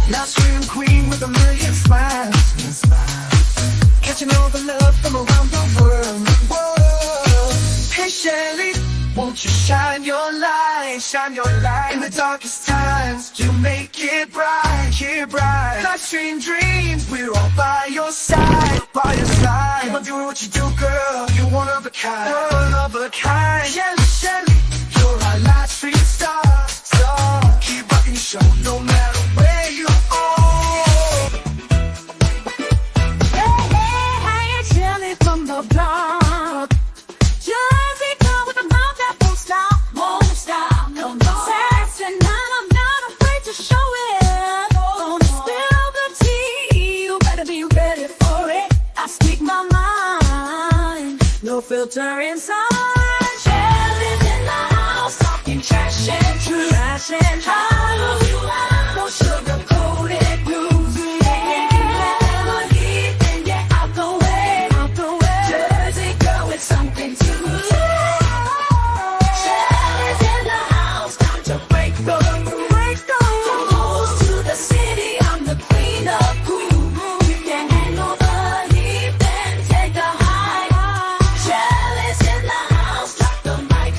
Now scream queen with a million smiles. Catching all the love from around the world. Whoa. Hey Shelly, won't you shine your light, in the darkest times to make it bright, Life's dream dreams, we're all by your side, You're doing what you do, girl, you're one of a kind, Shelly, Shelly, you're our last free star, keep rocking your show, no matter where you are. Hey, Shelly from the block. Jersey girl with a mouth that won't stop, no more. Sassy, and I'm not afraid to show it. Gonna spill the tea, you better be ready for it. I speak my mind, no filter inside. Shelly's in the house, talking trash and truth. No sugar-coated blues. Out the way. Jersey girl with something to say. Shelly's in the house, time to break the rules. From halls to the city, I'm the queen of cool. You can handle the heat, then take the high. Shelly's in the house, drop the mic.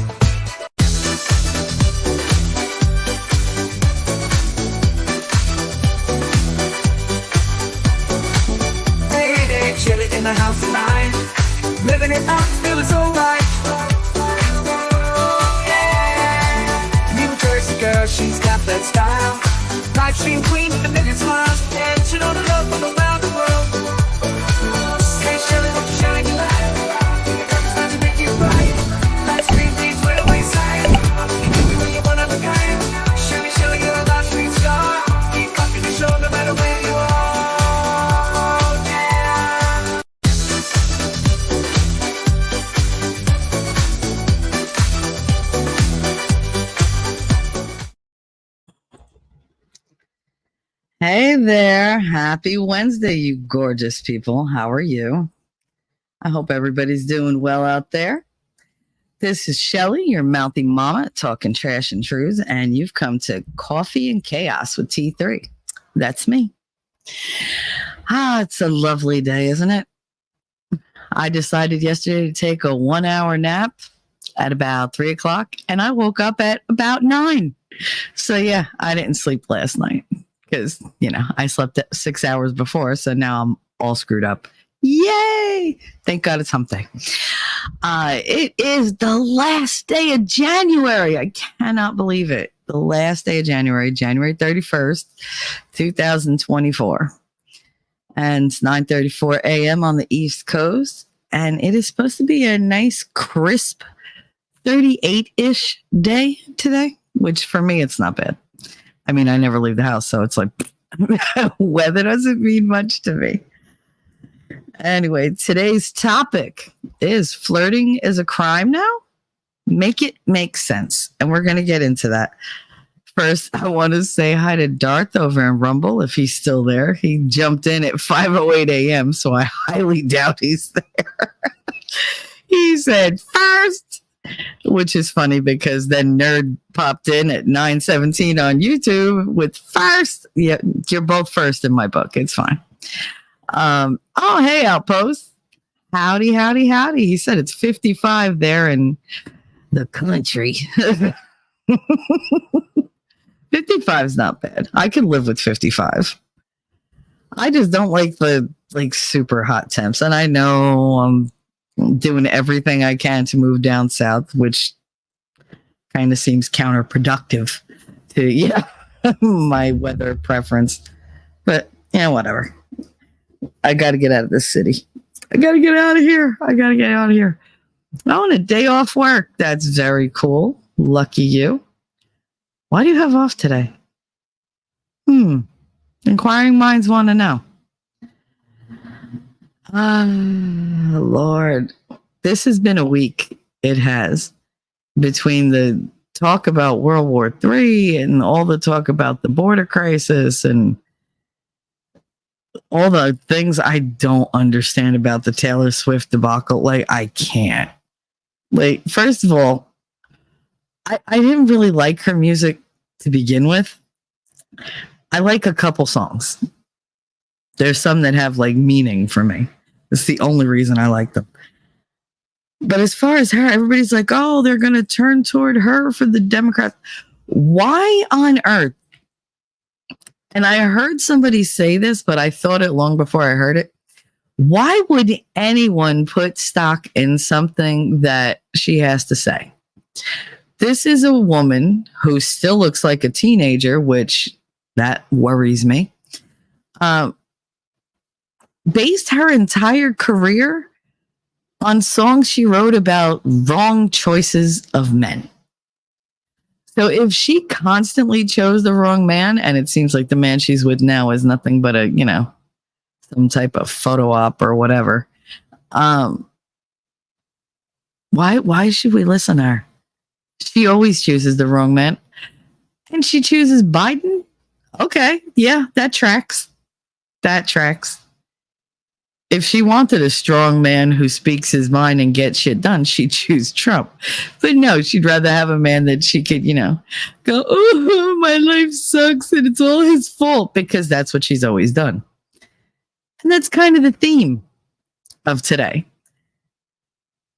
Hey, Shelly in the house tonight, living it up, feeling so right. Yeah, New Jersey girl, she's got that style. Life dream queen with a million smiles, and she know the love from around the world. Hey Shelly, won't you shine your light? It's time to make it right. Life's dream dreams, we're the wayside. You're one of a kind. Shelly, Shelly, you're a life dream star. Keep rocking the show no matter where you are. Yeah. Hey there. Happy Wednesday, you gorgeous people. How are you? I hope everybody's doing well out there. This is Shelly, your mouthy mama, talking trash and truths, and you've come to Coffee and Chaos with T3. That's me. It's a lovely day, isn't it? I decided yesterday to take a 1-hour nap at about 3 o'clock, and I woke up at about 9. So yeah, I didn't sleep last night. Because, I slept 6 hours before, so now I'm all screwed up. Yay! Thank God it's hump day. It is the last day of January. I cannot believe it. The last day of January, January 31st, 2024. And it's 9:34 a.m. on the East Coast. And it is supposed to be a nice, crisp 38-ish day today, which for me, it's not bad. I mean, I never leave the house, so it's like weather doesn't mean much to me. Anyway, today's topic is flirting is a crime now? Make it make sense. And we're going to get into that. First, I want to say hi to Darth over in Rumble, if he's still there. He jumped in at 5:08 a.m., so I highly doubt he's there. He said, first, which is funny because then Nerd popped in at 9:17 on YouTube with first. Yeah, you're both first in my book. It's fine. Oh, hey, Outpost. Howdy, howdy, howdy. He said it's 55 there in the country. 55 is not bad. I can live with 55. I just don't like the super hot temps. And I know I'm doing everything I can to move down south, which kind of seems counterproductive to my weather preference. But whatever. I got to get out of this city. I got to get out of here. Oh, and a day off work. That's very cool. Lucky you. Why do you have off today? Inquiring minds want to know. Lord, this has been a week. It has. Between the talk about World War III and all the talk about the border crisis and all the things I don't understand about the Taylor Swift debacle. I can't. First of all, I didn't really like her music to begin with. I like a couple songs. There's some that have like meaning for me. It's the only reason I like them. But as far as her, everybody's like, oh, they're going to turn toward her for the Democrats. Why on earth? And I heard somebody say this, but I thought it long before I heard it. Why would anyone put stock in something that she has to say? This is a woman who still looks like a teenager, which that worries me. Based her entire career on songs she wrote about wrong choices of men. So if she constantly chose the wrong man, and it seems like the man she's with now is nothing but a, some type of photo op or whatever. Why should we listen to her? She always chooses the wrong man. And she chooses Biden? Okay, yeah, that tracks. That tracks. If she wanted a strong man who speaks his mind and gets shit done, she'd choose Trump. But no, she'd rather have a man that she could, go, oh, my life sucks and it's all his fault, because that's what she's always done. And that's kind of the theme of today.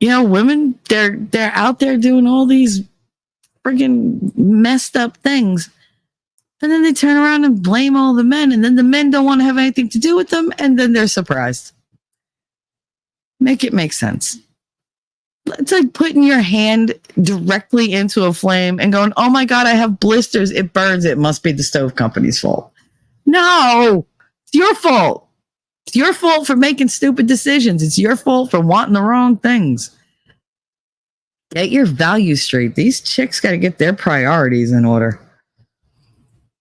Women, they're out there doing all these friggin' messed up things. And then they turn around and blame all the men. And then the men don't want to have anything to do with them. And then they're surprised. Make it make sense. It's like putting your hand directly into a flame and going, oh my God, I have blisters. It burns. It must be the stove company's fault. No, it's your fault. It's your fault for making stupid decisions. It's your fault for wanting the wrong things. Get your values straight. These chicks got to get their priorities in order.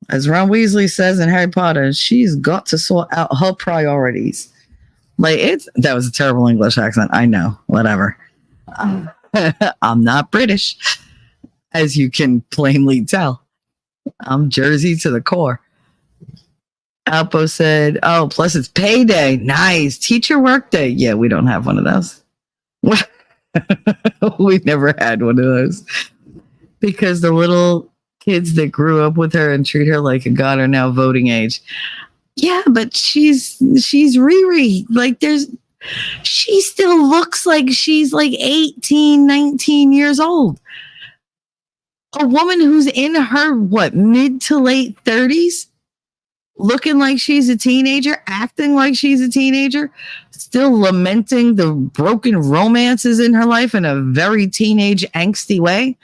As Ron Weasley says in Harry Potter, she's got to sort out her priorities. That was a terrible English accent. I know, whatever. I'm not British, as you can plainly tell. I'm Jersey to the core. Alpo said, oh, plus it's payday. Nice. Teacher work day. Yeah, we don't have one of those. We never had one of those. Because the little kids that grew up with her and treat her like a god are now voting age. Yeah, but she's Riri. She still looks like she's 18, 19 years old. A woman who's in her, mid to late 30s, looking like she's a teenager, acting like she's a teenager, still lamenting the broken romances in her life in a very teenage, angsty way.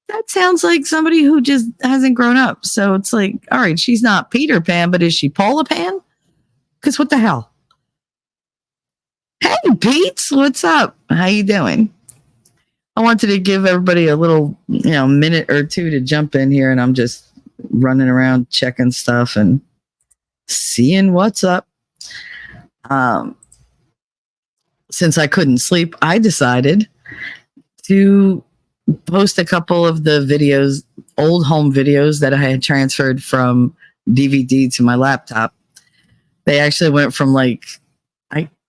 That sounds like somebody who just hasn't grown up. So it's all right, she's not Peter Pan, but is she Paula Pan? Because what the hell? Hey, Pete, what's up? How you doing? I wanted to give everybody a little, minute or two to jump in here, and I'm just running around checking stuff and seeing what's up. Since I couldn't sleep, I decided to post a couple of the videos, old home videos that I had transferred from DVD to my laptop. They actually went from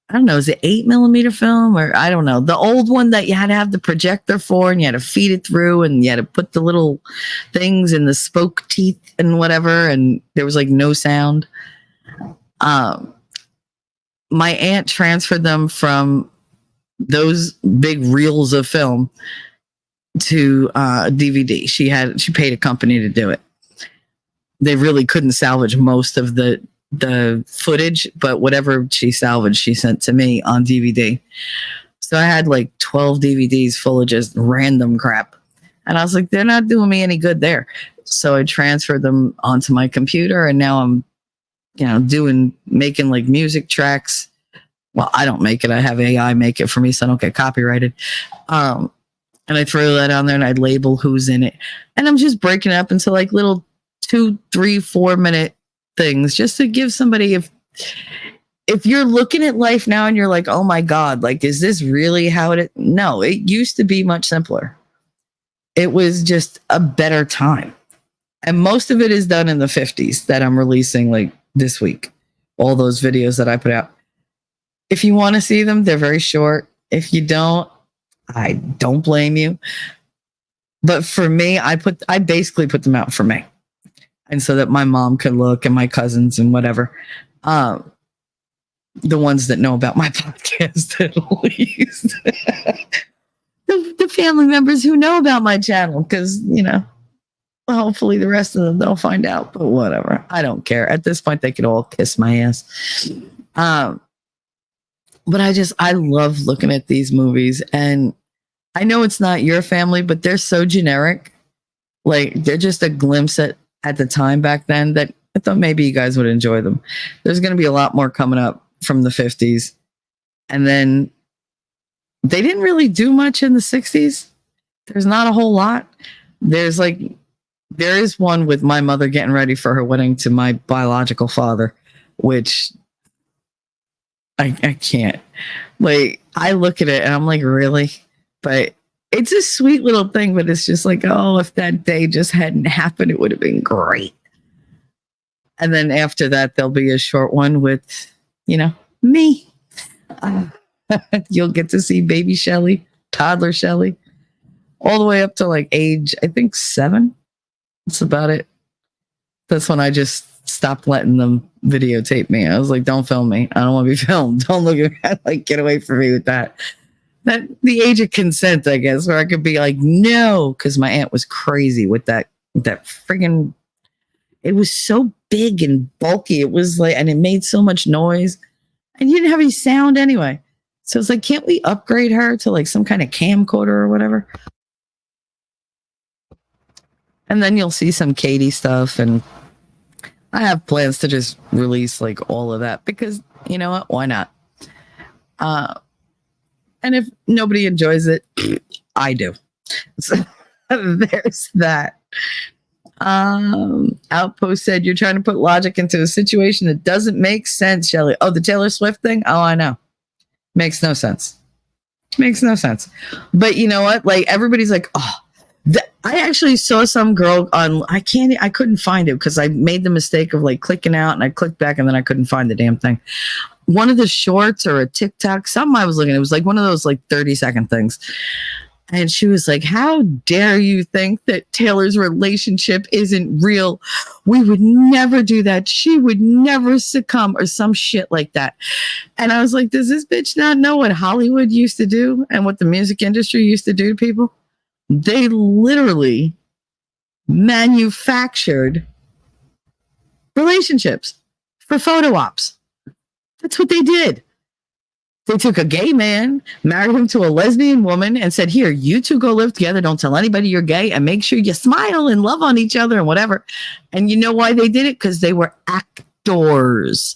I don't know, is it 8mm film, or I don't know, the old one that you had to have the projector for and you had to feed it through and you had to put the little things in the spoke teeth and whatever, and there was no sound. My aunt transferred them from those big reels of film to DVD. She paid a company to do it. They really couldn't salvage most of the footage, but whatever she salvaged, she sent to me on DVD. So I had 12 DVDs full of just random crap. And I was like, they're not doing me any good there. So I transferred them onto my computer, and now I'm, making music tracks. Well, I don't make it. I have AI make it for me, so I don't get copyrighted. And I throw that on there and I label who's in it. And I'm just breaking it up into little 2, 3, 4 minute things just to give somebody, if you're looking at life now and you're like, oh my God, is this really how it is? No, it used to be much simpler. It was just a better time. And most of it is done in the 50s that I'm releasing this week. All those videos that I put out. If you want to see them, they're very short. If you don't, I don't blame you. But for me, I basically put them out for me. and so that my mom could look and my cousins and whatever. The ones that know about my podcast at least. the family members who know about my channel, because, you know, hopefully the rest of them they'll find out, but whatever. I don't care. At this point, they could all kiss my ass. But I love looking at these movies, and I know it's not your family, but they're so generic. Like, they're just a glimpse at the time back then that I thought maybe you guys would enjoy them. There's going to be a lot more coming up from the 50s. And then they didn't really do much in the 60s. There's not a whole lot. There is one with my mother getting ready for her wedding to my biological father, which I can't. Like, I look at it and I'm like, really? But it's a sweet little thing, but it's just like, oh, if that day just hadn't happened, it would have been great. And then after that, there'll be a short one with, you know, me. You'll get to see baby Shelly, toddler Shelly, all the way up to like age, I think 7. That's about it. That's when I just stopped letting them videotape me. I was like, don't film me. I don't want to be filmed. Don't look at me. Like, get away from me with that. That the age of consent, I guess, where I could be like, no, because my aunt was crazy with that friggin', it was so big and bulky. It was like, and it made so much noise, and you didn't have any sound anyway. So it's like, can't we upgrade her to like some kind of camcorder or whatever? And then you'll see some Katie stuff, and I have plans to just release like all of that because, you know what? Why not? And if nobody enjoys it, I do. So there's that. Outpost said, you're trying to put logic into a situation that doesn't make sense, Shelly. Oh, the Taylor Swift thing? Oh, I know. Makes no sense. Makes no sense. But you know what? Like, everybody's like, oh, I actually saw some girl on, I couldn't find it because I made the mistake of like clicking out, and I clicked back and then I couldn't find the damn thing. One of the shorts or a TikTok, something I was looking at, it was like one of those like 30-second things. And she was like, how dare you think that Taylor's relationship isn't real? We would never do that. She would never succumb, or some shit like that. And I was like, does this bitch not know what Hollywood used to do and what the music industry used to do to people? They literally manufactured relationships for photo ops. That's what they did. They took a gay man, married him to a lesbian woman, and said, here, you two go live together. Don't tell anybody you're gay, and make sure you smile and love on each other and whatever. And you know why they did it? Because they were actors.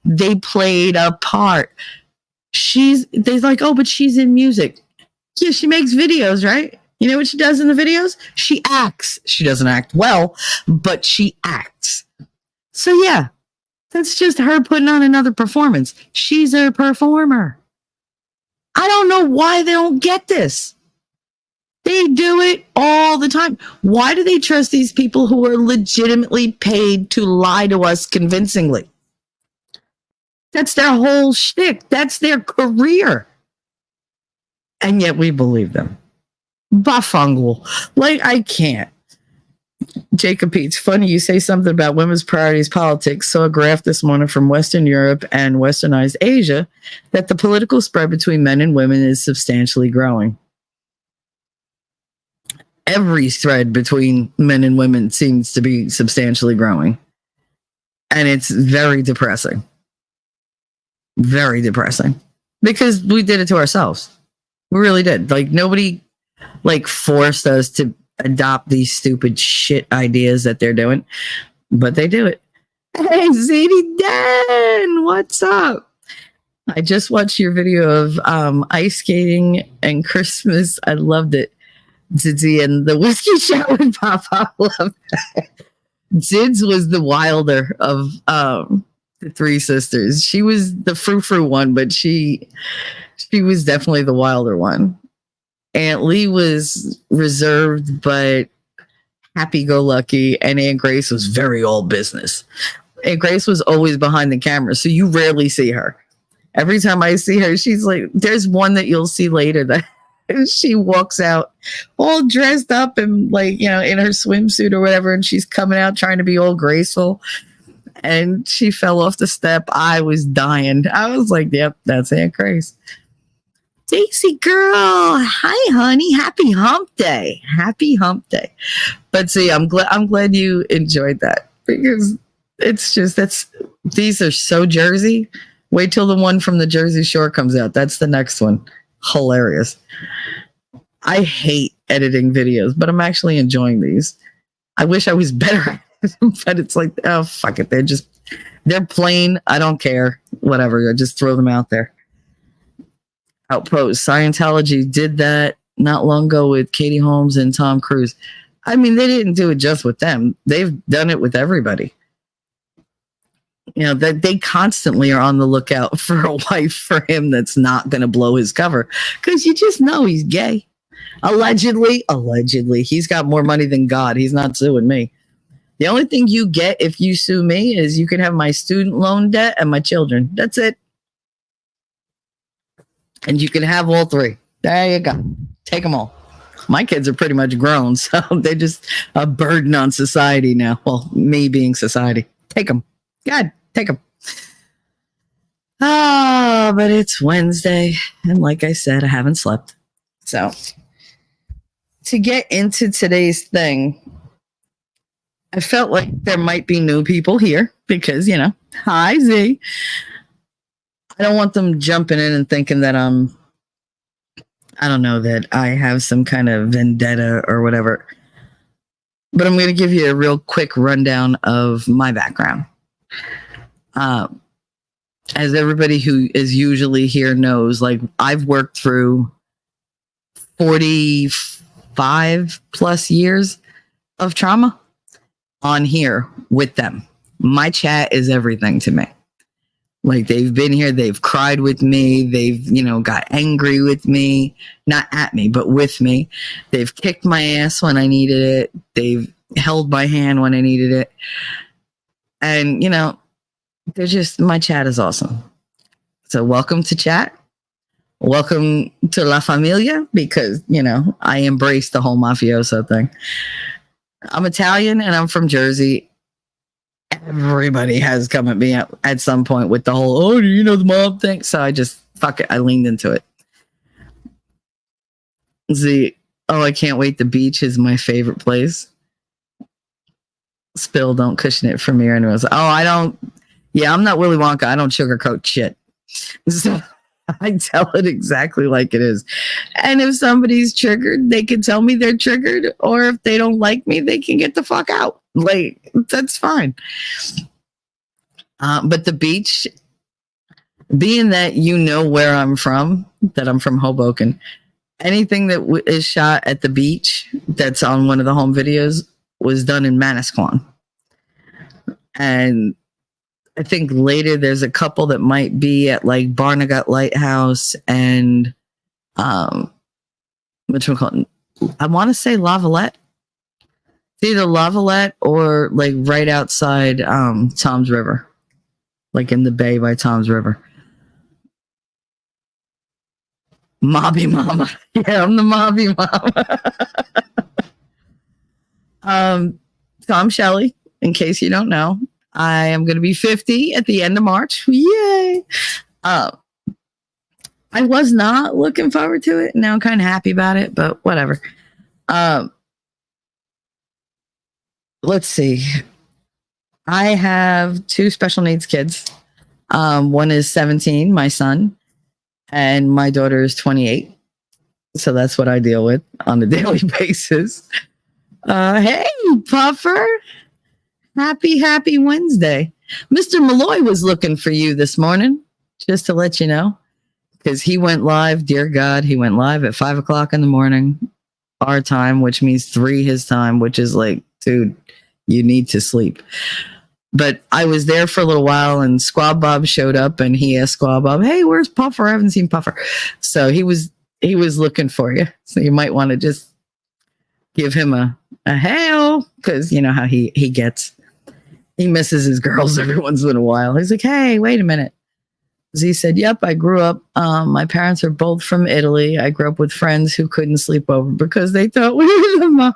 They played a part. They're like, oh, but she's in music. Yeah, she makes videos, right? You know what she does in the videos? She acts. She doesn't act well, but she acts. So yeah, that's just her putting on another performance. She's a performer. I don't know why they don't get this. They do it all the time. Why do they trust these people who are legitimately paid to lie to us convincingly? That's their whole shtick. That's their career. And yet we believe them. Buffungle. Like, I can't. Jacob P., it's funny you say something about women's priorities politics. Saw a graph this morning from Western Europe and Westernized Asia that the political spread between men and women is substantially growing. Every thread between men and women seems to be substantially growing. And it's very depressing. Very depressing. Because we did it to ourselves. We really did. Like, nobody like forced us to adopt these stupid shit ideas that they're doing, but they do it. Hey, Zadie Dan, what's up? I just watched your video of ice skating and Christmas. I loved it. Zidzy and the whiskey shot with Papa. I love that. Zids was the wilder of the three sisters. She was the frou-frou one, but she was definitely the wilder one. Aunt Lee was reserved but happy-go-lucky, and Aunt Grace was very all business. Aunt Grace was always behind the camera, so you rarely see her. Every time I see her, she's like, there's one that you'll see later that And she walks out all dressed up and like, in her swimsuit or whatever. And she's coming out trying to be all graceful. And she fell off the step. I was dying. I was like, yep, that's Aunt Grace. Daisy girl. Hi, honey. Happy hump day. Happy hump day. But see, I'm glad you enjoyed that because it's just, these are so Jersey. Wait till the one from the Jersey Shore comes out. That's the next one. Hilarious. I hate editing videos, but I'm actually enjoying these. I wish I was better at them, but it's like, oh, fuck it. They're plain. I don't care. Whatever. I just throw them out there. Outpost. Scientology did that not long ago with Katie Holmes and Tom Cruise. I mean, they didn't do it just with them. They've done it with everybody. That they constantly are on the lookout for a wife for him that's not going to blow his cover because you just know he's gay. Allegedly, he's got more money than God. He's not suing me. The only thing you get if you sue me is you can have my student loan debt and my children. That's it. And you can have all three. There you go. Take them all. My kids are pretty much grown, so they're just a burden on society now. Well, me being society. Take them. God, take them. Oh, but it's Wednesday. And like I said, I haven't slept. So to get into today's thing, I felt like there might be new people here because, hi, Z. I don't want them jumping in and thinking that that I have some kind of vendetta or whatever. But I'm going to give you a real quick rundown of my background. As everybody who is usually here knows, like I've worked through 45 plus years of trauma on here with them. My chat is everything to me. Like they've been here, they've cried with me, they've, got angry with me, not at me, but with me. They've kicked my ass when I needed it. They've held my hand when I needed it. And, they're just, my chat is awesome. So welcome to chat. Welcome to La Familia because, I embrace the whole mafioso thing. I'm Italian and I'm from Jersey. Everybody has come at me at some point with the whole, do you know the mob thing? So I just, fuck it. I leaned into it. I can't wait. The beach is my favorite place. Spill, don't cushion it for me or anyone else. I'm not Willy Wonka. I don't sugarcoat shit. So I tell it exactly like it is. And if somebody's triggered, they can tell me they're triggered. Or if they don't like me, they can get the fuck out. Like, that's fine. But the beach, being that where I'm from, that I'm from Hoboken, anything that is shot at the beach that's on one of the home videos was done in Manasquan. And I think later there's a couple that might be at like Barnegat Lighthouse and which one called? I want to say Lavalette. It's either Lavalette or like right outside Tom's River, like in the bay by Tom's River. Mobby Mama. Yeah, I'm the Mobby Mama. So I'm Shelly, in case you don't know. I am going to be 50 at the end of March. Yay! I was not looking forward to it. Now I'm kind of happy about it, but whatever. Let's see. I have 2 special needs kids. One is 17, my son, and my daughter is 28. So that's what I deal with on a daily basis. Hey, Puffer. Happy Wednesday. Mr. Malloy was looking for you this morning, just to let you know, because he went live. Dear God, he went live at 5 o'clock in the morning, our time, which means 3 his time, which is like, dude, you need to sleep. But I was there for a little while and Squab Bob showed up and he asked Squab Bob, hey, where's Puffer? I haven't seen Puffer. So he was looking for you. So you might want to just give him a hail, because you know how he gets. He misses his girls every once in a while. He's like, hey, wait a minute. Z said, yep, I grew up. My parents are both from Italy. I grew up with friends who couldn't sleep over because they thought we were the mob.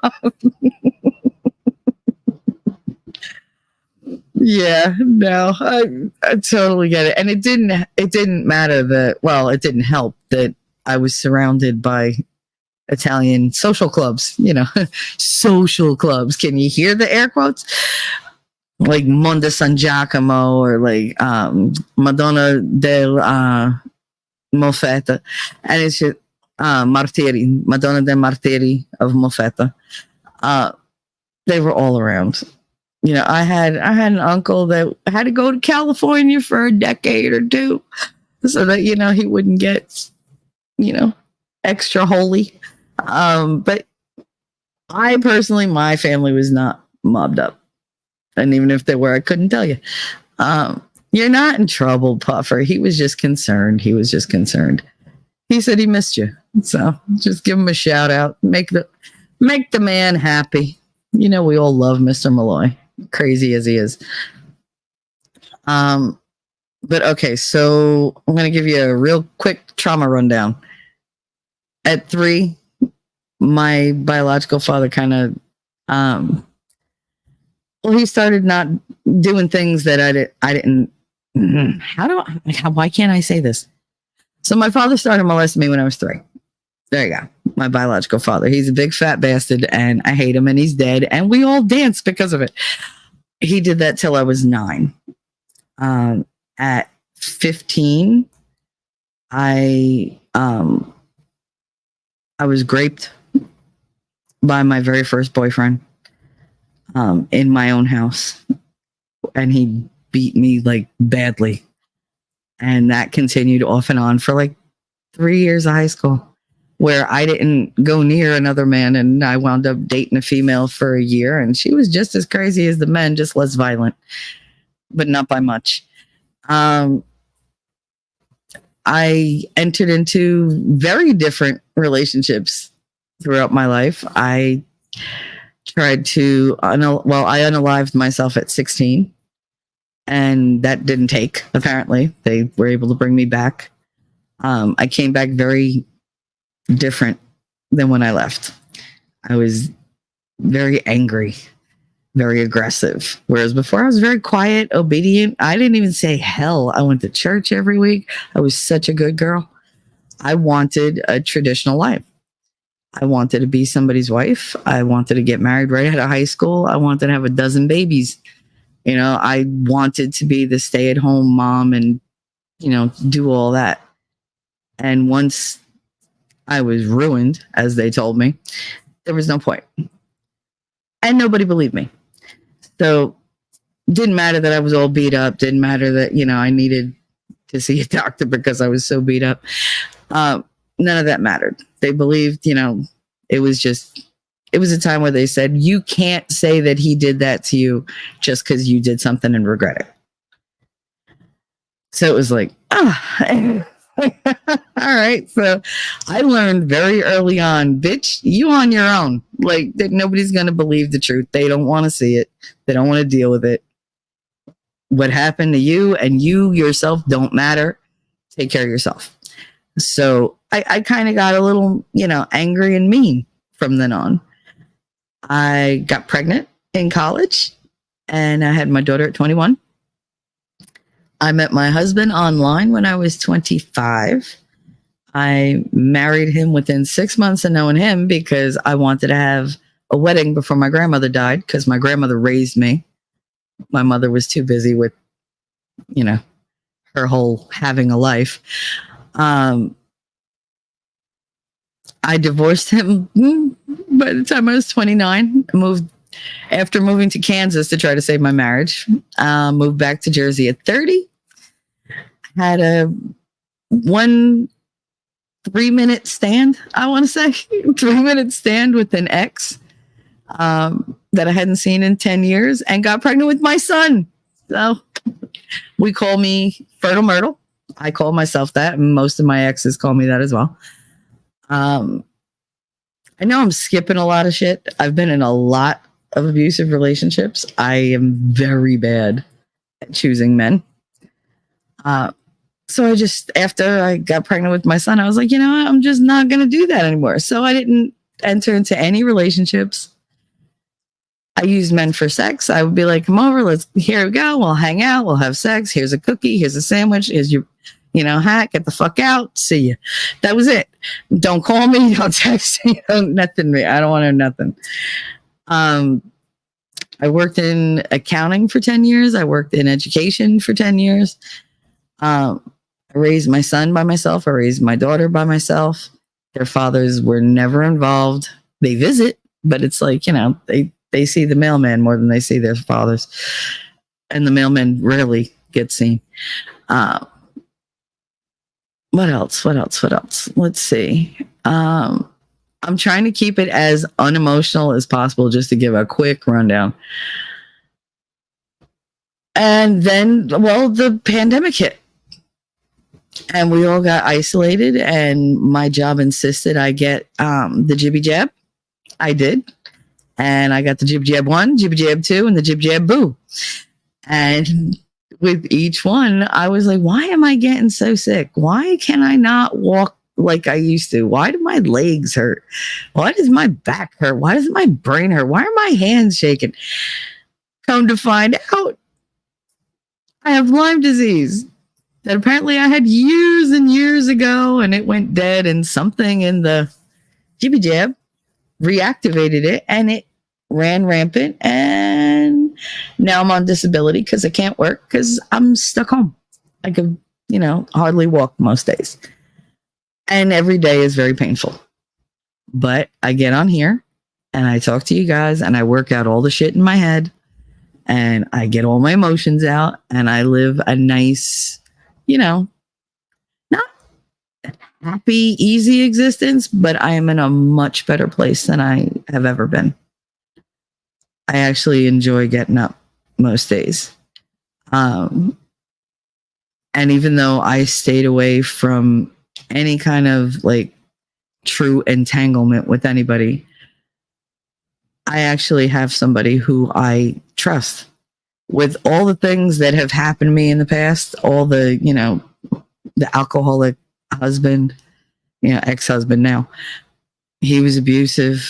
Yeah, no, I totally get it. And it didn't matter that, well, it didn't help that I was surrounded by Italian social clubs, social clubs. Can you hear the air quotes? Like Mondo San Giacomo or like Madonna del Molfetta. And it's just Martiri, Madonna del Martiri of Molfetta. They were all around. I had an uncle that had to go to California for a decade or two so that, he wouldn't get, extra holy. But I personally, my family was not mobbed up. And even if they were, I couldn't tell you. You're not in trouble, Puffer. He was just concerned. He said he missed you. So just give him a shout out. Make the man happy. We all love Mr. Malloy, crazy as he is. But okay, so I'm going to give you a real quick trauma rundown. At 3, my biological father kind of, he started not doing things that I didn't. Why can't I say this? So my father started molesting me when I was 3. There you go. My biological father. He's a big fat bastard and I hate him and he's dead. And we all danced because of it. He did that till I was 9. At 15, I was graped by my very first boyfriend in my own house. And he beat me like badly. And that continued off and on for like 3 years of high school, where I didn't go near another man. And I wound up dating a female for a year. And she was just as crazy as the men, just less violent, but not by much. I entered into very different relationships throughout my life. I tried to, I unalived myself at 16. And that didn't take, apparently. They were able to bring me back. I came back very different than when I left. I was very angry, very aggressive. Whereas before I was very quiet, obedient. I didn't even say hell. I went to church every week. I was such a good girl. I wanted a traditional life. I wanted to be somebody's wife. I wanted to get married right out of high school. I wanted to have a dozen babies. I wanted to be the stay-at-home mom and, do all that. And once I was ruined, as they told me, there was no point. And nobody believed me. So it didn't matter that I was all beat up. Didn't matter that, I needed to see a doctor because I was so beat up. None of that mattered. They believed, it was a time where they said, you can't say that he did that to you just because you did something and regret it. So it was like, all right. So I learned very early on, bitch, you on your own. Like, that nobody's going to believe the truth. They don't want to see it. They don't want to deal with it. What happened to you and you yourself don't matter. Take care of yourself. So I kind of got a little, angry and mean from then on. I got pregnant in college and I had my daughter at 21. I met my husband online when I was 25. I married him within 6 months of knowing him because I wanted to have a wedding before my grandmother died because my grandmother raised me. My mother was too busy with, her whole having a life. I divorced him by the time I was 29. After moving to Kansas to try to save my marriage. Moved back to Jersey at 30. Had a 3-minute stand, I want to say. 3-minute stand with an ex that I hadn't seen in 10 years and got pregnant with my son. So we call me Fertile Myrtle. I call myself that. And most of my exes call me that as well. I know I'm skipping a lot of shit. I've been in a lot of abusive relationships. I am very bad at choosing men. So I just, after I got pregnant with my son, I was like, you know what? I'm just not going to do that anymore. So I didn't enter into any relationships. I used men for sex. I would be like, come over, here we go. We'll hang out. We'll have sex. Here's a cookie. Here's a sandwich. Here's your, hat. Get the fuck out. See you. That was it. Don't call me. Don't text me. Nothing. I don't want to know nothing. I worked in accounting for 10 years. I worked in education for 10 years. I raised my son by myself. I raised my daughter by myself. Their fathers were never involved. They visit, but it's like, they see the mailman more than they see their fathers. And the mailman rarely gets seen. What else? Let's see. I'm trying to keep it as unemotional as possible, just to give a quick rundown. And then, the pandemic hit. And we all got isolated, and my job insisted I get the jibby jab. I did. And I got the jib jab 1, jib jab 2, and the jib jab boo. And with each one, I was like, why am I getting so sick? Why can I not walk like I used to? Why do my legs hurt? Why does my back hurt? Why does my brain hurt? Why are my hands shaking? Come to find out, I have Lyme disease that apparently I had years and years ago, and it went dead, and something in the jibby jab reactivated it, and it ran rampant, and now I'm on disability because I can't work because I'm stuck home. I could, hardly walk most days, and every day is very painful. But I get on here and I talk to you guys, and I work out all the shit in my head, and I get all my emotions out, and I live a nice, not happy, easy existence, but I am in a much better place than I have ever been. I actually enjoy getting up most days. And even though I stayed away from any kind of true entanglement with anybody, I actually have somebody who I trust. With all the things that have happened to me in the past, all the, the alcoholic husband, ex-husband now, he was abusive.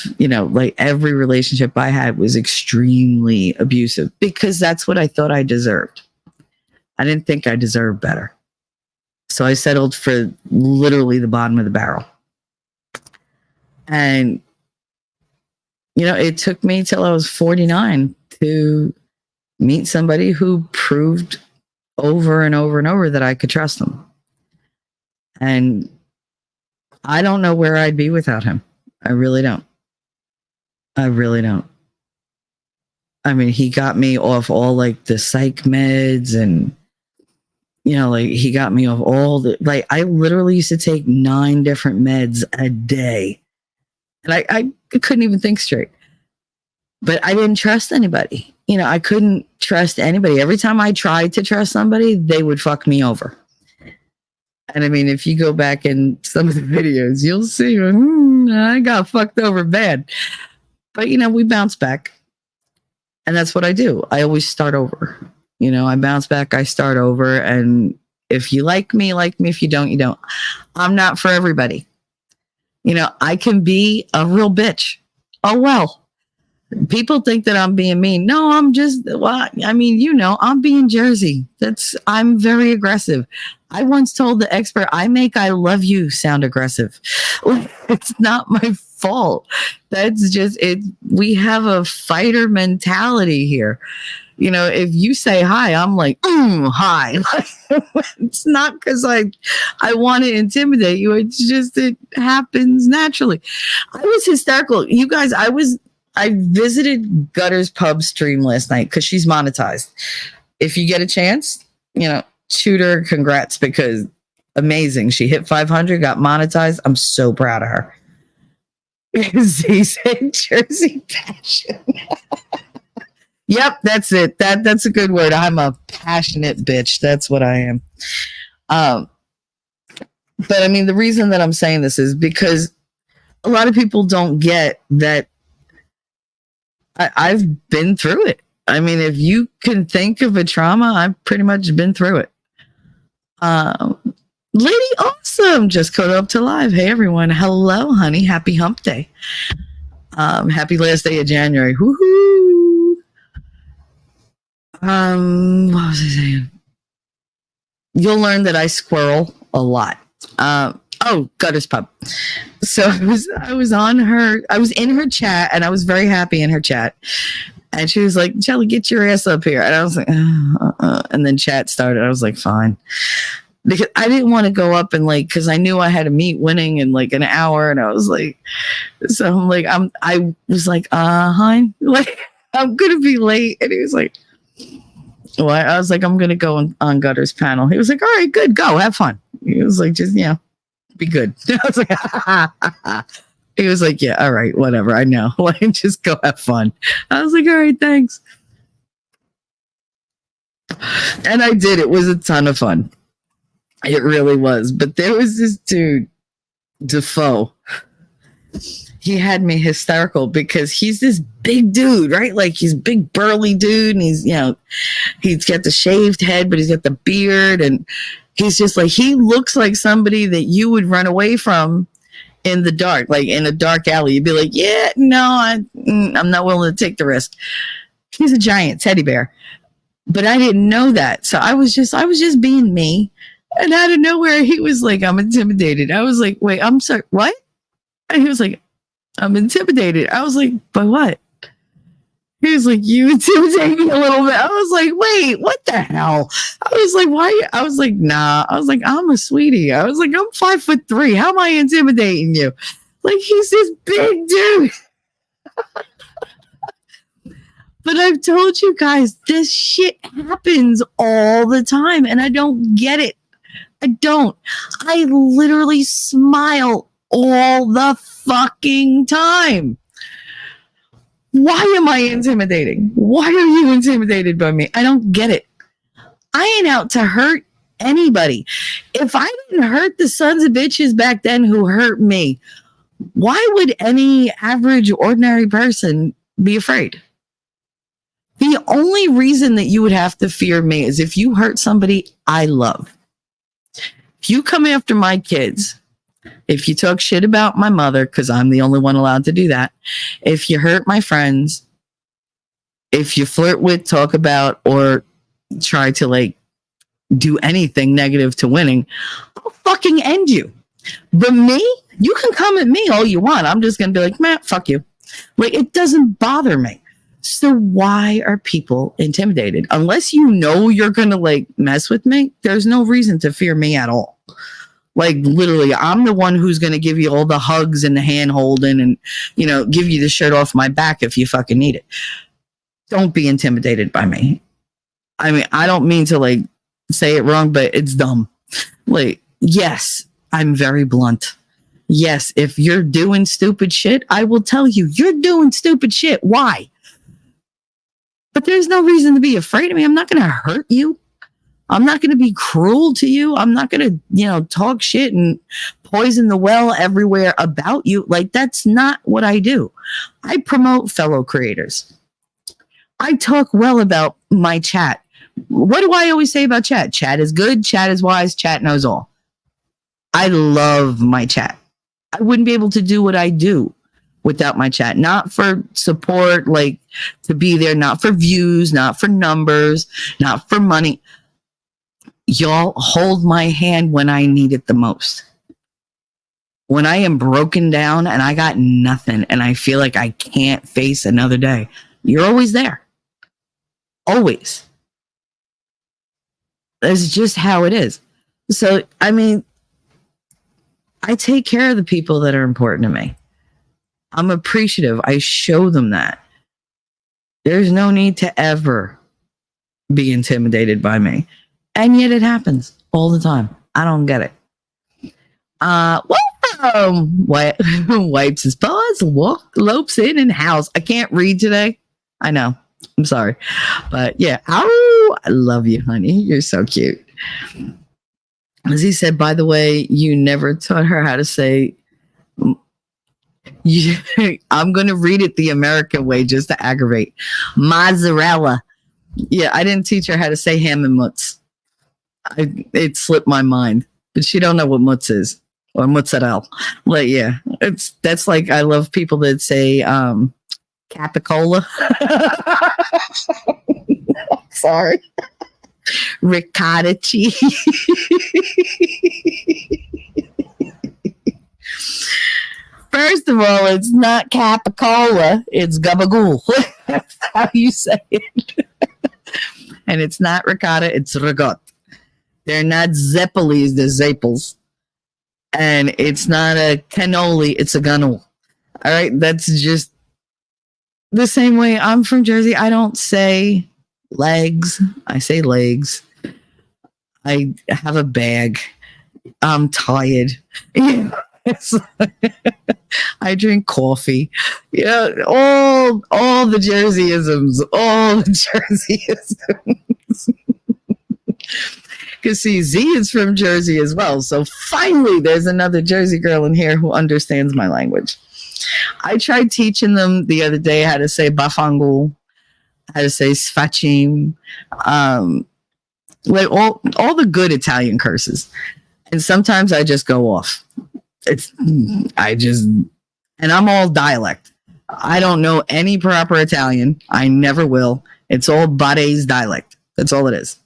Every relationship I had was extremely abusive because that's what I thought I deserved. I didn't think I deserved better. So I settled for literally the bottom of the barrel. And, it took me till I was 49 to meet somebody who proved over and over and over that I could trust them. And I don't know where I'd be without him. I really don't. I mean, he got me off all the psych meds, and he got me off all the I literally used to take 9 different meds a day, and I couldn't even think straight. But I didn't trust anybody. I couldn't trust anybody. Every time I tried to trust somebody, they would fuck me over. And I mean, if you go back in some of the videos, you'll see I got fucked over bad. But, we bounce back. And that's what I do. I always start over. I bounce back, I start over. And if you like me, like me. If you don't, you don't. I'm not for everybody. I can be a real bitch. Oh, well. People think that I'm being mean. No, I'm just, I'm being Jersey. I'm very aggressive. I once told the expert, I make I love you sound aggressive. It's not my fault. That's just it. We have a fighter mentality here. If you say hi, I'm like, hi. It's not because I want to intimidate you. It's just, it happens naturally. I was hysterical. You guys, I visited Gutter's pub stream last night because she's monetized. If you get a chance, shoot her. Congrats, because amazing. She hit 500, got monetized. I'm so proud of her. He said Jersey passion. Yep, that's it. That's a good word. I'm a passionate bitch. That's what I am. But I mean, the reason that I'm saying this is because a lot of people don't get that I've been through it. I mean, if you can think of a trauma, I've pretty much been through it. Lady Awesome just caught up to live. Hey everyone. Hello, honey. Happy hump day. Happy last day of January. Woohoo. What was I saying? You'll learn that I squirrel a lot. Gutters Pub. So I was in her chat, and I was very happy in her chat. And she was like, Jelly, get your ass up here. And I was like, and then chat started. I was like, fine. Because I didn't want to go up and because I knew I had to meet Winning in an hour. And I was like, so I'm like, I was like, hun, I'm going to be late. And he was like, what? I was like, I'm going to go on Gutters panel. He was like, all right, good. Go have fun. He was like, just, be good. I was like, he was like, yeah, all right, whatever. I know. Just go have fun. I was like, all right, thanks. And I did. It was a ton of fun. It really was. But there was this dude, Defoe. He had me hysterical because he's this big dude, right? He's a big burly dude, and he's got the shaved head, but he's got the beard, and he's just he looks like somebody that you would run away from in the dark, in a dark alley. You'd be like, yeah, no, I'm not willing to take the risk. He's a giant teddy bear, but I didn't know that. So I was just being me. And out of nowhere, he was like, I'm intimidated. I was like, wait, I'm sorry, what? And he was like, I'm intimidated. I was like, by what? He was like, you intimidate me a little bit. I was like, wait, what the hell? I was like, why? I was like, nah. I was like, I'm a sweetie. I was like, I'm 5'3". How am I intimidating you? He's this big dude. But I've told you guys, this shit happens all the time, and I don't get it. I don't. I literally smile all the fucking time. Why am I intimidating? Why are you intimidated by me? I don't get it. I ain't out to hurt anybody. If I didn't hurt the sons of bitches back then who hurt me, why would any average, ordinary person be afraid? The only reason that you would have to fear me is if you hurt somebody I love. If you come after my kids, if you talk shit about my mother, because I'm the only one allowed to do that, if you hurt my friends, if you flirt with, talk about, or try to do anything negative to Winning, I'll fucking end you. But me, you can come at me all you want. I'm just going to be like, man, fuck you. It doesn't bother me. So why are people intimidated? Unless you know you're going to mess with me, there's no reason to fear me at all. Literally, I'm the one who's going to give you all the hugs and the hand holding and, give you the shirt off my back if you fucking need it. Don't be intimidated by me. I mean, I don't mean to say it wrong, but it's dumb. Yes, I'm very blunt. Yes, if you're doing stupid shit, I will tell you, you're doing stupid shit. Why? But there's no reason to be afraid of me. I'm not going to hurt you. I'm not going to be cruel to you. I'm not going to, talk shit and poison the well everywhere about you. That's not what I do. I promote fellow creators. I talk well about my chat. What do I always say about chat? Chat is good. Chat is wise. Chat knows all. I love my chat. I wouldn't be able to do what I do without my chat. Not for support, to be there, not for views, not for numbers, not for money. Y'all hold my hand when I need it the most. When I am broken down and I got nothing and I feel like I can't face another day, you're always there. Always. That's just how it is. So, I mean, I take care of the people that are important to me. I'm appreciative. I show them that. There's no need to ever be intimidated by me. And yet it happens all the time. I don't get it. Wipes his paws, lopes in and house. I can't read today. I know. I'm sorry. But yeah. Oh, I love you, honey. You're so cute. As he said, by the way, you never taught her how to say, I'm going to read it the American way just to aggravate. Mozzarella. Yeah, I didn't teach her how to say ham and mutts. It slipped my mind, but she don't know what mutz is or mozzarella. But yeah, that's like, I love people that say capicola. Sorry. Ricotta cheese. First of all, it's not capicola, it's gabagool. That's how you say it. And it's not ricotta, it's rigot. They're not zeppelis, they're zaples. And it's not a cannoli, it's a ganol. All right, that's just the same way. I'm from Jersey. I don't say legs, I say legs. I have a bag. I'm tired. I drink coffee. Yeah, all the Jerseyisms. All the Jerseyisms. Because see, Z is from Jersey as well. So finally, there's another Jersey girl in here who understands my language. I tried teaching them the other day how to say bafangul, how to say sfachim, like all the good Italian curses. And sometimes I just go off. And I'm all dialect. I don't know any proper Italian. I never will. It's all Barese dialect. That's all it is.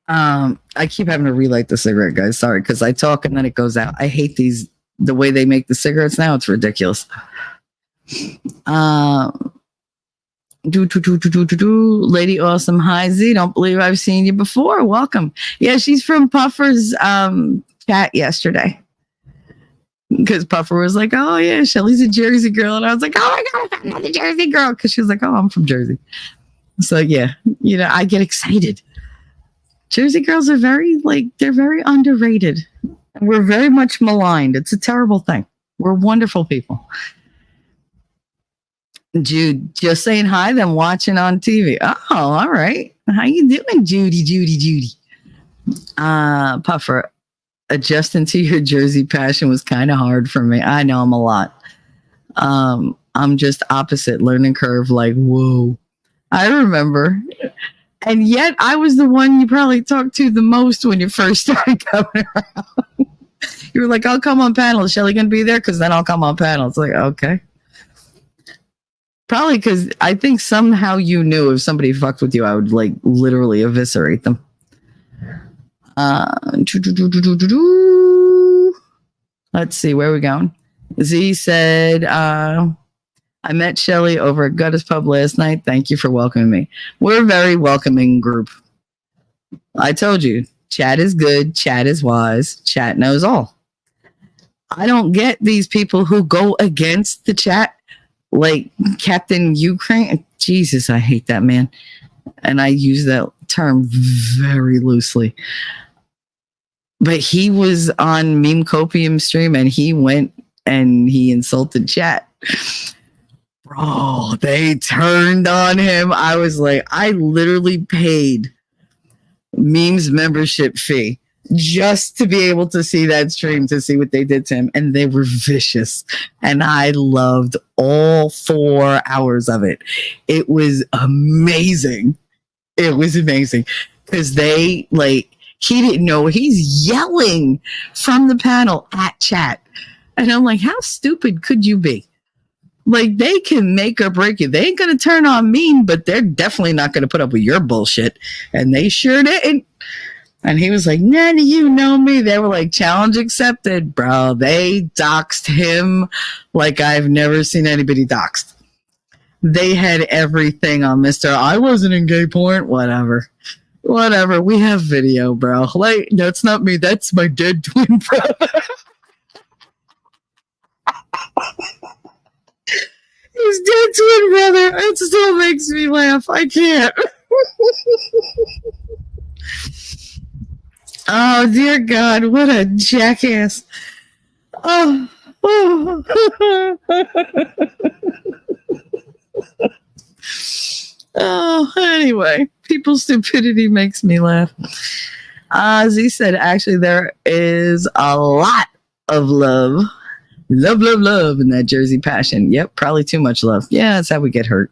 I keep having to relight the cigarette, guys. Sorry, because I talk and then it goes out. I hate the way they make the cigarettes now. It's ridiculous. Lady Awesome. Hi, Z. Don't believe I've seen you before. Welcome. Yeah, she's from Puffer's chat yesterday. Because Puffer was like, oh, yeah, Shelly's a Jersey girl. And I was like, oh, my God, I'm not a Jersey girl. Because she was like, oh, I'm from Jersey. So, yeah, I get excited. Jersey girls are they're very underrated. We're very much maligned. It's a terrible thing. We're wonderful people. Jude, just saying hi, then watching on TV. Oh, all right. How you doing, Judy? Puffer, adjusting to your Jersey passion was kind of hard for me. I know I'm a lot. I'm just opposite learning curve. Like, whoa. I remember. And yet I was the one you probably talked to the most when you first started coming around. You were like, I'll come on panel. Is Shelly going to be there? Because then I'll come on panel. It's like, okay. Probably because I think somehow you knew if somebody fucked with you, I would literally eviscerate them. Let's see, where are we going? Z said, I met Shelly over at Gutter's Pub last night. Thank you for welcoming me. We're a very welcoming group. I told you, chat is good, chat is wise, chat knows all. I don't get these people who go against the chat, like Captain Ukraine. Jesus, I hate that man. And I use that term very loosely. But he was on Meme Copium stream and he went and he insulted chat. Bro, they turned on him. I was like, I literally paid Meme's membership fee just to be able to see that stream, to see what they did to him. And they were vicious. And I loved all 4 hours of it. It was amazing. It was amazing. Because he didn't know. He's yelling from the panel at chat. And I'm like, how stupid could you be? Like, they can make or break you. They ain't going to turn on Meme, but they're definitely not going to put up with your bullshit. And they sure didn't. And he was like, none of you know me. They were like, challenge accepted, bro. They doxed him like I've never seen anybody doxed. They had everything on Mr. I wasn't in gay porn. Whatever. We have video, bro. Like, that's not me. That's my dead twin brother. His dead twin brother. It still makes me laugh. I can't. Oh, dear God. What a jackass. Oh. Oh, anyway. People's stupidity makes me laugh. Z said, actually, there is a lot of love. Love in that Jersey passion. Yep, probably too much love. Yeah, that's how we get hurt.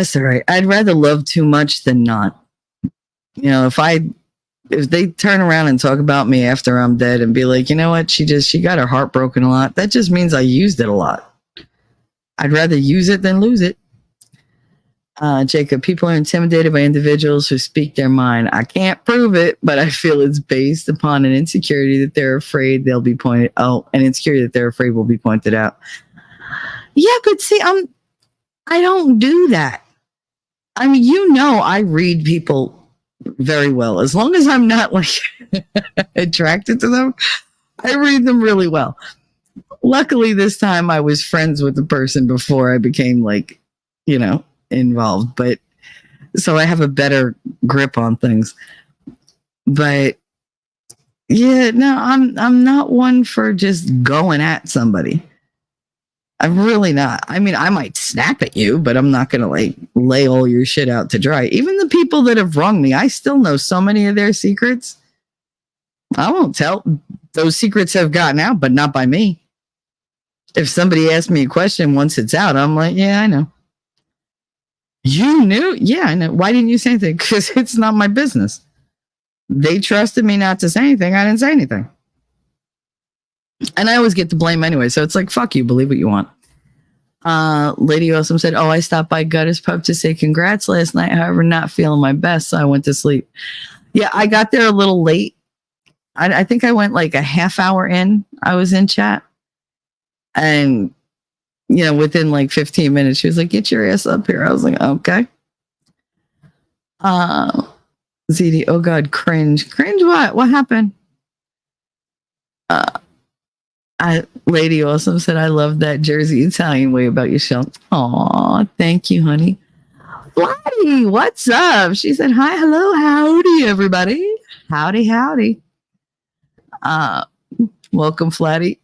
That's all right. I'd rather love too much than not. You know, if they turn around and talk about me after I'm dead and be like, you know what, she got her heart broken a lot, that just means I used it a lot. I'd rather use it than lose it. Jacob, people are intimidated by individuals who speak their mind. I can't prove it, but I feel it's based upon an insecurity that they're afraid they'll be pointed. Oh, an insecurity that they're afraid will be pointed out. Yeah, but see, I don't do that. I mean, you know, I read people very well. As long as I'm not like attracted to them, I read them really well. Luckily, this time I was friends with the person before I became like, you know, involved. But so I have a better grip on things. But yeah, no, I'm not one for just going at somebody. I'm really not. I mean, I might snap at you, but I'm not going to like lay all your shit out to dry. Even the people that have wronged me, I still know so many of their secrets. I won't tell. Those secrets have gotten out, but not by me. If somebody asks me a question once it's out, I'm like, yeah, I know. You knew? Yeah, I know. Why didn't you say anything? Because it's not my business. They trusted me not to say anything. I didn't say anything. And I always get the blame anyway. So it's like, fuck you, believe what you want. Lady Awesome said, oh, I stopped by Gutter's Pub to say congrats last night. However, not feeling my best. So I went to sleep. Yeah, I got there a little late. I think I went like a half hour in. I was in chat. And, you know, within like 15 minutes, she was like, get your ass up here. I was like, okay. ZD, oh God, cringe. Cringe what? What happened? Lady Awesome said, I love that Jersey Italian way about yourself. Aw, thank you, honey. Flatty, what's up? She said, hi, hello, howdy, everybody. Howdy, howdy. Welcome, Flatty.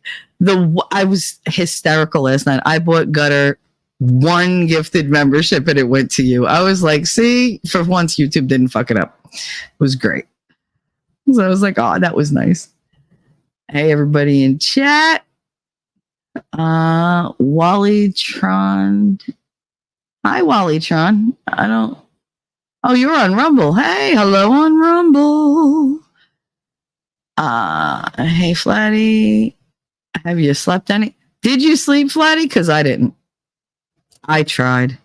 I was hysterical last night. I bought Gutter one gifted membership and it went to you. I was like, see, for once, YouTube didn't fuck it up. It was great. So I was like, oh, that was nice. Hey, everybody in chat. Wally Tron. Hi, Wally Tron. Oh, you're on Rumble. Hey, hello on Rumble. Hey, Flatty. Have you slept any? Did you sleep, Flatty? Because I didn't. I tried.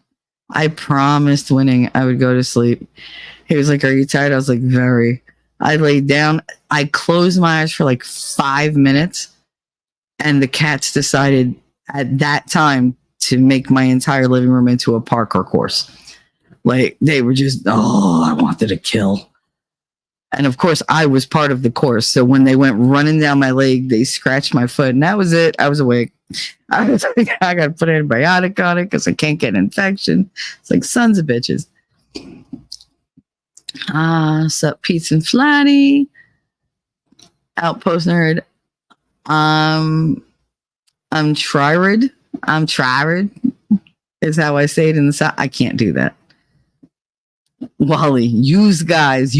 I promised winning I would go to sleep. He was like, are you tired? I was like, very. I laid down. I closed my eyes for like 5 minutes. And the cats decided at that time to make my entire living room into a parkour course. Like, they were just, oh, I wanted to kill. And of course, I was part of the course. So when they went running down my leg, they scratched my foot. And that was it. I was awake. I was like, I got to put an antibiotic on it because I can't get an infection. It's like, sons of bitches. Sup, Pete's and Flatty. Outpost Nerd. I'm Tririd. I'm Tririd is how I say it in the South. I can't do that. Wally, use guys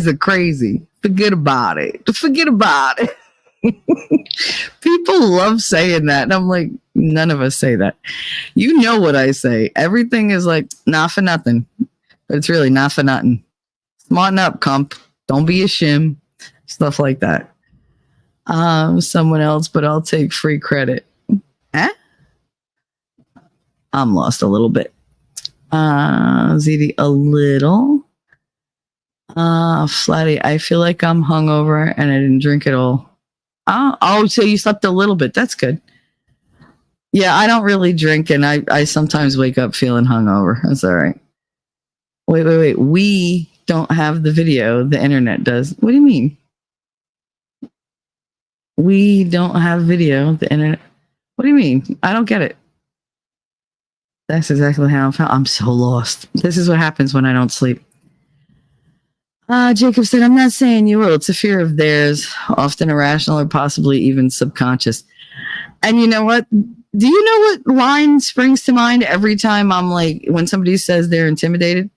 are crazy. Forget about it. People love saying that. And I'm like, none of us say that. You know what I say. Everything is like, not for nothing. But it's really not for nothing. Smarten up, comp. Don't be a shim. Stuff like that. Someone else, but I'll take free credit. I'm lost a little bit. ZD, a little. Flatty, I feel like I'm hungover and I didn't drink at all. Oh, so you slept a little bit. That's good. Yeah, I don't really drink, and I sometimes wake up feeling hungover. That's all right. Wait. We don't have the video. The internet does. What do you mean? We don't have video. The internet. What do you mean? I don't get it. That's exactly how I'm felt. I'm so lost. This is what happens when I don't sleep. Jacob said, I'm not saying you will. It's a fear of theirs, often irrational or possibly even subconscious. And you know what? Do you know what line springs to mind every time I'm like, when somebody says they're intimidated?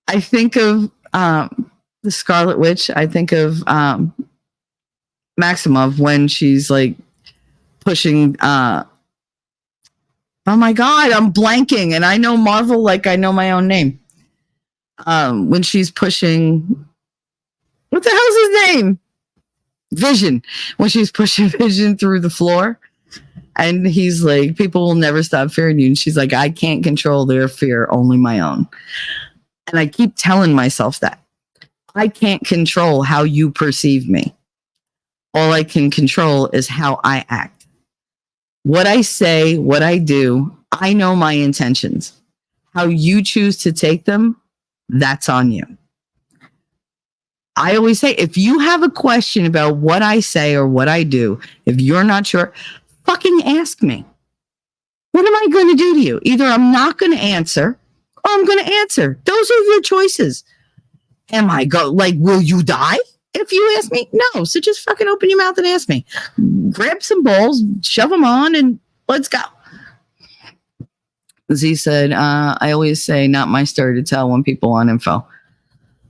I think of the Scarlet Witch. I think of Maximov when she's like pushing Oh my God, I'm blanking. And I know Marvel like I know my own name. When she's pushing, what the hell's his name? Vision. When she's pushing Vision through the floor. And he's like, people will never stop fearing you. And she's like, I can't control their fear, only my own. And I keep telling myself that. I can't control how you perceive me. All I can control is how I act. What I say, what I do, I know my intentions. How you choose to take them, that's on you. I always say, if you have a question about what I say or what I do, if you're not sure, fucking ask me. What am I going to do to you? Either I'm not going to answer or I'm going to answer. Those are your choices. Am I will you die if you ask me? No. So just fucking open your mouth and ask me. Grab some balls, shove them on, and let's go. Z said, I always say, not my story to tell when people want info.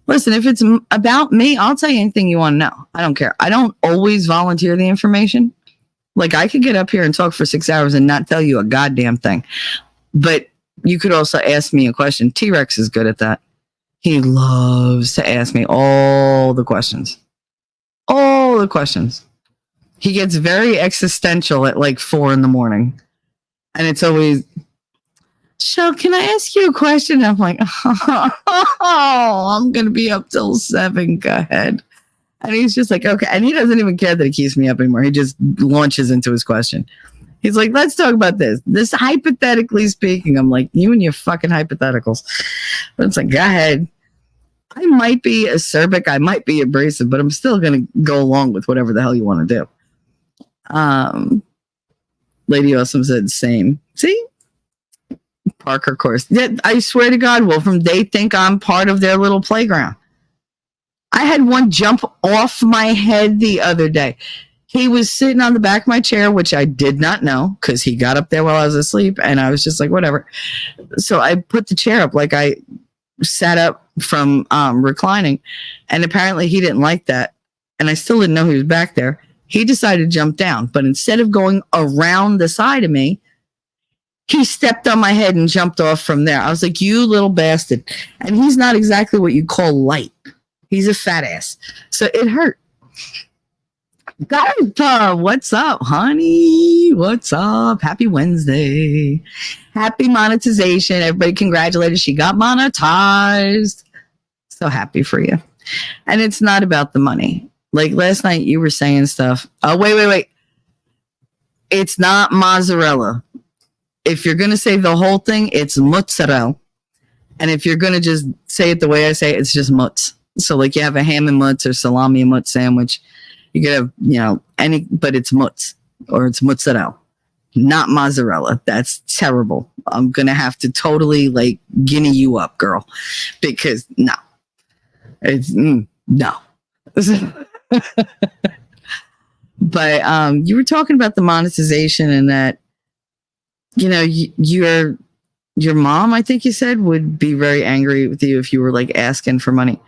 Listen, if it's about me, I'll tell you anything you want to know. I don't care. I don't always volunteer the information. Like, I could get up here and talk for 6 hours and not tell you a goddamn thing. But you could also ask me a question. T-Rex is good at that. He loves to ask me all the questions. All the questions. He gets very existential at like 4 a.m. And it's always, so can I ask you a question? I'm like, I'm going to be up till 7. Go ahead. And he's just like, okay. And he doesn't even care that he keeps me up anymore. He just launches into his question. He's like, let's talk about this. This hypothetically speaking, I'm like, you and your fucking hypotheticals. But it's like, go ahead. I might be acerbic. I might be abrasive, but I'm still going to go along with whatever the hell you want to do. Lady Awesome said same. See? Parker course. Yeah, I swear to God, Wolfram, they think I'm part of their little playground. I had one jump off my head the other day. He was sitting on the back of my chair, which I did not know because he got up there while I was asleep. And I was just like, whatever. So I put the chair up, like I sat up from reclining. And apparently he didn't like that. And I still didn't know he was back there. He decided to jump down. But instead of going around the side of me, he stepped on my head and jumped off from there. I was like, you little bastard. And he's not exactly what you call light. He's a fat ass. So it hurt. Garpa, what's up, honey? What's up? Happy Wednesday. Happy monetization. Everybody congratulated. She got monetized. So happy for you. And it's not about the money. Like last night you were saying stuff. Oh, wait. It's not mozzarella. If you're going to say the whole thing, it's mozzarella. And if you're going to just say it the way I say it, it's just mutz. So like you have a ham and mutz or salami and mutz sandwich. You could have, but it's mutz or it's mozzarella, not mozzarella. That's terrible. I'm going to have to totally like guinea you up, girl, because no, it's no. But you were talking about the monetization and that, your mom, I think you said, would be very angry with you if you were like asking for money.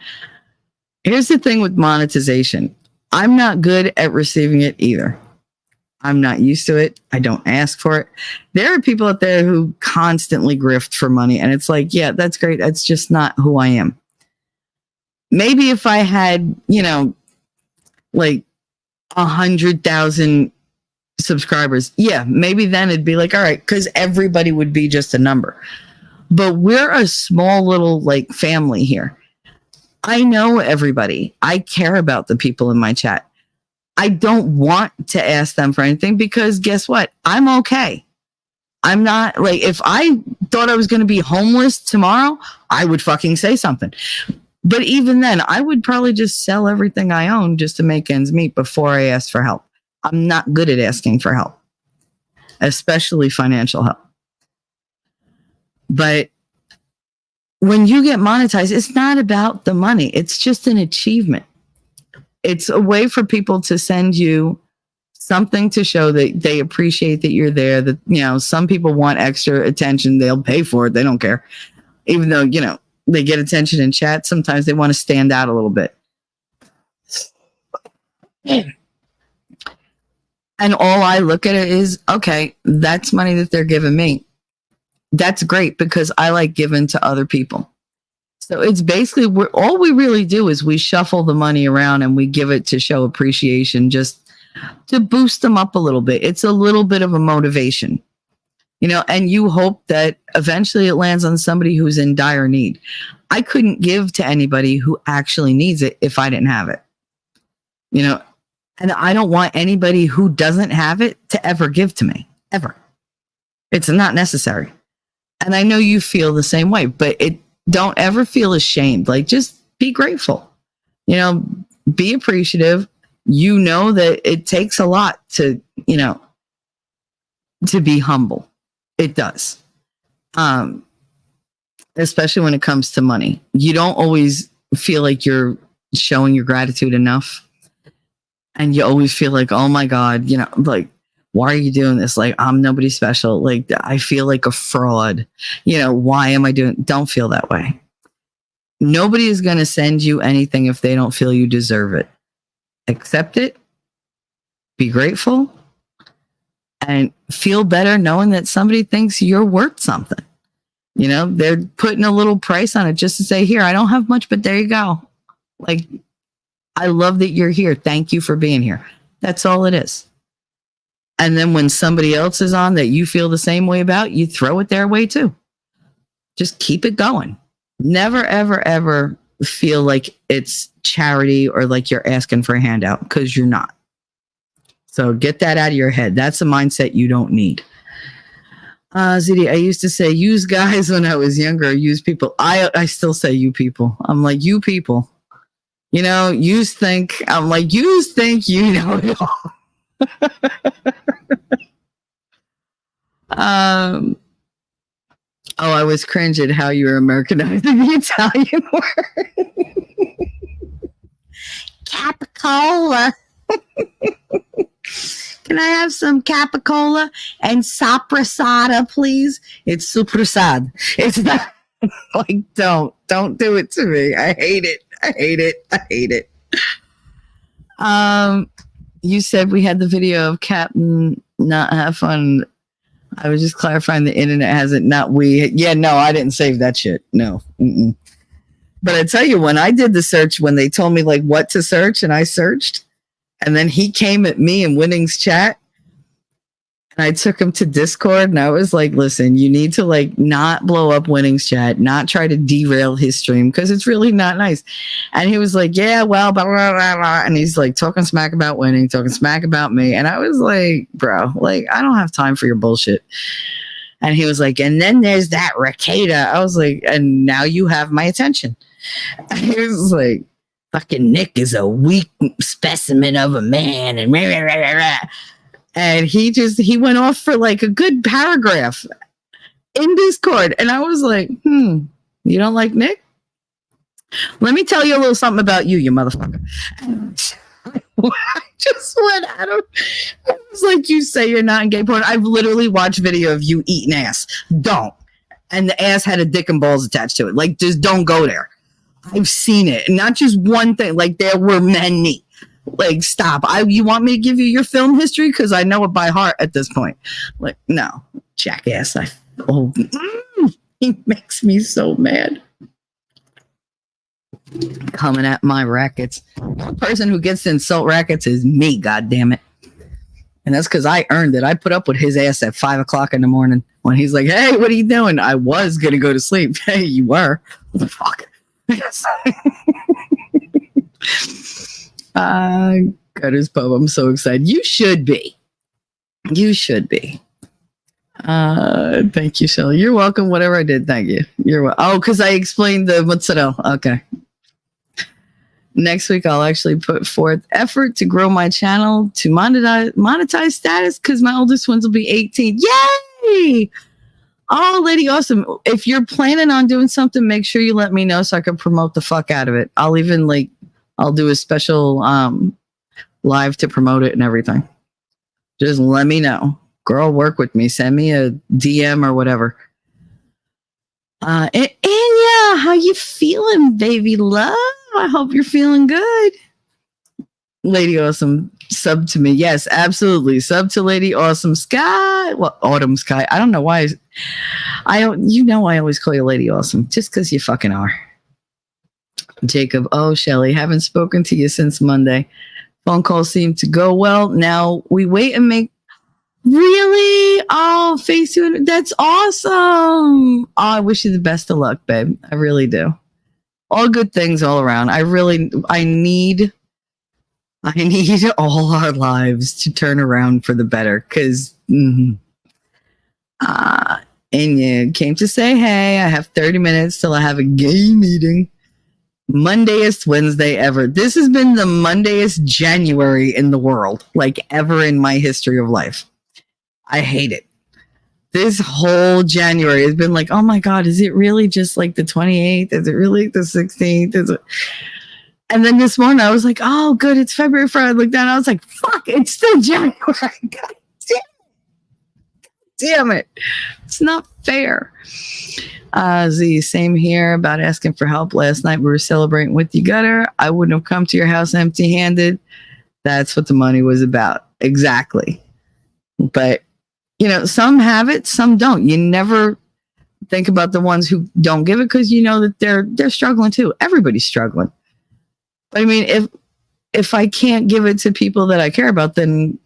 Here's the thing with monetization. I'm not good at receiving it either. I'm not used to it. I don't ask for it. There are people out there who constantly grift for money. And it's like, yeah, that's great. That's just not who I am. Maybe if I had, like 100,000 subscribers, yeah, maybe then it'd be like, all right, because everybody would be just a number. But we're a small little like family here. I know everybody. I care about the people in my chat. I don't want to ask them for anything because guess what? I'm okay. I'm not like, if I thought I was going to be homeless tomorrow, I would fucking say something. But even then, I would probably just sell everything I own just to make ends meet before I ask for help. I'm not good at asking for help, especially financial help. But when you get monetized, it's not about the money. It's just an achievement. It's a way for people to send you something to show that they appreciate that you're there. That, some people want extra attention. They'll pay for it. They don't care. Even though, they get attention in chat. Sometimes they want to stand out a little bit. And all I look at it is, okay, that's money that they're giving me. that's great because I like giving to other people. So it's basically all we really do is we shuffle the money around and we give it to show appreciation, just to boost them up a little bit. It's a little bit of a motivation, and you hope that eventually it lands on somebody who's in dire need. I couldn't give to anybody who actually needs it if I didn't have it, and I don't want anybody who doesn't have it to ever give to me, ever. It's not necessary. And I know you feel the same way, but don't ever feel ashamed. Like, just be grateful, be appreciative. That it takes a lot to be humble. It does. Especially when it comes to money. You don't always feel like you're showing your gratitude enough. And you always feel like, oh my God, like, why are you doing this? Like, I'm nobody special. Like, I feel like a fraud. Why am I don't feel that way. Nobody is going to send you anything if they don't feel you deserve it. Accept it. Be grateful. And feel better knowing that somebody thinks you're worth something. They're putting a little price on it just to say, here, I don't have much, but there you go. Like, I love that you're here. Thank you for being here. That's all it is. And then when somebody else is on that you feel the same way about, you throw it their way too. Just keep it going. Never, ever, ever feel like it's charity or like you're asking for a handout, because you're not. So get that out of your head. That's a mindset you don't need. Ziti, I used to say use guys when I was younger. Use people. I still say you people. I'm like, you people. Yous think. I'm like, yous think you know it all. I was cringe at how you were Americanizing the Italian word. Capicola. Can I have some capicola and sopressata, please? It's suprasad. It's not like, don't do it to me. I hate it. I hate it. I hate it. You said we had the video of Captain Not Have Fun. I was just clarifying the internet has it, not we. Yeah, no, I didn't save that shit. No. Mm-mm. But I tell you, when I did the search, when they told me like what to search, and I searched, and then he came at me in Winning's chat, and I took him to Discord, and I was like, listen, you need to like not blow up Winning's chat, not try to derail his stream, because it's really not nice. And he was like, yeah, well, blah, blah, blah, blah. And he's like talking smack about Winning, talking smack about me. And I was like, bro, like, I don't have time for your bullshit. And he was like, and then there's that Rakeda. I was like, and now you have my attention. And he was like, fucking Nick is a weak specimen of a man. And rah, rah, rah, rah. And he went off for like a good paragraph in Discord. And I was like, you don't like Nick? Let me tell you a little something about you, you motherfucker. I just went at him. I was like, you say you're not in gay porn. I've literally watched video of you eating ass. Don't. And the ass had a dick and balls attached to it. Like, just don't go there. I've seen it. And not just one thing. Like, there were many. Like, stop. You want me to give you your film history? Because I know it by heart at this point. Like, no. Jackass. He makes me so mad. Coming at my rackets. The person who gets to insult rackets is me, goddammit. And that's because I earned it. I put up with his ass at 5 o'clock in the morning when he's like, hey, what are you doing? I was going to go to sleep. Hey, you were. What the fuck? Gutters Pub, I'm so excited. You should be. You should be. Thank you, Shelly. You're welcome. Whatever I did, thank you. You're welcome. Oh, because I explained the mozzarella. Okay. Next week, I'll actually put forth effort to grow my channel to monetize status because my oldest ones will be 18. Yay! Oh, lady, awesome. If you're planning on doing something, make sure you let me know so I can promote the fuck out of it. I'll even I'll do a special live to promote it and everything. Just let me know. Girl, work with me. Send me a DM or whatever. Anya, how you feeling, baby love? I hope you're feeling good. Lady Awesome sub to me. Yes, absolutely. Sub to Lady Awesome Sky. Well, Autumn Sky. I don't know why. I always call you Lady Awesome just because you fucking are. Jacob. Oh, Shelly, haven't spoken to you since Monday. Phone calls seem to go well. Now we wait and make. Really? Oh, face you. That's awesome. Oh, I wish you the best of luck, babe. I really do. All good things all around. I need all our lives to turn around for the better. Cause, and you came to say, hey, I have 30 minutes till I have a gay meeting. Mondayest Wednesday ever. This has been the Mondayest January in the world, like ever in my history of life. I hate it. This whole January has been like, oh my God, is it really just like the 28th? Is it really the 16th? And then this morning I was like, oh, good, it's February 1st. I looked down and I was like, fuck, it's still January. God damn it. It's not fair. Z, same here about asking for help. Last night we were celebrating with you, Gutter. I wouldn't have come to your house empty-handed. That's what the money was about. Exactly. But some have it, some don't. You never think about the ones who don't give it because you know that they're struggling too. Everybody's struggling. But I mean, if I can't give it to people that I care about, then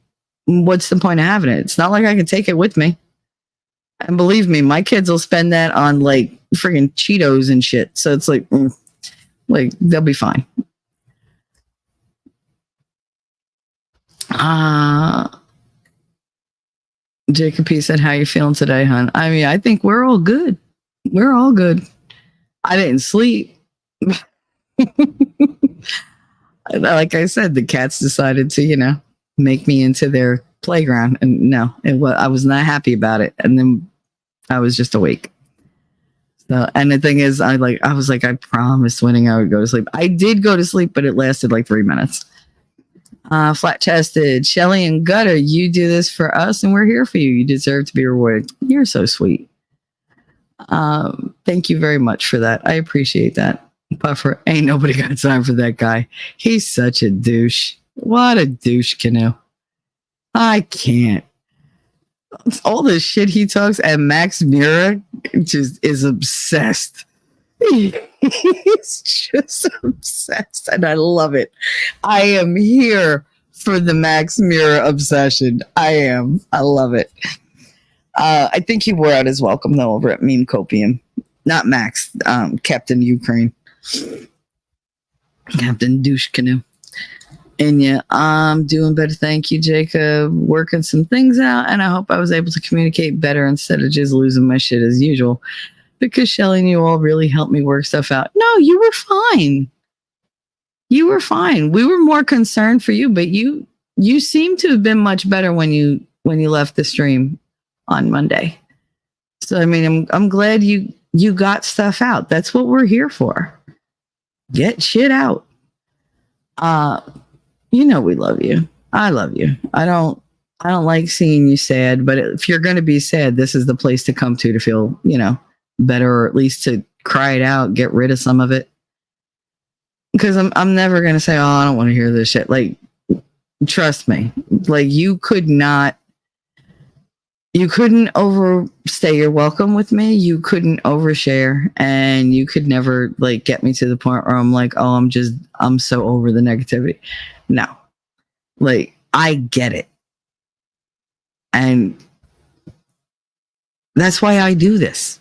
what's the point of having it? It's not like I can take it with me. And believe me, my kids will spend that on like friggin' Cheetos and shit. So it's like they'll be fine. Jacob P said, how you feeling today, hon? I mean, I think we're all good. We're all good. I didn't sleep. Like I said, the cats decided to, make me into their playground. And no, I was not happy about it. And then I was just awake. So, and the thing is, I was like, I promised Winning I would go to sleep. I did go to sleep, but it lasted like 3 minutes. Flat chested, Shelly and Gutter, you do this for us and we're here for you. You deserve to be rewarded. You're so sweet. Thank you very much for that. I appreciate that. Puffer, ain't nobody got time for that guy. He's such a douche. What a douche canoe. I can't. All the shit he talks, and Max Mira just is obsessed. He's just obsessed, and I love it. I am here for the Max Mira obsession. I am. I love it. I think he wore out his welcome, though, over at Meme Copium. Not Max, Captain Ukraine. Captain Douche Canoe. And yeah, I'm doing better. Thank you, Jacob. Working some things out, and I hope I was able to communicate better instead of just losing my shit as usual. Because Shelly and you all really helped me work stuff out. No, you were fine. You were fine. We were more concerned for you, but you seem to have been much better when you left the stream on Monday. So I mean, I'm glad you got stuff out. That's what we're here for. Get shit out. We love you. I love you. I don't like seeing you sad, but if you're going to be sad, this is the place to come to feel, better, or at least to cry it out, get rid of some of it. Because I'm never going to say, oh, I don't want to hear this shit. Like, trust me, like you couldn't overstay your welcome with me. You couldn't overshare, and you could never like get me to the point where I'm like, oh, I'm so over the negativity. No, like I get it. And that's why I do this.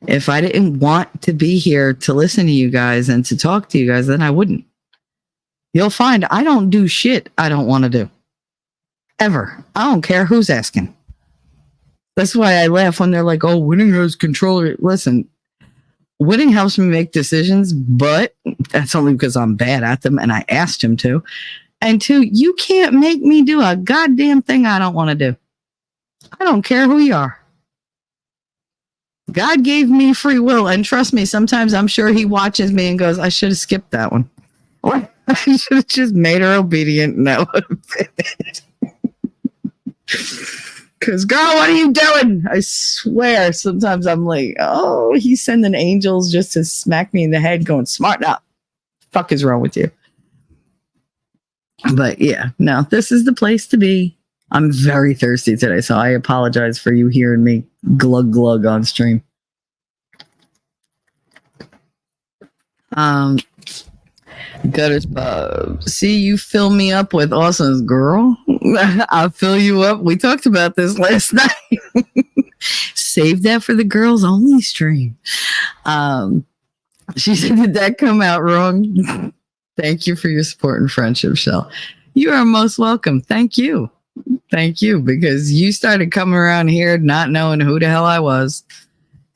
If I didn't want to be here to listen to you guys and to talk to you guys, then I wouldn't. You'll find I don't do shit I don't want to do. Ever. I don't care who's asking. That's why I laugh when they're like, oh, Winning has control. Listen, Winning helps me make decisions, but that's only because I'm bad at them and I asked him to. And two, you can't make me do a goddamn thing I don't want to do. I don't care who you are. God gave me free will, and trust me, sometimes I'm sure he watches me and goes, I should have skipped that one. Or I should have just made her obedient, and that would have been it. Because, girl, what are you doing? I swear, sometimes I'm like, oh, he's sending angels just to smack me in the head going, smart up. Fuck is wrong with you? But yeah, no, this is the place to be. I'm very thirsty today, so I apologize for you hearing me glug glug on stream. Gutters Pub. See, you fill me up with awesomes, girl. I'll fill you up. We talked about this last night. Save that for the girls only stream. She said, did that come out wrong? Thank you for your support and friendship, Shell. You are most welcome. Thank you. Thank you, because you started coming around here not knowing who the hell I was,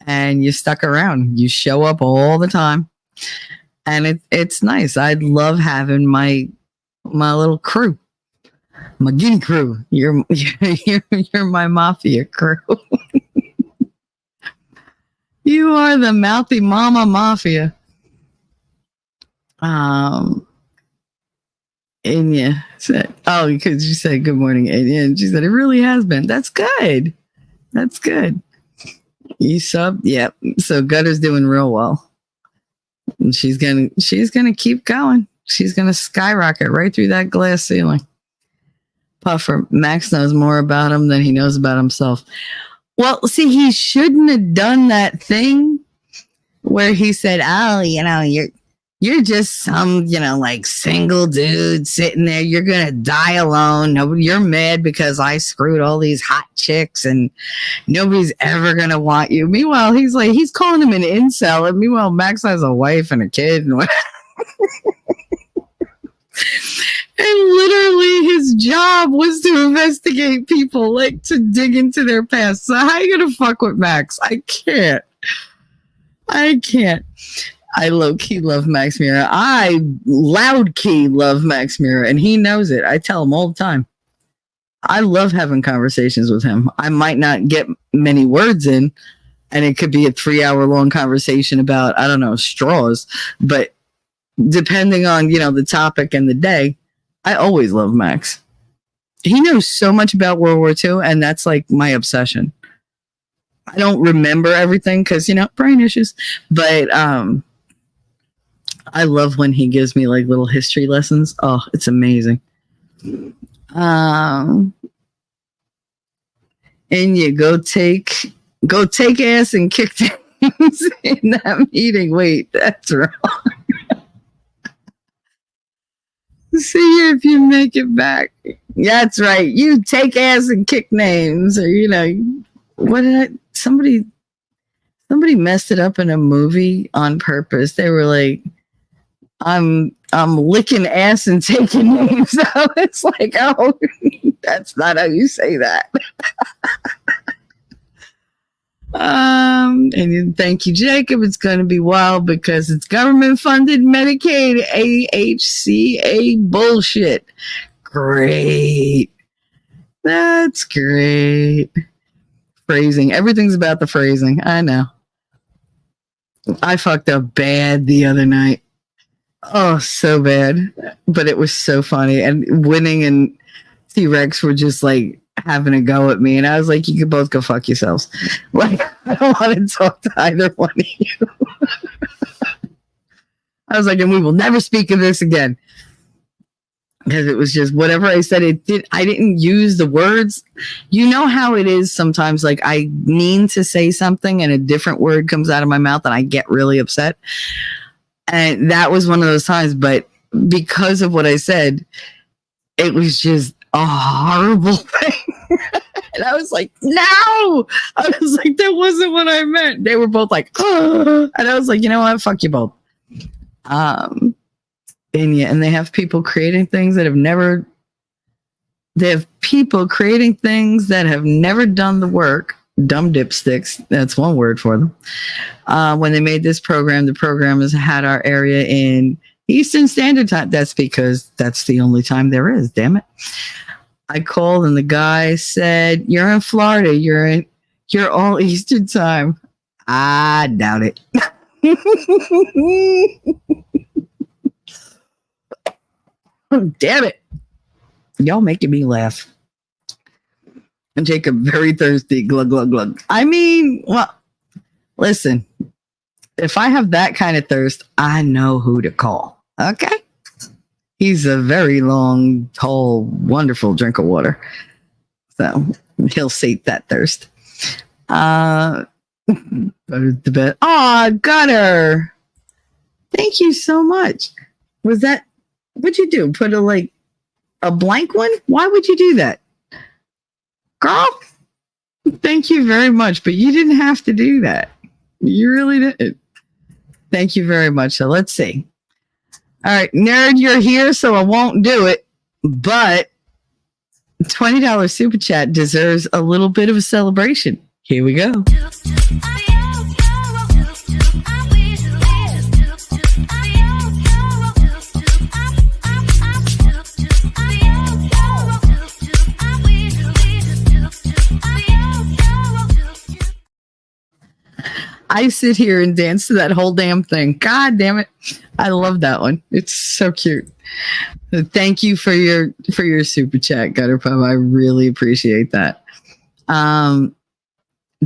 and you stuck around. You show up all the time, and it's nice. I love having my little crew, my guinea crew. You're my mafia crew. You are the mouthy mama mafia. Anya said, oh, because you said good morning, Anya, and she said it really has been. That's good. That's good. You sub, yep. So Gutter's doing real well, and she's gonna keep going. She's gonna skyrocket right through that glass ceiling. Puffer, Max knows more about him than he knows about himself. Well, see, he shouldn't have done that thing where he said, oh, you're just some, like single dude sitting there. You're going to die alone. You're mad because I screwed all these hot chicks and nobody's ever going to want you. Meanwhile, he's calling him an incel. And meanwhile, Max has a wife and a kid. And literally his job was to investigate people, like to dig into their past. So how are you going to fuck with Max? I can't. I low-key love Max Mira. I loud-key love Max Mira, and he knows it. I tell him all the time. I love having conversations with him. I might not get many words in, and it could be a 3-hour-long conversation about, I don't know, straws. But depending on, the topic and the day, I always love Max. He knows so much about World War II, and that's like my obsession. I don't remember everything because, brain issues. But I love when he gives me like little history lessons. Oh, it's amazing. And you go take ass and kick things in that meeting. Wait, that's wrong. See if you make it back. That's right. You take ass and kick names, or what did I? Somebody messed it up in a movie on purpose. They were like, I'm licking ass and taking names. So it's like, oh, that's not how you say that. And thank you, Jacob. It's going to be wild because it's government funded Medicaid, AHCA bullshit. Great. That's great. Phrasing. Everything's about the phrasing. I know. I fucked up bad the other night. Oh, so bad. But it was so funny. And Winning and T-Rex were just like having a go at me. And I was like, you can both go fuck yourselves. Like, I don't want to talk to either one of you. I was like, and we will never speak of this again. Because it was just whatever I said, I didn't use the words. You know how it is sometimes, like I mean to say something and a different word comes out of my mouth and I get really upset. And that was one of those times, but because of what I said, it was just a horrible thing. And I was like, no! I was like, that wasn't what I meant. They were both like, oh. And I was like, you know what? Fuck you both. And they have people creating things that have never done the work. Dumb dipsticks. That's one word for them. When they made this program, the program has had our area in Eastern Standard Time. That's because that's the only time there is. Damn it. I called and the guy said, you're in Florida. You're all Eastern Time. I doubt it. Damn it. Y'all making me laugh. And Jacob, very thirsty. Glug, glug, glug. I mean, well, listen. If I have that kind of thirst, I know who to call. Okay? He's a very long, tall, wonderful drink of water. So he'll sate that thirst. Go to bed. Oh, Gutter. Thank you so much. Was that, what'd you do? Put a blank one? Why would you do that? Girl, thank you very much, but you didn't have to do that. You really didn't. Thank you very much. So let's see. All right, nerd, you're here, so I won't do it. But $20 super chat deserves a little bit of a celebration. Here we go. I sit here and dance to that whole damn thing. God damn it. I love that one. It's so cute. Thank you for your super chat, Gutter Pub. I really appreciate that.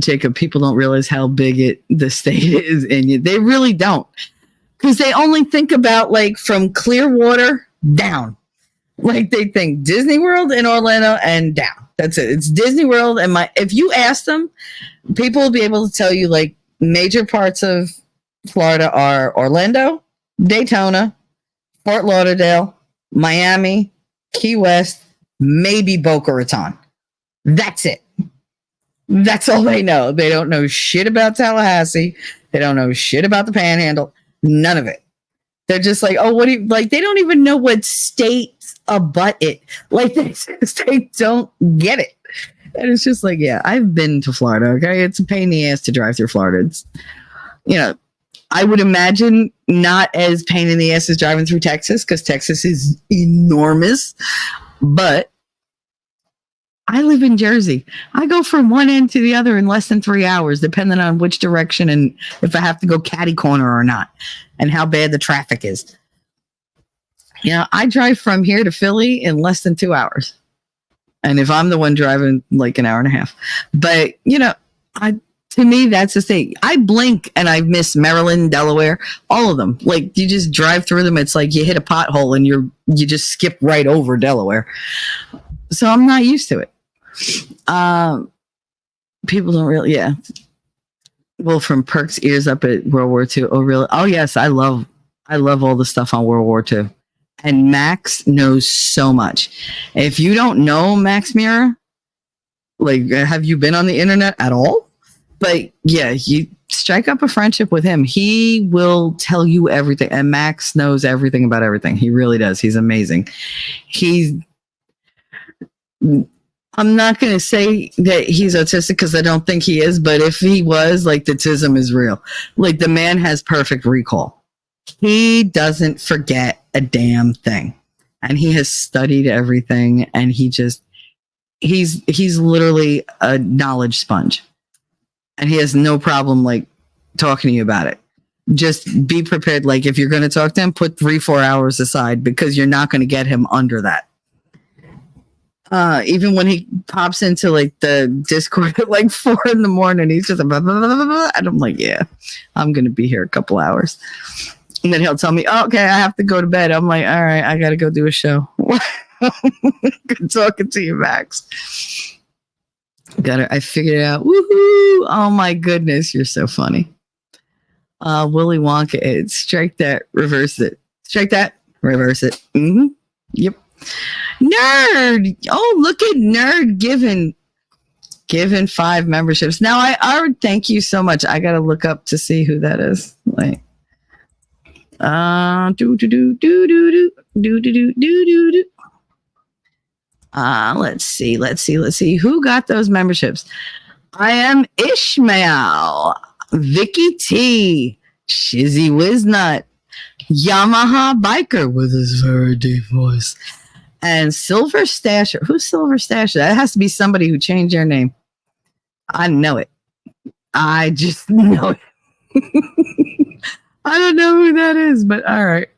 Jacob, people don't realize how big the state is, and they really don't. Because they only think about from Clearwater down. They think Disney World in Orlando and down. That's it. It's Disney World and if you ask them, people will be able to tell you major parts of Florida are Orlando, Daytona, Fort Lauderdale, Miami, Key West, maybe Boca Raton. That's it. That's all they know. They don't know shit about Tallahassee. They don't know shit about the Panhandle. None of it. They're just oh, what do you, they don't even know what states abut it. They don't get it. And it's just yeah, I've been to Florida, okay? It's a pain in the ass to drive through Florida. It's, I would imagine not as pain in the ass as driving through Texas, because Texas is enormous. But I live in Jersey. I go from one end to the other in less than 3 hours, depending on which direction and if I have to go catty corner or not, and how bad the traffic is. I drive from here to Philly in less than 2 hours. And if I'm the one driving, an hour and a half. But, to me, that's the thing. I blink and I miss Maryland, Delaware, all of them. You just drive through them. It's you hit a pothole and you just skip right over Delaware. So I'm not used to it. People don't really, yeah. Well, from Perk's ears up at World War II. Oh, really? Oh, yes. I love all the stuff on World War II. And Max knows so much. If you don't know Max Mira, have you been on the internet at all? But yeah, you strike up a friendship with him. He will tell you everything. And Max knows everything about everything. He really does. He's amazing. I'm not going to say that he's autistic because I don't think he is. But if he was, the autism is real. The man has perfect recall. He doesn't forget a damn thing, and he has studied everything, and he's literally a knowledge sponge, and he has no problem talking to you about it. Just be prepared. If you're going to talk to him, put 3-4 hours aside, because you're not going to get him under that. Even when he pops into the Discord at 4 a.m, he's just blah, blah, blah, blah, blah, and I'm yeah, I'm going to be here a couple hours. And then he'll tell me, oh, okay, I have to go to bed. I'm all right, I got to go do a show. Good talking to you, Max. I figured it out. Woohoo! Oh my goodness, you're so funny. Willy Wonka, strike that, reverse it. Strike that, reverse it. Mm-hmm. Yep. Nerd! Oh, look at Nerd giving 5 memberships. Now, I thank you so much. I got to look up to see who that is. Let's see who got those memberships. I am Ishmael, Vicky T, Shizzy Wiznut, Yamaha Biker with his very deep voice, and Silver Stasher. Who's Silver Stasher? That has to be somebody who changed their name. I know it. I just know it. I don't know who that is, but all right.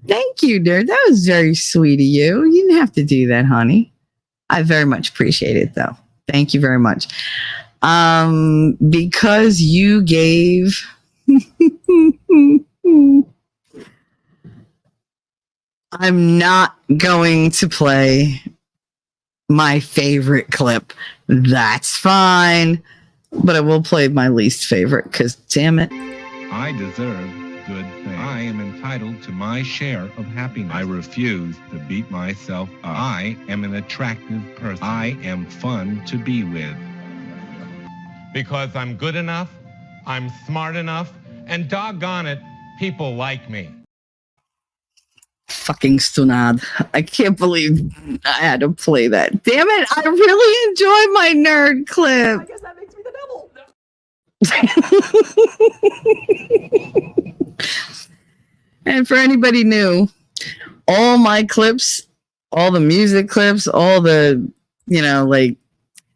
Thank you, dear. That was very sweet of you. You didn't have to do that, honey. I very much appreciate it, though. Thank you very much. Because you gave I I'm not going to play my favorite clip. That's fine. But I will play my least favorite because, damn it. I deserve good things. I am entitled to my share of happiness. I refuse to beat myself up. I am an attractive person. I am fun to be with. Because I'm good enough, I'm smart enough, and doggone it, people like me. Fucking stunad. I can't believe I had to play that. Damn it, I really enjoy my nerd clip. I guess that makes me the devil. And for anybody new, all my clips, all the music clips, all the, like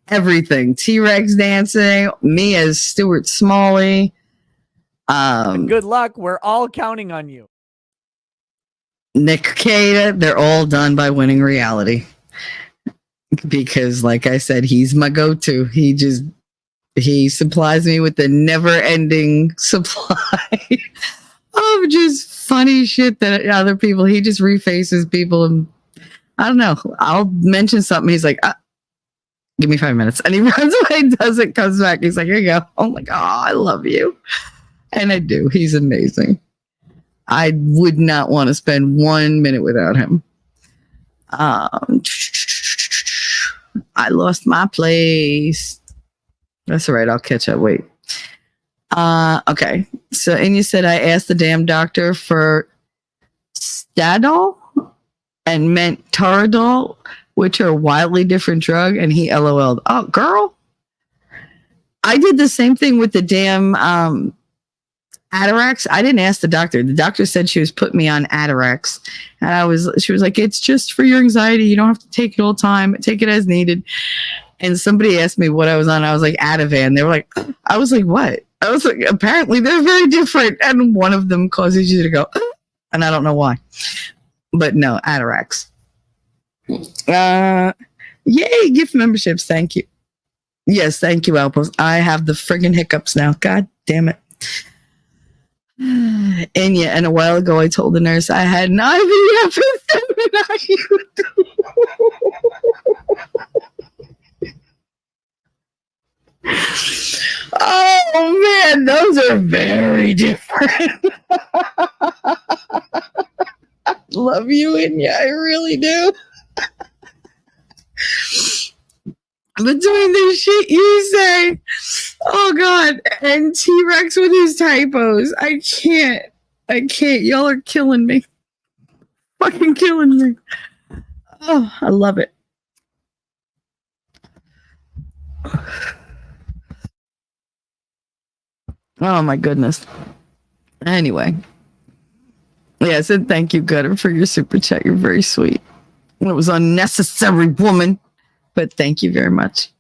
everything. T-Rex dancing, me as Stuart Smalley. Good luck. We're all counting on you. Nick Cada, they're all done by Winning Reality. Because, like I said, he's my go-to. He supplies me with the never-ending supply of just funny shit that other people, he just refaces people. And I don't know. I'll mention something. He's like, give me 5 minutes. And he runs away, does it, comes back. He's like, here you go. I'm like, oh, I love you. And I do. He's amazing. I would not want to spend 1 minute without him. I lost my place. That's all right. I'll catch up. Wait. Okay. So, and you said I asked the damn doctor for Stadol and meant Toradol, which are a wildly different drug, and he LOL'd. Oh, girl. I did the same thing with the damn Atarax. I didn't ask the doctor. The doctor said she was putting me on Atarax. And she was like, it's just for your anxiety. You don't have to take it all the time. Take it as needed. And somebody asked me what I was on. I was like, Ativan. They were like, I was like, what? I was like, apparently they're very different. And one of them causes you to go, and I don't know why. But no, Atarax. Yay, gift memberships. Thank you. Yes, thank you, Outpost. I have the friggin' hiccups now. God damn it. And yeah, and a while ago I told the nurse I had an IVF Oh man, those are very different. I love you, Inya. I really do. Between the shit you say, oh god, and T-Rex with his typos, I can't. Y'all are killing me. Fucking killing me. Oh, I love it. Oh my goodness. Anyway. Yeah, I said thank you, Gutter, for your super chat. You're very sweet. It was unnecessary, woman. But thank you very much.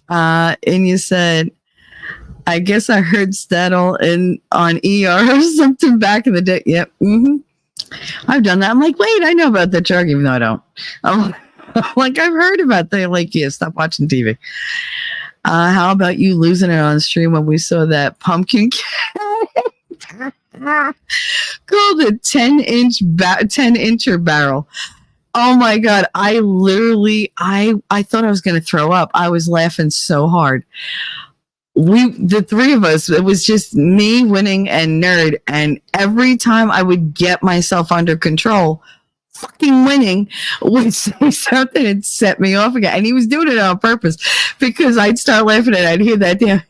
And you said, I guess I heard Stadol on ER or something back in the day. Yep. Mm-hmm. I've done that. I'm like, wait, I know about that drug, even though I don't. I'm like, I've heard about that. Like, yeah, stop watching TV. How about you losing it on stream when we saw that pumpkin cat called a 10-incher barrel? Oh my god! I literally, I thought I was going to throw up. I was laughing so hard. The three of us, it was just me, Winning, and Nerd. And every time I would get myself under control, fucking Winning would say something and set me off again. And he was doing it on purpose because I'd start laughing and I'd hear that damn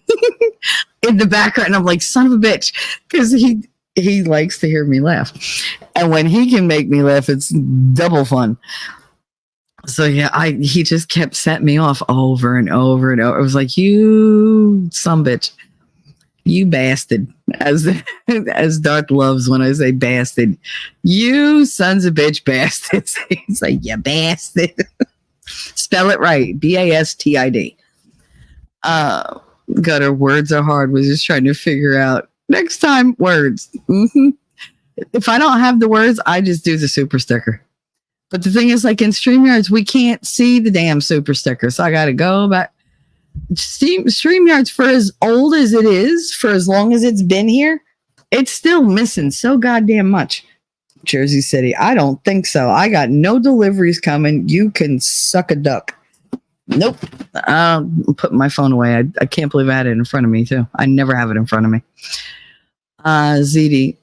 in the background. And I'm like, son of a bitch. Because he likes to hear me laugh. And when he can make me laugh, it's double fun. So yeah, he just kept setting me off over and over and over. It was like, you sumbitch, you bastard, as Darth loves when I say bastard. You sons of bitch bastards. He's like, you bastard. Spell it right. BASTID. Gutter, words are hard. Was just trying to figure out next time words. Mm-hmm. If I don't have the words, I just do the super sticker. But the thing is, like in StreamYards, we can't see the damn super sticker. So I got to go back. StreamYards, for as old as it is, for as long as it's been here, it's still missing so goddamn much. Jersey City. I don't think so. I got no deliveries coming. You can suck a duck. Nope. I'm putting my phone away. I can't believe I had it in front of me, too. I never have it in front of me. ZD.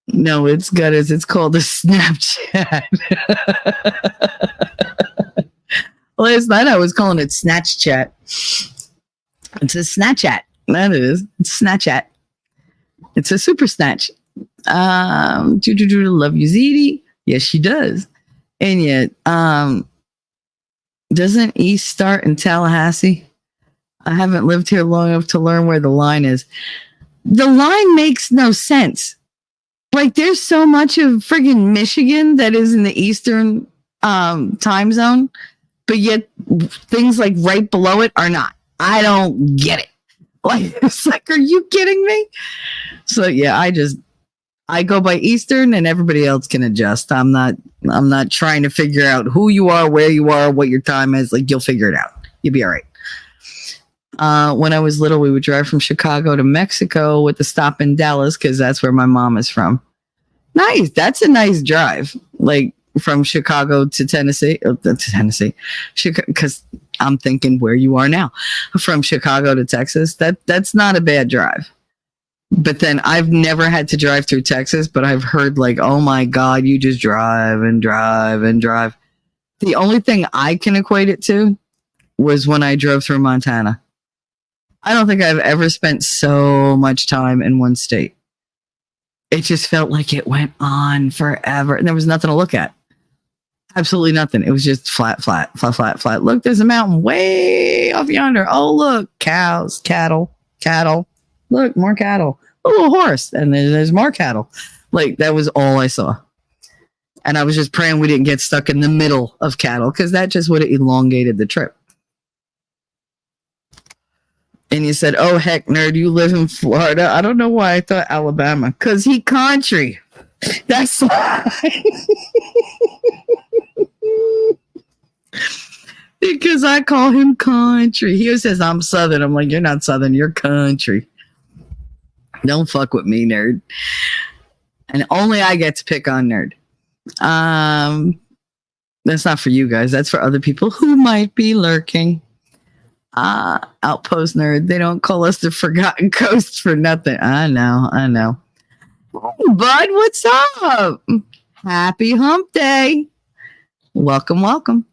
No, it's gutters. It's called a Snapchat. Last night I was calling it Snatch Chat. It's a Snapchat. That is. It's Snapchat. It's a super snatch. Love you, ZD. Yes, she does. And yet, doesn't East start in Tallahassee? I haven't lived here long enough to learn where the line is. The line makes no sense. Like, there's so much of friggin' Michigan that is in the Eastern time zone, but yet things like right below it are not. I don't get it. Like, it's like, are you kidding me? So yeah, I go by Eastern and everybody else can adjust. I'm not trying to figure out who you are, where you are, what your time is. Like, you'll figure it out. You'll be all right. When I was little, we would drive from Chicago to Mexico with the stop in Dallas because that's where my mom is from. Nice. That's a nice drive. Like, from Chicago to Tennessee, because I'm thinking where you are now. From Chicago to Texas, that's not a bad drive. But then I've never had to drive through Texas, but I've heard like, oh my God, you just drive and drive and drive. The only thing I can equate it to was when I drove through Montana. I don't think I've ever spent so much time in one state. It just felt like it went on forever and there was nothing to look at. Absolutely nothing. It was just flat. Look, there's a mountain way off yonder. Oh, look, cows, cattle. Look, more cattle. A little horse. And there's more cattle. Like, that was all I saw. And I was just praying we didn't get stuck in the middle of cattle because that just would have elongated the trip. And you said, oh, heck, nerd, you live in Florida. I don't know why I thought Alabama. Because he country. That's why. Because I call him country. He says I'm Southern. I'm like, you're not Southern. You're country. Don't fuck with me, nerd. And only I get to pick on nerd. That's not for you guys. That's for other people who might be lurking. Outpost nerd. They don't call us the Forgotten Coast for nothing. I know. Oh, bud, what's up? Happy hump day. Welcome.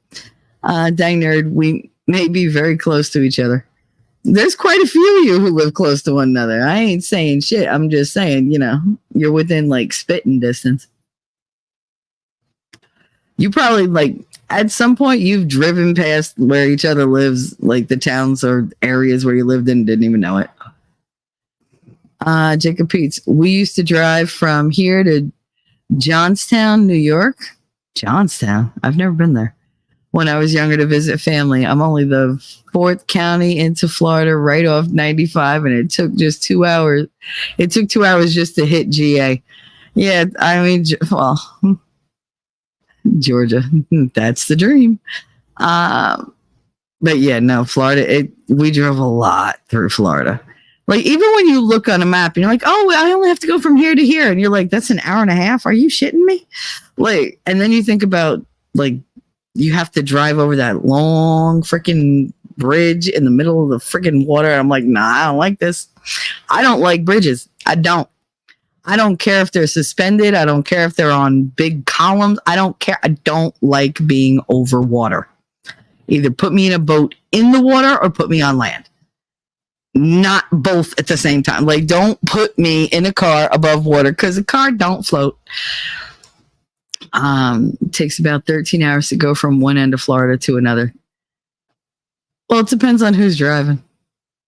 Dang nerd, we may be very close to each other. There's quite a few of you who live close to one another. I ain't saying shit. I'm just saying, you're within like spitting distance. You probably like at some point you've driven past where each other lives, like the towns or areas where you lived in, didn't even know it. Jacob Peets, we used to drive from here to Johnstown, New York. Johnstown? I've never been there. When I was younger to visit family. I'm only the 4th county into Florida right off 95 and it took just 2 hours. It took 2 hours just to hit GA. Yeah, I mean, well, Georgia, that's the dream. But yeah, no, Florida, we drove a lot through Florida. Like, even when you look on a map and you're like, oh, I only have to go from here to here. And you're like, that's an hour and a half. Are you shitting me? Like, and then you think about, like, you have to drive over that long freaking bridge in the middle of the freaking water. I'm like, nah, I don't like this. I don't like bridges. I don't care if they're suspended. I don't care if they're on big columns. I don't care. I don't like being over water. Either put me in a boat in the water or put me on land. Not both at the same time. Like, don't put me in a car above water because a car don't float. It takes about 13 hours to go from one end of Florida to another. Well, it depends on who's driving.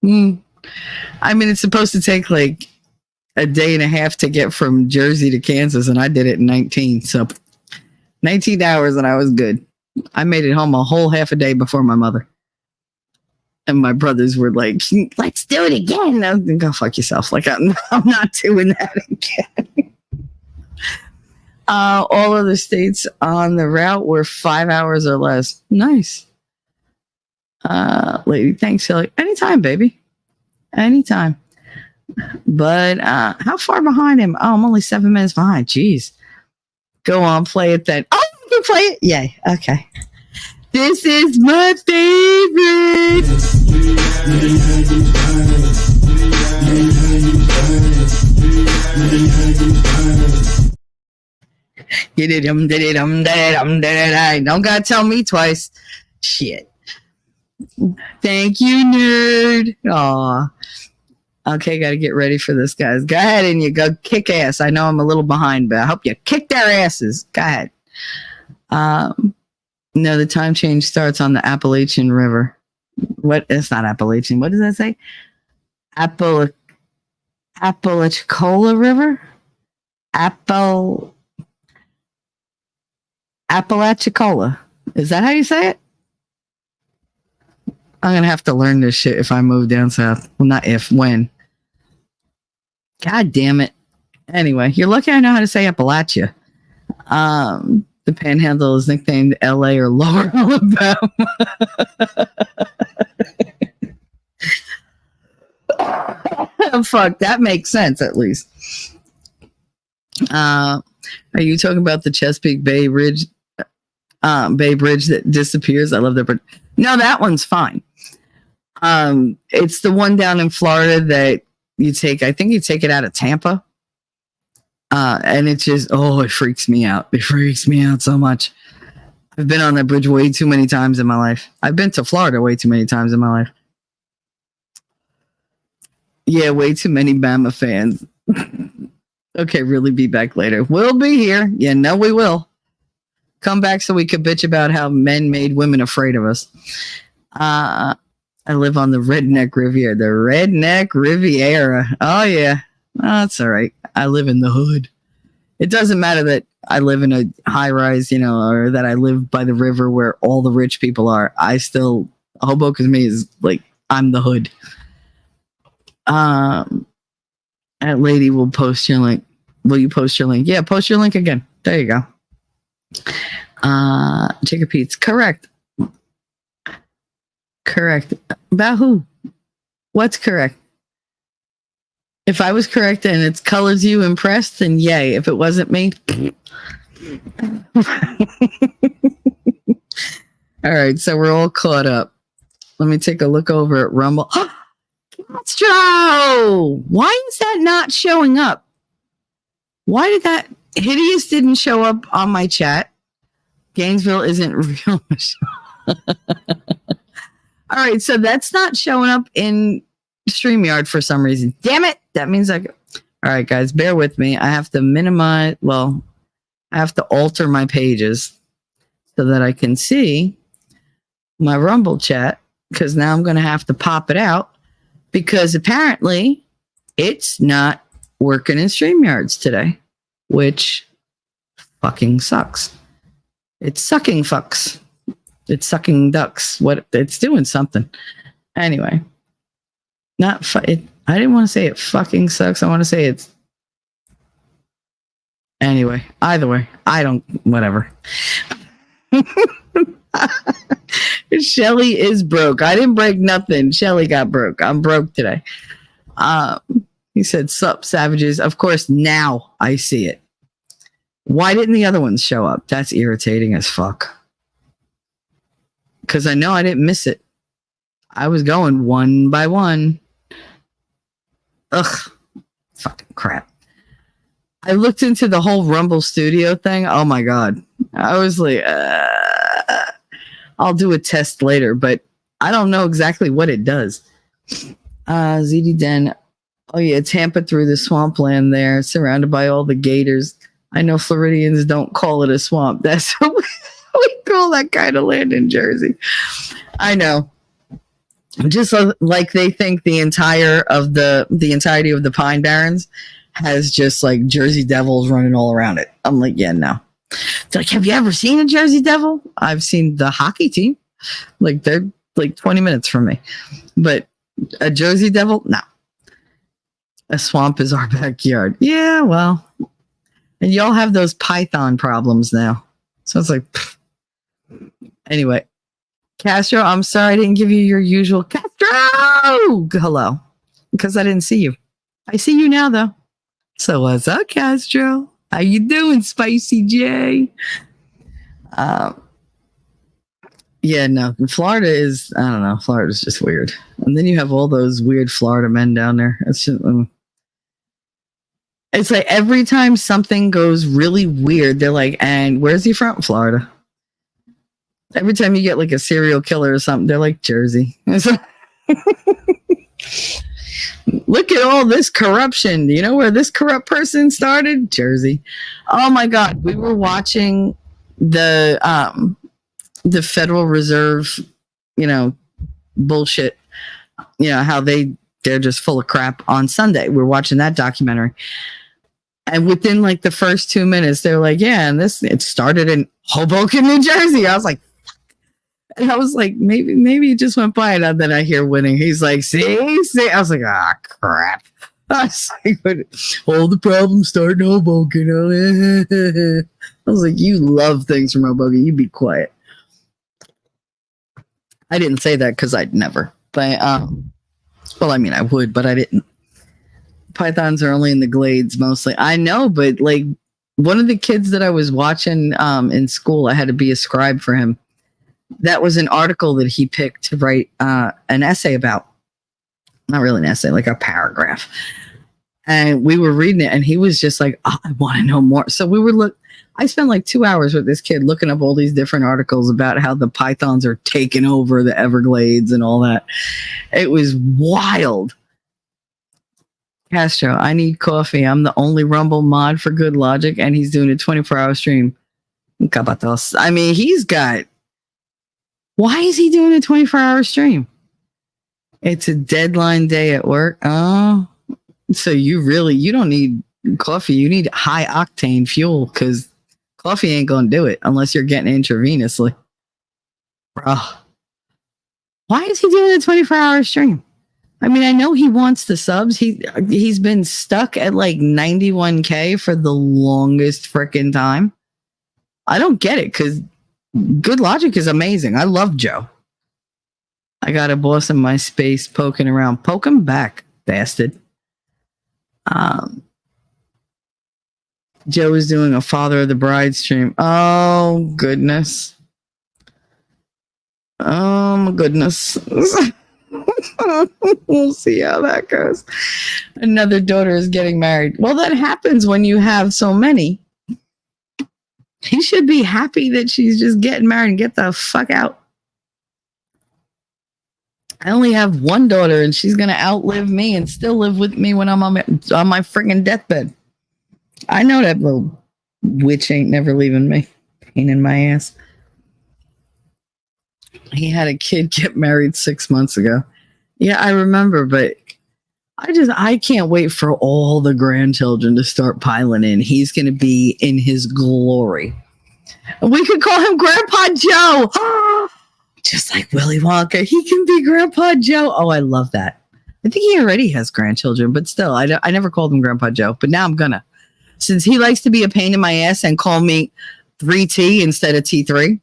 I mean, it's supposed to take like a day and a half to get from Jersey to Kansas, and I did it in 19. So 19 hours and I was good. I made it home a whole half a day before my mother. And my brothers were like, let's do it again. I was like, go fuck yourself. Like, I'm not doing that again. All other states on the route were 5 hours or less. Nice. Lady, thanks, Shelly. Anytime, baby. Anytime. But how far behind him? Oh, I'm only 7 minutes behind. Jeez. Go on, play it then. Oh, you can play it? Yay. Okay. This is my favorite. Don't gotta tell me twice. Shit. Thank you, nerd. Aw. Okay, gotta get ready for this, guys. Go ahead and you go kick ass. I know I'm a little behind, but I hope you kick their asses. Go ahead. No, the time change starts on the Appalachian River. What? It's not Appalachian. What does that say? Apalachicola River? Apalachicola. Is that how you say it? I'm going to have to learn this shit if I move down south. Well, not if, when. God damn it. Anyway, you're lucky I know how to say Appalachia. The Panhandle is nicknamed LA or Lower Alabama. Fuck, that makes sense at least. Are you talking about the Chesapeake Bay Bridge? Bay Bridge that disappears? I love that bridge. No, that one's fine. It's the one down in Florida that you take. I think you take it out of Tampa. And it just, it freaks me out. It freaks me out so much. I've been on that bridge way too many times in my life. I've been to Florida way too many times in my life. Yeah, way too many Bama fans. Okay, really be back later. We'll be here. Yeah, no, we will. Come back so we could bitch about how men made women afraid of us. I live on the Redneck Riviera. The Redneck Riviera. Oh, yeah. Oh, that's all right. I live in the hood. It doesn't matter that I live in a high rise, or that I live by the river where all the rich people are. I still, Hoboken to me is like, I'm the hood. That lady will post your link. Will you post your link? Yeah, post your link again. There you go. Jacob Pete's correct. Correct. About who? What's correct? If I was correct and it's colors you impressed, then yay. If it wasn't me. All right, so we're all caught up. Let me take a look over at Rumble. Castro! Why is that not showing up? Why did that Hideous didn't show up on my chat? Gainesville isn't real. All right, so that's not showing up in StreamYard for some reason. Damn it! That means all right, guys, bear with me. I have to minimize. Well, I have to alter my pages so that I can see my Rumble chat, because now I'm going to have to pop it out because apparently it's not working in StreamYards today, which fucking sucks. It's sucking fucks. It's sucking ducks. What it's doing something. Anyway, I didn't want to say it fucking sucks. I want to say it's anyway. Either way, whatever. Shelly is broke. I didn't break nothing. Shelly got broke. I'm broke today. He said, "Sup, savages." Of course, now I see it. Why didn't the other ones show up? That's irritating as fuck. Because I know I didn't miss it. I was going one by one. Ugh. Fucking crap. I looked into the whole Rumble Studio thing. Oh my God. I was like, I'll do a test later, but I don't know exactly what it does. ZD Den. Oh yeah, Tampa through the swampland there, surrounded by all the gators. I know Floridians don't call it a swamp. That's what we call that kind of land in Jersey. I know. Just like they think the entirety of the Pine Barrens has just like Jersey Devils running all around it. I'm like, yeah, no. They're like, have you ever seen a Jersey Devil? I've seen the hockey team. Like they're like 20 minutes from me. But a Jersey Devil? No. A swamp is our backyard. Yeah, well. And y'all have those python problems now. So it's like, pfft. Anyway. Castro, I'm sorry I didn't give you your usual Castro. Hello. Because I didn't see you. I see you now, though. So what's up, Castro? How you doing, Spicy J? Yeah, no, Florida is, I don't know, Florida's just weird. And then you have all those weird Florida men down there. It's just, it's like every time something goes really weird, they're like, and where's he from? Florida. Every time you get like a serial killer or something, they're like, Jersey. Look at all this corruption. You know where this corrupt person started? Jersey. Oh my God. We were watching the Federal Reserve, bullshit, how they're just full of crap on Sunday. We're watching that documentary. And within like the first 2 minutes, they're like, yeah, and it started in Hoboken, New Jersey. I was like, and I was like, maybe it just went by. And then I hear winning. He's like, see? I was like, crap. I was like, all the problems start in Hoboken. I was like, you love things from Hoboken. You be quiet. I didn't say that because I'd never. But, well, I mean, I would, but I didn't. Pythons are only in the glades mostly. I know, but like one of the kids that I was watching in school, I had to be a scribe for him. That was an article that he picked to write an essay about. Not really an essay, like a paragraph. And we were reading it, and he was just like, oh, I want to know more. So I spent like 2 hours with this kid looking up all these different articles about how the pythons are taking over the Everglades and all that. It was wild. Castro, I need coffee. I'm the only Rumble mod for Good Logic, and he's doing a 24-hour stream. I mean, why is he doing a 24-hour stream? It's a deadline day at work. Oh, so you don't need coffee. You need high octane fuel because coffee ain't going to do it unless you're getting intravenously. Bro, why is he doing a 24-hour stream? I mean, I know he wants the subs. He's been stuck at like 91K for the longest freaking time. I don't get it because Good Logic is amazing. I love Joe. I got a boss in my space poking around. Poke him back, bastard. Joe is doing a Father of the Bride stream. Oh, goodness. Oh, my goodness. We'll see how that goes. Another daughter is getting married. Well, that happens when you have so many. He should be happy that she's just getting married and get the fuck out. I only have one daughter, and she's going to outlive me and still live with me when I'm on my freaking deathbed. I know that little witch ain't never leaving me. Pain in my ass. He had a kid get married 6 months ago. Yeah, I remember, but I can't wait for all the grandchildren to start piling in. He's going to be in his glory. We could call him Grandpa Joe. Just like Willy Wonka. He can be Grandpa Joe. Oh, I love that. I think he already has grandchildren, but still, I never called him Grandpa Joe, but now I'm gonna. Since he likes to be a pain in my ass and call me 3T instead of T3,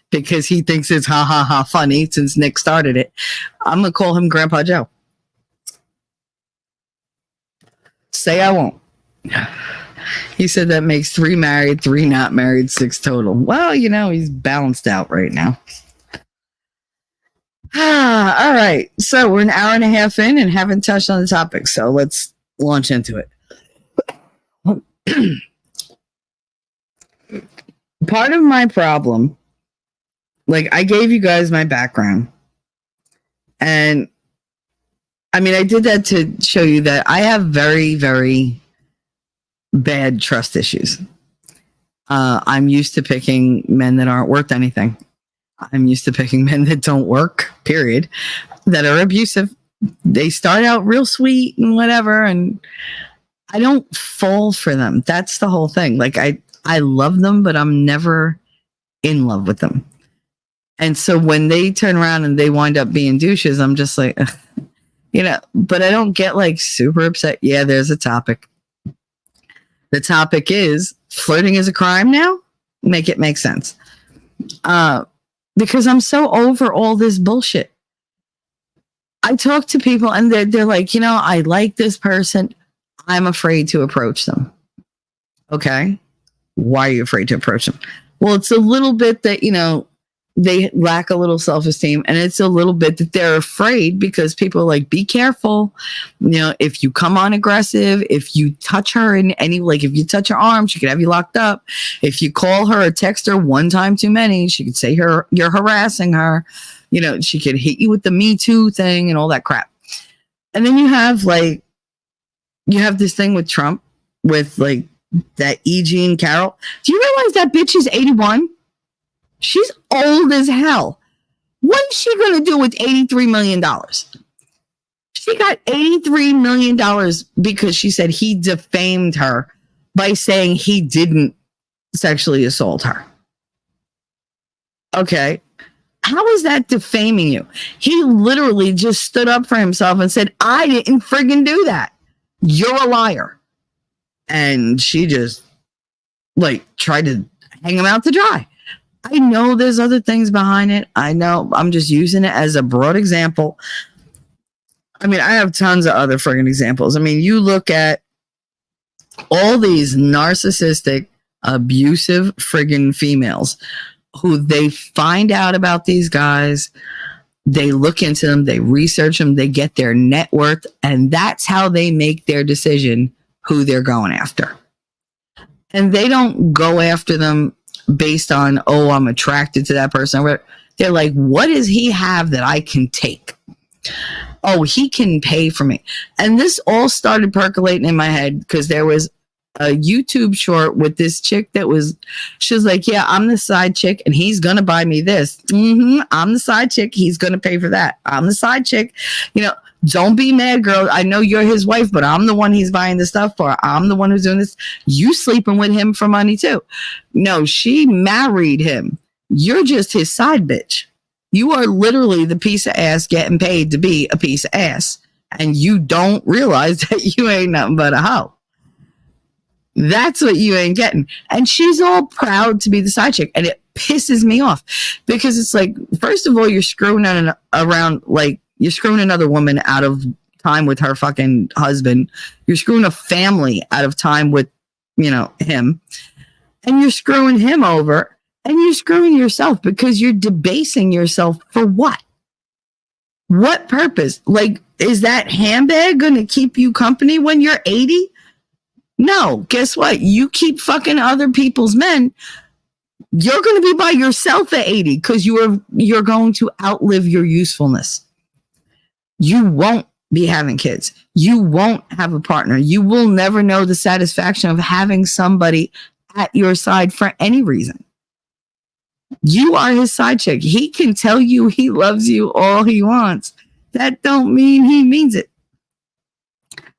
because he thinks it's ha ha ha funny since Nick started it, I'm gonna call him Grandpa Joe. Say I won't. He said that makes 3 married, 3 not married, 6 total. Well, he's balanced out right now. All right. So we're an hour and a half in and haven't touched on the topic. So let's launch into it. Part of my problem, like I gave you guys my background, and I mean, I did that to show you that I have very, very bad trust issues. I'm used to picking men that aren't worth anything. I'm used to picking men that don't work, period, that are abusive. They start out real sweet and whatever, and I don't fall for them. That's the whole thing. Like I love them, but I'm never in love with them. And so when they turn around and they wind up being douches, I'm just like, ugh. But I don't get like super upset. Yeah, there's a topic. The topic is flirting is a crime now? Make it make sense. Because I'm so over all this bullshit. I talk to people and they're like, I like this person. I'm afraid to approach them. Okay. Why are you afraid to approach them? Well, it's a little bit that, they lack a little self-esteem, and it's a little bit that they're afraid because people are like, be careful. If you come on aggressive, if you touch her in any, like if you touch her arm, she could have you locked up. If you call her or text her one time too many, she could say you're harassing her. She could hit you with the MeToo thing and all that crap. And then you have this thing with Trump with like that E. Jean Carroll. Do you realize that bitch is 81? She's old as hell. What is she going to do with $83 million? She got $83 million because she said he defamed her by saying he didn't sexually assault her. Okay. How is that defaming you? He literally just stood up for himself and said, I didn't friggin' do that. You're a liar. And she just tried to hang him out to dry. I know there's other things behind it. I know, I'm just using it as a broad example. I mean, I have tons of other friggin' examples. I mean, you look at all these narcissistic, abusive friggin' females who they find out about these guys. They look into them, they research them, they get their net worth, and that's how they make their decision who they're going after. And they don't go after them based on, oh, I'm attracted to that person. They're like, what does he have that I can take? Oh, he can pay for me. And this all started percolating in my head because there was a YouTube short with this chick she was like, yeah, I'm the side chick and he's going to buy me this. I'm the side chick. He's going to pay for that. I'm the side chick. Don't be mad, girl. I know you're his wife, but I'm the one he's buying the stuff for. I'm the one who's doing this. You sleeping with him for money too. No, she married him. You're just his side bitch. You are literally the piece of ass getting paid to be a piece of ass. And you don't realize that you ain't nothing but a hoe. That's what you ain't getting. And she's all proud to be the side chick. And it pisses me off because it's like, first of all, you're screwing around, like you're screwing another woman out of time with her fucking husband. You're screwing a family out of time with, him. And you're screwing him over and you're screwing yourself because you're debasing yourself for what? What purpose? Like, is that handbag going to keep you company when you're 80? No, guess what? You keep fucking other people's men. You're going to be by yourself at 80 because you're going to outlive your usefulness. You won't be having kids. You won't have a partner. You will never know the satisfaction of having somebody at your side for any reason. You are his side chick. He can tell you he loves you all he wants. That don't mean he means it.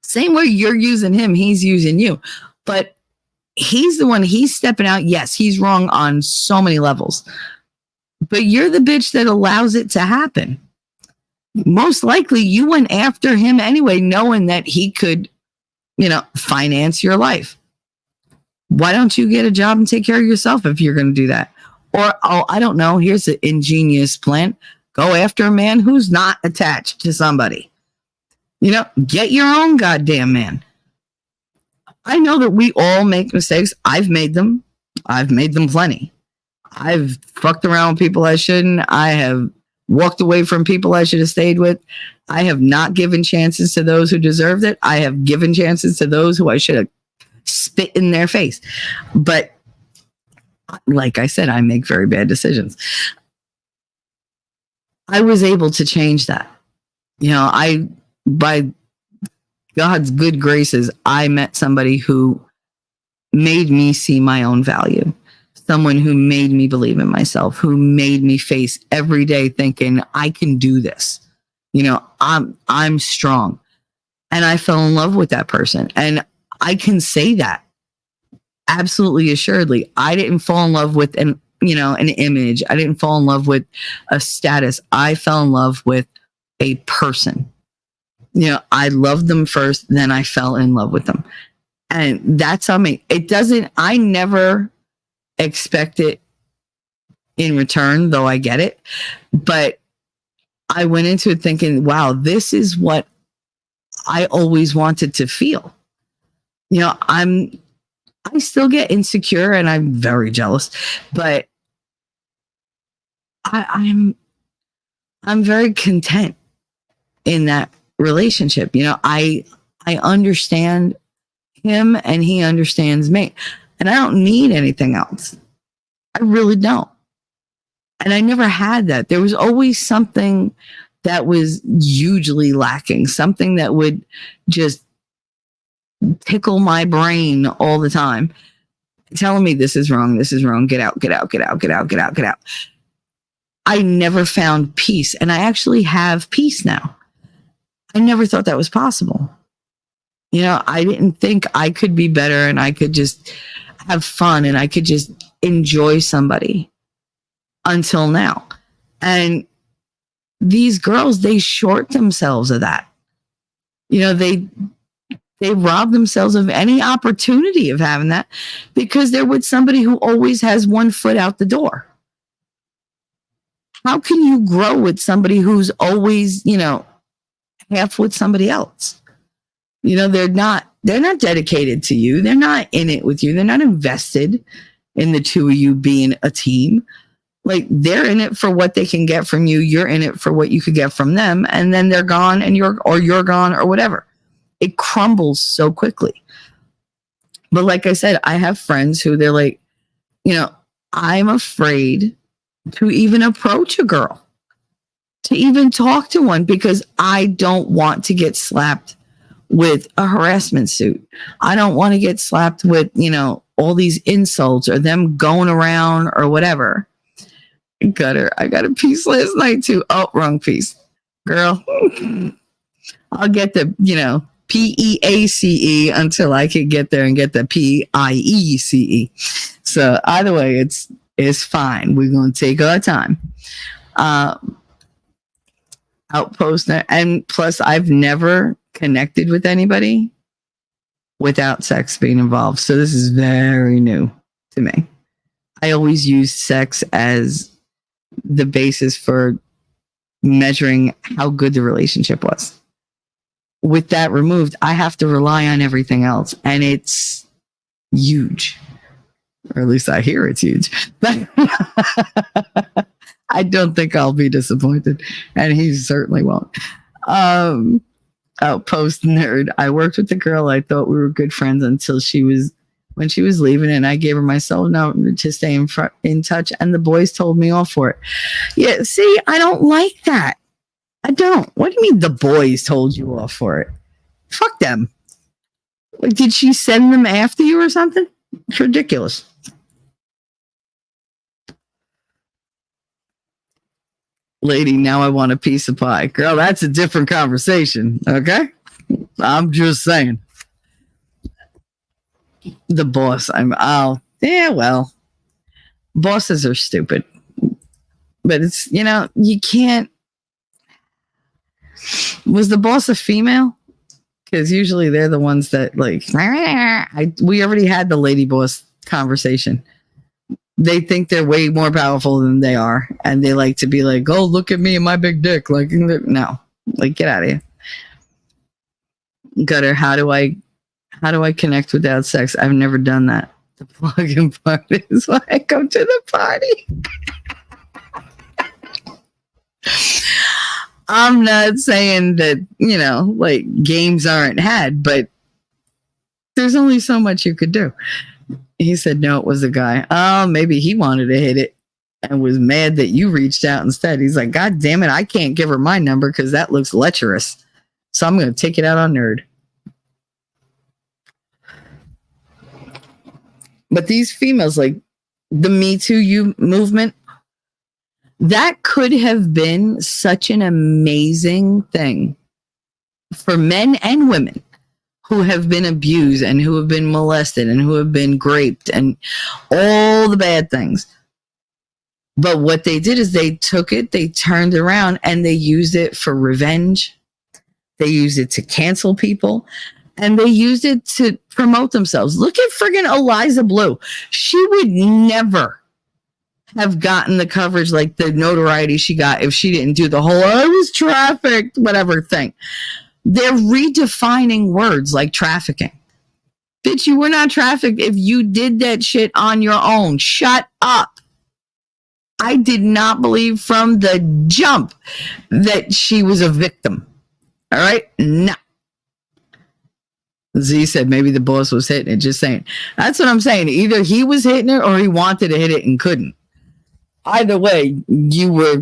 Same way you're using him, he's using you. But he's the one, he's stepping out. Yes, he's wrong on so many levels. But you're the bitch that allows it to happen. Most likely you went after him anyway, knowing that he could, finance your life. Why don't you get a job and take care of yourself if you're going to do that? Or, I don't know, here's an ingenious plan. Go after a man who's not attached to somebody. Get your own goddamn man. I know that we all make mistakes. I've made them. I've made them plenty. I've fucked around with people I shouldn't. I have walked away from people I should have stayed with. I have not given chances to those who deserved it. I have given chances to those who I should have spit in their face. But like I said, I make very bad decisions. I was able to change that. By God's good graces, I met somebody who made me see my own value. Someone who made me believe in myself, who made me face every day thinking, I can do this. I'm strong. And I fell in love with that person. And I can say that absolutely assuredly. I didn't fall in love with an image. I didn't fall in love with a status. I fell in love with a person. I loved them first, then I fell in love with them. And that's how I never expect it in return, though I get it. But I went into it thinking, wow, this is what I always wanted to feel. I still get insecure and I'm very jealous, but I'm very content in that relationship. You know, I understand him and he understands me, and I don't need anything else. I really don't. And I never had that. There was always something that was hugely lacking, something that would just tickle my brain all the time, telling me this is wrong, get out, get out, get out, get out, get out, get out. I never found peace, and I actually have peace now. I never thought that was possible. You know, I didn't think I could be better and I could just have fun and I could just enjoy somebody until now. And these girls, they short themselves of that. You know, they rob themselves of any opportunity of having that because they're with somebody who always has one foot out the door. How can you grow with somebody who's always, you know, half with somebody else? You know, they're not dedicated to you. They're not in it with you. They're not invested in the two of you being a team. Like, they're in it for what they can get from you. You're in it for what you could get from them. And then they're gone and you're gone or whatever. It crumbles so quickly. But like I said, I have friends who they're like, you know, I'm afraid to even approach a girl, to even talk to one, because I don't want to get slapped with a harassment suit. I don't want to get slapped with, you know, all these insults or them going around or whatever. I got a piece last night too. Oh, wrong piece. Girl, I'll get the, you know, PEACE until I can get there and get the PIECE. So either way, it's fine. We're going to take our time. Outpost, and plus I've never connected with anybody without sex being involved. So this is very new to me. I always used sex as the basis for measuring how good the relationship was. With that removed, I have to rely on everything else, and it's huge. Or at least I hear it's huge. But I don't think I'll be disappointed, and he certainly won't. Outpost nerd. I worked with the girl. I thought we were good friends until when she was leaving, and I gave her my cell number to stay in touch, and the boys told me off for it. Yeah, see, I don't like that. I don't. What do you mean the boys told you off for it? Fuck them. Like, did she send them after you or something? It's ridiculous. Lady, now I want a piece of pie. Girl, that's a different conversation, okay? I'm just saying. The boss, well, bosses are stupid. But it's, you know, you can't. Was the boss a female? Because usually they're the ones that, like, we already had the lady boss conversation. They think they're way more powerful than they are, and they like to be like, "Oh, look at me and my big dick." Like, no, like, get out of here. Gutter, how do I connect without sex? I've never done that. The plug-in part is why I come to the party. I'm not saying that, you know, like, games aren't had, but there's only so much you could do. He said, no, it was a guy. Oh, maybe he wanted to hit it and was mad that you reached out instead. He's like, God damn it, I can't give her my number because that looks lecherous. So I'm going to take it out on Nerd. But these females, like the MeToo movement, that could have been such an amazing thing for men and women who have been abused and who have been molested and who have been raped and all the bad things. But what they did is they took it, they turned it around, and they used it for revenge. They used it to cancel people, and they used it to promote themselves. Look at friggin' Eliza Blue. She would never have gotten the coverage, like the notoriety she got, if she didn't do the whole "I was trafficked" whatever thing. They're redefining words like trafficking Bitch, you were not trafficked if you did that shit on your own. Shut up. I did not believe from the jump that she was a victim. All right? No. Z said maybe the boss was hitting it. Just saying. That's what I'm saying. Either he was hitting her or he wanted to hit it and couldn't. Either way, you were,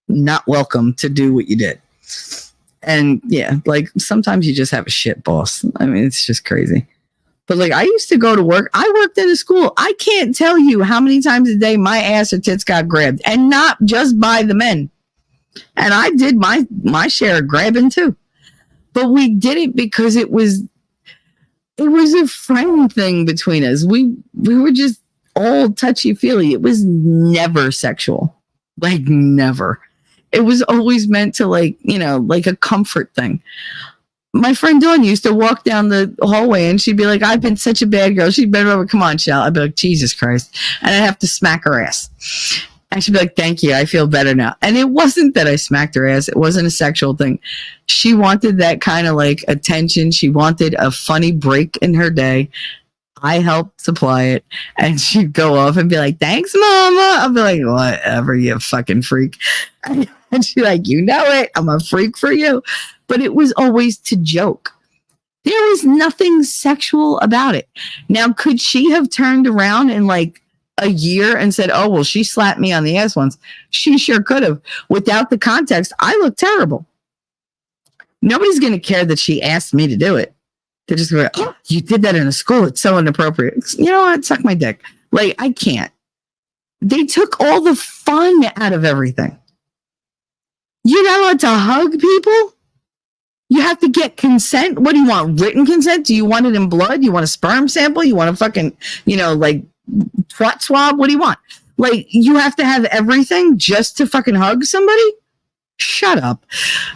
not welcome to do what you did. And yeah, like sometimes you just have a shit boss. I mean, it's just crazy. But like I used to go to work. I worked in a school. I can't tell you how many times a day my ass or tits got grabbed, and not just by the men. And I did my share of grabbing too. But we did it because it was a friend thing between us. We were just all touchy-feely. It was never sexual. Like never. It was always meant to like a comfort thing. My friend Dawn used to walk down the hallway and she'd be like, I've been such a bad girl. She'd bend over, come on, Shell. I'd be like, Jesus Christ. And I'd have to smack her ass. And she'd be like, thank you. I feel better now. And it wasn't that I smacked her ass. It wasn't a sexual thing. She wanted that kind of like attention. She wanted a funny break in her day. I helped supply it. And she'd go off and be like, thanks, mama. I'll be like, whatever, you fucking freak. And she's like, you know it. I'm a freak for you. But it was always to joke. There was nothing sexual about it. Now, could she have turned around in like a year and said, oh, well, she slapped me on the ass once? She sure could have. Without the context, I look terrible. Nobody's going to care that she asked me to do it. They're just going to go, oh, you did that in a school. It's so inappropriate. You know what? Suck my dick. Like, I can't. They took all the fun out of everything. You're not allowed to hug people? You have to get consent. What do you want? Written consent? Do you want it in blood? You want a sperm sample? You want a fucking, like twat swab? What do you want? Like, you have to have everything just to fucking hug somebody? Shut up.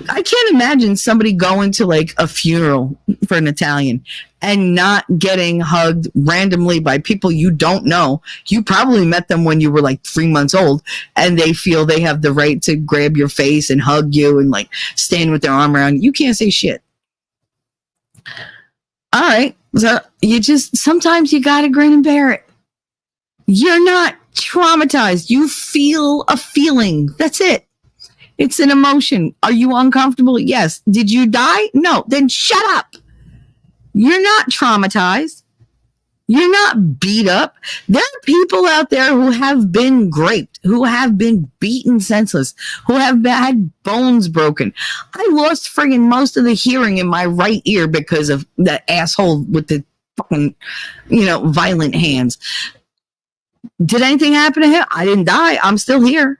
I can't imagine somebody going to like a funeral for an Italian and not getting hugged randomly by people you don't know. You probably met them when you were like 3 months old and they feel they have the right to grab your face and hug you and like stand with their arm around you. You can't say shit. All right. So sometimes you got to grin and bear it. You're not traumatized. You feel a feeling. That's it. It's an emotion. Are you uncomfortable? Yes. Did you die? No. Then shut up. You're not traumatized. You're not beat up. There are people out there who have been raped, who have been beaten senseless, who have had bones broken. I lost friggin' most of the hearing in my right ear because of that asshole with the fucking, violent hands. Did anything happen to him? I didn't die. I'm still here.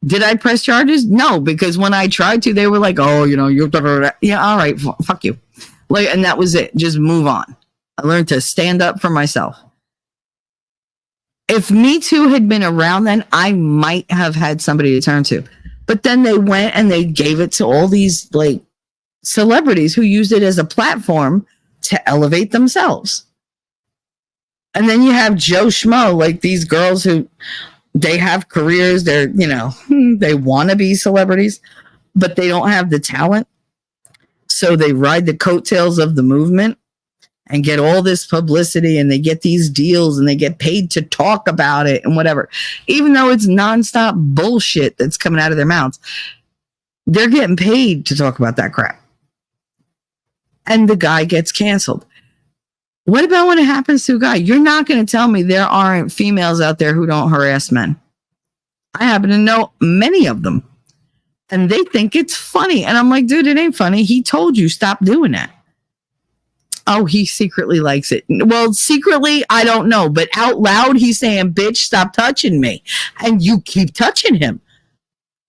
Did I press charges? No, because when I tried to, they were like, oh, you're, yeah, all right, fuck you. Like, and that was it. Just move on. I learned to stand up for myself. If MeToo had been around then, I might have had somebody to turn to. But then they went and they gave it to all these like celebrities who used it as a platform to elevate themselves. And then you have Joe Schmo, like these girls who they have careers, they're, they want to be celebrities, but they don't have the talent. So they ride the coattails of the movement and get all this publicity and they get these deals and they get paid to talk about it and whatever. Even though it's nonstop bullshit that's coming out of their mouths, they're getting paid to talk about that crap. And the guy gets canceled. What about when it happens to a guy? You're not going to tell me there aren't females out there who don't harass men. I happen to know many of them. And they think it's funny. And I'm like, dude, it ain't funny. He told you stop doing that. Oh, he secretly likes it. Well, secretly, I don't know. But out loud, he's saying, bitch, stop touching me. And you keep touching him.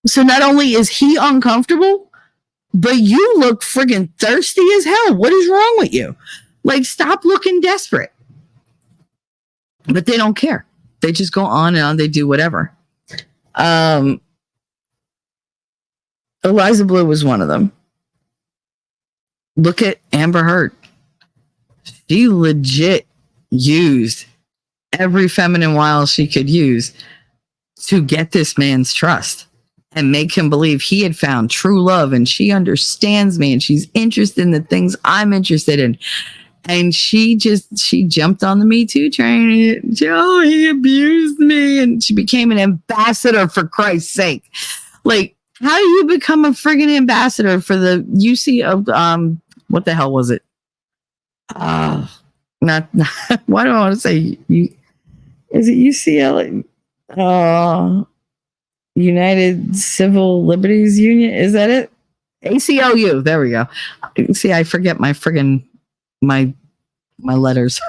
So not only is he uncomfortable, but you look friggin' thirsty as hell. What is wrong with you? Like, stop looking desperate. But they don't care. They just go on and on. They do whatever. Eliza Blue was one of them. Look at Amber Heard. She legit used every feminine wile she could use to get this man's trust and make him believe he had found true love and she understands me and she's interested in the things I'm interested in. And she jumped on the Me Too train. And, oh, he abused me. And she became an ambassador, for Christ's sake. Like, how do you become a friggin' ambassador for the UC of, what the hell was it? Not why do I want to say is it UCLA? United Civil Liberties Union, is that it? ACLU, there we go. See, I forget my friggin' my letters.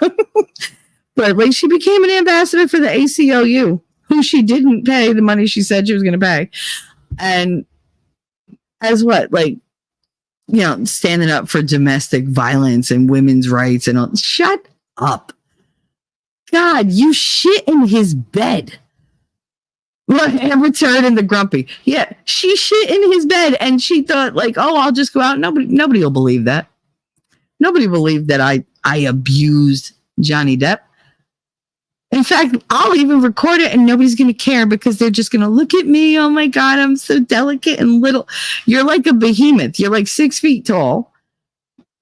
But like, she became an ambassador for the ACLU, who she didn't pay the money she said she was going to pay. And as what, like, you know, standing up for domestic violence and women's rights and all. Shut up. God, you shit in his bed. And Return in the Grumpy. Yeah, she shit in his bed and she thought, like, oh, I'll just go out. Nobody will believe that. Nobody believed that I abused Johnny Depp. In fact, I'll even record it and nobody's going to care because they're just going to look at me. Oh my God, I'm so delicate and little. You're like a behemoth. You're like 6 feet tall.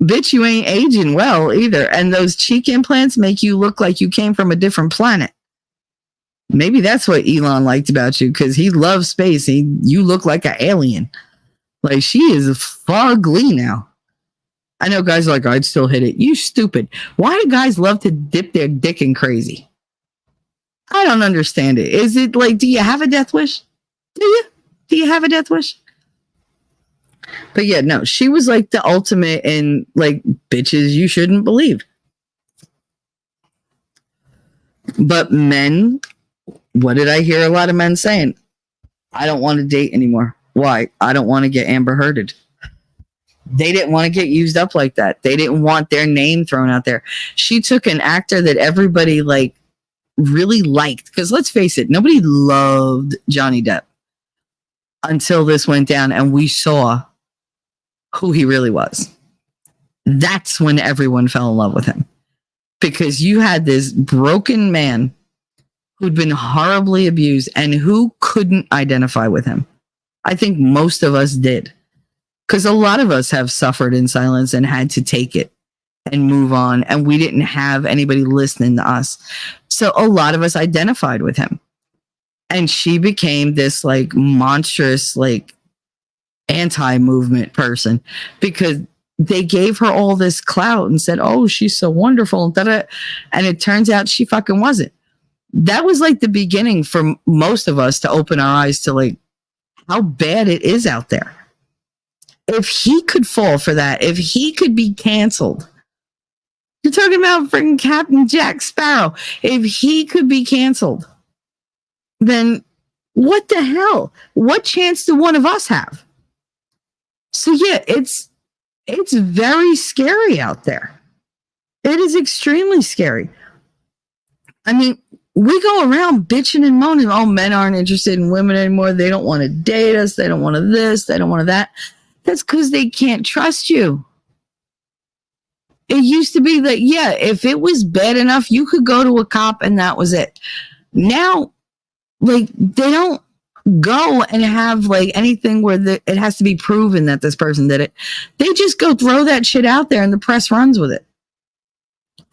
Bitch, you ain't aging well either. And those cheek implants make you look like you came from a different planet. Maybe that's what Elon liked about you, because he loves space. You look like an alien. Like, she is fugly now. I know guys are like, I'd still hit it. You stupid. Why do guys love to dip their dick in crazy? I don't understand it. Is it like, do you have a death wish? Do you have a death wish? But yeah, no, she was like the ultimate in like bitches you shouldn't believe. But men, what did I hear a lot of men saying? I don't want to date anymore. Why? I don't want to get Amber Hearded. They didn't want to get used up like that. They didn't want their name thrown out there. She took an actor that everybody like really liked, because let's face it, nobody loved Johnny Depp until this went down and we saw who he really was. That's when everyone fell in love with him, because you had this broken man who'd been horribly abused and who couldn't identify with him. I think most of us did, because a lot of us have suffered in silence and had to take it and move on, and we didn't have anybody listening to us. So a lot of us identified with him. And she became this like monstrous, like anti-movement person, because they gave her all this clout and said, oh, she's so wonderful. And it turns out she fucking wasn't. That was like the beginning for most of us to open our eyes to like how bad it is out there. If he could fall for that, if he could be canceled, you're talking about freaking Captain Jack Sparrow. If he could be canceled, then what the hell? What chance do one of us have? So yeah, it's very scary out there. It is extremely scary. I mean, we go around bitching and moaning, oh, men aren't interested in women anymore. They don't want to date us. They don't want to this. They don't want to that. That's because they can't trust you. It used to be that, yeah, if it was bad enough, you could go to a cop and that was it. Now, like, they don't go and have like anything where it has to be proven that this person did it. They just go throw that shit out there and the press runs with it.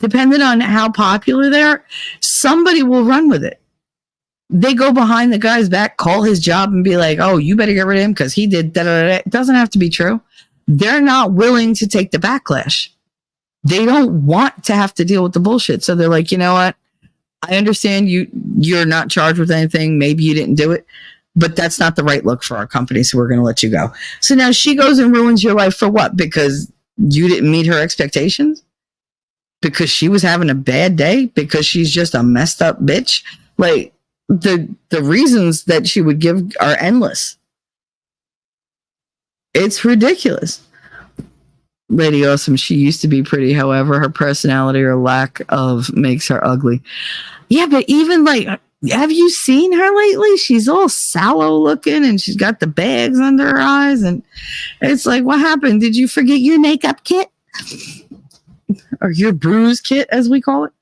Depending on how popular they are, somebody will run with it. They go behind the guy's back, call his job and be like, oh, you better get rid of him because he did da-da-da-da. It doesn't have to be true. They're not willing to take the backlash. They don't want to have to deal with the bullshit. So they're like, you know what? I understand you're not charged with anything. Maybe you didn't do it, but that's not the right look for our company. So we're going to let you go. So now she goes and ruins your life for what? Because you didn't meet her expectations? Because she was having a bad day? Because she's just a messed up bitch? Like, the reasons that she would give are endless. It's ridiculous. Lady Awesome, she used to be pretty. However, her personality or lack of makes her ugly. Yeah, but even like, have you seen her lately? She's all sallow looking and she's got the bags under her eyes. And it's like, what happened? Did you forget your makeup kit? Or your bruise kit, as we call it?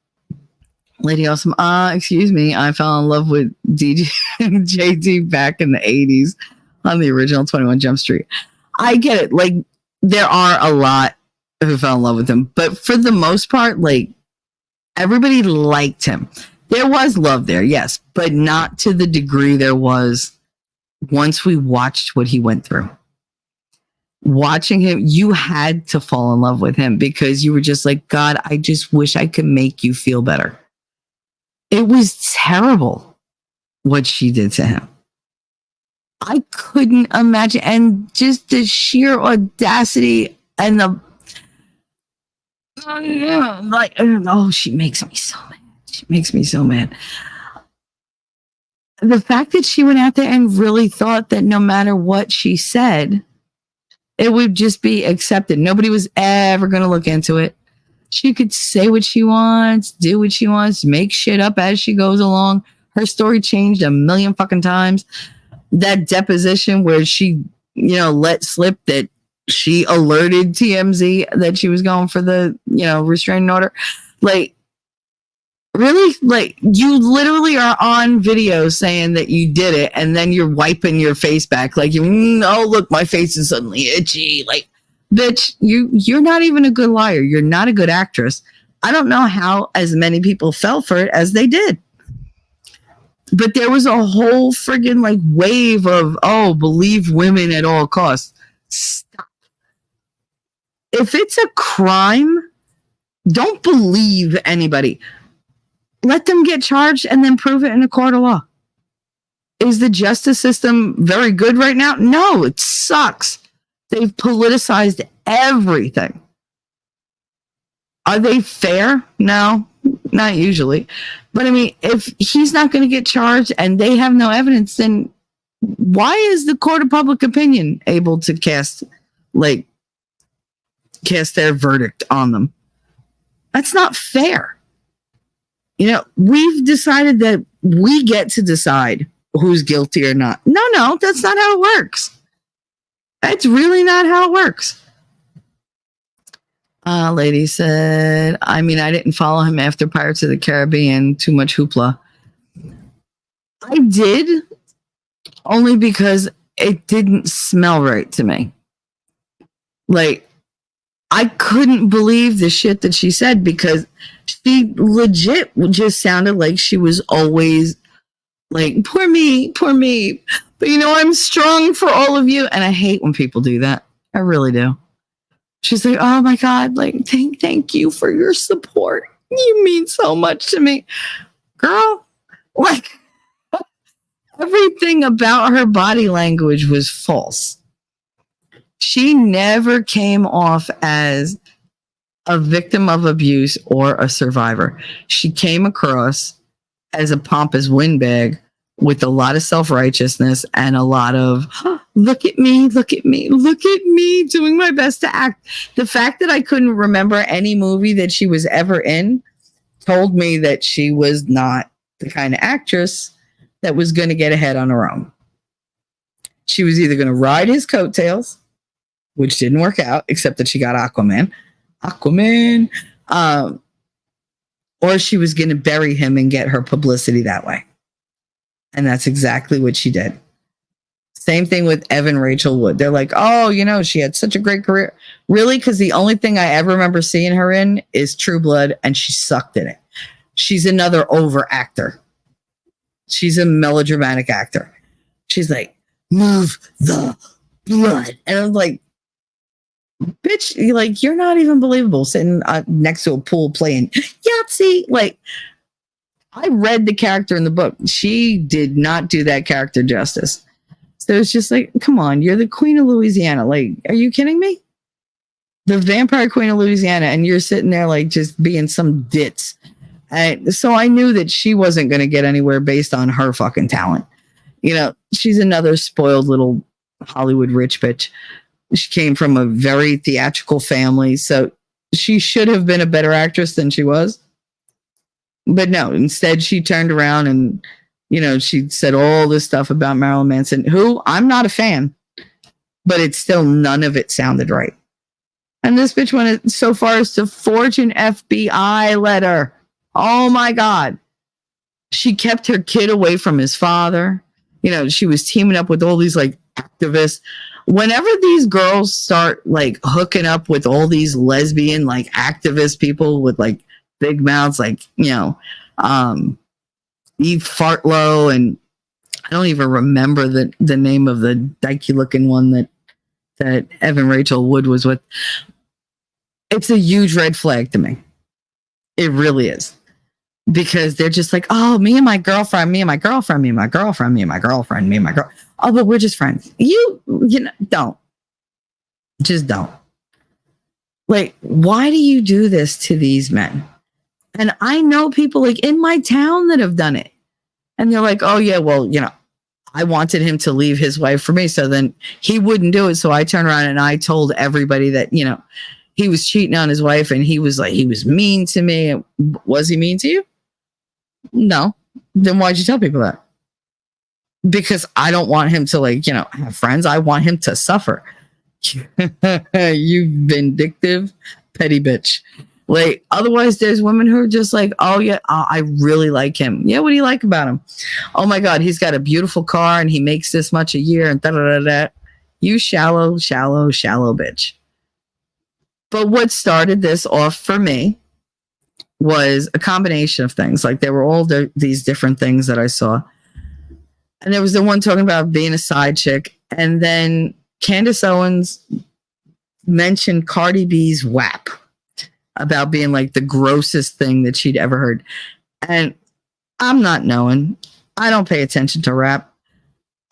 Lady Awesome, excuse me. I fell in love with DJ JD back in the 80s on the original 21 Jump Street. I get it. Like, there are a lot who fell in love with him. But for the most part, like, everybody liked him. There was love there, yes, but not to the degree there was once we watched what he went through. Watching him, you had to fall in love with him because you were just like, God, I just wish I could make you feel better. It was terrible what she did to him. I couldn't imagine. And just the sheer audacity and the like, oh, she makes me so mad. She makes me so mad. The fact that she went out there and really thought that no matter what she said, it would just be accepted. Nobody was ever going to look into it. She could say what she wants, do what she wants, make shit up as she goes along. Her story changed a million fucking times. That deposition where she, let slip that she alerted TMZ that she was going for the, restraining order. Like, really? Like, you literally are on video saying that you did it, and then you're wiping your face back. Like, oh, look, my face is suddenly itchy. Like, bitch, you're not even a good liar. You're not a good actress. I don't know how as many people fell for it as they did. But there was a whole friggin' like wave of, believe women at all costs. Stop. If it's a crime, don't believe anybody. Let them get charged and then prove it in a court of law. Is the justice system very good right now? No, it sucks. They've politicized everything. Are they fair? No, not usually. But I mean, if he's not going to get charged and they have no evidence, then why is the court of public opinion able to cast their verdict on them? That's not fair. We've decided that we get to decide who's guilty or not. No, that's not how it works. That's really not how it works. Lady said, I didn't follow him after Pirates of the Caribbean. Too much hoopla. I did, only because it didn't smell right to me. Like, I couldn't believe the shit that she said because she legit just sounded like she was always like, poor me. But I'm strong for all of you. And I hate when people do that. I really do. She's like, oh my God, like, thank you for your support. You mean so much to me. Girl, like, everything about her body language was false. She never came off as a victim of abuse or a survivor. She came across as a pompous windbag with a lot of self-righteousness and a lot of, look at me doing my best to act. The fact that I couldn't remember any movie that she was ever in told me that she was not the kind of actress that was going to get ahead on her own. She was either going to ride his coattails, which didn't work out, except that she got Aquaman, or she was going to bury him and get her publicity that way. And that's exactly what she did. Same thing with Evan Rachel Wood. They're like, she had such a great career. Really? Because the only thing I ever remember seeing her in is True Blood, and she sucked in it. She's another over actor. She's a melodramatic actor. She's like, move the blood. And I'm like, bitch, you're not even believable sitting next to a pool playing Yahtzee. Like, I read the character in the book. She did not do that character justice. So it's just like, come on, you're the Queen of Louisiana. Like, are you kidding me? The vampire Queen of Louisiana, and you're sitting there like just being some ditz. So I knew that she wasn't going to get anywhere based on her fucking talent. She's another spoiled little Hollywood rich bitch. She came from a very theatrical family, so she should have been a better actress than she was. But no, instead she turned around and, she said all this stuff about Marilyn Manson, who I'm not a fan, but it's still none of it sounded right. And this bitch went so far as to forge an FBI letter. Oh my God. She kept her kid away from his father. She was teaming up with all these like activists. Whenever these girls start like hooking up with all these lesbian like activist people with like big mouths, like, you know, Eve Fartlow, and I don't even remember the name of the dykey looking one that Evan Rachel Wood was with. It's a huge red flag to me. It really is. Because they're just like, oh, me and my girlfriend, me and my girlfriend, me and my girlfriend, me and my girlfriend, me and my girl. Oh, but we're just friends. You know, don't. Just don't. Like, why do you do this to these men? And I know people like in my town that have done it. And they're like, oh, yeah, well, you know, I wanted him to leave his wife for me. So then he wouldn't do it. So I turned around and I told everybody that, you know, he was cheating on his wife and he was mean to me. Was he mean to you? No. Then why'd you tell people that? Because I don't want him to, like, you know, have friends. I want him to suffer. You vindictive petty bitch. Like, otherwise there's women who are just like, oh yeah, I really like him. Yeah, what do you like about him? Oh my God, he's got a beautiful car and he makes this much a year and da da da da. You shallow bitch. But what started this off for me was a combination of things. Like, there were all these different things that I saw. And there was the one talking about being a side chick. And then Candace Owens mentioned Cardi B's WAP about being like the grossest thing that she'd ever heard. And I'm not knowing. I don't pay attention to rap.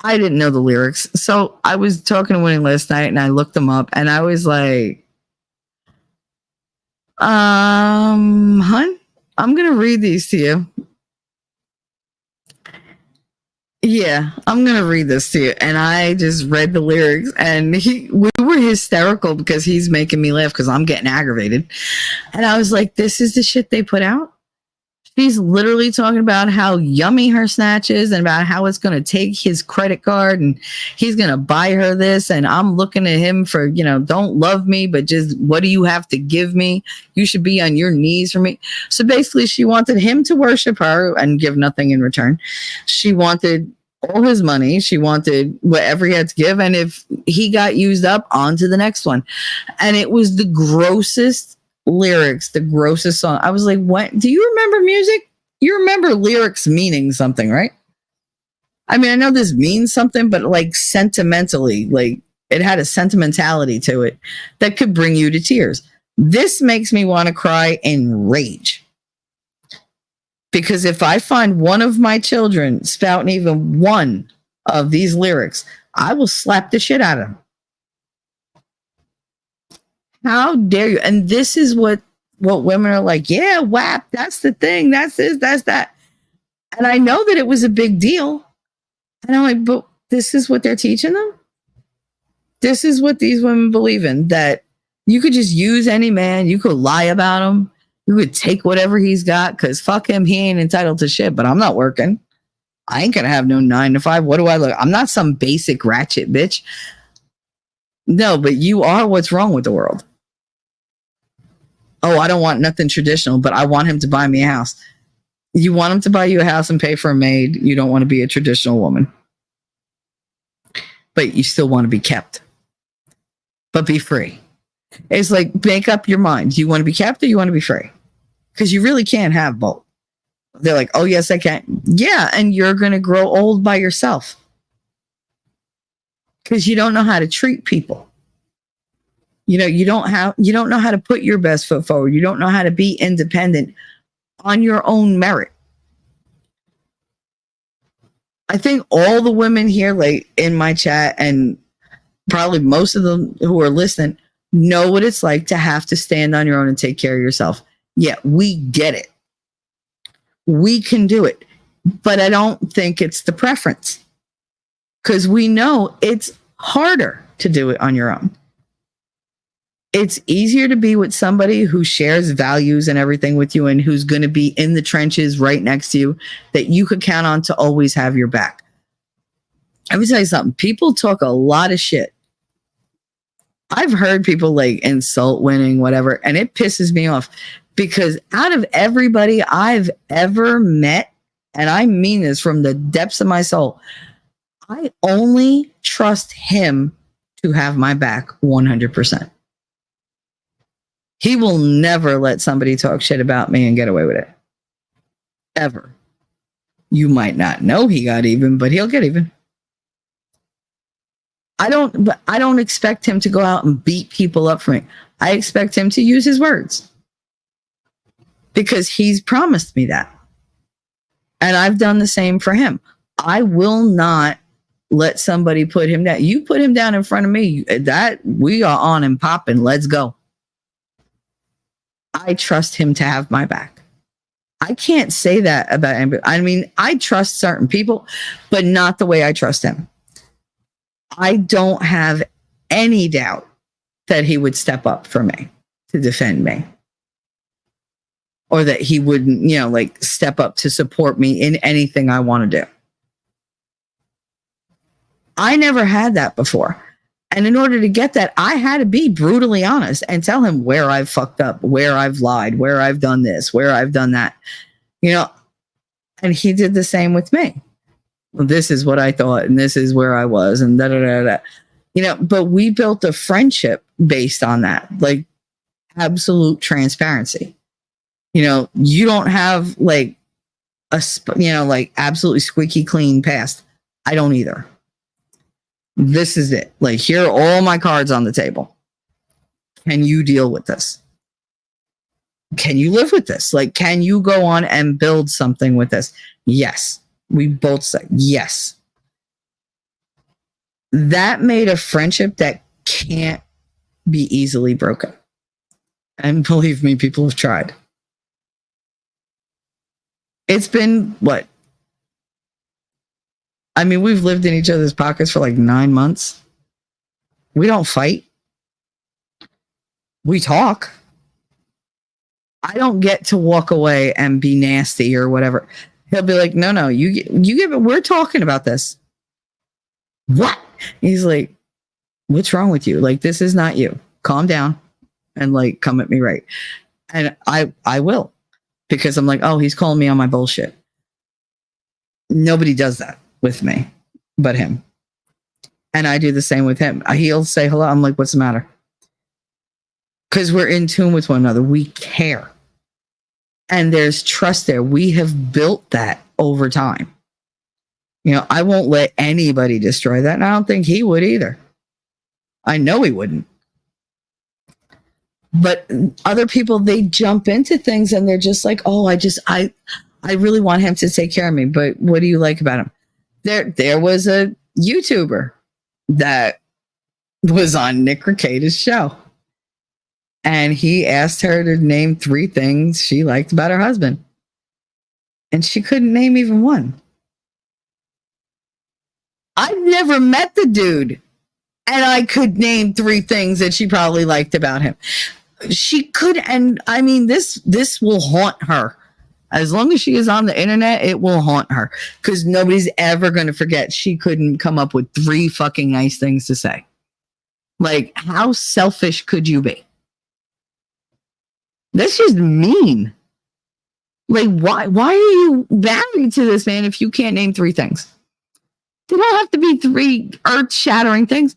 I didn't know the lyrics. So I was talking to Winnie last night and I looked them up and I was like, hun, I'm going to read these to you. Yeah, I'm going to read this to you. And I just read the lyrics and we were hysterical because he's making me laugh because I'm getting aggravated. And I was like, this is the shit they put out. She's literally talking about how yummy her snatch is and about how it's going to take his credit card and he's going to buy her this. And I'm looking at him for, you know, don't love me, but just what do you have to give me? You should be on your knees for me. So basically she wanted him to worship her and give nothing in return. She wanted all his money. She wanted whatever he had to give. And if he got used up, on to the next one. And it was the grossest lyrics, the grossest song. I was like, what? Do you remember music? You remember lyrics meaning something, right? I mean, I know this means something, but like sentimentally, like it had a sentimentality to it that could bring you to tears. This makes me want to cry in rage. Because if I find one of my children spouting even one of these lyrics, I will slap the shit out of them. How dare you? And this is what women are like, yeah, WAP, that's the thing, that's this, that's that. And I know that it was a big deal. And I'm like, but this is what they're teaching them? This is what these women believe in, that you could just use any man, you could lie about him, you could take whatever he's got, because fuck him, he ain't entitled to shit, but I'm not working. I ain't gonna have no 9 to 5. What do I look? I'm not some basic ratchet bitch. No, but you are what's wrong with the world. Oh, I don't want nothing traditional, but I want him to buy me a house. You want him to buy you a house and pay for a maid. You don't want to be a traditional woman. But you still want to be kept. But be free. It's like, make up your mind. Do you want to be kept or you want to be free? Because you really can't have both. They're like, oh, yes, I can. Yeah, and you're going to grow old by yourself. Because you don't know how to treat people. You know, you don't know how to put your best foot forward. You don't know how to be independent on your own merit. I think all the women here, like in my chat, and probably most of them who are listening, know what it's like to have to stand on your own and take care of yourself. Yeah, we get it. We can do it. But I don't think it's the preference. Because we know it's harder to do it on your own. It's easier to be with somebody who shares values and everything with you and who's going to be in the trenches right next to you that you could count on to always have your back. Let me tell you something. People talk a lot of shit. I've heard people like insult winning, whatever, and it pisses me off because out of everybody I've ever met, and I mean this from the depths of my soul, I only trust him to have my back 100%. He will never let somebody talk shit about me and get away with it. Ever. You might not know he got even, but he'll get even. I don't expect him to go out and beat people up for me. I expect him to use his words. Because he's promised me that. And I've done the same for him. I will not let somebody put him down. You put him down in front of me, that we are on and popping. Let's go. I trust him to have my back. I can't say that about anybody. I mean, I trust certain people, but not the way I trust him. I don't have any doubt that he would step up for me to defend me. Or that he wouldn't, like step up to support me in anything I want to do. I never had that before. And in order to get that, I had to be brutally honest and tell him where I've fucked up, where I've lied, where I've done this, where I've done that. And he did the same with me. Well, this is what I thought, and this is where I was, and da da da da. But we built a friendship based on that, like absolute transparency. You don't have like like absolutely squeaky clean past. I don't either. This is it. Like, here are all my cards on the table. Can you deal with this? Can you live with this? Like, can you go on and build something with this? Yes. We both said yes. That made a friendship that can't be easily broken. And believe me, people have tried. It's been what? I mean, we've lived in each other's pockets for like 9 months. We don't fight. We talk. I don't get to walk away and be nasty or whatever. He'll be like, no, you give it. We're talking about this. What? He's like, what's wrong with you? Like, this is not you. Calm down and like come at me right. And I will. Because I'm like, oh, he's calling me on my bullshit. Nobody does that with me but him. And I do the same with him. He'll say hello. I'm like, what's the matter? Because we're in tune with one another. We care. And there's trust there. We have built that over time. I won't let anybody destroy that. And I don't think he would either. I know he wouldn't. But other people, they jump into things and they're just like, oh, I really want him to take care of me. But what do you like about him? There was a YouTuber that was on Nick Ricada's show. And he asked her to name 3 things she liked about her husband. And she couldn't name even one. I've never met the dude. And I could name 3 things that she probably liked about him. She could, and I mean, this will haunt her. As long as she is on the internet, it will haunt her. Because nobody's ever going to forget she couldn't come up with 3 fucking nice things to say. Like, how selfish could you be? That's just mean. Like, why are you married to this man if you can't name 3 things? They don't have to be 3 earth-shattering things.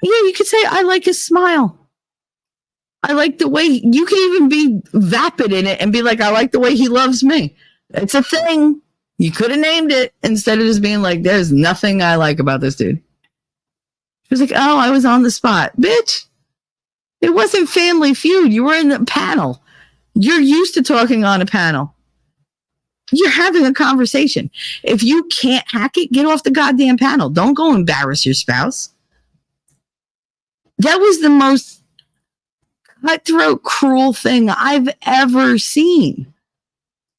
Yeah, you could say, I like his smile. I like the way, you can even be vapid in it and be like, I like the way he loves me. It's a thing. You could have named it instead of just being like, there's nothing I like about this dude. She was like, oh, I was on the spot. Bitch, it wasn't Family Feud. You were in the panel. You're used to talking on a panel. You're having a conversation. If you can't hack it, get off the goddamn panel. Don't go embarrass your spouse. That was the most cutthroat, cruel thing I've ever seen.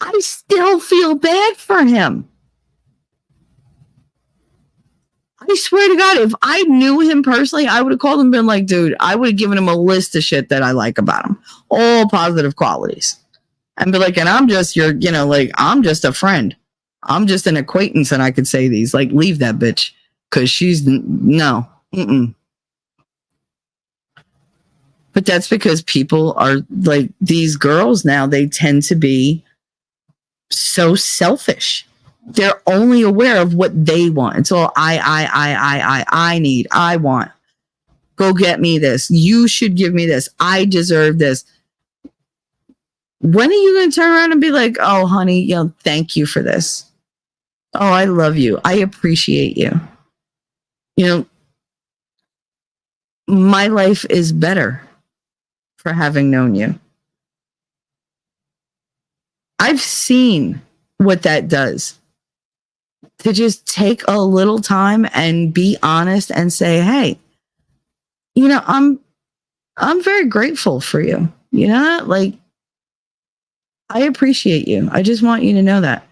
I still feel bad for him. I swear to God, if I knew him personally, I would have called him and been like, dude, I would have given him a list of shit that I like about him. All positive qualities. And be like, and I'm just I'm just a friend. I'm just an acquaintance and I could say these. Like, leave that bitch. Because she's, no. Mm-mm. But that's because people are like, these girls now, they tend to be so selfish. They're only aware of what they want. It's all I need, I want. Go get me this. You should give me this. I deserve this. When are you going to turn around and be like, oh, honey, thank you for this. Oh, I love you. I appreciate you. My life is better for having known you. I've seen what that does. To just take a little time and be honest and say, hey, I'm very grateful for you. I appreciate you. I just want you to know that.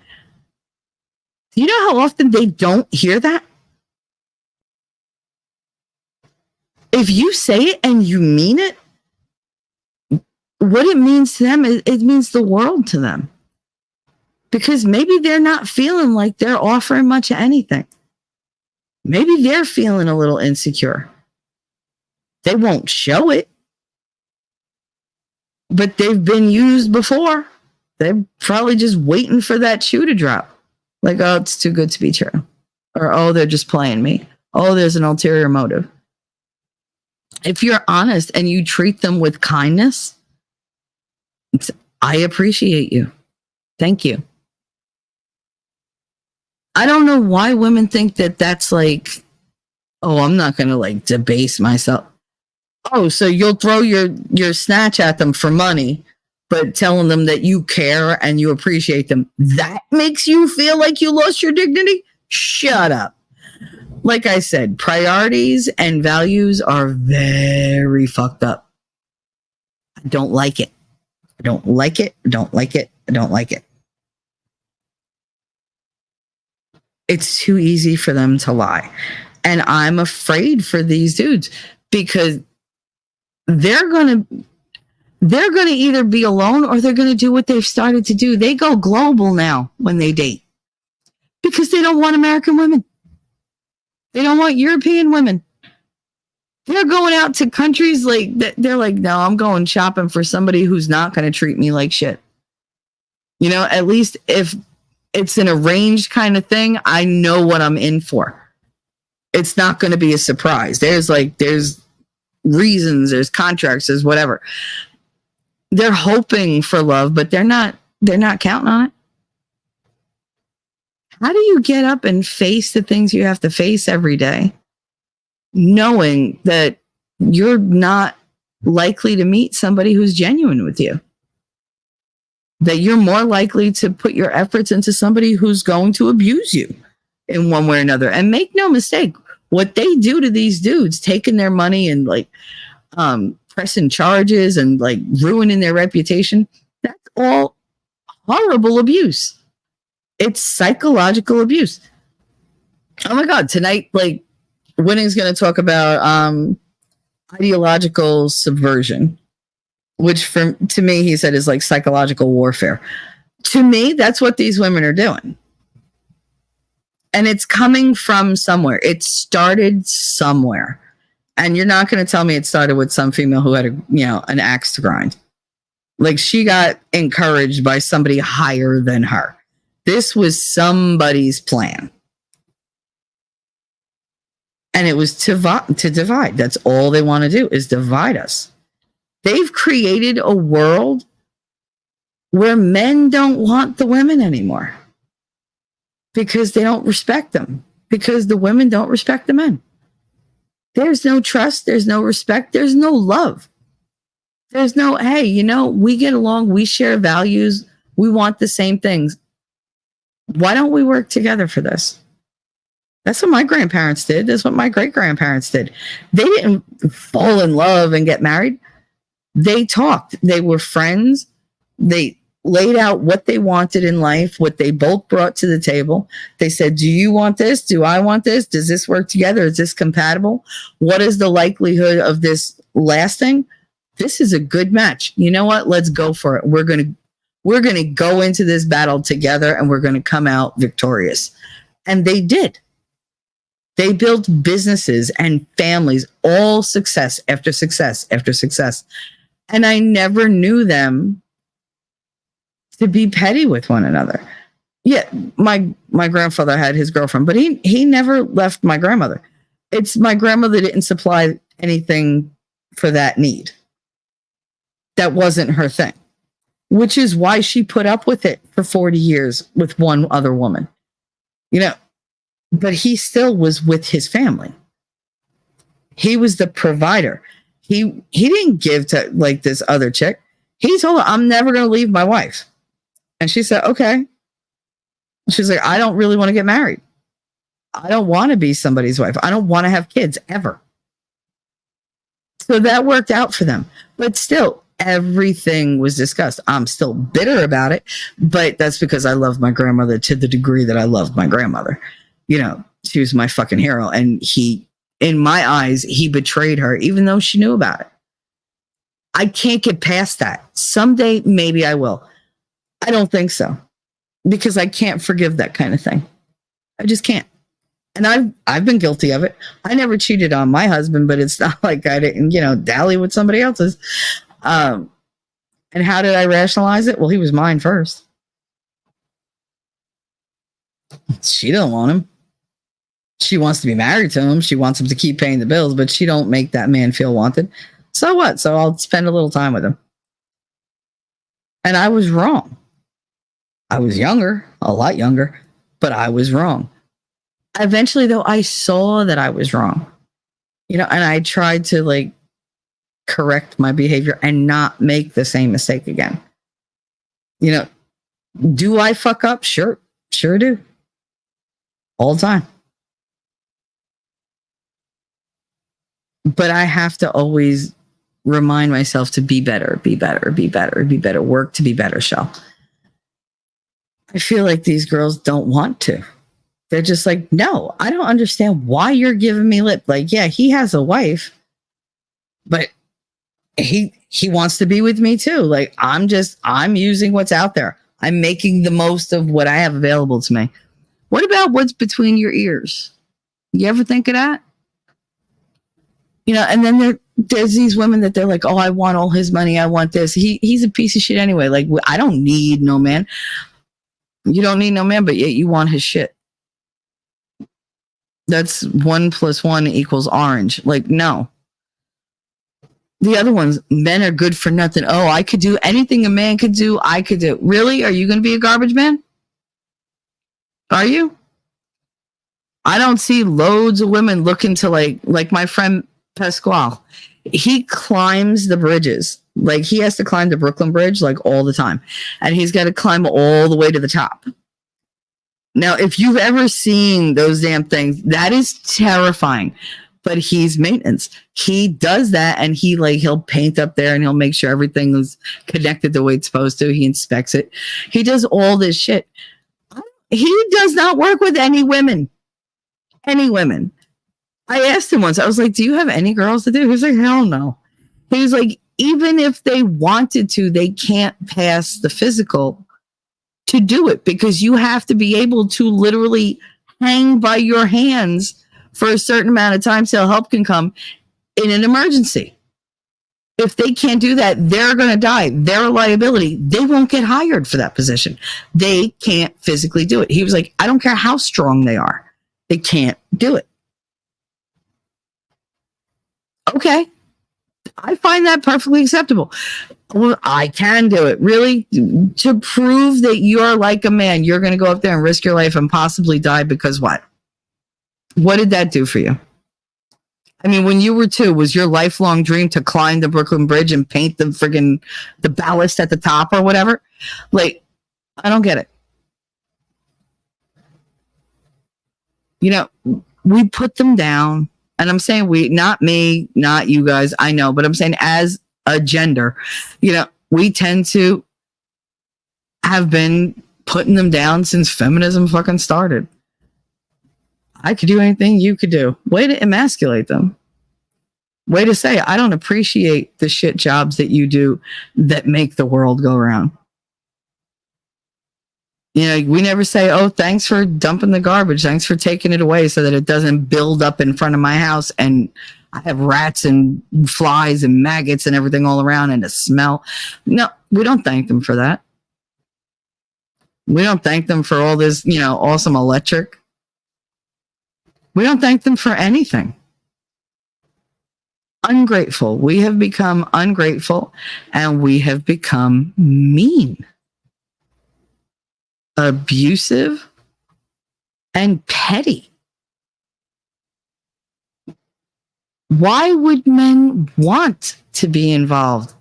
Do you know how often they don't hear that? If you say it and you mean it, what it means to them, it means the world to them. Because maybe they're not feeling like they're offering much of anything. Maybe they're feeling a little insecure. They won't show it. But they've been used before. They're probably just waiting for that shoe to drop. Like, oh, it's too good to be true. Or, oh, they're just playing me. Oh, there's an ulterior motive. If you're honest and you treat them with kindness, I appreciate you. Thank you. I don't know why women think that that's like, oh, I'm not going to like debase myself. Oh, so you'll throw your snatch at them for money, but telling them that you care and you appreciate them, that makes you feel like you lost your dignity? Shut up. Like I said, priorities and values are very fucked up. I don't like it. I don't like it. I don't like it. I don't like it. It's too easy for them to lie. And I'm afraid for these dudes because they're going to either be alone or they're going to do what they've started to do. They go global now when they date because they don't want American women. They don't want European women. They're going out to countries like that. They're like, no, I'm going shopping for somebody who's not going to treat me like shit. At least if it's an arranged kind of thing, I know what I'm in for. It's not going to be a surprise. There's reasons, there's contracts, there's whatever. They're hoping for love, but they're not counting on it. How do you get up and face the things you have to face every day, knowing that you're not likely to meet somebody who's genuine with you? That you're more likely to put your efforts into somebody who's going to abuse you in one way or another. And make no mistake, what they do to these dudes, taking their money and pressing charges and ruining their reputation, that's all horrible abuse. It's psychological abuse. Oh my God, tonight, Winning's going to talk about ideological subversion, which to me, he said is like psychological warfare. To me, that's what these women are doing. And it's coming from somewhere. It started somewhere. And you're not going to tell me it started with some female who had an axe to grind. She got encouraged by somebody higher than her. This was somebody's plan. And it was to divide. That's all they want to do is divide us. They've created a world where men don't want the women anymore because they don't respect them, because the women don't respect the men. There's no trust. There's no respect. There's no love. There's no, hey, we get along. We share values. We want the same things. Why don't we work together for this? That's what my grandparents did. That's what my great-grandparents did. They didn't fall in love and get married. They talked. They were friends. They laid out what they wanted in life, what they both brought to the table. They said, do you want this? Do I want this? Does this work together? Is this compatible? What is the likelihood of this lasting? This is a good match. You know what? Let's go for it. We're going to go into this battle together and we're going to come out victorious. And they did. They built businesses and families, all success after success after success. And I never knew them to be petty with one another. Yeah, my grandfather had his girlfriend, but he never left my grandmother. It's my grandmother didn't supply anything for that need. That wasn't her thing, which is why she put up with it for 40 years with one other woman. You know, but he still was with his family. He was the provider. He didn't give to like this other chick. He told her, I'm never going to leave my wife. And she said, okay. She's like, I don't really want to get married. I don't want to be somebody's wife. I don't want to have kids ever. So that worked out for them. But still, everything was discussed. I'm still bitter about it, but that's because I love my grandmother to the degree that I loved my grandmother. You know, she was my fucking hero. And he, in my eyes, he betrayed her, even though she knew about it. I can't get past that. Someday, maybe I will. I don't think so, because I can't forgive that kind of thing. I just can't. And I've been guilty of it. I never cheated on my husband, but it's not like I didn't, you know, dally with somebody else's. And how did I rationalize it? Well, he was mine first. She don't want him. She wants to be married to him. She wants him to keep paying the bills, but she don't make that man feel wanted. So what? So I'll spend a little time with him. And I was wrong. I was younger, a lot younger, but I was wrong. Eventually, though, I saw that I was wrong, you know, and I tried to like correct my behavior and not make the same mistake again. You know, do I fuck up? Sure do. All the time. But I have to always remind myself to be better, work to be better, Shell. I feel like these girls don't want to. They're just like, no, I don't understand why you're giving me lip. Like, yeah, he has a wife, but he wants to be with me too. Like, I'm using what's out there. I'm making the most of what I have available to me. What about what's between your ears? You ever think of that? You know, and then there's these women that they're like, oh, I want all his money. I want this. He's a piece of shit anyway. Like, I don't need no man. You don't need no man, but yet you want his shit. That's 1 + 1 = orange. Like, no. The other ones, men are good for nothing. Oh, I could do anything a man could do. I could do. Really? Are you going to be a garbage man? Are you? I don't see loads of women looking to like my friend Pasquale. He climbs the bridges. Like, he has to climb the Brooklyn Bridge like all the time. And he's got to climb all the way to the top. Now, if you've ever seen those damn things, that is terrifying. But he's maintenance. He does that, and he'll paint up there, and he'll make sure everything is connected the way it's supposed to. He inspects it. He does all this shit. He does not work with any women. Any women. I asked him once, I was like, do you have any girls to do? He was like, hell no. He was like, even if they wanted to, they can't pass the physical to do it, because you have to be able to literally hang by your hands for a certain amount of time till help can come in an emergency. If they can't do that, they're going to die. They're a liability. They won't get hired for that position. They can't physically do it. He was like, I don't care how strong they are. They can't do it. Okay. I find that perfectly acceptable. Well, I can do it. Really? To prove that you're like a man, you're going to go up there and risk your life and possibly die because what? What did that do for you? I mean, when you were 2, was your lifelong dream to climb the Brooklyn Bridge and paint the ballast at the top or whatever? Like, I don't get it. You know, we put them down. And I'm saying we, not me, not you guys, I know, but I'm saying as a gender, you know, we tend to have been putting them down since feminism fucking started. I could do anything you could do. Way to emasculate them. Way to say, I don't appreciate the shit jobs that you do that make the world go around. You know, we never say, oh, thanks for dumping the garbage. Thanks for taking it away so that it doesn't build up in front of my house and I have rats and flies and maggots and everything all around and the smell. No, we don't thank them for that. We don't thank them for all this, you know, awesome electric. We don't thank them for anything. ungrateful. We have become ungrateful and we have become mean, abusive, and petty. Why would men want to be involved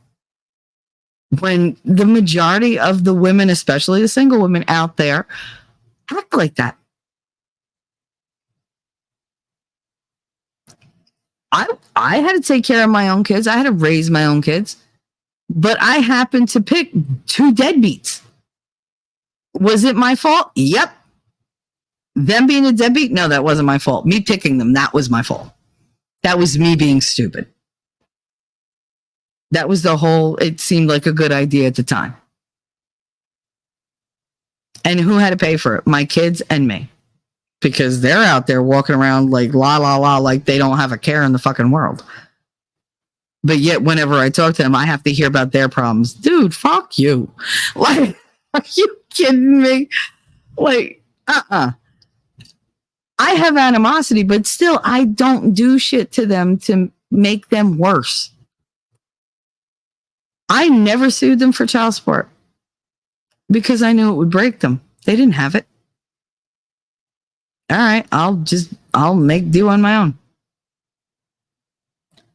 when the majority of the women, especially the single women out there, act like that? I had to take care of my own kids. I had to raise my own kids. But I happened to pick two deadbeats. Was it my fault? Yep. Them being a deadbeat? No, that wasn't my fault. Me picking them, that was my fault. That was me being stupid. That was the whole, it seemed like a good idea at the time. And who had to pay for it? My kids and me. Because they're out there walking around like la la la, like they don't have a care in the fucking world. But yet, whenever I talk to them, I have to hear about their problems. Dude, fuck you. Like, are you kidding me? Like, I have animosity, but still, I don't do shit to them to make them worse. I never sued them for child support because I knew it would break them. They didn't have it. All right, I'll make do on my own.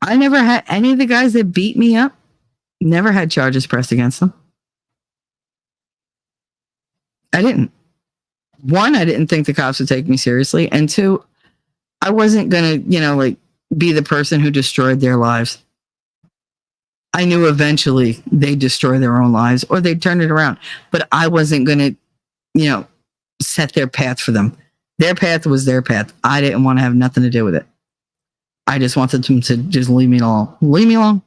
I never had any of the guys that beat me up, never had charges pressed against them. I didn't. One, I didn't think the cops would take me seriously. And two, I wasn't going to, be the person who destroyed their lives. I knew eventually they'd destroy their own lives or they'd turn it around. But I wasn't going to, set their path for them. Their path was their path. I didn't want to have nothing to do with it. I just wanted them to just leave me alone. Leave me alone.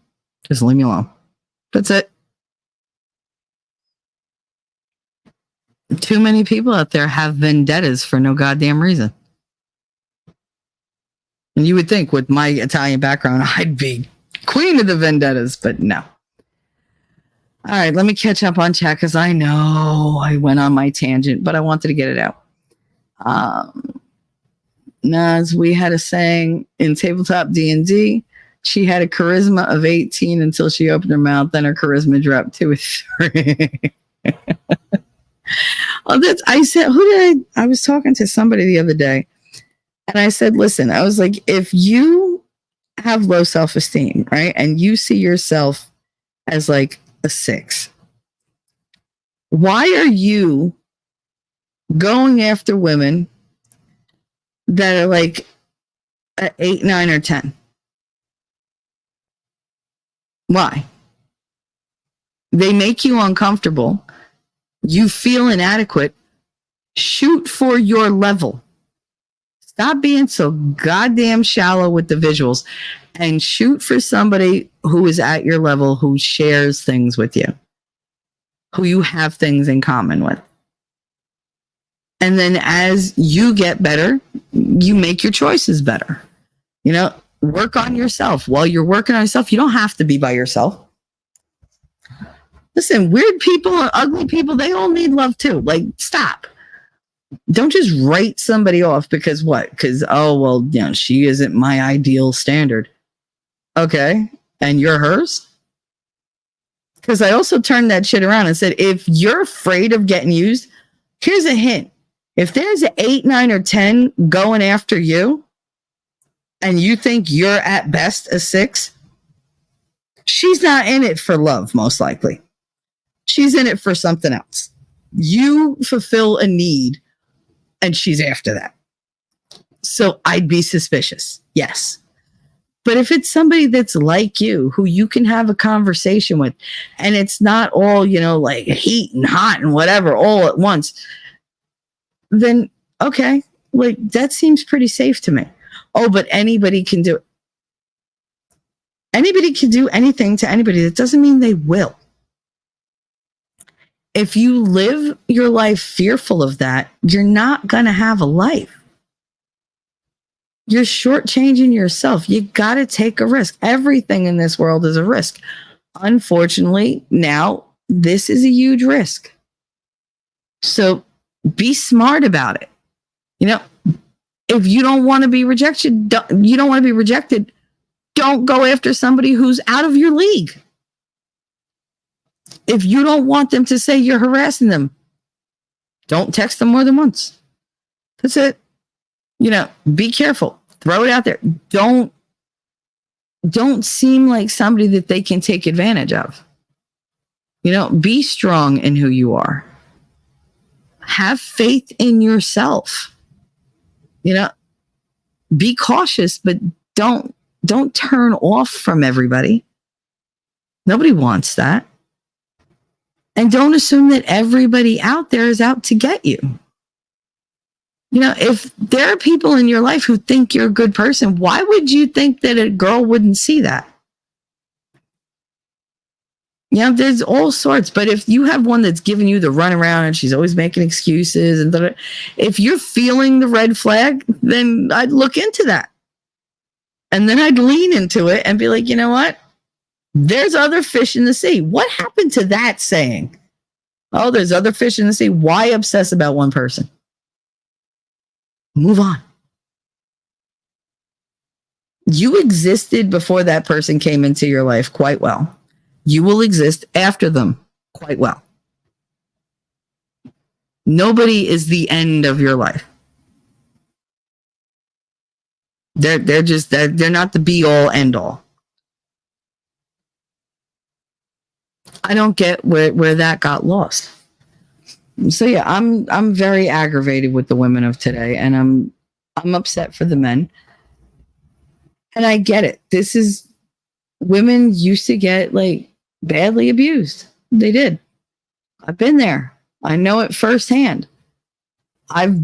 Just leave me alone. That's it. Too many people out there have vendettas for no goddamn reason. And you would think with my Italian background, I'd be queen of the vendettas, but no. All right, let me catch up on chat because I know I went on my tangent, but I wanted to get it out. Naz, we had a saying in tabletop D&D, she had a charisma of 18 until she opened her mouth, then her charisma dropped to a 3. I was talking to somebody the other day and I said, listen, I was like, if you have low self-esteem, right? And you see yourself as like a 6, why are you going after women that are like an 8, 9, or 10? Why? They make you uncomfortable. You feel inadequate. Shoot for your level. Stop being so goddamn shallow with the visuals and shoot for somebody who is at your level, who shares things with you, who you have things in common with. And then as you get better, you make your choices better. Work on yourself. While you're working on yourself, you don't have to be by yourself. Listen, weird people and ugly people, they all need love too. Like, stop. Don't just write somebody off because what? Because, she isn't my ideal standard. Okay. And you're hers? Because I also turned that shit around and said, if you're afraid of getting used, here's a hint. If there's an 8, 9, or 10 going after you, and you think you're at best a 6, she's not in it for love, most likely. She's in it for something else. You fulfill a need, and she's after that. So I'd be suspicious. Yes. But if it's somebody that's like you, who you can have a conversation with, and it's not all, like heat and hot and whatever all at once, then okay, like that seems pretty safe to me. Oh, but anybody can do it. Anybody can do anything to anybody. That doesn't mean they will. If you live your life fearful of that, you're not going to have a life. You're shortchanging yourself. You got to take a risk. Everything in this world is a risk. Unfortunately, now this is a huge risk. So be smart about it. If you don't want to be rejected, do don't go after somebody who's out of your league. If you don't want them to say you're harassing them, don't text them more than once. That's it. Be careful. Throw it out there. Don't seem like somebody that they can take advantage of. Be strong in who you are. Have faith in yourself. Be cautious, but don't turn off from everybody. Nobody wants that. And don't assume that everybody out there is out to get you. If there are people in your life who think you're a good person, why would you think that a girl wouldn't see that? There's all sorts. But if you have one that's giving you the runaround and she's always making excuses, and if you're feeling the red flag, then I'd look into that. And then I'd lean into it and be like, you know what? There's other fish in the sea. What happened to that saying? Oh, there's other fish in the sea. Why obsess about one person? Move on. You existed before that person came into your life quite well. You will exist after them quite well. Nobody is the end of your life. They're not the be all end all. I don't get where that got lost. So yeah, I'm very aggravated with the women of today, and I'm upset for the men. And I get it. Women used to get badly abused. They did. I've been there. I know it firsthand. I've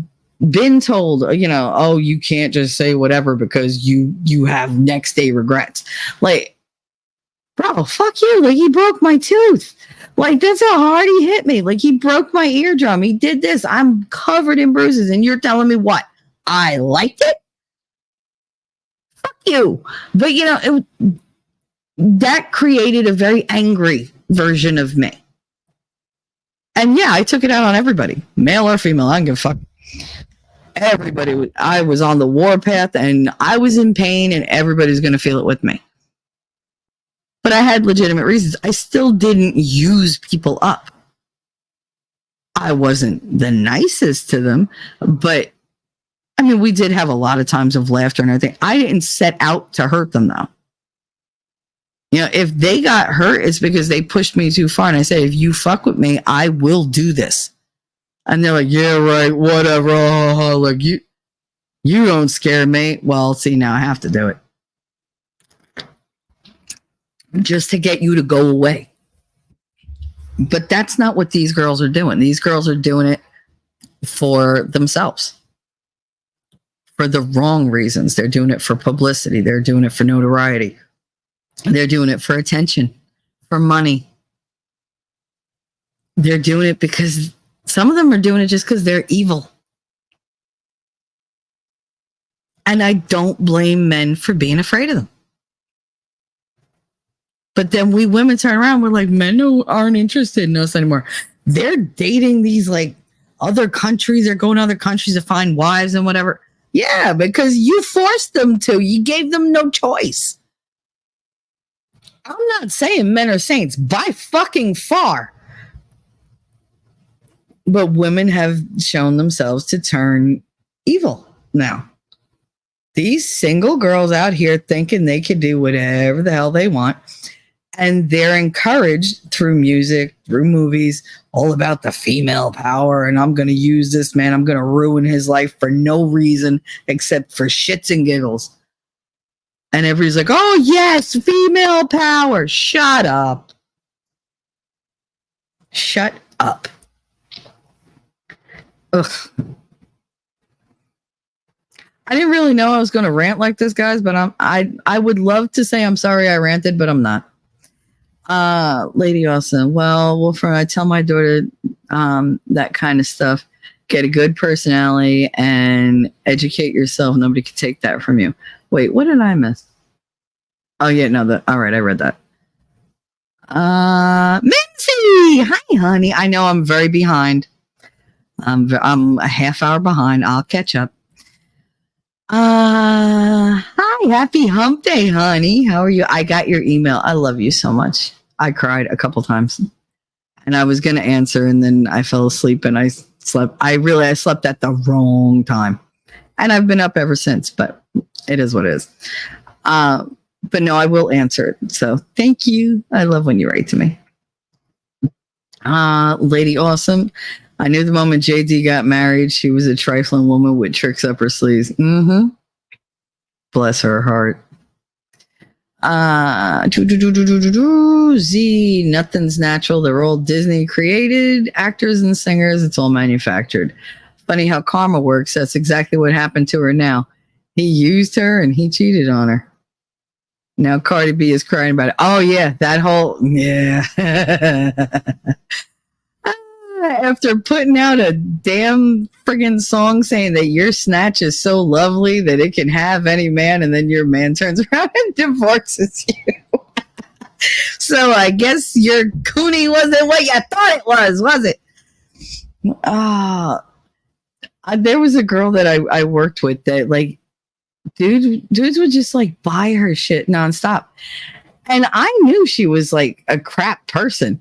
been told, oh, you can't just say whatever because you have next day regrets. Bro, fuck you. He broke my tooth. That's how hard he hit me. He broke my eardrum. He did this. I'm covered in bruises. And you're telling me what? I liked it? Fuck you. But, that created a very angry version of me. And yeah, I took it out on everybody. Male or female. I don't give a fuck. Everybody. I was on the warpath and I was in pain and everybody's going to feel it with me. But I had legitimate reasons. I still didn't use people up. I wasn't the nicest to them, but we did have a lot of times of laughter and everything. I didn't set out to hurt them though. If they got hurt, it's because they pushed me too far. And I said, if you fuck with me, I will do this. And they're like, yeah, right, whatever. You don't scare me. Well, see, now I have to do it. Just to get you to go away. But that's not what these girls are doing. These girls are doing it for themselves. For the wrong reasons. They're doing it for publicity. They're doing it for notoriety. They're doing it for attention, for money. They're doing it because some of them are doing it just because they're evil. And I don't blame men for being afraid of them. But then we women turn around, we're like, men aren't interested in us anymore. They're dating these other countries. They're going to other countries to find wives and whatever. Yeah, because you forced them to. You gave them no choice. I'm not saying men are saints by fucking far. But women have shown themselves to turn evil now. These single girls out here thinking they can do whatever the hell they want. And they're encouraged through music, through movies, all about the female power. And I'm going to use this man. I'm going to ruin his life for no reason except for shits and giggles. And everybody's like, oh, yes, female power. Shut up. Shut up. Ugh. I didn't really know I was going to rant like this, guys, but I would love to say I'm sorry I ranted, but I'm not. Lady Awesome. Well, I tell my daughter that kind of stuff. Get a good personality and educate yourself. Nobody can take that from you. Wait, what did I miss? Oh yeah, no. All right, I read that. Mincy, hi, honey. I know I'm very behind. I'm a half hour behind. I'll catch up. Hi, happy hump day, honey. How are you? I got your email. I love you so much. I cried a couple times. And I was going to answer, and then I fell asleep and I slept. I slept at the wrong time. And I've been up ever since, but it is what it is. But no, I will answer it. So thank you. I love when you write to me. Lady Awesome. I knew the moment JD got married, she was a trifling woman with tricks up her sleeves. Mm-hmm. Bless her heart. Z, nothing's natural. They're all Disney created actors and singers. It's all manufactured. Funny how karma works. That's exactly what happened to her now. He used her and he cheated on her. Now Cardi B is crying about it. Oh yeah, that whole, yeah. After putting out a damn friggin' song saying that your snatch is so lovely that it can have any man, and then your man turns around and divorces you. So I guess your coonie wasn't what you thought it was it? There was a girl that I worked with that, like, dudes would just like buy her shit nonstop. And I knew she was like a crap person.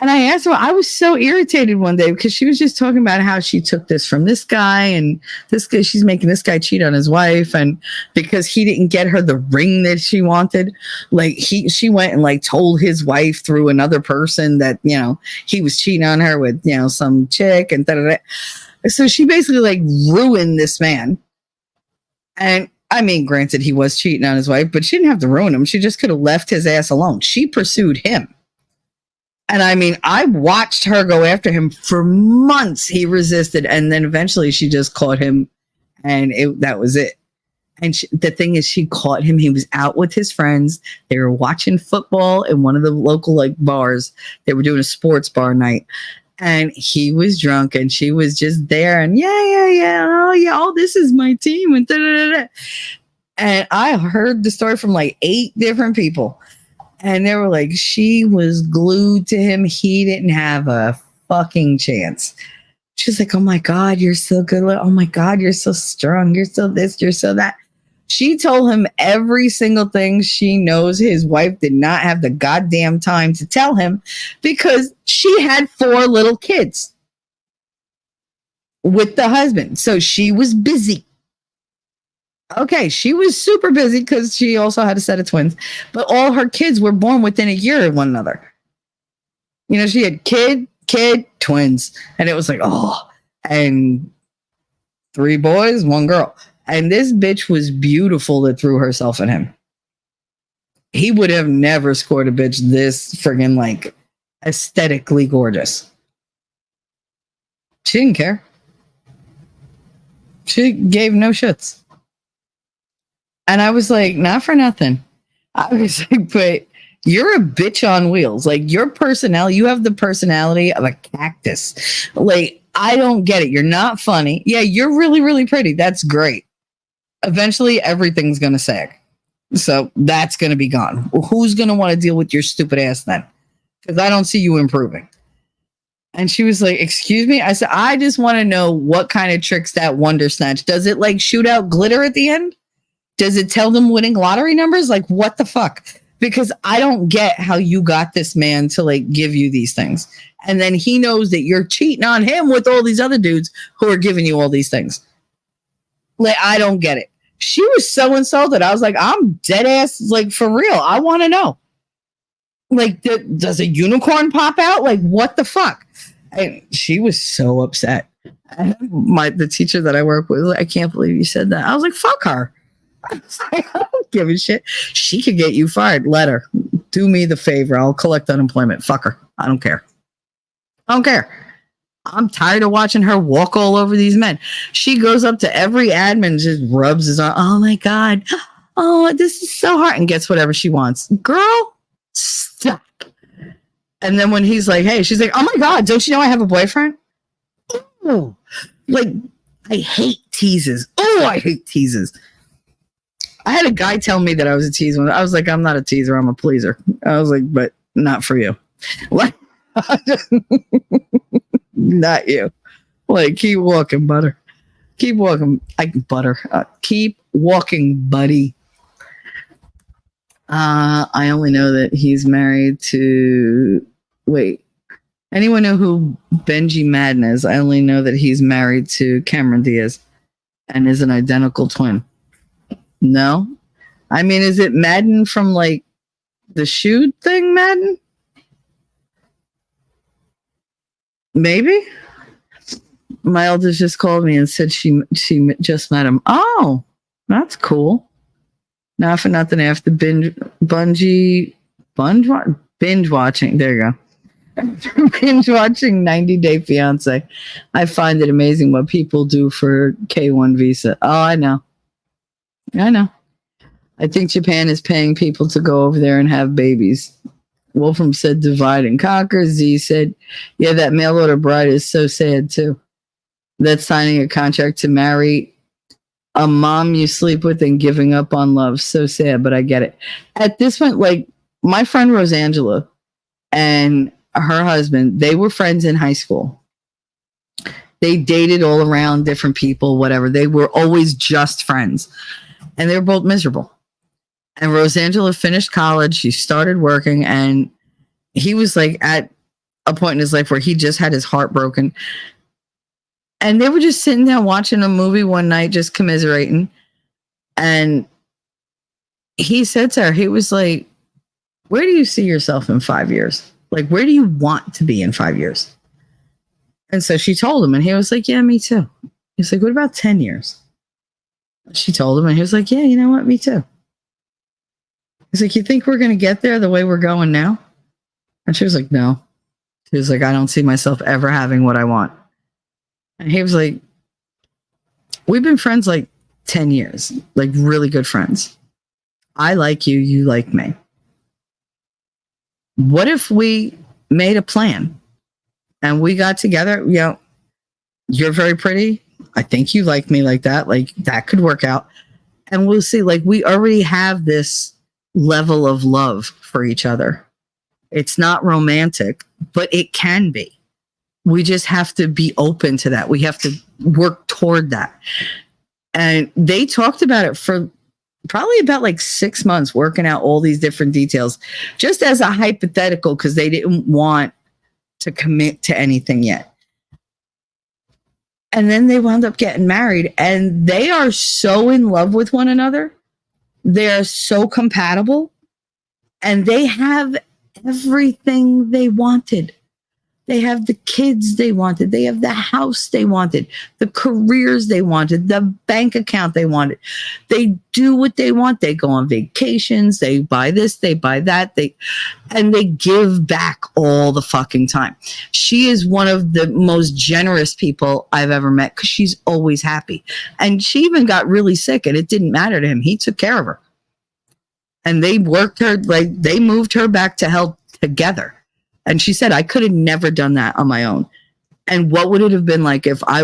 And I asked her, I was so irritated one day because she was just talking about how she took this from this guy, and this guy, she's making this guy cheat on his wife. And because he didn't get her the ring that she wanted, like she went and like told his wife through another person that, you know, he was cheating on her with, you know, some chick and da-da-da. So she basically like ruined this man. And I mean, granted, he was cheating on his wife, but she didn't have to ruin him. She just could have left his ass alone. She pursued him. And I mean, I watched her go after him for months. He resisted. And then eventually she just caught him, and that was it. And the thing is, she caught him. He was out with his friends. They were watching football in one of the local like bars. They were doing a sports bar night. And he was drunk, and she was just there. And oh, this is my team. And da-da-da-da. And I heard the story from like 8 different people. And they were like, she was glued to him. He didn't have a fucking chance. She's like, oh my God, you're so good. Oh my God, you're so strong. You're so this, you're so that. She told him every single thing she knows his wife did not have the goddamn time to tell him, because she had 4 little kids with the husband. So she was busy. Okay, she was super busy because she also had a set of twins, but all her kids were born within a year of one another. You know, she had kid, twins, and it was like, oh, and 3 boys, 1 girl. And this bitch was beautiful that threw herself at him. He would have never scored a bitch this friggin' like aesthetically gorgeous. She didn't care. She gave no shits. And I was like, not for nothing. I was like, but you're a bitch on wheels. Like, your personality, you have the personality of a cactus. Like, I don't get it. You're not funny. Yeah, you're really, really pretty. That's great. Eventually, everything's going to sag. So that's going to be gone. Well, who's going to want to deal with your stupid ass then? Because I don't see you improving. And she was like, excuse me? I said, I just want to know what kind of tricks that Wonder Snatch. Does it like shoot out glitter at the end? Does it tell them winning lottery numbers? Like, what the fuck? Because I don't get how you got this man to like give you these things. And then he knows that you're cheating on him with all these other dudes who are giving you all these things. Like, I don't get it. She was so insulted. I was like, I'm dead ass, like, for real. I want to know. Like, does a unicorn pop out? Like, what the fuck? And she was so upset. The teacher that I work with, I can't believe you said that. I was like, fuck her. I don't give a shit. She could get you fired. Let her. Do me the favor. I'll collect unemployment. Fuck her. I don't care. I don't care. I'm tired of watching her walk all over these men. She goes up to every admin, just rubs his arm. Oh my God. Oh, this is so hard. And gets whatever she wants. Girl, stop. And then when he's like, hey, she's like, oh my God, don't you know I have a boyfriend? Oh, like, I hate teases. Oh, I hate teases. I had a guy tell me that I was a teaser. I was like, I'm not a teaser. I'm a pleaser. I was like, but not for you. Like, not you. Like, keep walking, butter. Keep walking. Keep walking, buddy. I only know that he's married to. Wait, anyone know who Benji Madden is? I only know that he's married to Cameron Diaz and is an identical twin. No? I mean, is it Madden from like the shoe thing, Madden? Maybe? My eldest just called me and said she just met him. Oh, that's cool. Not for nothing, after binge watching. There you go. Binge watching 90 Day Fiance. I find it amazing what people do for K1 visa. Oh, I know. I think Japan is paying people to go over there and have babies. Wolfram said divide and conquer. Z said, yeah, that mail order bride is so sad too. That's signing a contract to marry a mom you sleep with and giving up on love. So sad, but I get it. At this point, like my friend Rosangela and her husband, they were friends in high school. They dated all around different people, whatever. They were always just friends. And they were both miserable. And Rosangela finished college. She started working. And he was like at a point in his life where he just had his heart broken. And they were just sitting down watching a movie one night, just commiserating. And he said to her, he was like, where do you see yourself in 5 years? Like, where do you want to be in 5 years? And so she told him, and he was like, yeah, me too. He's like, what about 10 years? She told him, and he was like, yeah, you know what? Me too. He's like, you think we're going to get there the way we're going now? And she was like, no. She was like, I don't see myself ever having what I want. And he was like, we've been friends like 10 years, like really good friends. I like you, you like me. What if we made a plan and we got together? You know, you're very pretty. I think you like me like that. Like that could work out. And we'll see, like we already have this level of love for each other. It's not romantic, but it can be. We just have to be open to that. We have to work toward that. And they talked about it for probably about like 6 months, working out all these different details, just as a hypothetical, because they didn't want to commit to anything yet. And then they wound up getting married, and they are so in love with one another. They're so compatible, and they have everything they wanted. They have the kids they wanted. They have the house they wanted, the careers they wanted, the bank account they wanted. They do what they want. They go on vacations. They buy this, they buy that. And they give back all the fucking time. She is one of the most generous people I've ever met because she's always happy. And she even got really sick and it didn't matter to him. He took care of her. And they worked her, like they moved her back to health together. And she said, I could have never done that on my own. And what would it have been like if I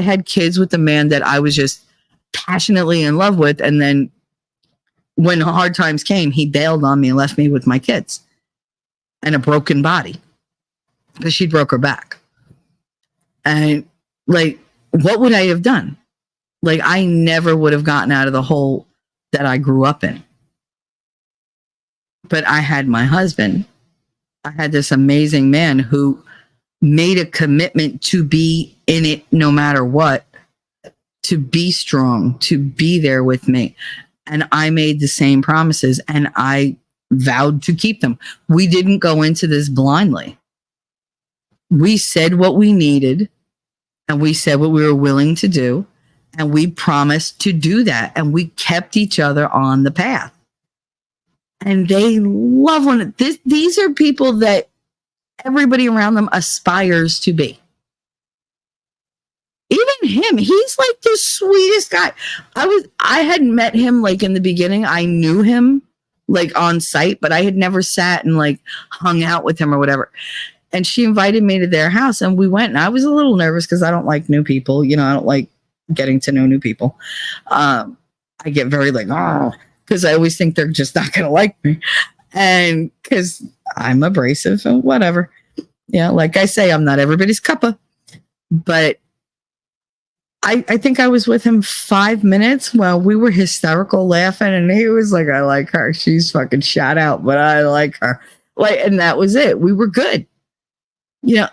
had kids with a man that I was just passionately in love with, and then when hard times came, he bailed on me and left me with my kids and a broken body because she broke her back. And like, what would I have done? Like, I never would have gotten out of the hole that I grew up in. But I had my husband. I had this amazing man who made a commitment to be in it no matter what, to be strong, to be there with me. And I made the same promises and I vowed to keep them. We didn't go into this blindly. We said what we needed and we said what we were willing to do. And we promised to do that. And we kept each other on the path. And they love one. These are people that everybody around them aspires to be. Even him, he's like the sweetest guy. I hadn't met him like in the beginning. I knew him like on site, but I had never sat and like hung out with him or whatever. And she invited me to their house and we went, and I was a little nervous because I don't like new people. You know, I don't like getting to know new people. I get very like, oh, because I always think they're just not going to like me. And because I'm abrasive and whatever. Yeah, like I say, I'm not everybody's cuppa. But I think I was with him 5 minutes while we were hysterical laughing, and he was like, I like her. She's fucking shot out, but I like her. Like, and that was it. We were good. You know,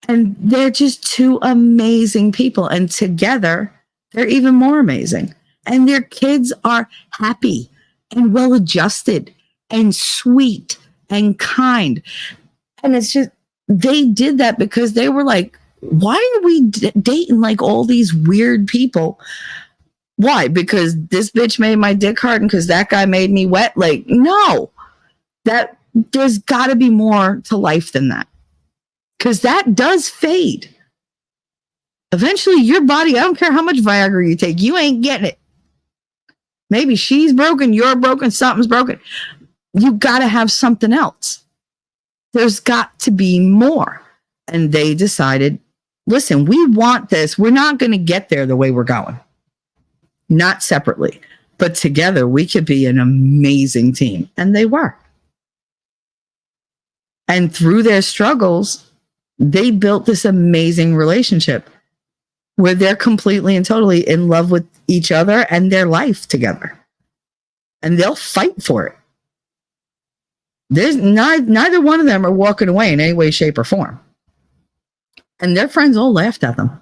and they're just two amazing people. And together, they're even more amazing. And their kids are happy and well adjusted and sweet and kind. And it's just, they did that because they were like, why are we dating like all these weird people? Why? Because this bitch made my dick hard and because that guy made me wet? Like, no, that there's got to be more to life than that. Because that does fade. Eventually, your body, I don't care how much Viagra you take, you ain't getting it. Maybe she's broken, you're broken, something's broken. You got to have something else. There's got to be more. And they decided, listen, we want this. We're not going to get there the way we're going. Not separately, but together we could be an amazing team. And they were. And through their struggles, they built this amazing relationship where they're completely and totally in love with each other and their life together. And they'll fight for it. There's neither one of them are walking away in any way, shape, or form. And their friends all laughed at them.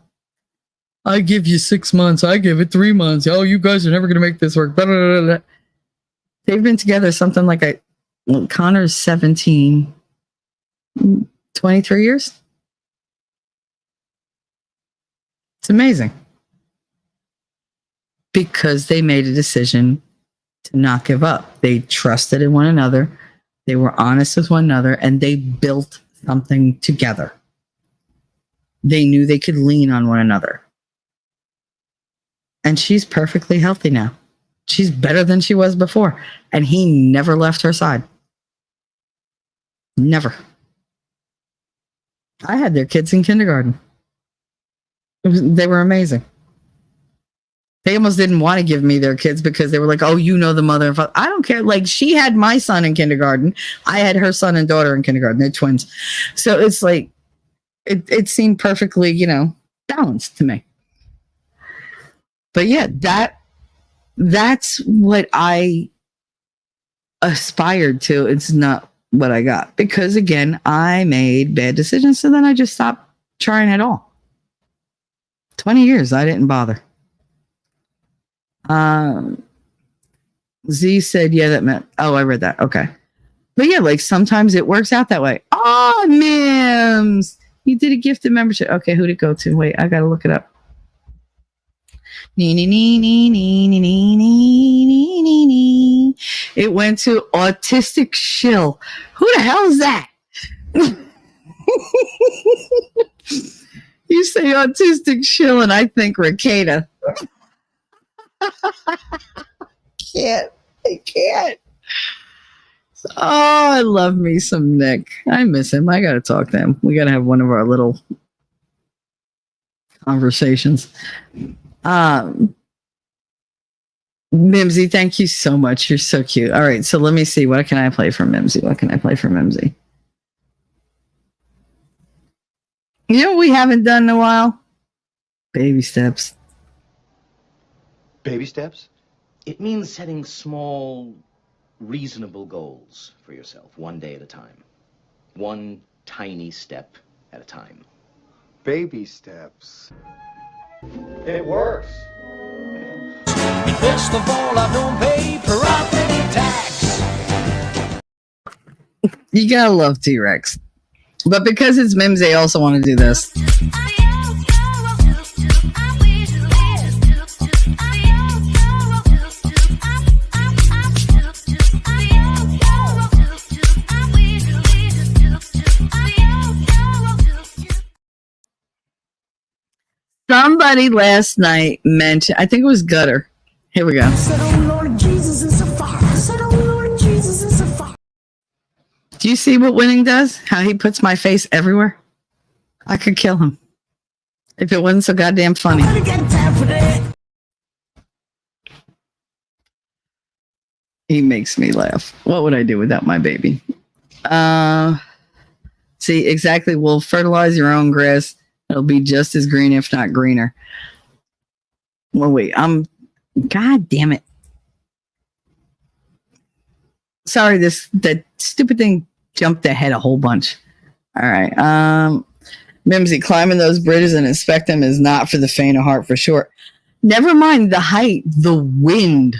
I give you 6 months. I give it 3 months. Oh, you guys are never going to make this work. Blah, blah, blah, blah. They've been together something like Connor's 17, 23 years. It's amazing. Because they made a decision to not give up. They trusted in one another. They were honest with one another, and they built something together. They knew they could lean on one another. And she's perfectly healthy now. She's better than she was before. And he never left her side. Never. I had their kids in kindergarten. They were amazing. They almost didn't want to give me their kids because they were like, oh, you know the mother and father. I don't care. Like, she had my son in kindergarten. I had her son and daughter in kindergarten. They're twins. So it's like, it seemed perfectly, balanced to me. But yeah, that's what I aspired to. It's not what I got. Because again, I made bad decisions. So then I just stopped trying at all. 20 years, I didn't bother. Z said, yeah, that meant, I read that. Okay. But yeah, like sometimes it works out that way. Oh, Mims, you did a gifted membership. Okay, who'd it go to? Wait, I got to look it up. It went to Autistic Shill. Who the hell is that? You say Autistic Shill and I think Ricada. I can't. Oh, I love me some Nick. I miss him. I got to talk to him. We got to have one of our little conversations. Mimsy, thank you so much. You're so cute. All right, so let me see. What can I play for Mimsy? You know what we haven't done in a while? Baby steps. Baby steps? It means setting small, reasonable goals for yourself, one day at a time. One tiny step at a time. Baby steps. It works. First of all, I don't pay property tax. You gotta love T-Rex. But because it's Mimsy, I also want to do this. Somebody last night mentioned, I think it was Gutter. Here we go. Do you see what winning does? How he puts my face everywhere? I could kill him if it wasn't so goddamn funny. He makes me laugh. What would I do without my baby? See, exactly. We'll fertilize your own grass. It'll be just as green, if not greener. Well, wait, God damn it. Sorry, that stupid thing jumped ahead a whole bunch. All right. Mimsy, climbing those bridges and inspect them is not for the faint of heart, for sure. Never mind the height, the wind.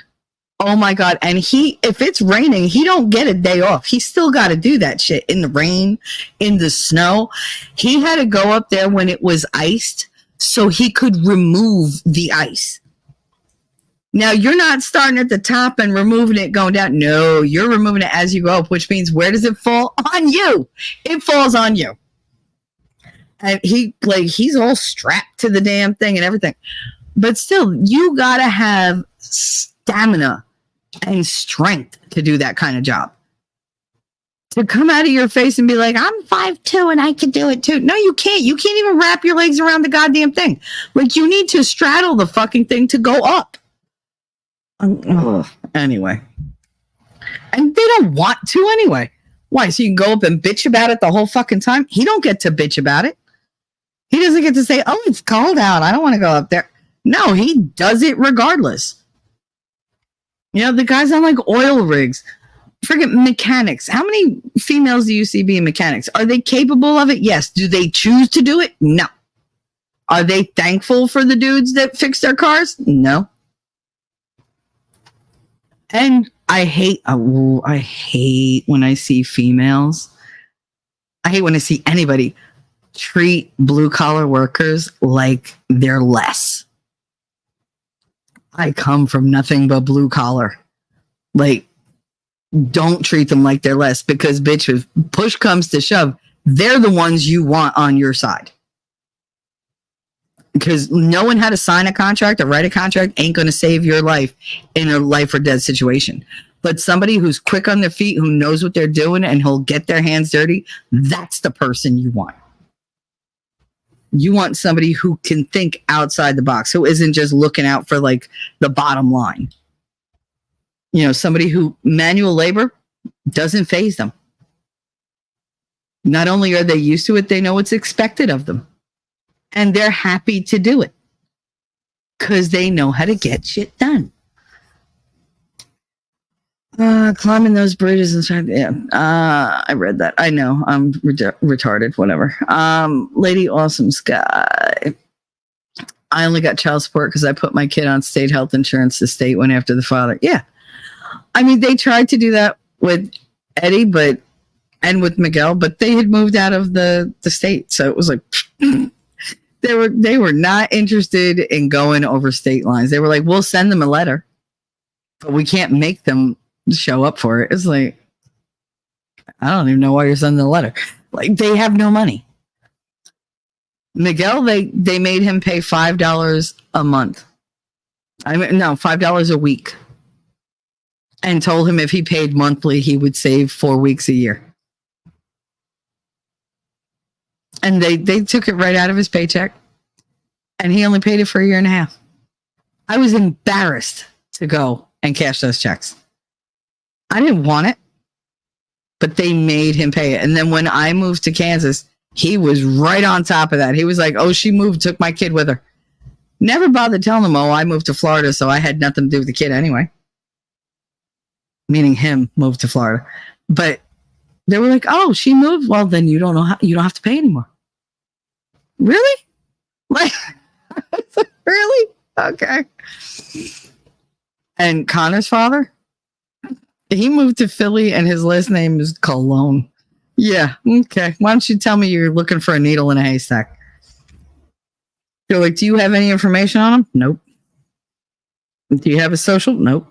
Oh my God. And if it's raining, he don't get a day off. He still got to do that shit in the rain, in the snow. He had to go up there when it was iced so he could remove the ice. Now, you're not starting at the top and removing it going down. No, you're removing it as you go up, which means where does it fall? On you. It falls on you. And he's all strapped to the damn thing and everything. But still, you got to have stamina and strength to do that kind of job. To come out of your face and be like, I'm 5'2" and I can do it too. No, you can't. You can't even wrap your legs around the goddamn thing. Like, you need to straddle the fucking thing to go up. Anyway. And they don't want to anyway. Why? So you can go up and bitch about it the whole fucking time? He don't get to bitch about it. He doesn't get to say, oh, it's cold out. I don't want to go up there. No, he does it regardless. You know, the guys on like oil rigs, friggin' mechanics. How many females do you see being mechanics? Are they capable of it? Yes. Do they choose to do it? No. Are they thankful for the dudes that fix their cars? No. And I hate when I see females. I hate when I see anybody treat blue collar workers like they're less. I come from nothing but blue collar. Like, don't treat them like they're less, because bitch, if push comes to shove, they're the ones you want on your side. Because knowing how to sign a contract or write a contract ain't going to save your life in a life or death situation. But somebody who's quick on their feet, who knows what they're doing, and who'll get their hands dirty, that's the person you want. You want somebody who can think outside the box, who isn't just looking out for like the bottom line. You know, somebody who manual labor doesn't faze them. Not only are they used to it, they know what's expected of them. And they're happy to do it because they know how to get shit done. Climbing those bridges and stuff. Yeah, I read that. I know I'm retarded. Whatever. Lady Awesome Sky. I only got child support because I put my kid on state health insurance. The state went after the father. Yeah, I mean, they tried to do that with Eddie, and with Miguel, but they had moved out of the state, so it was like. They were not interested in going over state lines. They were like, we'll send them a letter, but we can't make them show up for it. It's like, I don't even know why you're sending the letter. Like, they have no money. Miguel, they made him pay $5 a month. I mean, no, $5 a week. And told him if he paid monthly, he would save 4 weeks a year. And they took it right out of his paycheck. And he only paid it for a year and a half. I was embarrassed to go and cash those checks. I didn't want it, but they made him pay it. And then when I moved to Kansas, he was right on top of that. He was like, oh, she moved, took my kid with her. Never bothered telling him, oh, I moved to Florida, so I had nothing to do with the kid anyway. Meaning him moved to Florida. But they were like, oh, she moved? Well, then you don't have to pay anymore. Really? Like, really? Okay. And Connor's father, he moved to Philly and his last name is Cologne. Yeah. Okay. Why don't you tell me you're looking for a needle in a haystack? They're like, do you have any information on him? Nope. Do you have a social? Nope.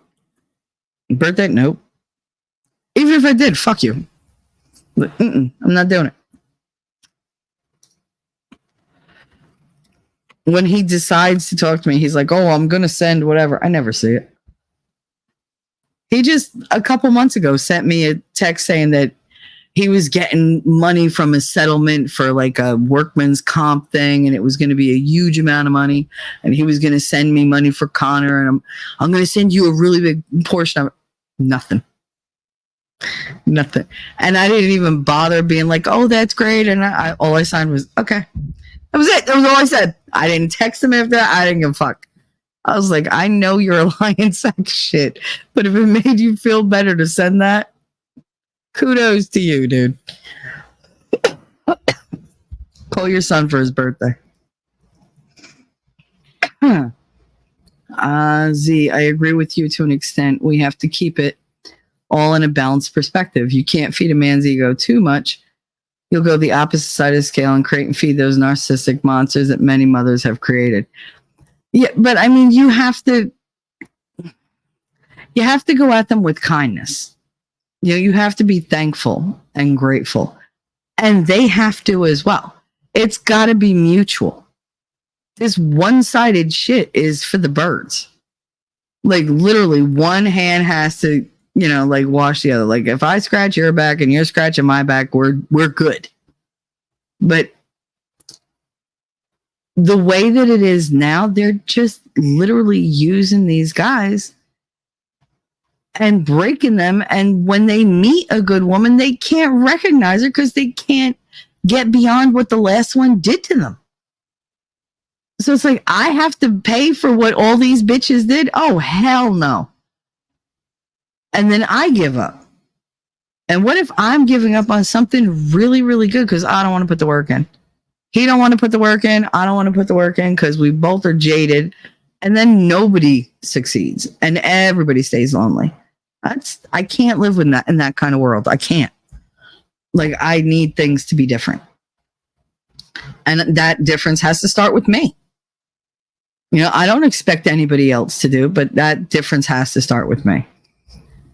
Birthday? Nope. Even if I did, fuck you. I'm not doing it. When he decides to talk to me, he's like, oh, I'm going to send whatever. I never see it. He just, a couple months ago, sent me a text saying that he was getting money from a settlement for like a workman's comp thing, and it was going to be a huge amount of money, and he was going to send me money for Connor, and I'm going to send you a really big portion of it. Nothing. And I didn't even bother being like, oh, that's great. And all I signed was, okay. That was it. That was all I said. I didn't text him after that. I didn't give a fuck. I was like, I know you're a lying sack of shit, but if it made you feel better to send that, kudos to you, dude. Call your son for his birthday. Z, I agree with you to an extent. We have to keep it all in a balanced perspective. You can't feed a man's ego too much. You'll go the opposite side of the scale and create and feed those narcissistic monsters that many mothers have created. Yeah, but I mean, you have to go at them with kindness. You know, you have to be thankful and grateful. And they have to as well. It's got to be mutual. This one-sided shit is for the birds. Like, literally, one hand has to, you know, like, wash the other. Like, if I scratch your back and you're scratching my back, we're good. But the way that it is now, they're just literally using these guys and breaking them. And when they meet a good woman, they can't recognize her because they can't get beyond what the last one did to them. So it's like, I have to pay for what all these bitches did? Oh, hell no. And then I give up. And what if I'm giving up on something really, really good because I don't want to put the work in? He don't want to put the work in. I don't want to put the work in because we both are jaded. And then nobody succeeds and everybody stays lonely. I can't live with that in that kind of world. I can't. Like, I need things to be different. And that difference has to start with me. You know, I don't expect anybody else to do, but that difference has to start with me.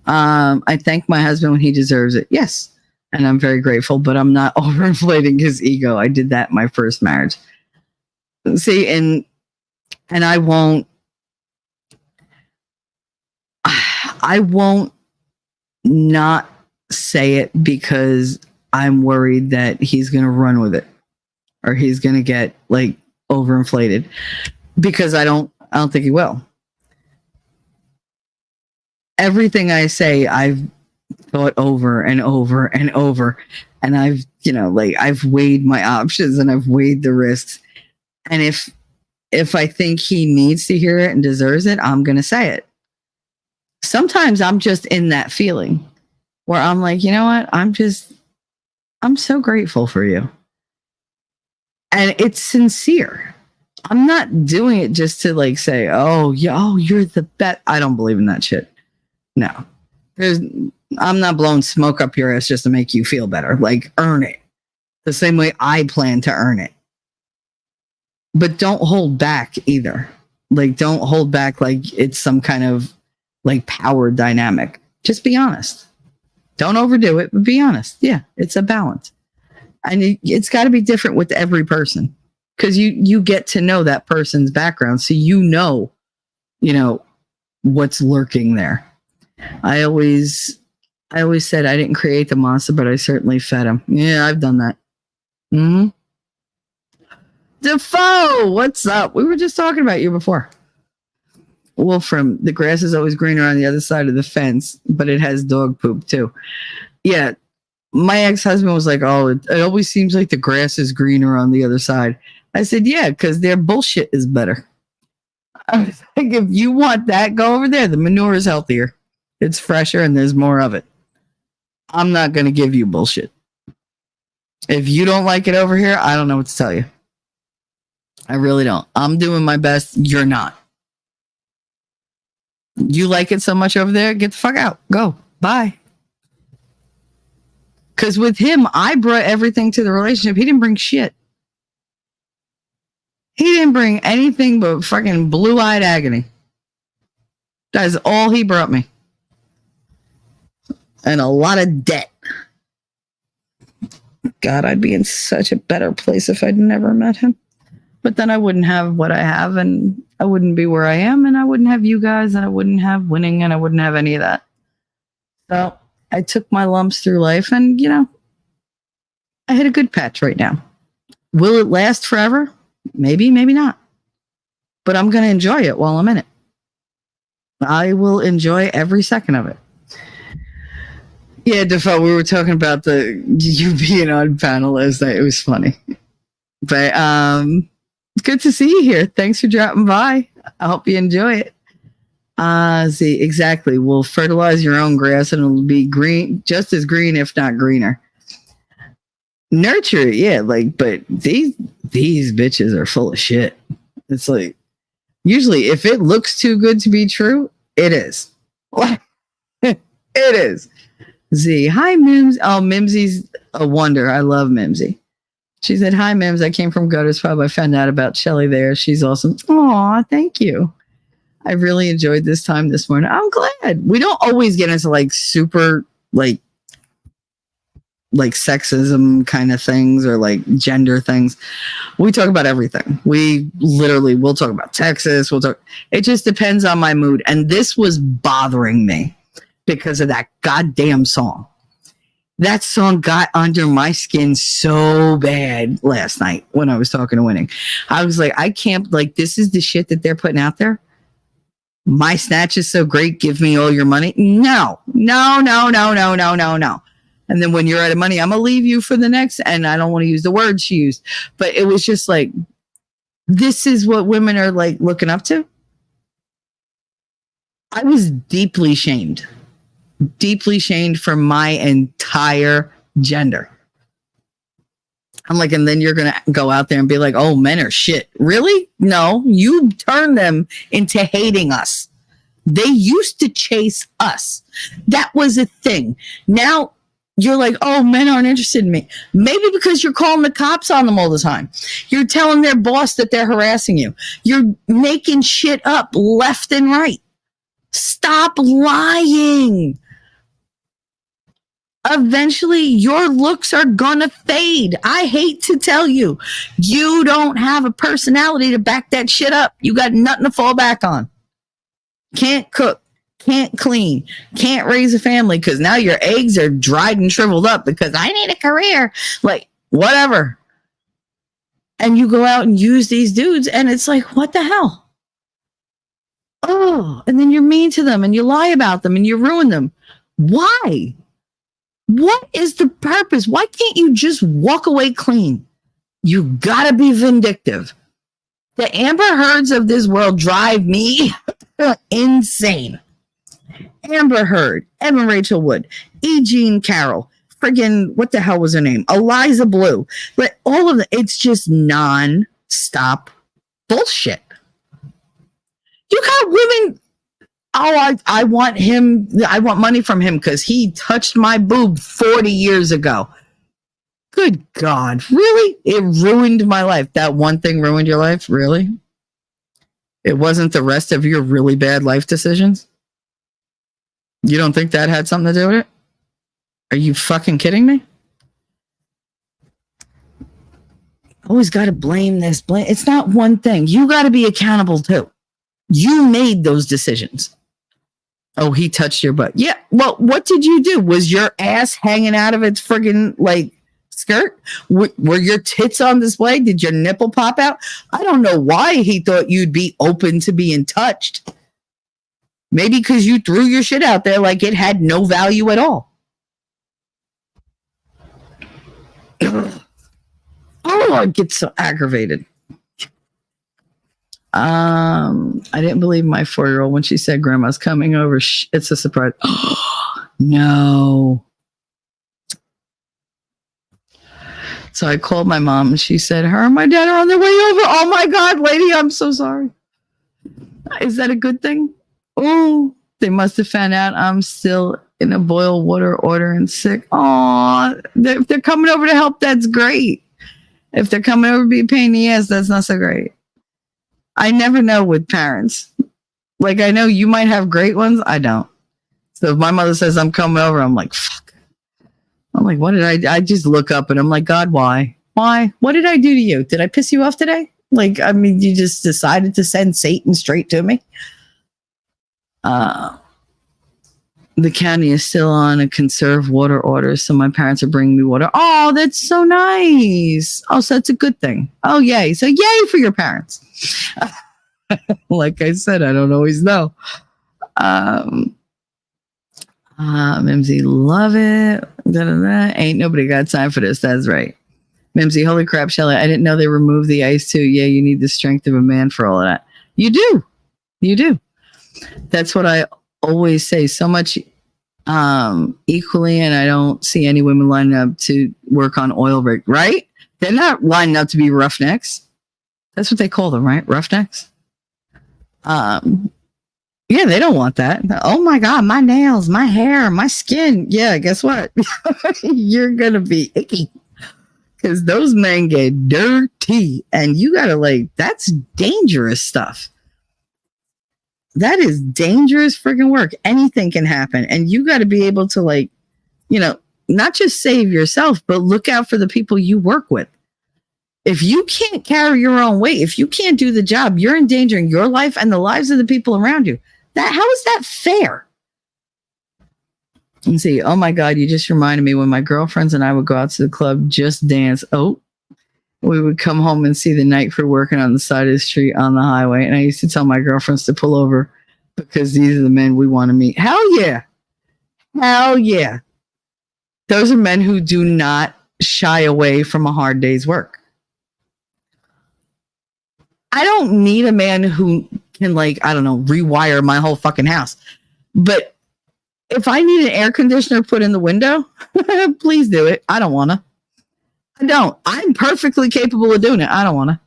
I thank my husband when he deserves it. Yes. And I'm very grateful, but I'm not overinflating his ego. I did that in my first marriage. See, and I won't not say it because I'm worried that he's going to run with it or he's going to get like overinflated, because I don't think he will. Everything I say, I've thought over and over and over, and I've weighed my options and I've weighed the risks. And if I think he needs to hear it and deserves it, I'm going to say it. Sometimes I'm just in that feeling where I'm like, you know what? I'm so grateful for you. And it's sincere. I'm not doing it just to like say, oh, you're the best. I don't believe in that shit. No. I'm not blowing smoke up your ass just to make you feel better. Like, earn it. The same way I plan to earn it. But don't hold back either. Like, don't hold back like it's some kind of like power dynamic. Just be honest. Don't overdo it, but be honest. Yeah, it's a balance. And it's got to be different with every person, because you get to know that person's background, so you know what's lurking there. I always said I didn't create the monster, but I certainly fed him. Yeah, I've done that. Mm-hmm. Defoe, what's up? We were just talking about you before. Wolfram, the grass is always greener on the other side of the fence, but it has dog poop too. Yeah, my ex-husband was like, oh, it always seems like the grass is greener on the other side. I said, yeah, because their bullshit is better. I was like, if you want that, go over there. The manure is healthier. It's fresher and there's more of it. I'm not going to give you bullshit. If you don't like it over here, I don't know what to tell you. I really don't. I'm doing my best. You're not. You like it so much over there? Get the fuck out. Go. Bye. Because with him, I brought everything to the relationship. He didn't bring shit. He didn't bring anything but fucking blue-eyed agony. That's all he brought me. And a lot of debt. God, I'd be in such a better place if I'd never met him. But then I wouldn't have what I have, and I wouldn't be where I am, and I wouldn't have you guys, and I wouldn't have winning, and I wouldn't have any of that. So I took my lumps through life, and, I hit a good patch right now. Will it last forever? Maybe, maybe not. But I'm going to enjoy it while I'm in it. I will enjoy every second of it. Yeah, Defoe, we were talking about you being on panel last night. It was funny. But it's good to see you here. Thanks for dropping by. I hope you enjoy it. See, exactly. We'll fertilize your own grass and it'll be green, just as green, if not greener. Nurture it, yeah. Like, but these bitches are full of shit. It's like, usually if it looks too good to be true, it is. It is. Z, hi Mims. Oh, Mimsy's a wonder. I love Mimsy. She said, hi Mims. I came from Gutters Pub. I found out about Shelly there. She's awesome. Aw, thank you. I really enjoyed this time this morning. I'm glad. We don't always get into like super like sexism kind of things or like gender things. We talk about everything. We'll talk about Texas. It just depends on my mood. And this was bothering me because of that goddamn song. That song got under my skin so bad last night when I was talking to Winning. I was like, I can't, like, this is the shit that they're putting out there. My snatch is so great. Give me all your money. No. And then when you're out of money, I'm going to leave you for the next. And I don't want to use the word she used, but it was just like, this is what women are like looking up to. I was deeply shamed for my entire gender. I'm like, and then you're going to go out there and be like, oh, men are shit. Really? No, you turn them into hating us. They used to chase us. That was a thing. Now you're like, oh, men aren't interested in me. Maybe because you're calling the cops on them all the time. You're telling their boss that they're harassing you. You're making shit up left and right. Stop lying. Eventually, your looks are gonna fade. I hate to tell you, you don't have a personality to back that shit up. You got nothing to fall back on. Can't cook, can't clean, can't raise a family because now your eggs are dried and shriveled up because I need a career. Like, whatever. And you go out and use these dudes, and it's like, what the hell? Oh, and then you're mean to them, and you lie about them, and you ruin them. Why? What is the purpose? Why can't you just walk away clean? You gotta be vindictive. The Amber Heards of this world drive me insane. Amber Heard, Evan Rachel Wood, E. Jean Carroll, friggin' what the hell was her name? Eliza Blue. But all of it's just non-stop bullshit. You got women. Oh, I want him. I want money from him because he touched my boob 40 years ago. Good God. Really? It ruined my life. That one thing ruined your life? Really? It wasn't the rest of your really bad life decisions? You don't think that had something to do with it? Are you fucking kidding me? Always got to blame this. It's not one thing. You got to be accountable too. You made those decisions. Oh, he touched your butt. Yeah. Well, what did you do? Was your ass hanging out of its friggin' like skirt? Were your tits on display? Did your nipple pop out? I don't know why he thought you'd be open to being touched. Maybe because you threw your shit out there like it had no value at all. Oh, I get so aggravated. I didn't believe my 4-year-old when she said grandma's coming over. It's a surprise. Oh, no. So I called my mom and she said, her and my dad are on their way over. Oh my God, lady, I'm so sorry. Is that a good thing? Oh, they must have found out I'm still in a boil water order and sick. Oh, if they're coming over to help, that's great. If they're coming over to be a pain in the ass, that's not so great. I never know with parents. Like, I know you might have great ones. I don't. So if my mother says I'm coming over, I'm like, fuck. I'm like, what did I just look up and I'm like, God, why? Why? What did I do to you? Did I piss you off today? Like, I mean, you just decided to send Satan straight to me? The county is still on a conserve water order, so my parents are bringing me water. Oh, that's so nice. Oh, so that's a good thing. Oh, yay. So yay for your parents. Like I said, I don't always know. Mimsy, love it. Da-da-da. Ain't nobody got time for this. That's right. Mimsy, holy crap, Shelly. I didn't know they removed the ice too. Yeah, you need the strength of a man for all of that. You do. You do. That's what I always say. So much equally, and I don't see any women lining up to work on oil rig, right? They're not lining up to be roughnecks. That's what they call them, right? Roughnecks. Yeah, they don't want that. Oh my God, my nails, my hair, my skin. Yeah, guess what? You're going to be icky because those men get dirty and you got to that's dangerous stuff. That is dangerous freaking work. Anything can happen. And you got to be able to not just save yourself, but look out for the people you work with. If you can't carry your own weight, if you can't do the job, you're endangering your life and the lives of the people around you. How is that fair? Let's see. Oh my God, you just reminded me when my girlfriends and I would go out to the club, just dance. Oh, we would come home and see the night crew working on the side of the street on the highway. And I used to tell my girlfriends to pull over because these are the men we want to meet. Hell yeah. Hell yeah. Those are men who do not shy away from a hard day's work. I don't need a man who can rewire my whole fucking house. But if I need an air conditioner put in the window, please do it. I don't want to. I don't. I'm perfectly capable of doing it. I don't want to.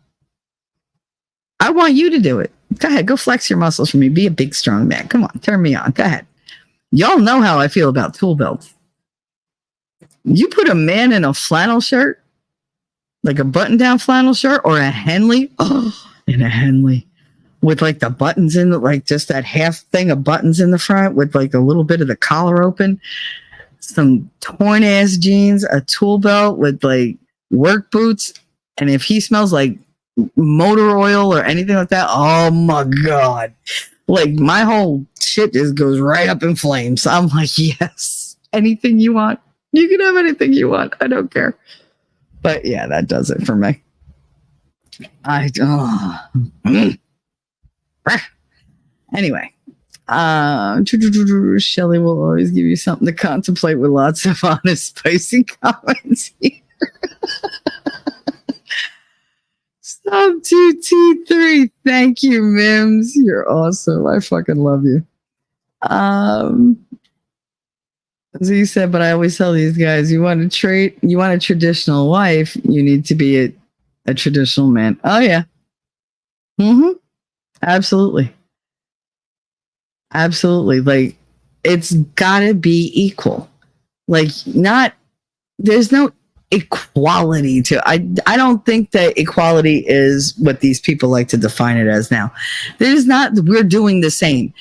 I want you to do it. Go ahead. Go flex your muscles for me. Be a big, strong man. Come on. Turn me on. Go ahead. Y'all know how I feel about tool belts. You put a man in a flannel shirt, like a button-down flannel shirt or a Henley. Oh, in a Henley. With the buttons in just that half thing of buttons in the front with a little bit of the collar open, some torn ass jeans, a tool belt with work boots. And if he smells like motor oil or anything like that, oh my God. My whole shit just goes right up in flames. I'm like, yes, anything you want. You can have anything you want. I don't care. But yeah, that does it for me. Anyway, Shelly will always give you something to contemplate with lots of honest, spicy comments here. Sub 2T3. Thank you, Mims. You're awesome. I fucking love you. As you said, but I always tell these guys, you want a traditional wife, you need to be a traditional man. Oh yeah. Mm-hmm. Absolutely. Absolutely. It's gotta be equal. There's no equality to I don't think that equality is what these people like to define it as now. There's not, we're doing the same.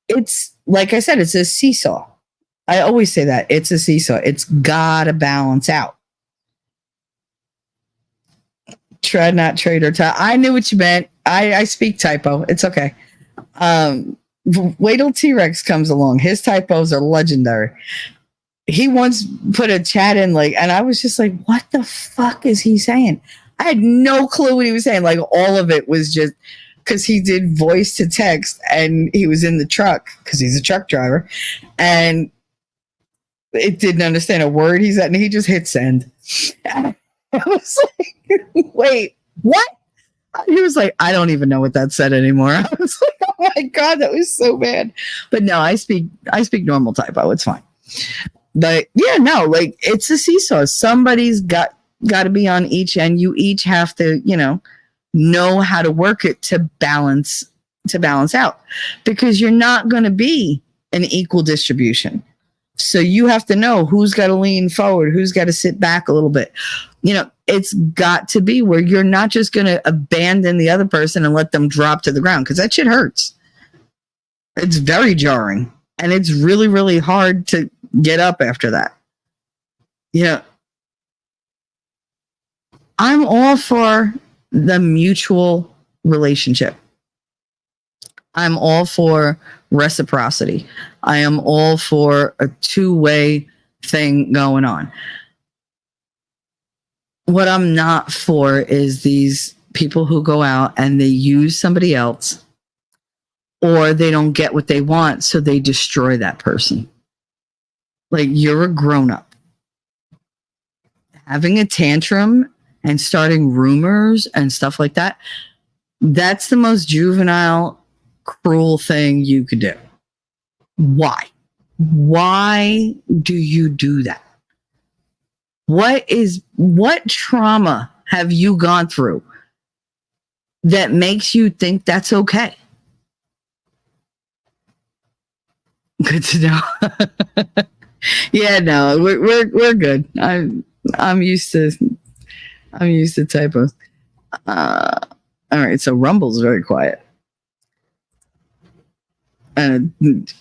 It's like I said, it's a seesaw. I always say that. It's a seesaw. It's gotta balance out. Tread, not trade or tie. I knew what you meant. I speak typo. It's okay. Wait till T-Rex comes along. His typos are legendary. He once put a chat in and I was just like, what the fuck is he saying? I had no clue what he was saying. All of it was just because he did voice to text and he was in the truck because he's a truck driver and it didn't understand a word he said and he just hit send. I was like, wait, what? He was like, I don't even know what that said anymore. I was like, oh my God, that was so bad. But no, I speak normal typo. It's fine. But yeah, no, it's a seesaw. Somebody's got to be on each end. You each have to, know how to work it to balance out because you're not going to be an equal distribution. So you have to know who's got to lean forward, who's got to sit back a little bit. It's got to be where you're not just going to abandon the other person and let them drop to the ground because that shit hurts. It's very jarring and it's really, really hard to get up after that. I'm all for the mutual relationship. I'm all for reciprocity. I am all for a two-way thing going on. What I'm not for is these people who go out and they use somebody else or they don't get what they want, so they destroy that person. You're a grown-up. Having a tantrum and starting rumors and stuff like that. That's the most juvenile, cruel thing you could do. Why? Why do you do that? What trauma have you gone through that makes you think that's okay? Good to know. Yeah, no, we're good. I'm used to typos. All right, so Rumble's very quiet. And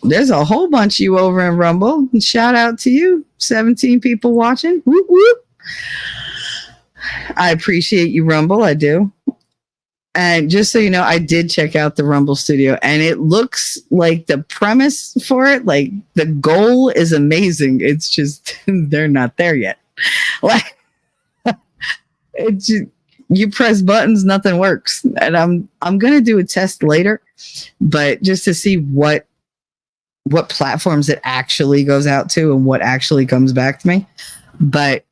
there's a whole bunch of you over in Rumble. Shout out to you. 17 people watching. Whoop, whoop. I appreciate you, Rumble. I do. And just so you know, I did check out the Rumble Studio, and it looks like the premise for it, like the goal is amazing. It's just they're not there yet. Like it's just, you press buttons, nothing works. And I'm gonna do a test later, but just to see what platforms it actually goes out to and what actually comes back to me. But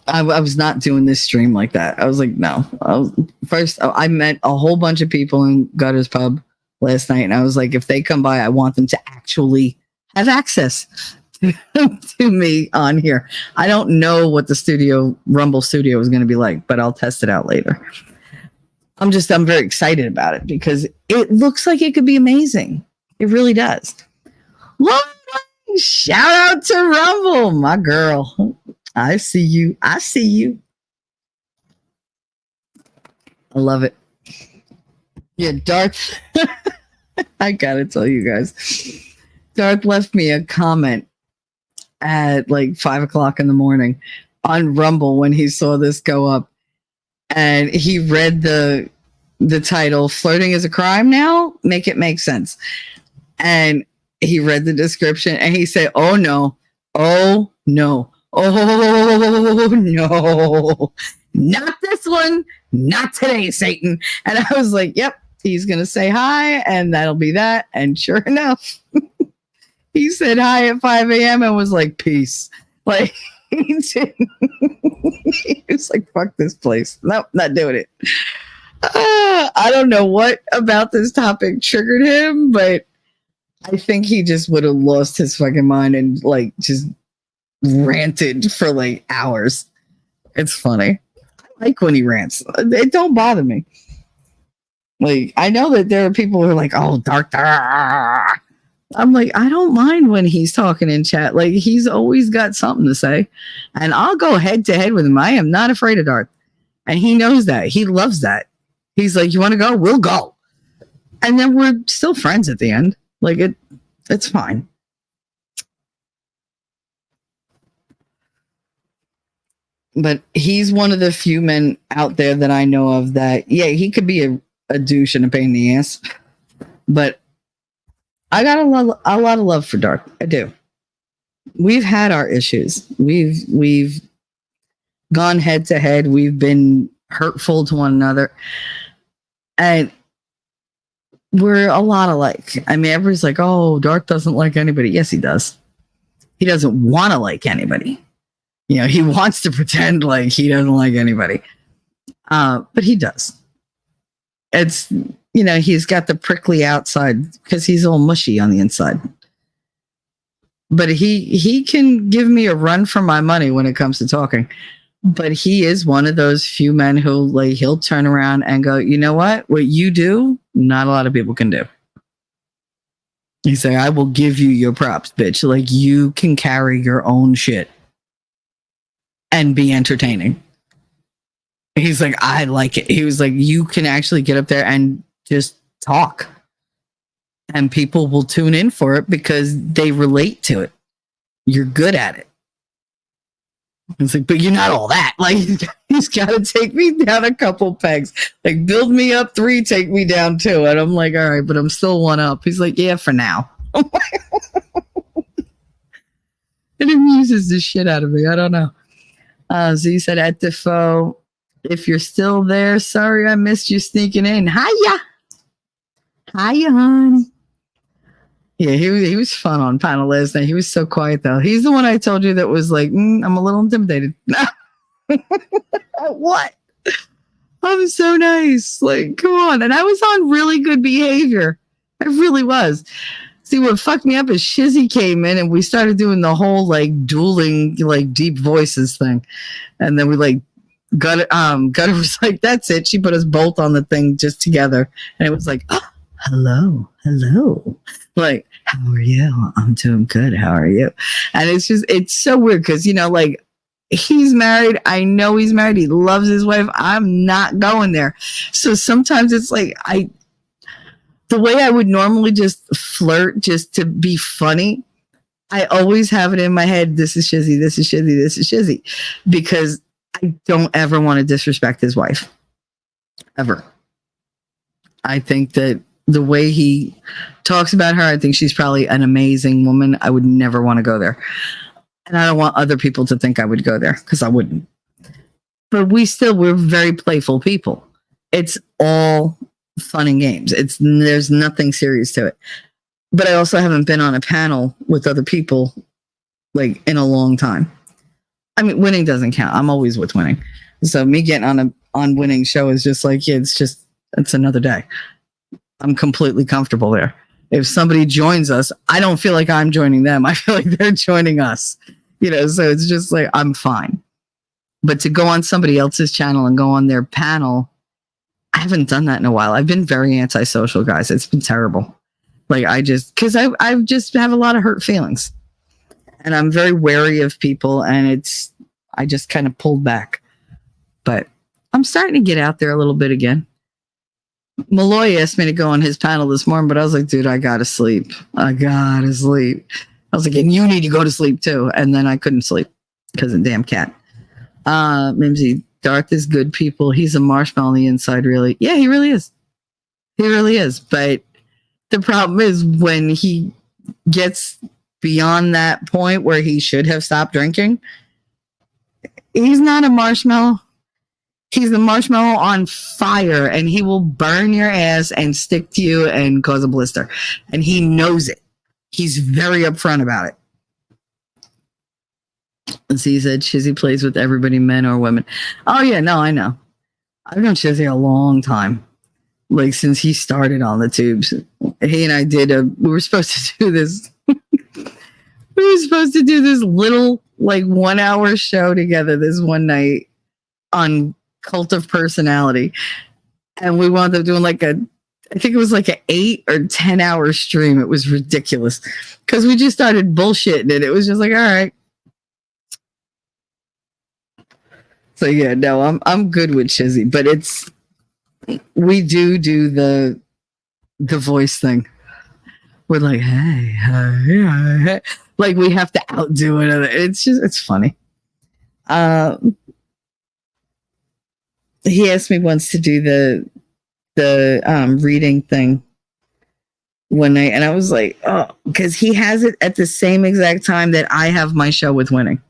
I was not doing this stream like that. I was like, no. I met a whole bunch of people in Gutter's Pub last night, and I was like, if they come by, I want them to actually have access to me on here. I don't know what the Rumble Studio is going to be like, but I'll test it out later. I'm very excited about it because it looks like it could be amazing. It really does. Shout out to Rumble, my girl. I see you. I love it. Yeah, Darth. I gotta tell you guys. Darth left me a comment at like 5 o'clock in the morning on Rumble when he saw this go up. And he read the title, Flirting is a Crime Now? Make it make sense. And he read the description and he said, oh no, oh no. Oh no, not this one, not today, Satan. And I was like, yep, he's going to say hi and that'll be that. And sure enough, he said hi at 5 a.m. and was like, peace. Like, he was like, fuck this place. Nope, not doing it. I don't know what about this topic triggered him, but I think he just would have lost his fucking mind and like just ranted for like hours. It's funny. I like when he rants. It don't bother me. Like, I know that there are people who are like, oh, dark. I'm like, I don't mind when he's talking in chat. Like, he's always got something to say. And I'll go head to head with him. I am not afraid of Darth. And he knows that. He loves that. He's like, you want to go? We'll go. And then we're still friends at the end. Like, it's fine. But he's one of the few men out there that I know of that, yeah, he could be a douche and a pain in the ass. But I got a lot of love for Darth. I do. We've had our issues. We've gone head to head. We've been hurtful to one another. And we're a lot alike. I mean, everybody's like, oh, Darth doesn't like anybody. Yes, he does. He doesn't want to like anybody. You know, he wants to pretend like he doesn't like anybody. But he does. It's, you know, he's got the prickly outside because he's all mushy on the inside. But he can give me a run for my money when it comes to talking. But he is one of those few men who, like, he'll turn around and go, you know what you do, not a lot of people can do. He say, I will give you your props, bitch. Like, you can carry your own shit and be entertaining. He's like, I like it. He was like, you can actually get up there and just talk. And people will tune in for it because they relate to it. You're good at it. It's like, but you're not all that. Like, he's got to take me down a couple pegs. Like, build me up 3, take me down 2. And I'm like, all right, but I'm still 1 up. He's like, yeah, for now. It amuses the shit out of me. I don't know. Z said, at Defoe, if you're still there, sorry I missed you sneaking in. Hiya, honey. Yeah, he was fun on panel last night. He was so quiet, though. He's the one I told you that was like, I'm a little intimidated. What? I'm so nice. Like, come on. And I was on really good behavior. I really was. See, what fucked me up is Shizzy came in and we started doing the whole like dueling, like deep voices thing. And then we like Gutter was like, that's it. She put us both on the thing just together. And it was like, oh, hello. Like, how are you? I'm doing good. How are you? And it's so weird because, you know, like, he's married. I know he's married. He loves his wife. I'm not going there. So sometimes it's like the way I would normally just flirt just to be funny, I always have it in my head. This is Shizzy. This is Shizzy. This is Shizzy. Because I don't ever want to disrespect his wife. Ever. I think that the way he talks about her, I think she's probably an amazing woman. I would never want to go there. And I don't want other people to think I would go there because I wouldn't. But we're very playful people. It's all fun and games. There's nothing serious to it. But I also haven't been on a panel with other people like in a long time. I mean, winning doesn't count. I'm always with winning. So me getting on winning show is just like, yeah, it's another day. I'm completely comfortable there. If somebody joins us, I don't feel like I'm joining them. I feel like they're joining us, you know, so it's just like, I'm fine. But to go on somebody else's channel and go on their panel, I haven't done that in a while. I've been very antisocial, guys. It's been terrible. Like because I just have a lot of hurt feelings and I'm very wary of people and I just kind of pulled back, but I'm starting to get out there a little bit again. Malloy asked me to go on his panel this morning, but I was like, dude, I gotta sleep. I was like, and you need to go to sleep too. And then I couldn't sleep because of the damn cat. Mimsy, Darth is good people. He's a marshmallow on the inside, really. Yeah, he really is. He really is. But the problem is when he gets beyond that point where he should have stopped drinking, he's not a marshmallow. He's the marshmallow on fire and he will burn your ass and stick to you and cause a blister. And he knows it. He's very upfront about it. And so he said Shizzy plays with everybody, men or women. Oh yeah, no, I know. I've known Shizzy a long time. Like since he started on the tubes. He and I we were supposed to do this. We were supposed to do this little like 1 hour show together this one night on Cult of Personality, and we wound up doing like I think it was like an 8 or 10 hour stream. It was ridiculous because we just started bullshitting it. It was just like, all right. So yeah, no, I'm good with Shizzy, but we do the voice thing. We're like, hey, like we have to outdo it. It's funny. He asked me once to do the reading thing one night, and I was like, oh, because he has it at the same exact time that I have my show with Winning.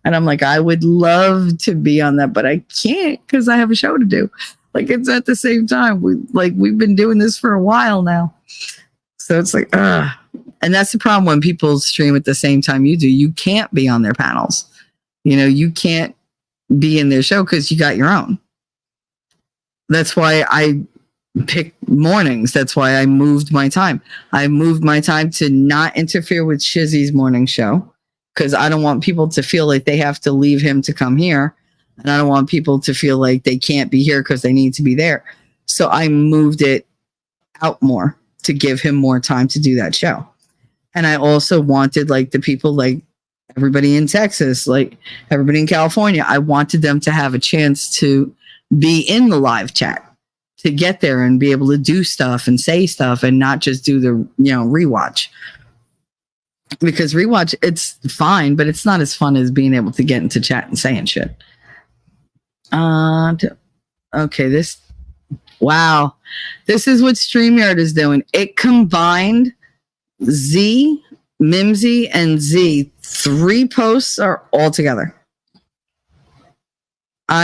And I'm like, I would love to be on that, but I can't because I have a show to do. Like it's at the same time. We've been doing this for a while now. So it's like, and that's the problem when people stream at the same time you do. You can't be on their panels. You know, you can't be in their show because you got your own. That's why I picked mornings. That's why I moved my time. I moved my time to not interfere with Shizzy's morning show because I don't want people to feel like they have to leave him to come here. And I don't want people to feel like they can't be here because they need to be there. So I moved it out more to give him more time to do that show. And I also wanted like the people like everybody in Texas, like everybody in California, I wanted them to have a chance to be in the live chat, to get there and be able to do stuff and say stuff and not just do the, rewatch. Because rewatch, it's fine, but it's not as fun as being able to get into chat and saying shit. Okay, this is what StreamYard is doing. It combined Z, Mimsy, and Z. 3 posts are all together. So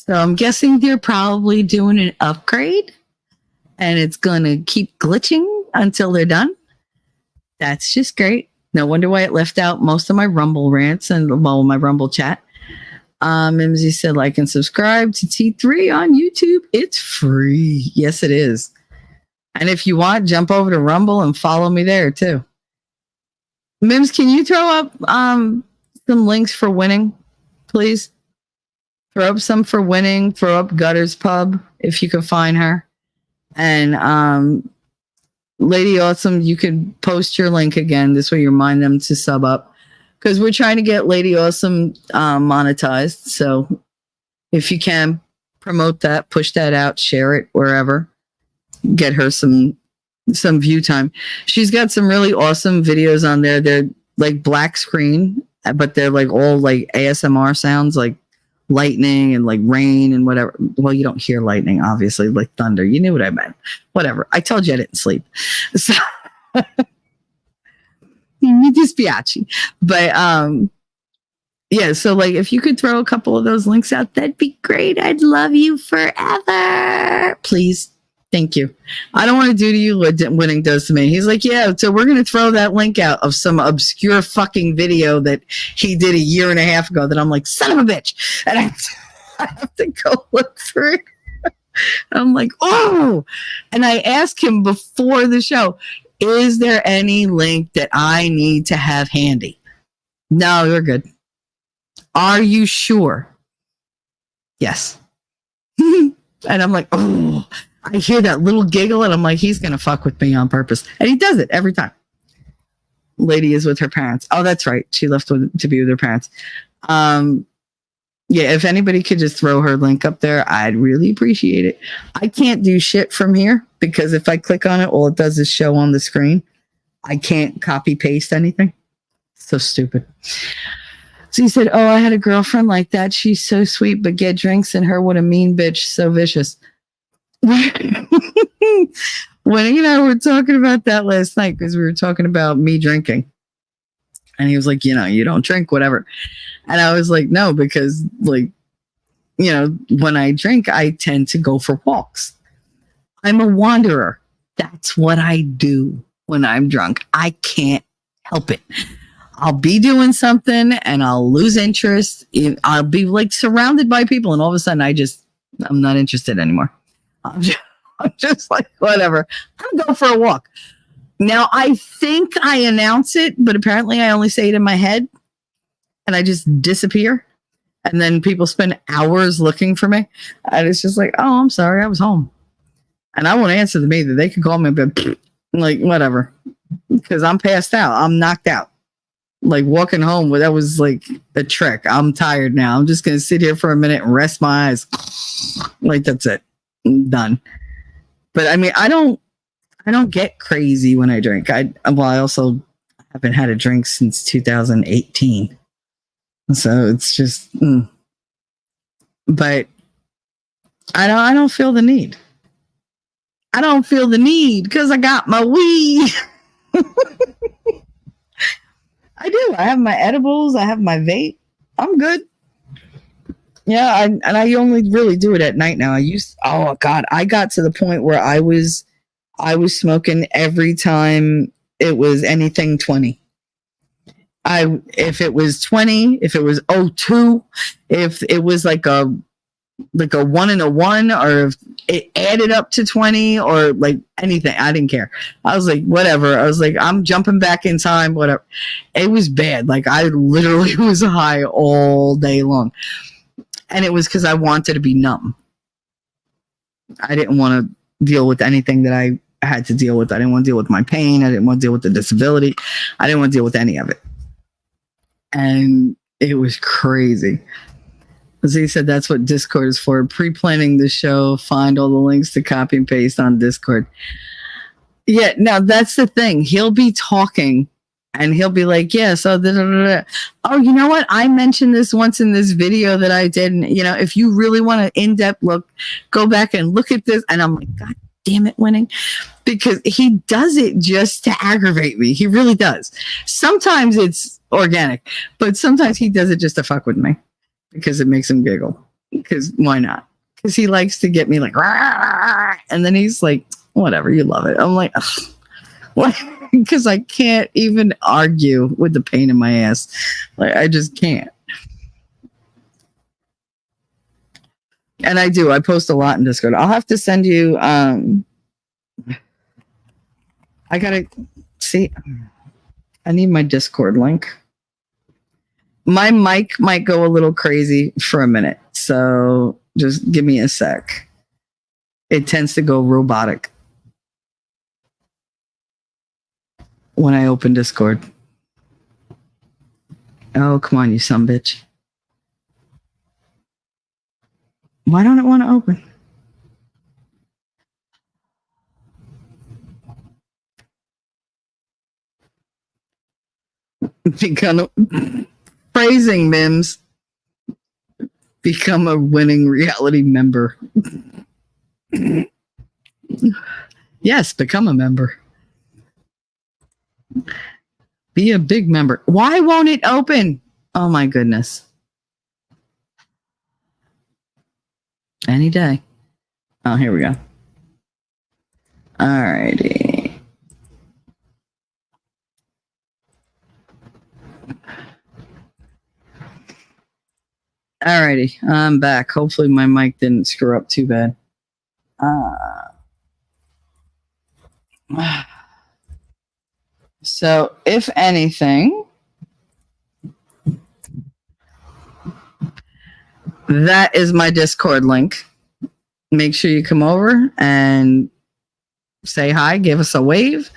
I'm guessing they're probably doing an upgrade and it's going to keep glitching until they're done. That's just great. No wonder why it left out most of my Rumble rants and my Rumble chat. Mimsy said, like and subscribe to T3 on YouTube. It's free. Yes, it is. And if you want, jump over to Rumble and follow me there too. Mims, can you throw up some links for winning, please? Throw up some for winning. Throw up Gutters Pub if you can find her. And Lady Awesome, you could post your link again. This way you remind them to sub up. Because we're trying to get Lady Awesome monetized. So if you can, promote that, push that out, share it wherever. Get her some view time. She's got some really awesome videos on there. They're like black screen, but they're like all like ASMR sounds, like lightning and like rain and whatever. Well, you don't hear lightning, obviously, like thunder. You knew what I meant. Whatever. I told you I didn't sleep. So mi dispiace. But yeah, so like if you could throw a couple of those links out, that'd be great. I'd love you forever. Please. Thank you. I don't want to do to you what winning does to me. He's like, yeah, so we're going to throw that link out of some obscure fucking video that he did a year and a half ago that I'm like, son of a bitch. And I have to go look for it. I'm like, oh. And I asked him before the show, is there any link that I need to have handy? No, you're good. Are you sure? Yes. And I'm like, oh. I hear that little giggle and I'm like, he's going to fuck with me on purpose. And he does it every time. Lady is with her parents. Oh, that's right. She left to be with her parents. Yeah, if anybody could just throw her link up there, I'd really appreciate it. I can't do shit from here because if I click on it, all it does is show on the screen. I can't copy paste anything. So stupid. So he said, oh, I had a girlfriend like that. She's so sweet, but get drinks and her, what a mean bitch. So vicious. Winnie and I were talking about that last night because we were talking about me drinking. And he was like, you know, you don't drink, whatever. And I was like, no, because like, you know, when I drink, I tend to go for walks. I'm a wanderer. That's what I do when I'm drunk. I can't help it. I'll be doing something and I'll lose interest. I'll be like surrounded by people. And all of a sudden I'm not interested anymore. I'm just like, whatever. I'm going for a walk. Now, I think I announce it, but apparently I only say it in my head and I just disappear. And then people spend hours looking for me. And it's just like, oh, I'm sorry. I was home. And I won't answer them either. They can call me, but like, whatever. Because I'm passed out. I'm knocked out. Like walking home, that was like a trick. I'm tired now. I'm just going to sit here for a minute and rest my eyes. Like, that's it. Done. But I mean, I don't get crazy when I drink. I also haven't had a drink since 2018. So it's just, but I don't feel the need. I don't feel the need because I got my weed. I do. I have my edibles. I have my vape. I'm good. Yeah, I only really do it at night now. I got to the point where I was smoking every time it was anything 20. If it was 20, if it was 02, if it was like a 1 and a 1, or if it added up to 20 or like anything, I didn't care. I was like, whatever. I was like, I'm jumping back in time, whatever. It was bad. Like I literally was high all day long. And it was because I wanted to be numb. I didn't want to deal with anything that I had to deal with. I didn't want to deal with my pain. I didn't want to deal with the disability. I didn't want to deal with any of it. And it was crazy. As he said, that's what Discord is for. Pre-planning the show, find all the links to copy and paste on Discord. Yeah, now that's the thing. He'll be talking and he'll be like, yeah, so oh, you know what? I mentioned this once in this video that I did. And, you know, if you really want an in-depth look, go back and look at this. And I'm like, God damn it, Winning. Because he does it just to aggravate me. He really does. Sometimes it's organic, but sometimes he does it just to fuck with me because it makes him giggle. Because why not? Because he likes to get me like, rah, and then he's like, whatever, you love it. I'm like, ugh, what? because I can't even argue with the pain in my ass. Like, I just can't. And I do. I post a lot in Discord. I'll have to send you. I gotta see. I need my Discord link. My mic might go a little crazy for a minute, so just give me a sec. It tends to go robotic when I open Discord. Oh, come on, you son bitch. Why don't it want to open? Become praising Mims. Become a winning reality member. Yes, become a member. Be a big member. Why won't it open? Oh my goodness. Any day. Oh, here we go. Alrighty. Alrighty, I'm back. Hopefully my mic didn't screw up too bad. So, if anything, that is my Discord link. Make sure you come over and say hi, give us a wave.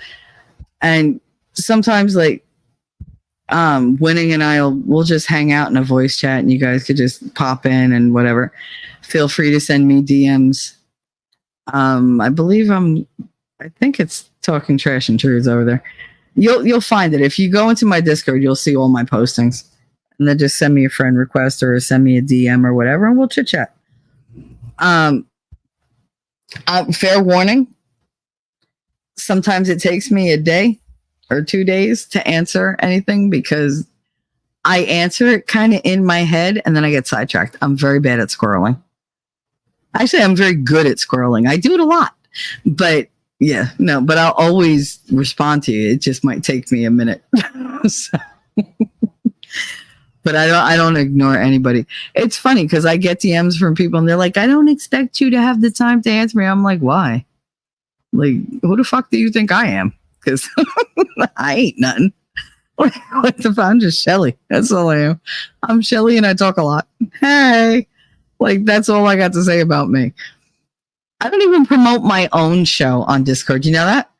And sometimes, like, Winning and we'll just hang out in a voice chat, and you guys could just pop in and whatever. Feel free to send me DMs. I believe I think it's Talking Trash and Truths over there. You'll find it. If you go into my Discord, you'll see all my postings. And then just send me a friend request or send me a DM or whatever, and we'll chit chat. Fair warning. Sometimes it takes me a day or 2 days to answer anything because I answer it kind of in my head and then I get sidetracked. I'm very bad at scrolling. Actually, I'm very good at scrolling. I do it a lot. But yeah, no, but I'll always respond to you. It just might take me a minute. So, but I don't ignore anybody. It's funny because I get DMs from people and they're like, I don't expect you to have the time to answer me. I'm like, why? Like, who the fuck do you think I am? Because I ain't nothing. What the fuck? I'm just Shelly. That's all I am. I'm Shelly and I talk a lot. Hey. Like, that's all I got to say about me. I don't even promote my own show on Discord. You know that?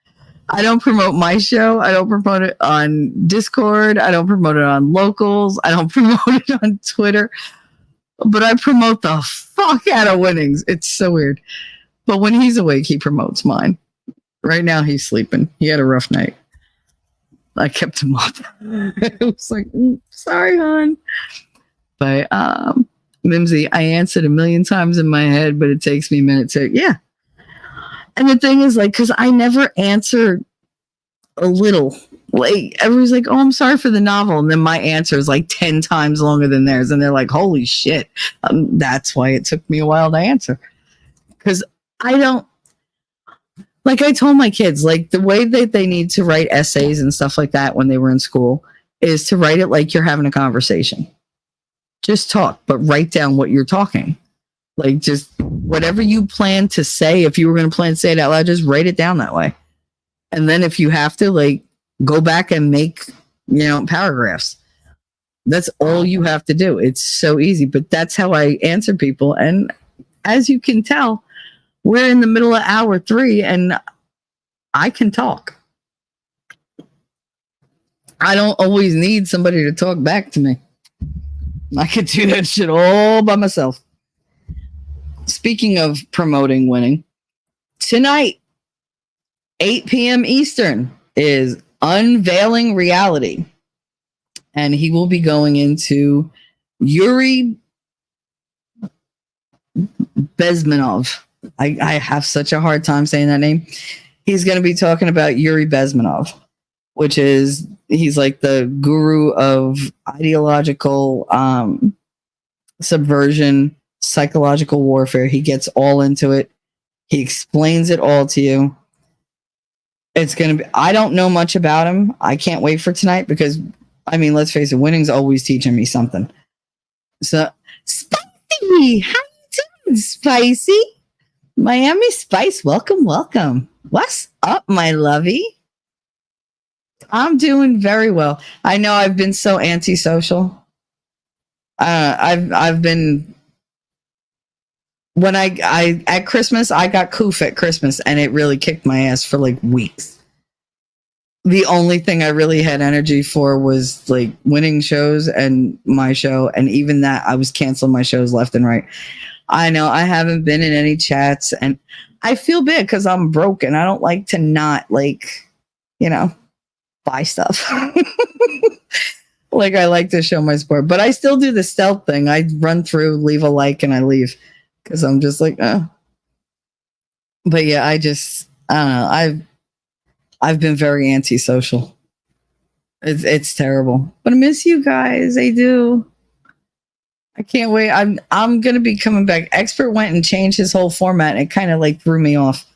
I don't promote my show. I don't promote it on Discord. I don't promote it on Locals. I don't promote it on Twitter. But I promote the fuck out of Winnings. It's so weird. But when he's awake, he promotes mine. Right now, he's sleeping. He had a rough night. I kept him up. It was like, sorry, hon. But, Mimsy, I answered a million times in my head, but it takes me a minute to, yeah. And the thing is, like, because I never answer a little. Like, everyone's like, oh, I'm sorry for the novel. And then my answer is like 10 times longer than theirs. And they're like, holy shit. That's why it took me a while to answer. Because I don't, like I told my kids, like the way that they need to write essays and stuff like that when they were in school is to write it like you're having a conversation. Just talk, but write down what you're talking. Like just whatever you plan to say, if you were going to plan to say it out loud, just write it down that way. And then if you have to, like, go back and make, paragraphs. That's all you have to do. It's so easy, but that's how I answer people. And as you can tell, we're in the middle of hour 3 and I can talk. I don't always need somebody to talk back to me. I could do that shit all by myself. Speaking of promoting winning, tonight, 8 p.m. Eastern is Unveiling Reality. And he will be going into Yuri Bezmenov. I have such a hard time saying that name. He's going to be talking about Yuri Bezmenov, which is, he's like the guru of ideological subversion, psychological warfare. He gets all into it. He explains it all to you. It's going to be, I don't know much about him. I can't wait for tonight because, I mean, let's face it, winning's always teaching me something. So, Spicy, how you doing, Spicy? Miami Spice, welcome, welcome. What's up, my lovey? I'm doing very well. I know I've been so antisocial. I've been when I at Christmas I got coof at Christmas and it really kicked my ass for like weeks. The only thing I really had energy for was like winning shows and my show, and even that I was canceling my shows left and right. I know I haven't been in any chats and I feel bad because I'm broke and I don't like to not buy stuff. Like I like to show my support, but I still do the stealth thing. I run through, leave a like, and I leave because I'm just like, oh. But yeah, I don't know. I've been very antisocial. It's terrible, but I miss you guys. I do. I can't wait. I'm gonna be coming back. Expert went and changed his whole format, and it kind of like threw me off.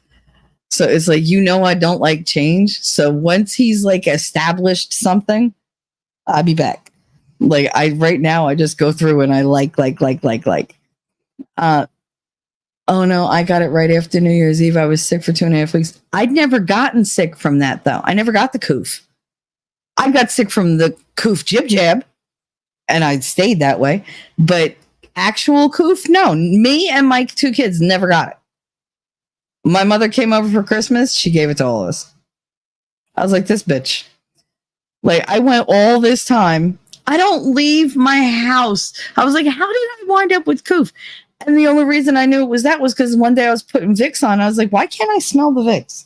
So it's like, I don't like change. So once he's like established something, I'll be back. Like right now I just go through and I like. Oh no, I got it right after New Year's Eve. I was sick for 2.5 weeks. I'd never gotten sick from that though. I never got the coof. I got sick from the coof jib jab, and I stayed that way. But actual coof, no. Me and my 2 kids never got it. My mother came over for Christmas. She gave it to all of us. I was like, this bitch. Like, I went all this time. I don't leave my house. I was like, how did I wind up with coof? And the only reason I knew it was because one day I was putting Vicks on. I was like, why can't I smell the Vicks?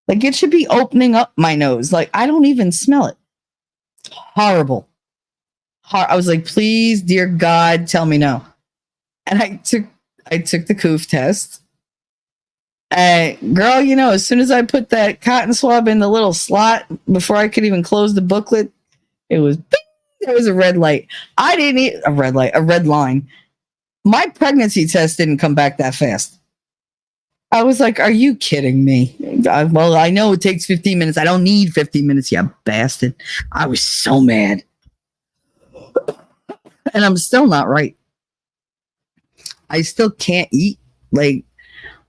Like, it should be opening up my nose. Like, I don't even smell it. Horrible. I was like, please, dear God, tell me no. And I took the coof test. Girl, as soon as I put that cotton swab in the little slot, before I could even close the booklet, it was bing, there was a red light. I didn't need a red line. My pregnancy test didn't come back that fast. I was like, are you kidding me? Well, I know it takes 15 minutes. I don't need 15 minutes, you bastard. I was so mad. And I'm still not right. I still can't eat. Like,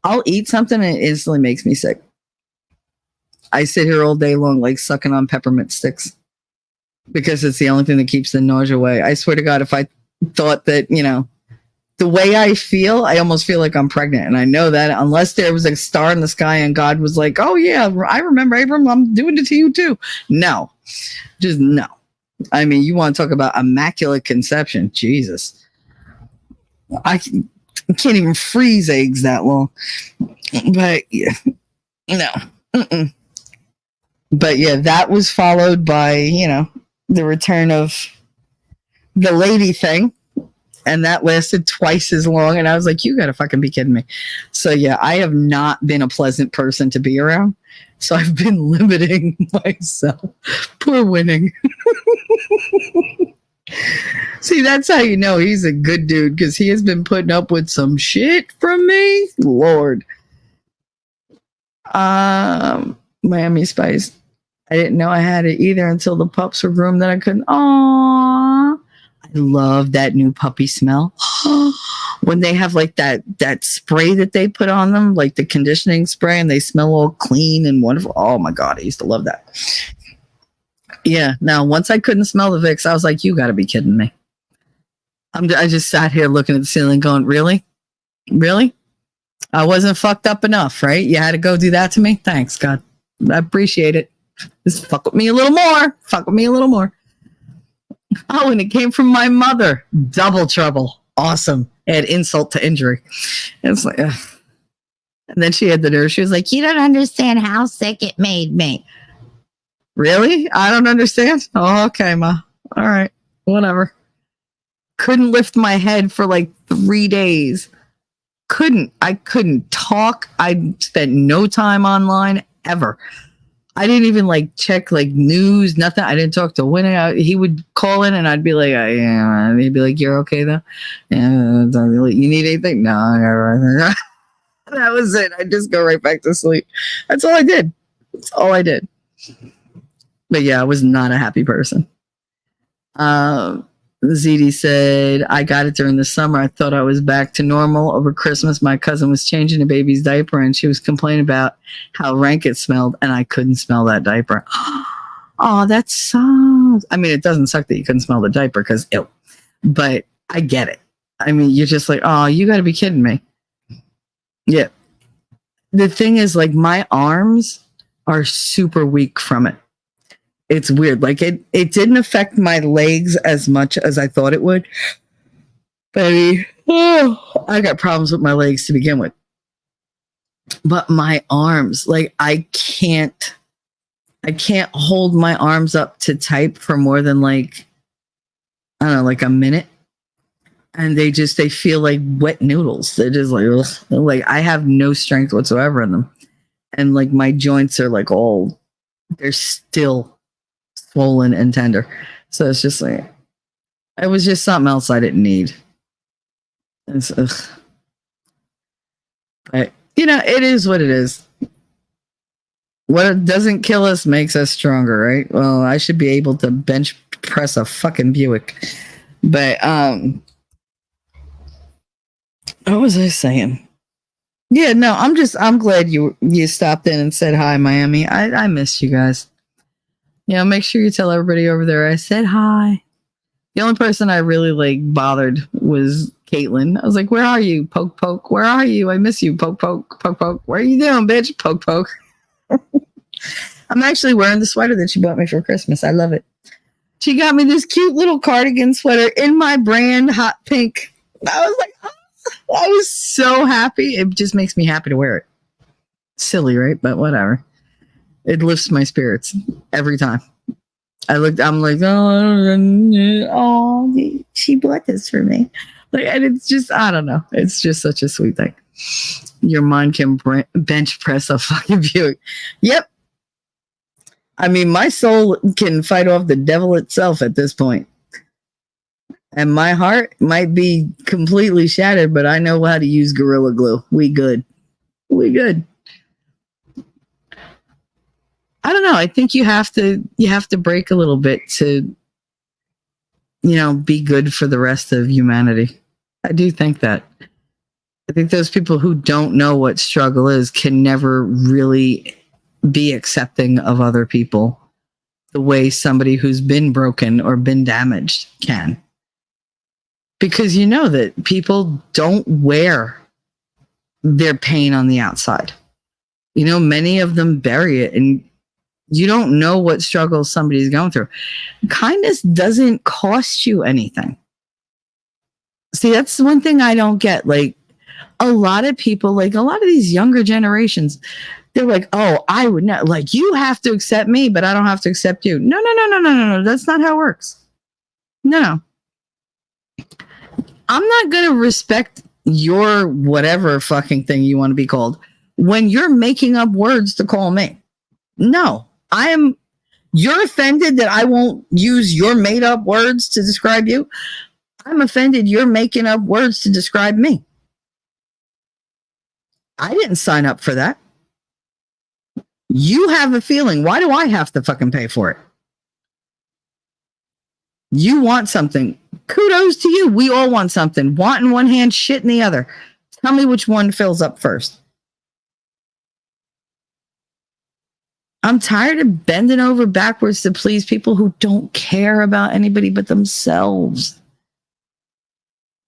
I'll eat something and it instantly makes me sick. I sit here all day long, like sucking on peppermint sticks because it's the only thing that keeps the nausea away. I swear to God, if I thought that, the way I feel, I almost feel like I'm pregnant. And I know that unless there was a star in the sky and God was like, oh yeah, I remember, Abram, I'm doing it to you too. No, just no. I mean, you want to talk about immaculate conception. Jesus. I can't even freeze eggs that long. But yeah, no. Mm-mm. But yeah, that was followed by, the return of the lady thing. And that lasted twice as long. And I was like, you gotta fucking be kidding me. So yeah, I have not been a pleasant person to be around. So I've been limiting myself. Poor winning. See, that's how you know he's a good dude, because he has been putting up with some shit from me. Lord. Miami Spice. I didn't know I had it either until the pups were groomed that I couldn't. Aww. I love that new puppy smell. When they have like that spray that they put on them, like the conditioning spray, and they smell all clean and wonderful. Oh my God, I used to love that. Yeah. Now, once I couldn't smell the Vicks, I was like, you got to be kidding me. I just sat here looking at the ceiling going, really? Really? I wasn't fucked up enough, right? You had to go do that to me? Thanks, God. I appreciate it. Just fuck with me a little more. Fuck with me a little more. Oh, and it came from my mother. Double trouble. Awesome. Add insult to injury. It's like, ugh. And then she had the nerve. She was like, you don't understand how sick it made me. Really? I don't understand? Oh, okay, Ma. All right. Whatever. Couldn't lift my head for like 3 days. I couldn't talk. I spent no time online ever. I didn't even like check like news, nothing. I didn't talk to Winnie. He would call in and I'd be like, yeah. And he'd be like, you're okay though? Yeah. You need anything? No. That was it. I'd just go right back to sleep. That's all I did. That's all I did. But yeah, I was not a happy person. ZD said, I got it during the summer. I thought I was back to normal. Over Christmas, my cousin was changing the baby's diaper and she was complaining about how rank it smelled, and I couldn't smell that diaper. Oh, that sucks. I mean, it doesn't suck that you couldn't smell the diaper because ew, but I get it. I mean, you're just like, oh, you got to be kidding me. Yeah. The thing is, like, my arms are super weak from it. It's weird. Like, it didn't affect my legs as much as I thought it would. Baby, I got problems with my legs to begin with. But my arms, like, I can't hold my arms up to type for more than, like, I don't know, like a minute. And they feel like wet noodles. They're just like, ugh. Like, I have no strength whatsoever in them. And like my joints are like they're still swollen and tender. So it's just like, it was just something else I didn't need. But, you know, it is what it is. What doesn't kill us makes us stronger, right? Well, I should be able to bench press a fucking Buick. But, what was I saying? Yeah, no, I'm glad you stopped in and said hi, Miami. I missed you guys. You know, make sure you tell everybody over there I said hi. The only person I really like bothered was Caitlin. I was like, where are you? Poke, poke. Where are you? I miss you. Poke, poke, poke, poke. What are you doing, bitch? Poke, poke. I'm actually wearing the sweater that she bought me for Christmas. I love it. She got me this cute little cardigan sweater in my brand hot pink. I was like, oh. I was so happy. It just makes me happy to wear it. Silly, right? But whatever. It lifts my spirits every time. I'm like, oh, she bought this for me. Like, and it's just, I don't know. It's just such a sweet thing. Your mind can bench press a fucking Buick. Yep. I mean, my soul can fight off the devil itself at this point. And my heart might be completely shattered, but I know how to use Gorilla Glue. We good. We good. I don't know. I think you have to break a little bit to, you know, be good for the rest of humanity. I do think that. I think those people who don't know what struggle is can never really be accepting of other people the way somebody who's been broken or been damaged can. Because you know that people don't wear their pain on the outside. You know, many of them bury it, and you don't know what struggles somebody's going through. Kindness doesn't cost you anything. See, that's one thing I don't get. Like, a lot of people, like a lot of these younger generations, they're like, oh, I would not, like, you have to accept me, but I don't have to accept you. No. That's not how it works. No. I'm not going to respect your whatever fucking thing you want to be called when you're making up words to call me. No, you're offended that I won't use your made up words to describe you. I'm offended you're making up words to describe me. I didn't sign up for that. You have a feeling. Why do I have to fucking pay for it? You want something. Kudos to you. We all want something. Want in one hand, shit in the other. Tell me which one fills up first. I'm tired of bending over backwards to please people who don't care about anybody but themselves.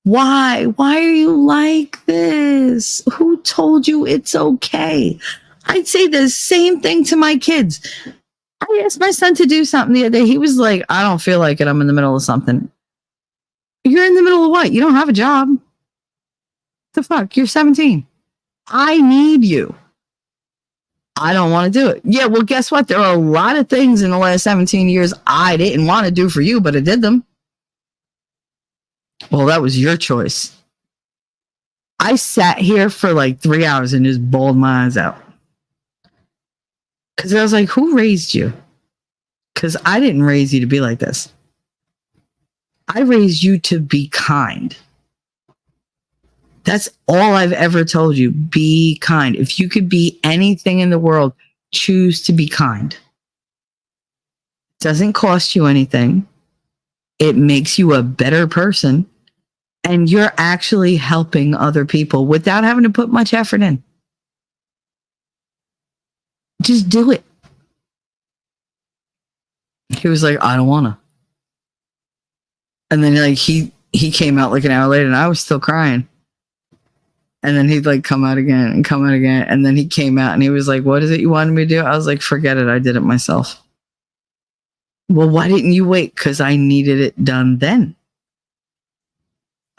Why? Why are you like this? Who told you it's okay? I'd say the same thing to my kids. I asked my son to do something the other day. He was like, I don't feel like it. I'm in the middle of something. You're in the middle of what? You don't have a job. The fuck? You're 17. I need you. I don't want to do it. Yeah, well, guess what? There are a lot of things in the last 17 years I didn't want to do for you, but I did them. Well, that was your choice. I sat here for like 3 hours and just bawled my eyes out. Because I was like, who raised you? Because I didn't raise you to be like this. I raised you to be kind. That's all I've ever told you. Be kind. If you could be anything in the world, choose to be kind. It doesn't cost you anything. It makes you a better person. And you're actually helping other people without having to put much effort in. Just do it. He was like, I don't want to. And then like he came out like an hour later and I was still crying. And then he'd like come out again and come out again. And then he came out and he was like, what is it you wanted me to do? I was like, forget it. I did it myself. Well, why didn't you wait? Because I needed it done then.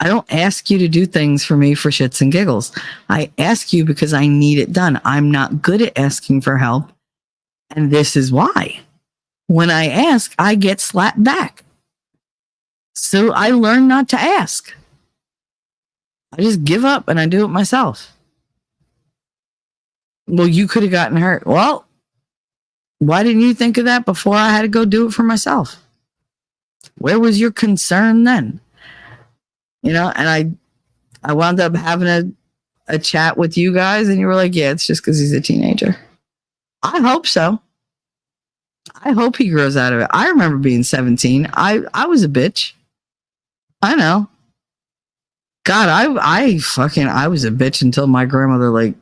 I don't ask you to do things for me for shits and giggles. I ask you because I need it done. I'm not good at asking for help. And this is why. When I ask, I get slapped back. So I learn not to ask. I just give up and I do it myself. Well, you could have gotten hurt. Well, why didn't you think of that before I had to go do it for myself? Where was your concern then? You know, and I wound up having a chat with you guys and you were like, yeah, it's just because he's a teenager. I hope so. I hope he grows out of it. I remember being 17. I was a bitch. I know. God, I was a bitch until my grandmother,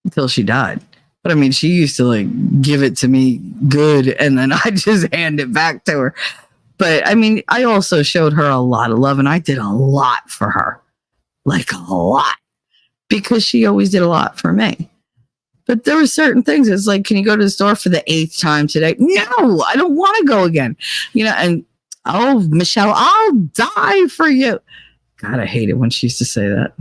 until she died. But I mean, she used to give it to me good and then I just hand it back to her. But I mean, I also showed her a lot of love and I did a lot for her. Like a lot. Because she always did a lot for me. But there were certain things. It's like, can you go to the store for the 8th time today? No, I don't want to go again. You know, and oh, Michelle, I'll die for you. God, I hate it when she used to say that.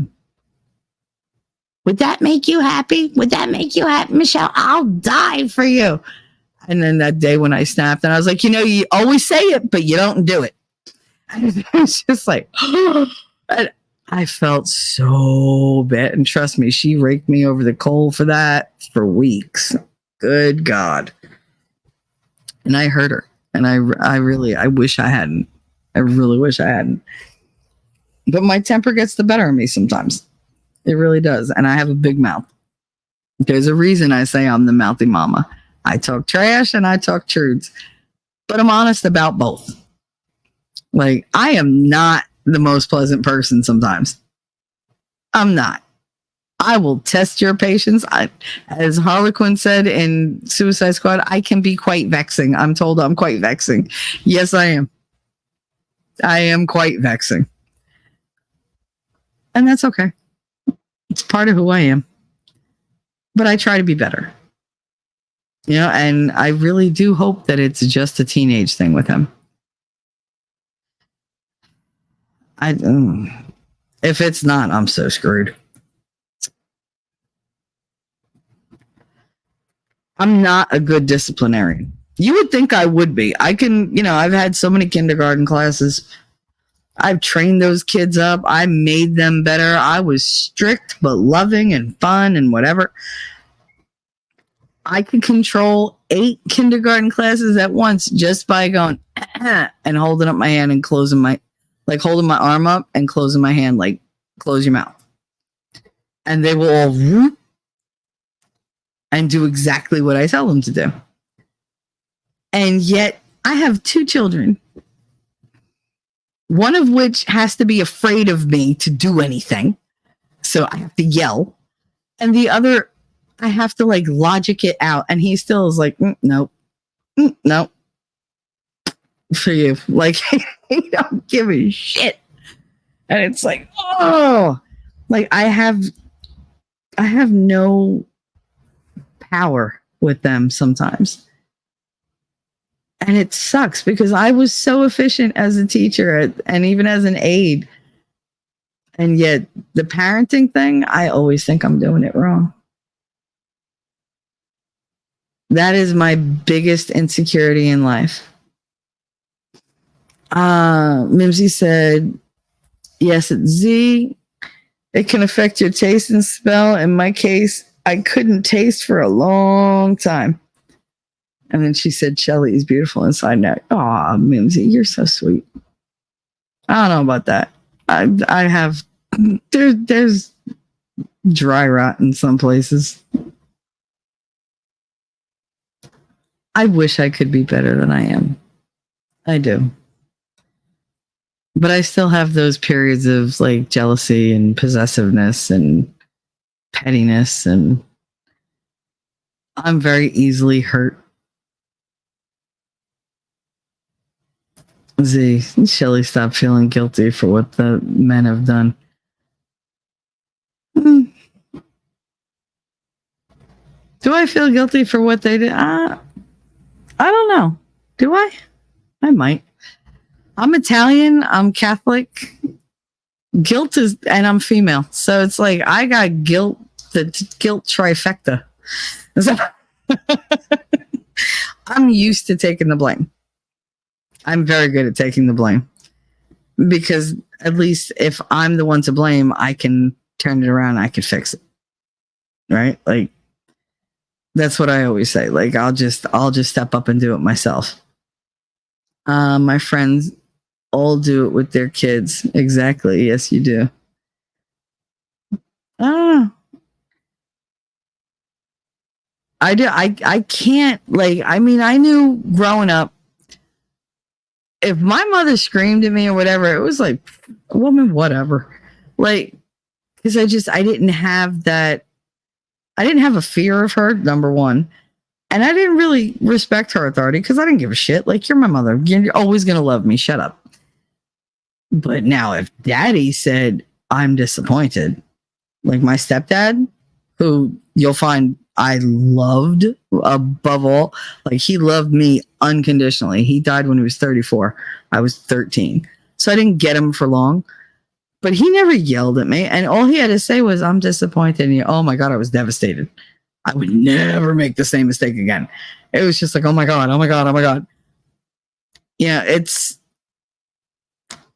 Would that make you happy? Would that make you happy, Michelle? I'll die for you. And then that day when I snapped and I was like, you know, you always say it, but you don't do it. And it's just like, and I felt so bad. And trust me, she raked me over the coal for that for weeks. Good God. And I hurt her. And I wish I hadn't. I really wish I hadn't. But my temper gets the better of me sometimes. It really does. And I have a big mouth. There's a reason I say I'm the mouthy mama. I talk trash and I talk truths. But I'm honest about both. I am not the most pleasant person sometimes. I'm not. I will test your patience. As Harlequin said in Suicide Squad, I can be quite vexing. I'm told I'm quite vexing. Yes, I am. I am quite vexing. And that's okay. It's part of who I am. But I try to be better. You know, and I really do hope that it's just a teenage thing with him. If it's not, I'm so screwed. I'm not a good disciplinarian. You would think I would be. I can, you know, I've had so many kindergarten classes. I've trained those kids up. I made them better. I was strict, but loving and fun and whatever. I could control 8 kindergarten classes at once just by going and holding up my hand and closing holding my arm up and closing my hand, close your mouth. And they will all whoop and do exactly what I tell them to do. And yet I have 2 children, one of which has to be afraid of me to do anything. So I have to yell. And the other, I have to logic it out. And he still is nope, nope. For you. He don't give a shit. And it's oh, I have no power with them sometimes. And it sucks because I was so efficient as a teacher and even as an aide. And yet the parenting thing, I always think I'm doing it wrong. That is my biggest insecurity in life. Mimsy said, yes, it's Z. It can affect your taste and smell. In my case, I couldn't taste for a long time. And then she said, Shelly is beautiful inside now. Aw, Mimsy, you're so sweet. I don't know about that. I have, there's dry rot in some places. I wish I could be better than I am. I do. But I still have those periods of like jealousy and possessiveness and pettiness, and I'm very easily hurt. Z, Shelly, stop feeling guilty for what the men have done. Do I feel guilty for what they did? I don't know. Do I? I might. I'm Italian. I'm Catholic. Guilt is, and I'm female. So it's like I got guilt, the guilt trifecta. So, I'm used to taking the blame. I'm very good at taking the blame because at least if I'm the one to blame, I can turn it around. I can fix it. Right? Like, that's what I always say. Like, I'll just step up and do it myself. My friends all do it with their kids. Exactly. Yes, you do. I don't know. I do. I can't, like, I mean, I knew growing up, if my mother screamed at me or whatever, it was like, woman, whatever. Like, because I didn't have that. I didn't have a fear of her, number one. And I didn't really respect her authority because I didn't give a shit. Like, you're my mother. You're always going to love me. Shut up. But now if daddy said, I'm disappointed, like my stepdad, who you'll find I loved above all, like he loved me unconditionally. He died when he was 34. I was 13. So I didn't get him for long. But he never yelled at me. And all he had to say was, I'm disappointed in you. Oh my God, I was devastated. I would never make the same mistake again. It was just like, oh my God, oh my God, oh my God. Yeah,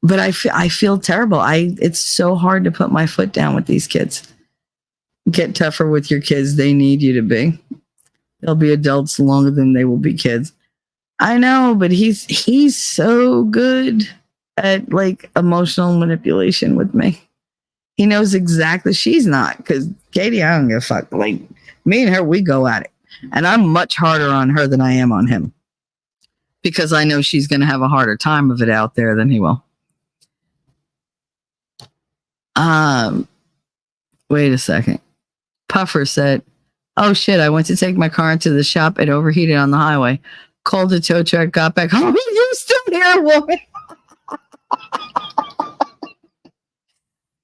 but I feel terrible. It's so hard to put my foot down with these kids. Get tougher with your kids. They need you to be. They'll be adults longer than they will be kids. I know, but he's so good at like emotional manipulation with me. He knows exactly. She's not, because Katie, I don't give a fuck. Like, me and her, we go at it. And I'm much harder on her than I am on him. Because I know she's going to have a harder time of it out there than he will. Wait a second. Puffer said, oh shit, I went to take my car into the shop. It overheated on the highway. Called the tow truck, got back home. You still here, woman?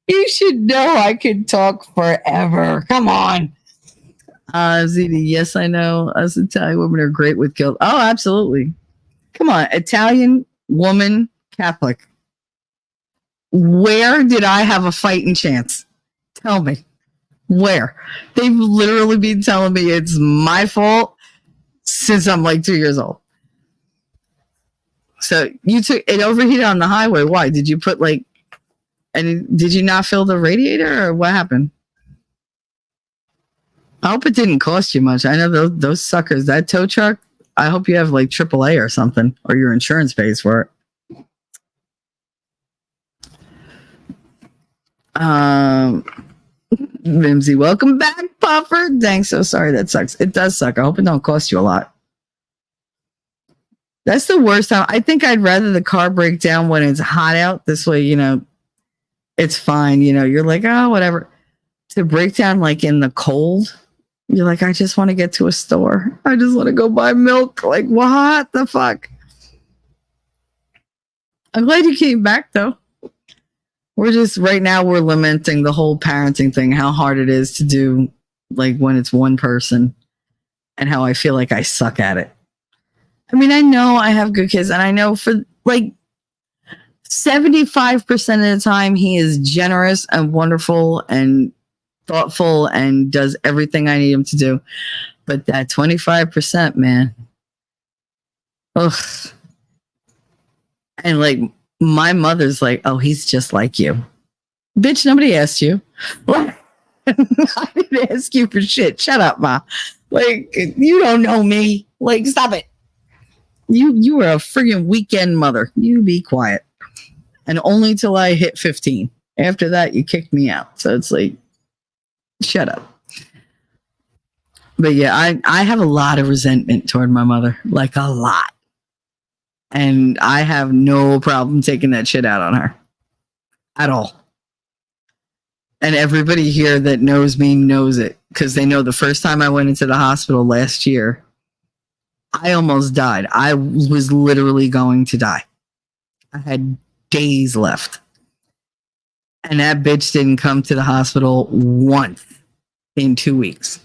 You should know I could talk forever. Come on. ZD, yes, I know. Us Italian women are great with guilt. Oh, absolutely. Come on. Italian woman, Catholic. Where did I have a fighting chance? Tell me. Where? They've literally been telling me it's my fault since I'm like 2 years old. So you took it overheated on the highway. Why? Did you put like, and did you not fill the radiator or what happened? I hope it didn't cost you much. I know those suckers, that tow truck, I hope you have like AAA or something, or your insurance pays for it. Mimsy, welcome back, Puffer. Dang, so sorry. That sucks. It does suck. I hope it don't cost you a lot. That's the worst time. I think I'd rather the car break down when it's hot out. This way, you know, it's fine. You know, you're like, oh, whatever. To break down like in the cold, you're like, I just want to get to a store. I just want to go buy milk. Like, what the fuck? I'm glad you came back, though. We're just, right now, we're lamenting the whole parenting thing, how hard it is to do, like, when it's one person, and how I feel like I suck at it. I mean, I know I have good kids, and I know for, like, 75% of the time, he is generous and wonderful and thoughtful and does everything I need him to do. But that 25%, man. Ugh. And, like, my mother's like, oh, he's just like you. Bitch, nobody asked you. I didn't ask you for shit. Shut up, Ma. Like, you don't know me. Like, stop it. You were a friggin' weekend mother. You be quiet. And only till I hit 15. After that, you kicked me out. So it's like, shut up. But yeah, I have a lot of resentment toward my mother, like a lot. And I have no problem taking that shit out on her at all. And everybody here that knows me knows it, because they know the first time I went into the hospital last year, I almost died. I was literally going to die. I had days left. And that bitch didn't come to the hospital once in 2 weeks.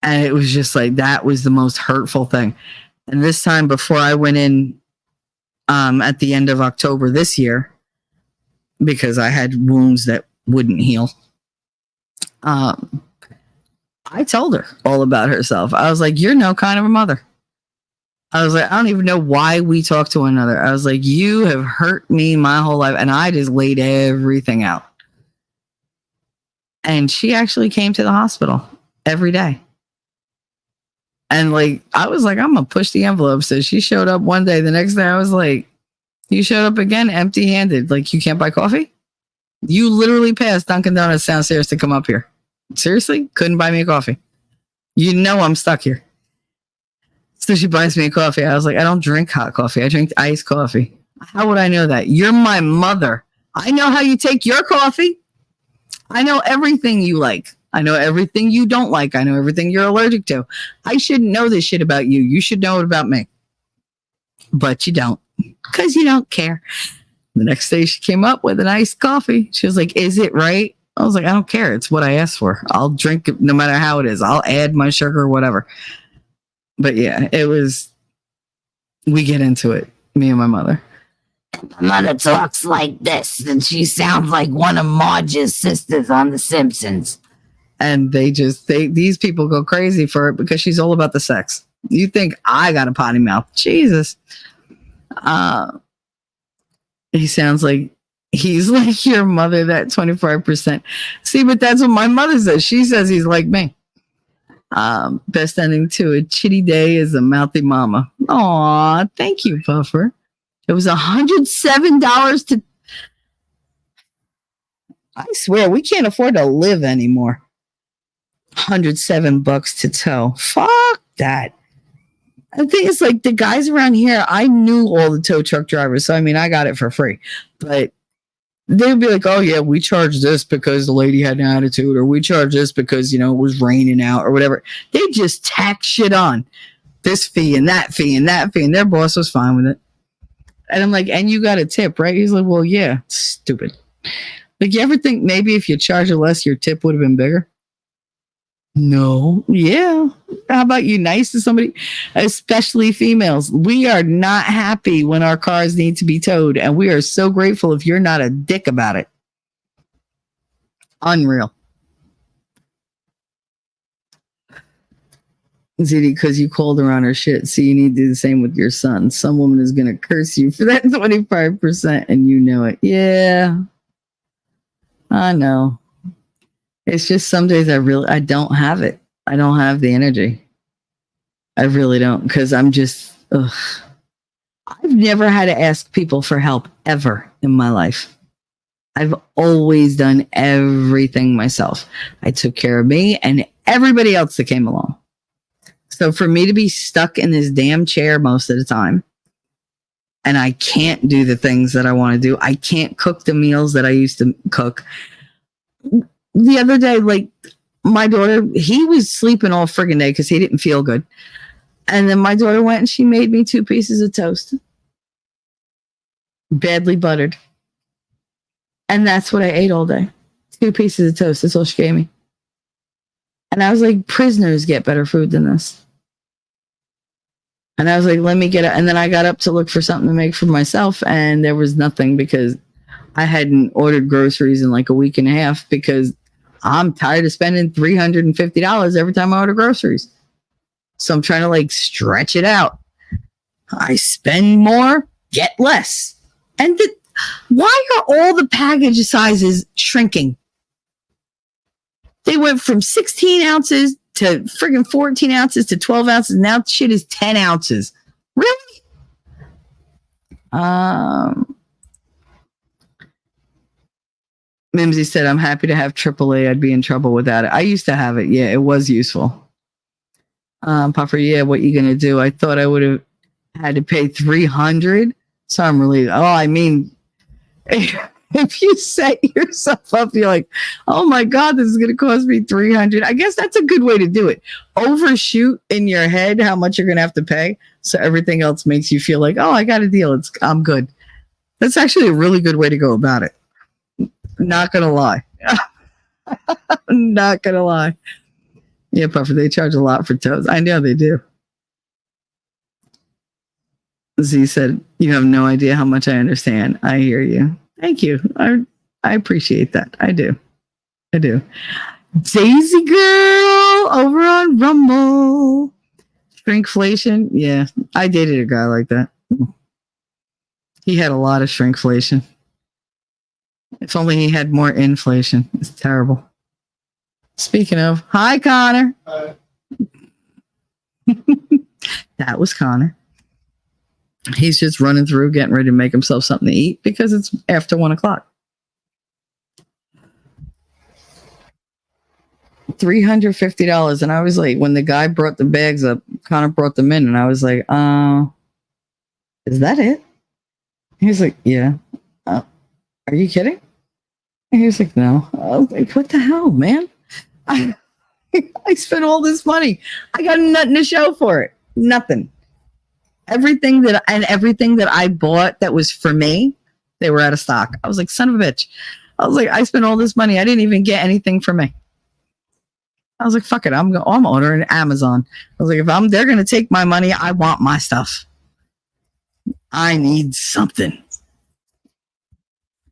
And it was just like, that was the most hurtful thing. And this time, before I went in at the end of October this year, because I had wounds that wouldn't heal, I told her all about herself. I was like, you're no kind of a mother. I was like, I don't even know why we talk to one another. I was like, you have hurt me my whole life. And I just laid everything out. And she actually came to the hospital every day. And like, I was like, I'm going to push the envelope. So she showed up one day. The next day I was like, you showed up again empty handed. Like, you can't buy coffee? You literally passed Dunkin' Donuts downstairs to come up here. Seriously? Couldn't buy me a coffee. You know I'm stuck here. So she buys me a coffee. I was like, I don't drink hot coffee. I drink iced coffee. How would I know that? You're my mother. I know how you take your coffee. I know everything you like. I know everything you don't like. I know everything you're allergic to. I shouldn't know this shit about you. You should know it about me. But you don't, because you don't care. The next day she came up with an iced coffee. She was like, is it right? I was like, I don't care. It's what I asked for. I'll drink it no matter how it is. I'll add my sugar or whatever. But yeah, it was, we get into it, me and my mother. My mother talks like this, and she sounds like one of Marge's sisters on The Simpsons. And these people go crazy for it because she's all about the sex. You think I got a potty mouth? Jesus. He sounds like he's like your mother, that 25%. See, but that's what my mother says. She says he's like me. Best ending to a chitty day is a mouthy mama. Aw, thank you, Puffer. It was $107 to... I swear, we can't afford to live anymore. $107 to tow. Fuck that. The thing is, like, the guys around here, I knew all the tow truck drivers, so I mean, I got it for free. But they'd be like, oh yeah, we charge this because the lady had an attitude, or we charge this because, you know, it was raining out or whatever. They just tack shit on. This fee and that fee and that fee, and their boss was fine with it. And I'm like, and you got a tip, right? He's like, well, yeah. Stupid. Like, you ever think maybe if you charge less, your tip would have been bigger? No. Yeah. How about you nice to somebody, especially females? We are not happy when our cars need to be towed, and we are so grateful if you're not a dick about it. Unreal. Zitty, because you called her on her shit, so you need to do the same with your son. Some woman is going to curse you for that 25%, and you know it. Yeah. I know. It's just some days I don't have it. I don't have the energy. I really don't, because I'm just, ugh. I've never had to ask people for help ever in my life. I've always done everything myself. I took care of me and everybody else that came along. So for me to be stuck in this damn chair most of the time, and I can't do the things that I want to do, I can't cook the meals that I used to cook. The other day, like, my daughter, he was sleeping all friggin' day because he didn't feel good. And then my daughter went and she made me 2 pieces of toast. Badly buttered. And that's what I ate all day. 2 pieces of toast. That's all she gave me. And I was like, prisoners get better food than this. And I was like, let me get it. And then I got up to look for something to make for myself. And there was nothing because I hadn't ordered groceries in like a week and a half because I'm tired of spending $350 every time I order groceries. So I'm trying to like stretch it out. I spend more, get less. And why are all the package sizes shrinking? They went from 16 ounces to friggin' 14 ounces to 12 ounces. Now shit is 10 ounces. Really? Mimsy said, I'm happy to have AAA. I'd be in trouble without it. I used to have it. Yeah, it was useful. Puffer, yeah, what you going to do? I thought I would have had to pay $300. So I'm really, I mean, if you set yourself up, you're like, oh my God, this is going to cost me $300. I guess that's a good way to do it. Overshoot in your head how much you're going to have to pay. So everything else makes you feel like, oh, I got a deal. I'm good. That's actually a really good way to go about it. Not going to lie. Not going to lie. Yeah, Puffer, they charge a lot for toes. I know they do. Z said, you have no idea how much I understand. I hear you. Thank you. I appreciate that. I do. Daisy Girl over on Rumble. Shrinkflation. Yeah, I dated a guy like that. He had a lot of shrinkflation. If only he had more inflation. It's terrible. Speaking of, hi, Connor. Hi. That was Connor. He's just running through, getting ready to make himself something to eat because it's after 1:00. $350. And I was like, when the guy brought the bags up, Connor brought them in, and I was like, is that it? He was like, yeah. Are you kidding? And he was like, no. I was like, what the hell, man? I spent all this money. I got nothing to show for it. Nothing. Everything that I bought that was for me, they were out of stock. I was like, son of a bitch. I was like, I spent all this money. I didn't even get anything for me. I was like, fuck it. I'm ordering Amazon. I was like, if they're going to take my money, I want my stuff. I need something.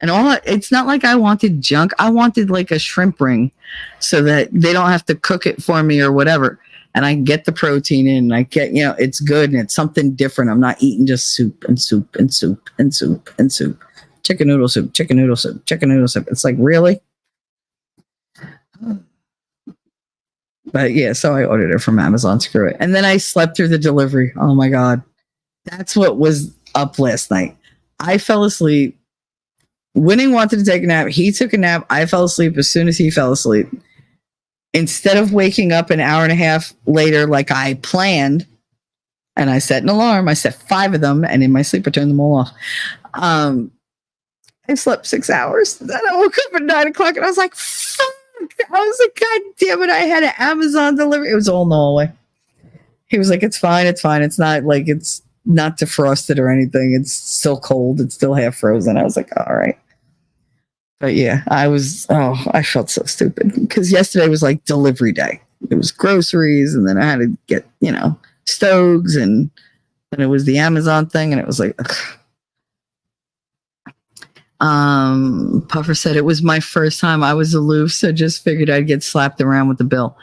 And it's not like I wanted junk. I wanted like a shrimp ring so that they don't have to cook it for me or whatever. And I get the protein in, and I get, it's good and it's something different. I'm not eating just soup and soup and soup and soup and soup. Chicken noodle soup, chicken noodle soup, chicken noodle soup. It's like, really? But yeah, so I ordered it from Amazon. Screw it. And then I slept through the delivery. Oh my God. That's what was up last night. I fell asleep. Winning wanted to take a nap. He took a nap. I fell asleep as soon as he fell asleep. Instead of waking up an hour and a half later like I planned, and I set an alarm, I set 5 of them, and in my sleep I turned them all off. I slept 6 hours. Then I woke up at 9:00 and I was like, fuck. I was like, God damn it, I had an Amazon delivery. It was all in the hallway. He was like, it's fine. It's not like it's not defrosted or anything. It's still cold. It's still half frozen. I was like, all right. But yeah, I felt so stupid because yesterday was like delivery day. It was groceries, and then I had to get, stoves, and then it was the Amazon thing, and it was like, Puffer said it was my first time. I was aloof, so just figured I'd get slapped around with the bill.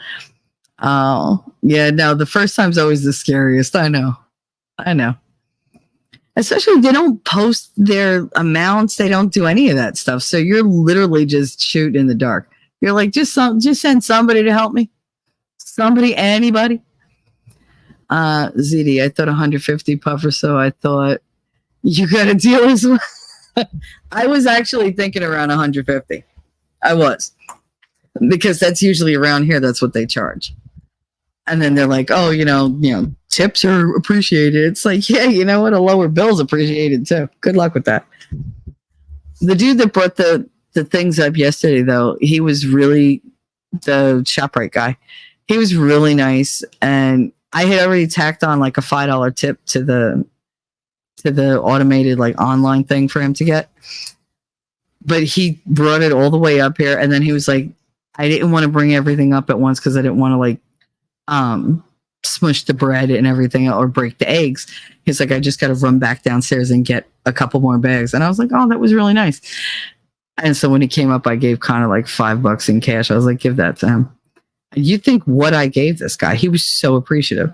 Oh, yeah, no, the first time's always the scariest. I know. Especially if they don't post their amounts. They don't do any of that stuff. So you're literally just shooting in the dark. You're like, just send somebody to help me. Anybody. ZD, I thought 150 Puffer, so I thought you got a deal as well. I was actually thinking around 150. I was. Because that's usually around here. That's what they charge. And then they're like, oh, tips are appreciated. It's like, yeah, you know what? A lower bill's appreciated too. Good luck with that. The dude that brought the things up yesterday, though, he was really the ShopRite guy. He was really nice. And I had already tacked on like a $5 tip to the automated like online thing for him to get. But he brought it all the way up here. And then he was like, I didn't want to bring everything up at once because I didn't want to like smush the bread and everything or break the eggs. He's like, I just got to run back downstairs and get a couple more bags. And I was like, oh, that was really nice. And so when he came up, I gave Connor like $5 in cash. I was like, give that to him. And you think what I gave this guy, he was so appreciative.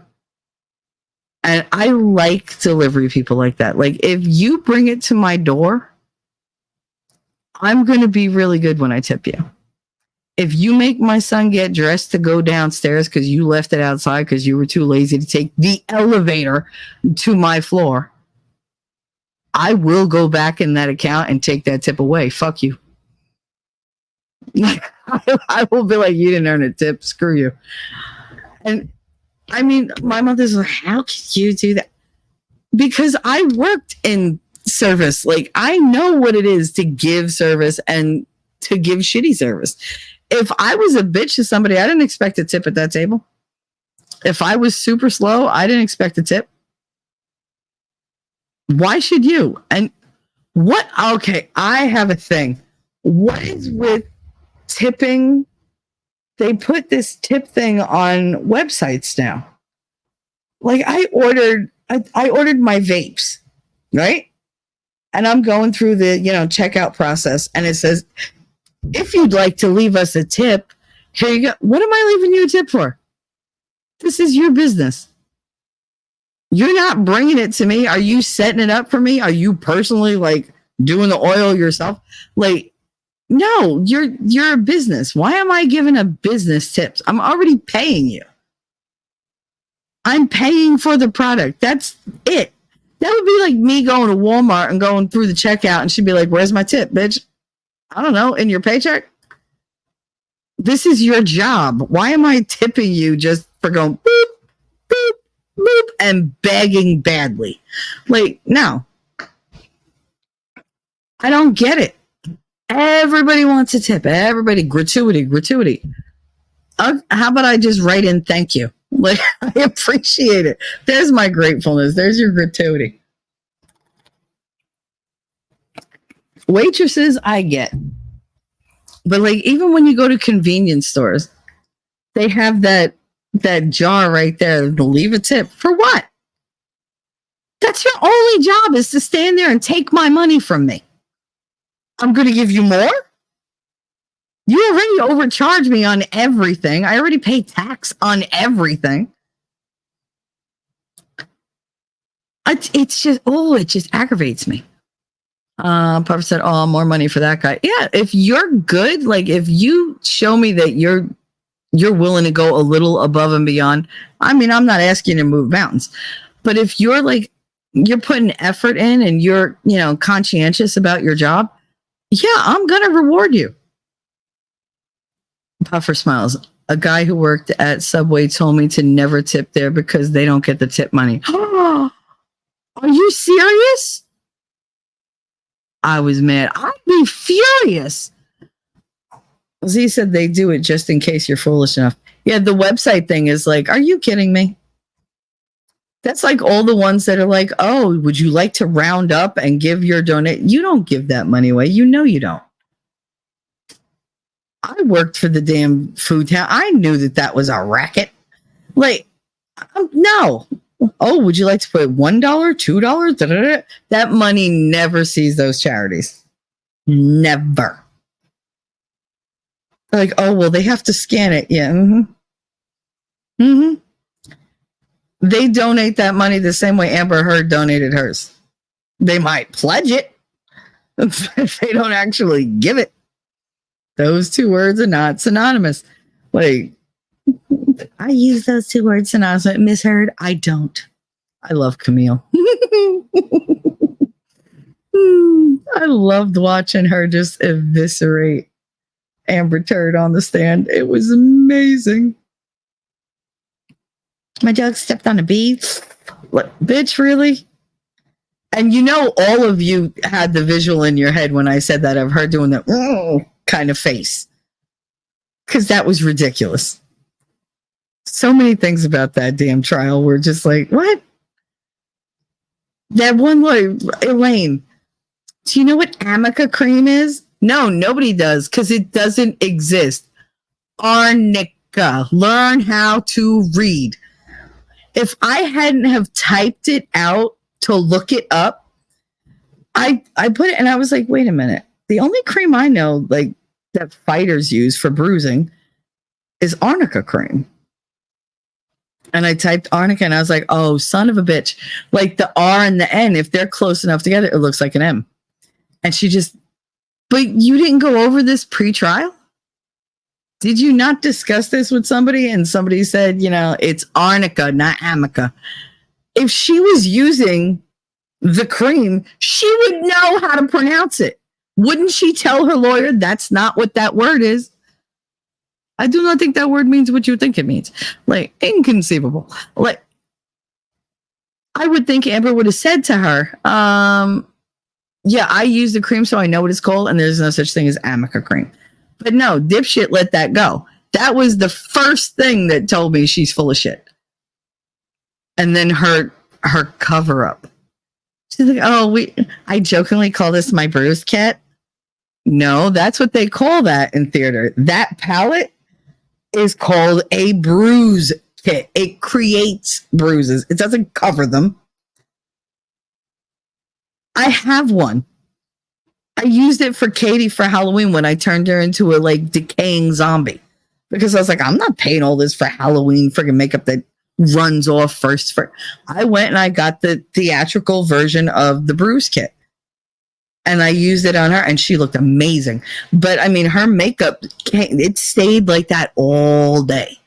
And I like delivery people like that. Like if you bring it to my door, I'm going to be really good when I tip you. If you make my son get dressed to go downstairs because you left it outside because you were too lazy to take the elevator to my floor, I will go back in that account and take that tip away. Fuck you. I will be like, you didn't earn a tip. Screw you. And I mean, my mother's like, how could you do that? Because I worked in service. Like, I know what it is to give service and to give shitty service. If I was a bitch to somebody, I didn't expect a tip at that table. If I was super slow, I didn't expect a tip. Why should you? And what? Okay, I have a thing. What is with tipping? They put this tip thing on websites now. Like I ordered my vapes, right? And I'm going through the, checkout process, and it says, if you'd like to leave us a tip, here you go. What am I leaving you a tip for? This is your business. You're not bringing it to me. Are you setting it up for me? Are you personally like doing the oil yourself? Like, no, you're a business. Why am I giving a business tips? I'm already paying you. I'm paying for the product. That's it. That would be like me going to Walmart and going through the checkout, and she'd be like, where's my tip, bitch? I don't know, in your paycheck? This is your job. Why am I tipping you just for going boop, boop, boop, and begging badly? Like, no. I don't get it. Everybody wants a tip. Everybody, gratuity. How about I just write in thank you? Like, I appreciate it. There's my gratefulness. There's your gratuity. Waitresses, I get. But like, even when you go to convenience stores, they have that jar right there. Leave a tip. For what? That's your only job, is to stand there and take my money from me. I'm going to give you more? You already overcharged me on everything. I already pay tax on everything. It just aggravates me. Papa said, oh, more money for that guy. Yeah, if you're good, like if you show me that you're willing to go a little above and beyond, I mean, I'm not asking you to move mountains. But if you're like, you're putting effort in and you're, conscientious about your job, yeah, I'm going to reward you. Puffer smiles. A guy who worked at Subway told me to never tip there because they don't get the tip money. Are you serious? I was mad. I'd be furious. Z said they do it just in case you're foolish enough. Yeah, the website thing is like, are you kidding me? That's like all the ones that are like, oh, would you like to round up and give your donate? You don't give that money away. You know you don't. I worked for the damn food town. I knew that was a racket. Like, no. Oh, would you like to put $1, $2? That money never sees those charities. Never. Like, oh, well, they have to scan it. Yeah. Mm-hmm. Mm-hmm. They donate that money the same way Amber Heard donated hers. They might pledge it. They don't actually give it. Those two words are not synonymous. Like, I use those two words synonymous. Miss Heard, I don't. I love Camille. I loved watching her just eviscerate Amber Turd on the stand. It was amazing. My dog stepped on a bee. What, bitch, really? And all of you had the visual in your head when I said that of her doing that kind of face. Because that was ridiculous. So many things about that damn trial were just like, what? That one lawyer, Elaine, do you know what Amica cream is? No, nobody does, because it doesn't exist. Arnica. Learn how to read. If I hadn't have typed it out to look it up, I put it and I was like, wait a minute. The only cream I know like that fighters use for bruising is arnica cream. And I typed arnica and I was like, oh, son of a bitch. Like the R and the N, if they're close enough together, it looks like an M. And she just, but you didn't go over this pre-trial? Did you not discuss this with somebody? And somebody said, it's arnica, not amica. If she was using the cream, she would know how to pronounce it. Wouldn't she tell her lawyer that's not what that word is? I do not think that word means what you think it means. Like, inconceivable. Like, I would think Amber would have said to her, yeah, I use the cream, so I know what it's called, and there's no such thing as Amica cream. But no, dipshit let that go. That was the first thing that told me she's full of shit. And then her cover up. She's like, oh, I jokingly call this my bruised cat. No, that's what they call that in theater. That palette is called a bruise kit. It creates bruises. It doesn't cover them. I have one. I used it for Katie for Halloween when I turned her into a like decaying zombie. Because I was like, I'm not paying all this for Halloween friggin' makeup that runs off first. I went and I got the theatrical version of the bruise kit. And I used it on her and she looked amazing. But I mean, her makeup, it stayed like that all day.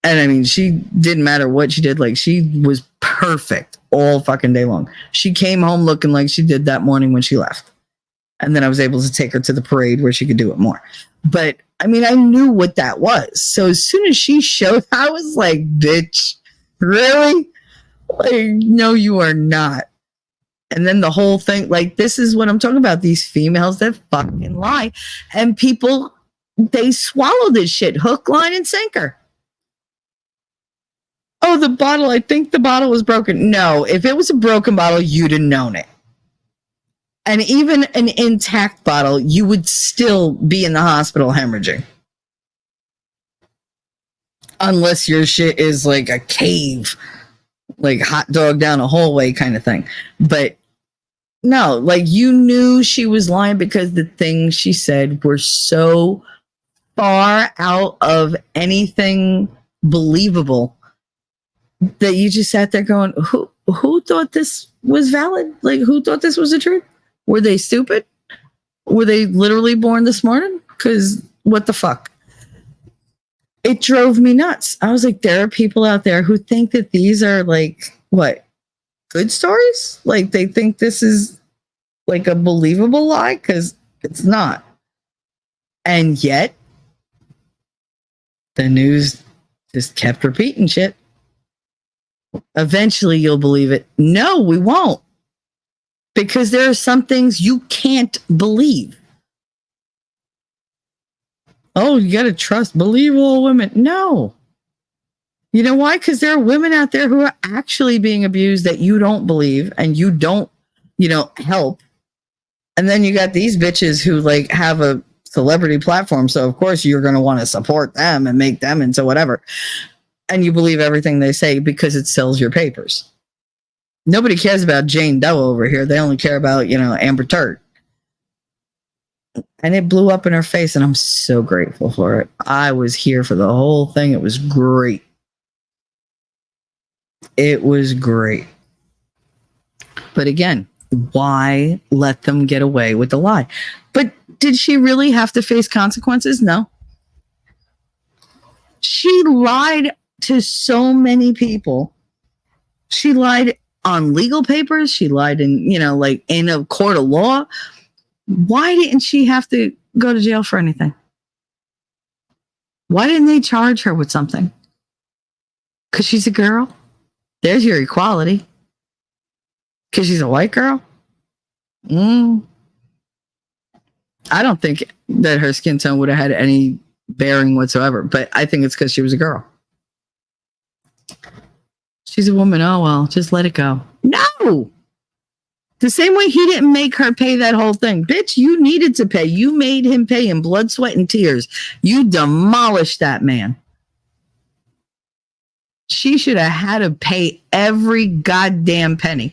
And I mean, she didn't matter what she did. Like, she was perfect all fucking day long. She came home looking like she did that morning when she left. And then I was able to take her to the parade where she could do it more. But I mean, I knew what that was. So as soon as she showed, I was like, bitch, really? Like, no, you are not. And then the whole thing, like, this is what I'm talking about. These females that fucking lie. And people, they swallow this shit, hook, line, and sinker. Oh, the bottle, I think the bottle was broken. No, if it was a broken bottle, you'd have known it. And even an intact bottle, you would still be in the hospital hemorrhaging. Unless your shit is like a cave, like hot dog down a hallway kind of thing. But no, like, you knew she was lying because the things she said were so far out of anything believable that you just sat there going, who thought this was valid? Like, who thought this was the truth? Were they stupid? Were they literally born this morning? Because what the fuck? It drove me nuts. I was like, there are people out there who think that these are like, what, good stories? Like, they think this is like a believable lie? Because it's not. And yet, the news just kept repeating shit. Eventually, you'll believe it. No, we won't. Because there are some things you can't believe. Oh, you got to trust, believe all women. No. You know why? Because there are women out there who are actually being abused that you don't believe and you don't, help. And then you got these bitches who like have a celebrity platform. So of course you're going to want to support them and make them into whatever. And you believe everything they say because it sells your papers. Nobody cares about Jane Doe over here. They only care about, Amber Turd. And it blew up in her face, and I'm so grateful for it. I was here for the whole thing. It was great. It was great. But again, why let them get away with the lie? But did she really have to face consequences? No. She lied to so many people. She lied on legal papers. She lied in, like in a court of law. Why didn't she have to go to jail for anything? Why didn't they charge her with something? Because she's a girl? There's your equality. Because she's a white girl? I don't think that her skin tone would have had any bearing whatsoever, but I think it's because she was a girl. She's a woman. Oh, well, just let it go. No! The same way he didn't make her pay that whole thing. Bitch, you needed to pay. You made him pay in blood, sweat, and tears. You demolished that man. She should have had to pay every goddamn penny.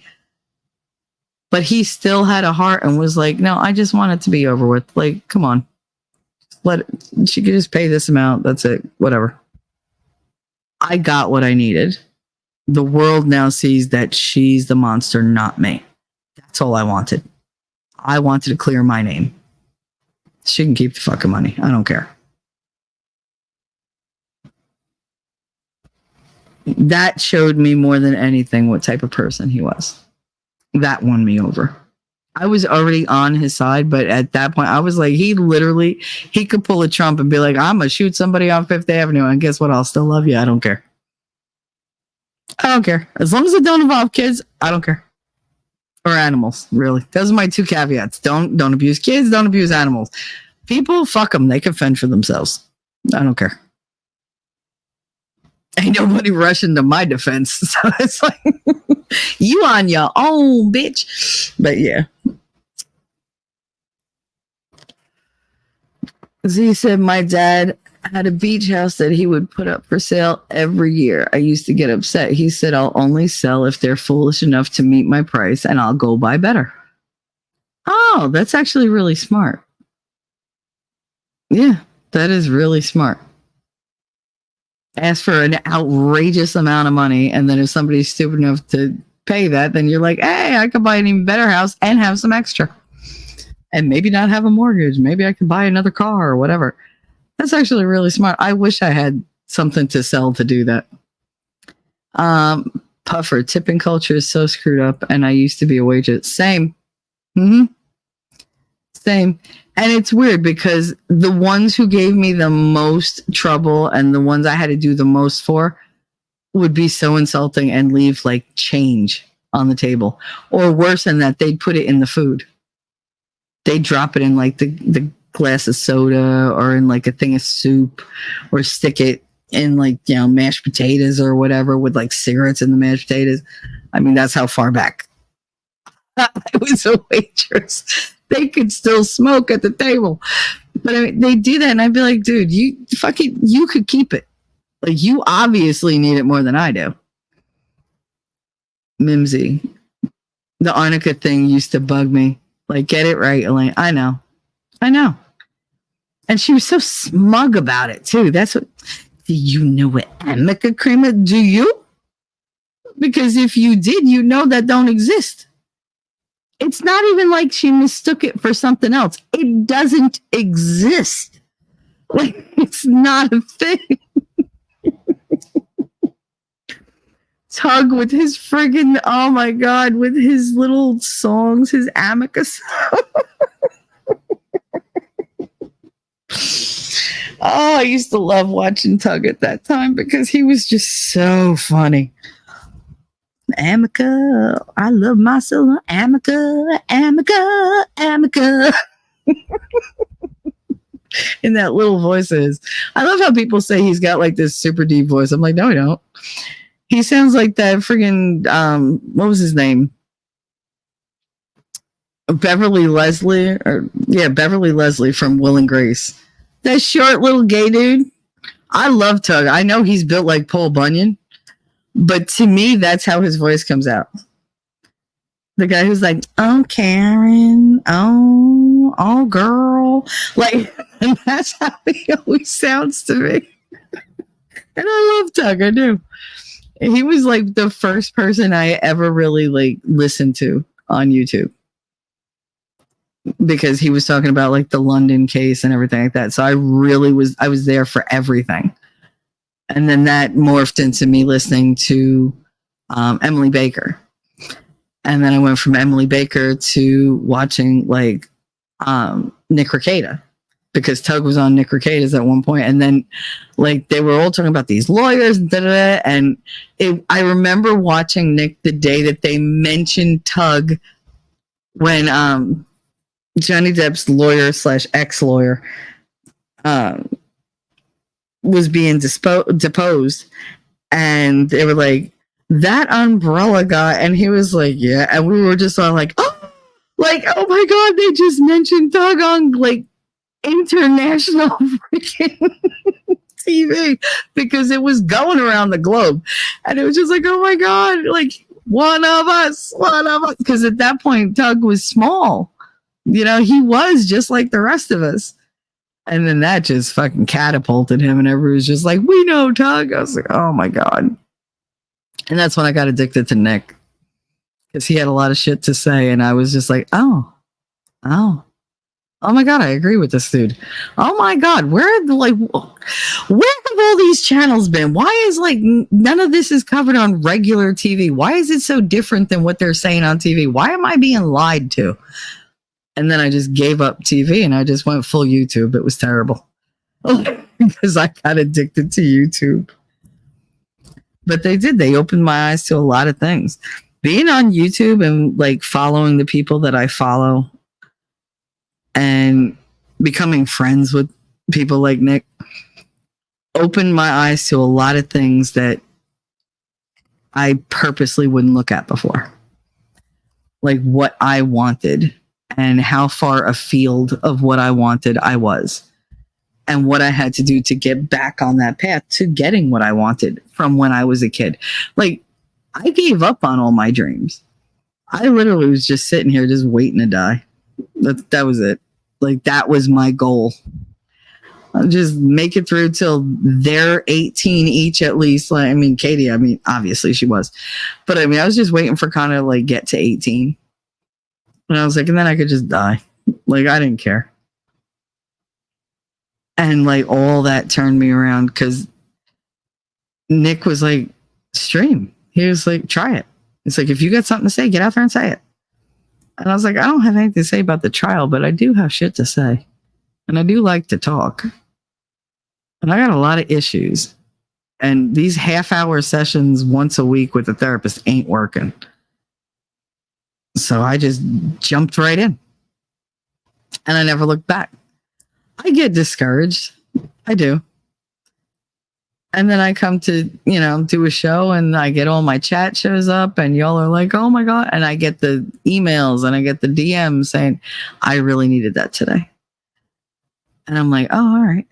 But he still had a heart and was like, no, I just want it to be over with. Like, come on. She could just pay this amount. That's it. Whatever. I got what I needed. The world now sees that she's the monster, not me. That's all I wanted. I wanted to clear my name. She can keep the fucking money. I don't care. That showed me more than anything what type of person he was. That won me over. I was already on his side, but at that point, I was like, he could pull a Trump and be like, I'm going to shoot somebody on Fifth Avenue. And guess what? I'll still love you. I don't care. I don't care. As long as it don't involve kids, I don't care. Or animals, really. Those are my two caveats. Don't abuse kids. Don't abuse animals. People, fuck them. They can fend for themselves. I don't care. Ain't nobody rushing to my defense. So it's like, you on your own, bitch. But yeah. Z said, my dad had a beach house that he would put up for sale every year. I used to get upset. He said, I'll only sell if they're foolish enough to meet my price and I'll go buy better. Oh, that's actually really smart. Yeah, that is really smart. Ask for an outrageous amount of money, and then if somebody's stupid enough to pay that, then you're like, hey, I could buy an even better house and have some extra. And maybe not have a mortgage. Maybe I could buy another car or whatever. That's actually really smart. I wish I had something to sell to do that. Puffer, tipping culture is so screwed up, and I used to be a waitress. Same. Same. And it's weird because the ones who gave me the most trouble and the ones I had to do the most for would be so insulting and leave like change on the table. Or worse than that, they'd put it in the food. They'd drop it in like the glass of soda or in like a thing of soup, or stick it in like, you know, mashed potatoes or whatever with like cigarettes in the mashed potatoes. I mean, that's how far back I was a waitress. They could still smoke at the table. But I mean, they do that, and I'd be like, dude, you could keep it. Like, you obviously need it more than I do. Mimsy. The arnica thing used to bug me. Like, get it right, Elaine. I know. And she was so smug about it, too. That's what... Do you know what arnica cream is? Do you? Because if you did, you know that don't exist. It's not even like she mistook it for something else. It doesn't exist. Like, it's not a thing. Tug with his friggin', oh my God, with his little songs, his amicus. Oh, I used to love watching Tug at that time because he was just so funny. Amica, I love myself. Amica. In that little voice is. I love how people say he's got like this super deep voice. I'm like, no, I don't. He sounds like that friggin' what was his name? Beverly Leslie from Will and Grace. That short little gay dude. I love Tug. I know he's built like Paul Bunyan. But to me, that's how his voice comes out. The guy who's like, oh, Karen, oh, girl. Like, and that's how he always sounds to me. And I love Tug, I do. He was like the first person I ever really like listened to on YouTube. Because he was talking about like the London case and everything like that. So I was there for everything. And then that morphed into me listening to Emily Baker. And then I went from Emily Baker to watching like Nick Rekieta, because Tug was on Nick Rekieta's at one point. And then like they were all talking about these lawyers and da-da-da. And I remember watching Nick the day that they mentioned Tug when Johnny Depp's lawyer / ex-lawyer was being deposed, and they were like, that umbrella guy, and he was like, yeah, and we were just all like, oh my God, they just mentioned Tug on like international freaking TV, because it was going around the globe, and it was just like, oh my God, like one of us, because at that point Tug was small, you know, he was just like the rest of us. And then that just fucking catapulted him, and everyone was just like, we know Tug. I was like, oh my God. And that's when I got addicted to Nick, because he had a lot of shit to say. And I was just like, oh my God, I agree with this dude. Oh my God, where the all these channels been? Why is like none of this is covered on regular TV? Why is it so different than what they're saying on TV? Why am I being lied to? And then I just gave up TV and I just went full YouTube. It was terrible because I got addicted to YouTube. But they opened my eyes to a lot of things. Being on YouTube and like following the people that I follow and becoming friends with people like Nick opened my eyes to a lot of things that I purposely wouldn't look at before. Like what I wanted and how far afield of what I wanted I was. And what I had to do to get back on that path to getting what I wanted from when I was a kid. Like, I gave up on all my dreams. I literally was just sitting here just waiting to die. That was it. Like, that was my goal. I'll just make it through till they're 18 each at least. Like, I mean, Katie, obviously she was. But I was just waiting for kind of like get to 18. And I was like, and then I could just die. Like, I didn't care. And like all that turned me around because Nick was like, stream. He was like, try it. It's like, if you got something to say, get out there and say it. And I was like, I don't have anything to say about the trial, but I do have shit to say. And I do like to talk. And I got a lot of issues. And these half-hour sessions once a week with a therapist ain't working. So I just jumped right in. And I never looked back. I get discouraged. I do. And then I come to, do a show and I get all my chat shows up and y'all are like, oh my God. And I get the emails and I get the DMs saying, I really needed that today. And I'm like, oh, all right.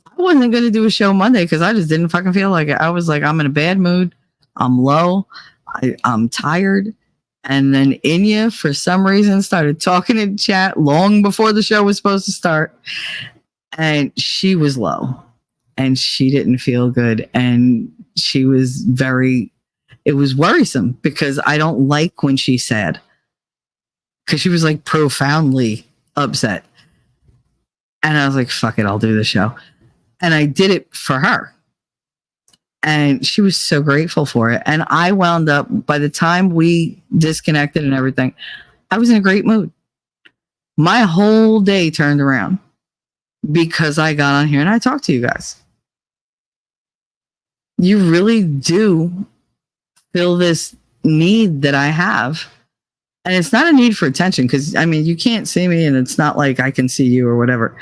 I wasn't going to do a show Monday because I just didn't fucking feel like it. I was like, I'm in a bad mood. I'm low. I'm tired. And then Inya, for some reason, started talking in chat long before the show was supposed to start. And she was low. And she didn't feel good. And she was it was worrisome because I don't like when she's sad. Because she was like profoundly upset. And I was like, fuck it, I'll do the show. And I did it for her. And she was so grateful for it. And I wound up, by the time we disconnected and everything, I was in a great mood. My whole day turned around because I got on here and I talked to you guys. You really do feel this need that I have. And it's not a need for attention because, you can't see me and it's not like I can see you or whatever.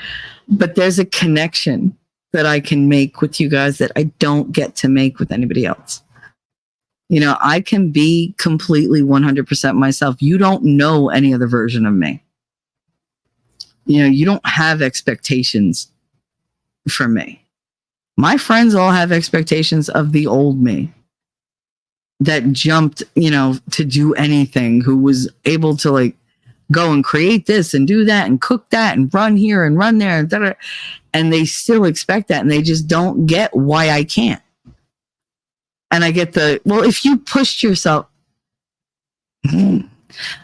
But there's a connection that I can make with you guys that I don't get to make with anybody else. I can be completely 100% myself. You don't know any other version of me. You don't have expectations from me. My friends all have expectations of the old me that jumped, to do anything, who was able to like go and create this and do that and cook that and run here and run there and da-da. And they still expect that and they just don't get why I can't. And I get if you pushed yourself,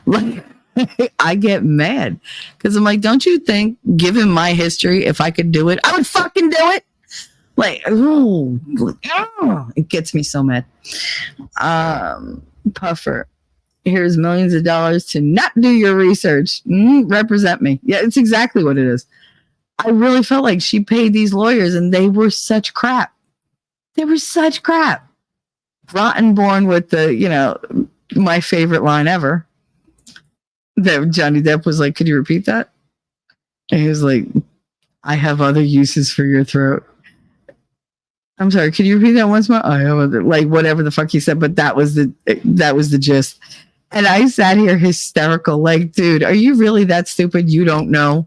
like, I get mad because I'm like, don't you think, given my history, if I could do it, I would fucking do it? Like, it gets me so mad. Puffer, here's millions of dollars to not do your research. Represent me. Yeah, it's exactly what it is. I really felt like she paid these lawyers and they were such crap. They were such crap. Rotten born with the, my favorite line ever. That Johnny Depp was like, could you repeat that? And he was like, I have other uses for your throat. I'm sorry, could you repeat that once more? I have other, like whatever the fuck he said, but that was the gist. And I sat here hysterical, like, dude, are you really that stupid? You don't know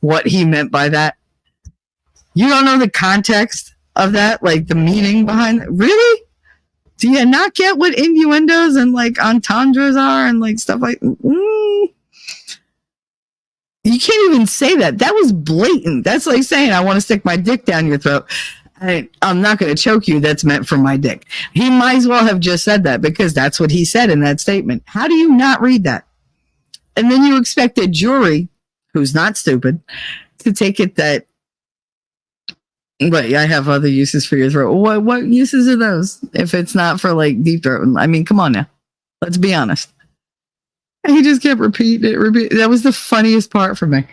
what he meant by that? You don't know the context of that, like the meaning behind it? Really? Do you not get what innuendos and like entendres are and like stuff like You can't even say that. That was blatant. That's like saying I want to stick my dick down your throat. I'm not going to choke you. That's meant for my dick. He might as well have just said that because that's what he said in that statement. How do you not read that? And then you expect a jury who's not stupid to take it that But I have other uses for your throat. What uses are those? If it's not for like deep throat, I mean, come on now, let's be honest. And he just kept repeating it. That was the funniest part for me.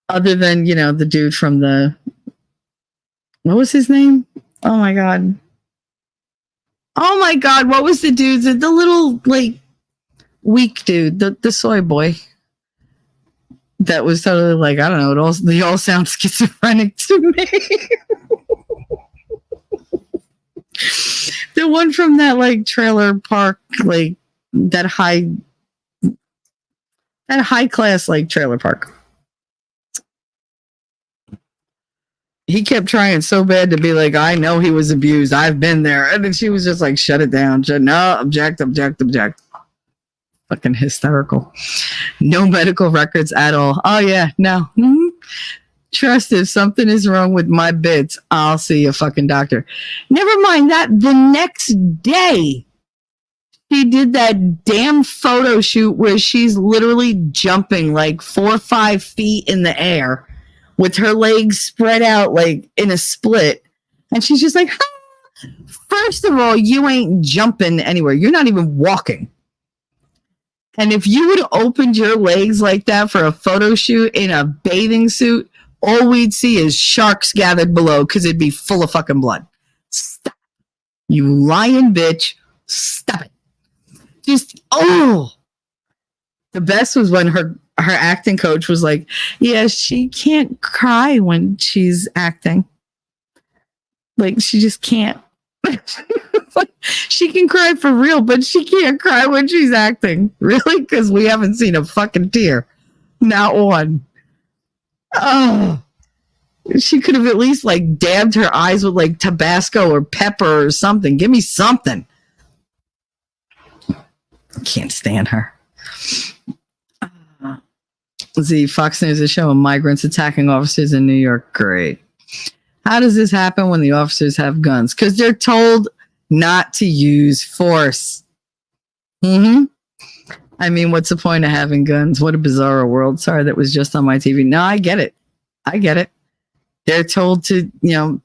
Other than the dude from what was his name? Oh my god! What was the dude? The little like weak dude, the soy boy. That was totally like, I don't know. They all sound schizophrenic to me. The one from that like trailer park, like that high class like trailer park. He kept trying so bad to be like, I know he was abused. I've been there. And then she was just like, shut it down. No, object. Fucking hysterical. No medical records at all. Oh yeah, no. Mm-hmm. Trust if something is wrong with my bits, I'll see a fucking doctor. Never mind that. The next day, she did that damn photo shoot where she's literally jumping like 4 or 5 feet in the air with her legs spread out like in a split. And she's just like, ah. First of all, you ain't jumping anywhere. You're not even walking. And if you would have opened your legs like that for a photo shoot in a bathing suit, all we'd see is sharks gathered below because it'd be full of fucking blood. Stop. You lying bitch. Stop it. Just, oh. The best was when her acting coach was like, yeah, she can't cry when she's acting. Like, she just can't. She can cry for real, but she can't cry when she's acting. Really? Because we haven't seen a fucking tear. Not one. Oh. She could have at least like dabbed her eyes with like Tabasco or pepper or something. Give me something. Can't stand her. The Fox News is showing migrants attacking officers in New York. Great. How does this happen when the officers have guns? Because they're told not to use force. I mean, what's the point of having guns? What a bizarre world. Sorry, that was just on my TV. No, I get it. They're told to,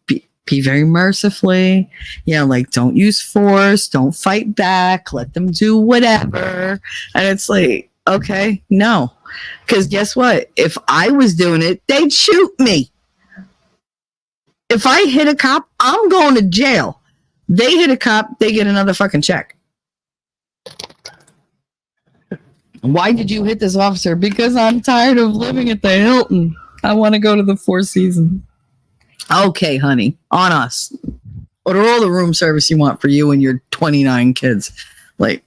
be very mercifully, like don't use force, don't fight back, let them do whatever. And it's like, okay, no. Because guess what? If I was doing it, they'd shoot me. If I hit a cop, I'm going to jail. They hit a cop, they get another fucking check. Why did you hit this officer? Because I'm tired of living at the Hilton. I want to go to the Four Seasons. Okay, honey, on us. Order all the room service you want for you and your 29 kids. Like,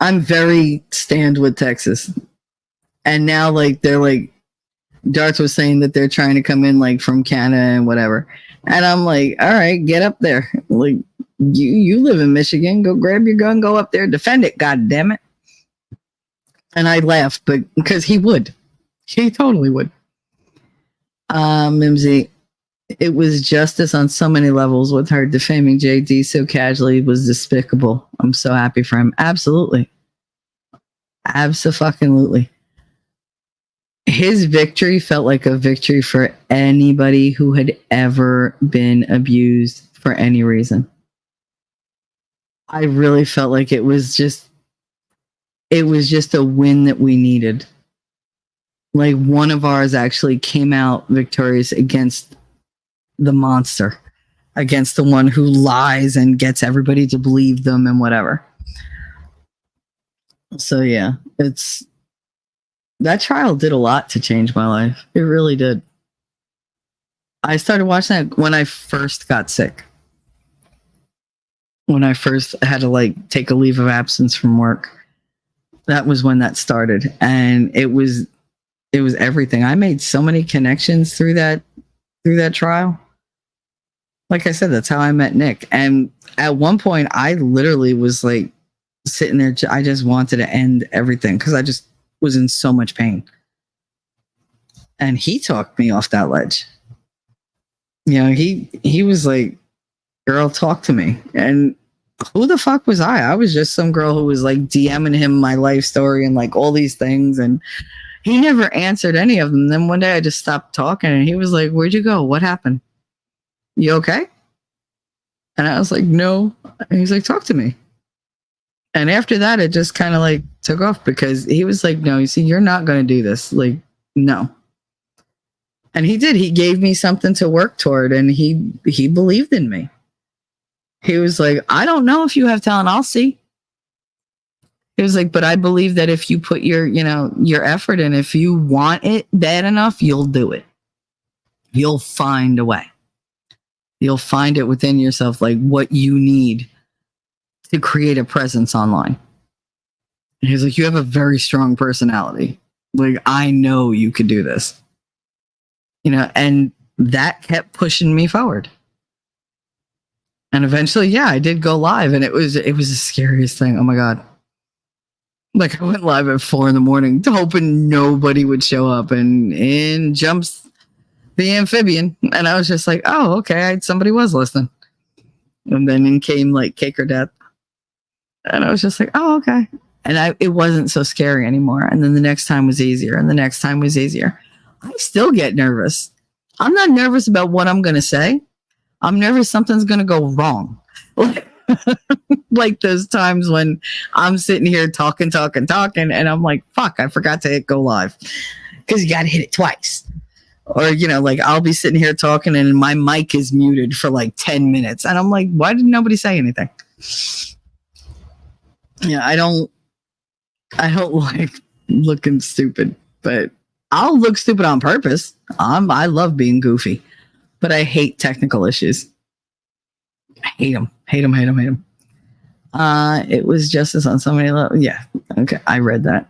I'm very stand with Texas. And now, like, they're like, Darts was saying that they're trying to come in, like, from Canada and whatever. And I'm like, all right, get up there. Like, you live in Michigan. Go grab your gun, go up there, defend it, God damn it. And I laughed, but because he would. He totally would. Mimsy, it was justice on so many levels with her defaming JD so casually was despicable. I'm so happy for him. Absolutely. Abso-fucking-lutely. His victory felt like a victory for anybody who had ever been abused for any reason. I really felt like it was just a win that we needed. Like one of ours actually came out victorious against the monster, against the one who lies and gets everybody to believe them and whatever. So yeah, that trial did a lot to change my life. It really did. I started watching that when I first got sick. When I first had to like take a leave of absence from work. That was when that started. And it was everything. I made so many connections through that trial. Like I said, that's how I met Nick. And at one point I literally was like sitting there. I just wanted to end everything because I just was in so much pain. And he talked me off that ledge. He was like, girl, talk to me. And who the fuck was I? I was just some girl who was like DMing him my life story and like all these things. And He never answered any of them. Then one day I just stopped talking and he was like, "Where'd you go? What happened? You okay?" And I was like, "No." And he's like, "Talk to me." And after that, it just kind of like took off because he was like, "No, you see, you're not going to do this. Like, no." And he did. He gave me something to work toward, and he believed in me. He was like, "I don't know if you have talent. I'll see." He was like, "But I believe that if you put your effort in, if you want it bad enough, you'll do it. You'll find a way. You'll find it within yourself, like what you need to create a presence online." And he's like, "You have a very strong personality. Like, I know you could do this." And that kept pushing me forward. And eventually, yeah, I did go live, and it was the scariest thing. Oh my God. Like, I went live at 4 a.m, hoping nobody would show up, and in jumps the amphibian. And I was just like, oh, okay, somebody was listening. And then in came like Cake or Death. And I was just like, oh, okay. And it wasn't so scary anymore. And then the next time was easier, and the next time was easier. I still get nervous. I'm not nervous about what I'm going to say. I'm nervous something's going to go wrong. Like those times when I'm sitting here talking, and I'm like, fuck, I forgot to hit go live. Because you got to hit it twice. Or, like I'll be sitting here talking and my mic is muted for like 10 minutes. And I'm like, why did nobody say anything? Yeah, I don't like looking stupid, but I'll look stupid on purpose. I love being goofy, but I hate technical issues. I hate them. It was justice on so many levels. Yeah. Okay. I read that.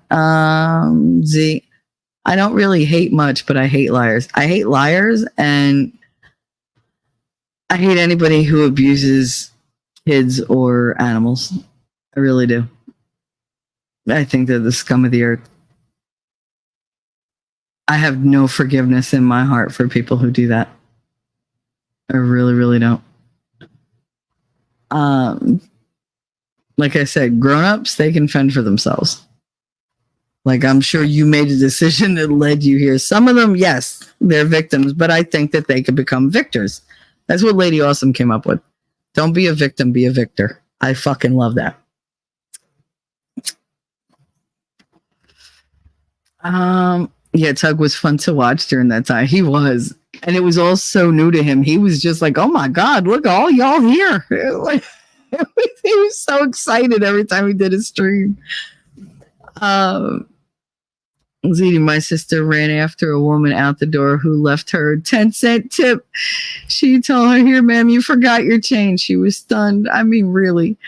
Z, I don't really hate much, but I hate liars. I hate liars, and I hate anybody who abuses kids or animals. I really do. I think they're the scum of the earth. I have no forgiveness in my heart for people who do that. I really, really don't. Like I said, grown-ups, they can fend for themselves. Like, I'm sure you made a decision that led you here. Some of them, yes, they're victims, but I think that they could become victors. That's what Lady Awesome came up with. Don't be a victim, be a victor. I fucking love that. Yeah, Tug was fun to watch during that time. He was. And it was all so new to him. He was just like, oh my God, look, all y'all here. Like, he was so excited every time he did a stream. Ziti, my sister ran after a woman out the door who left her a 10-cent tip. She told her, here, ma'am, you forgot your change. She was stunned. I mean, really,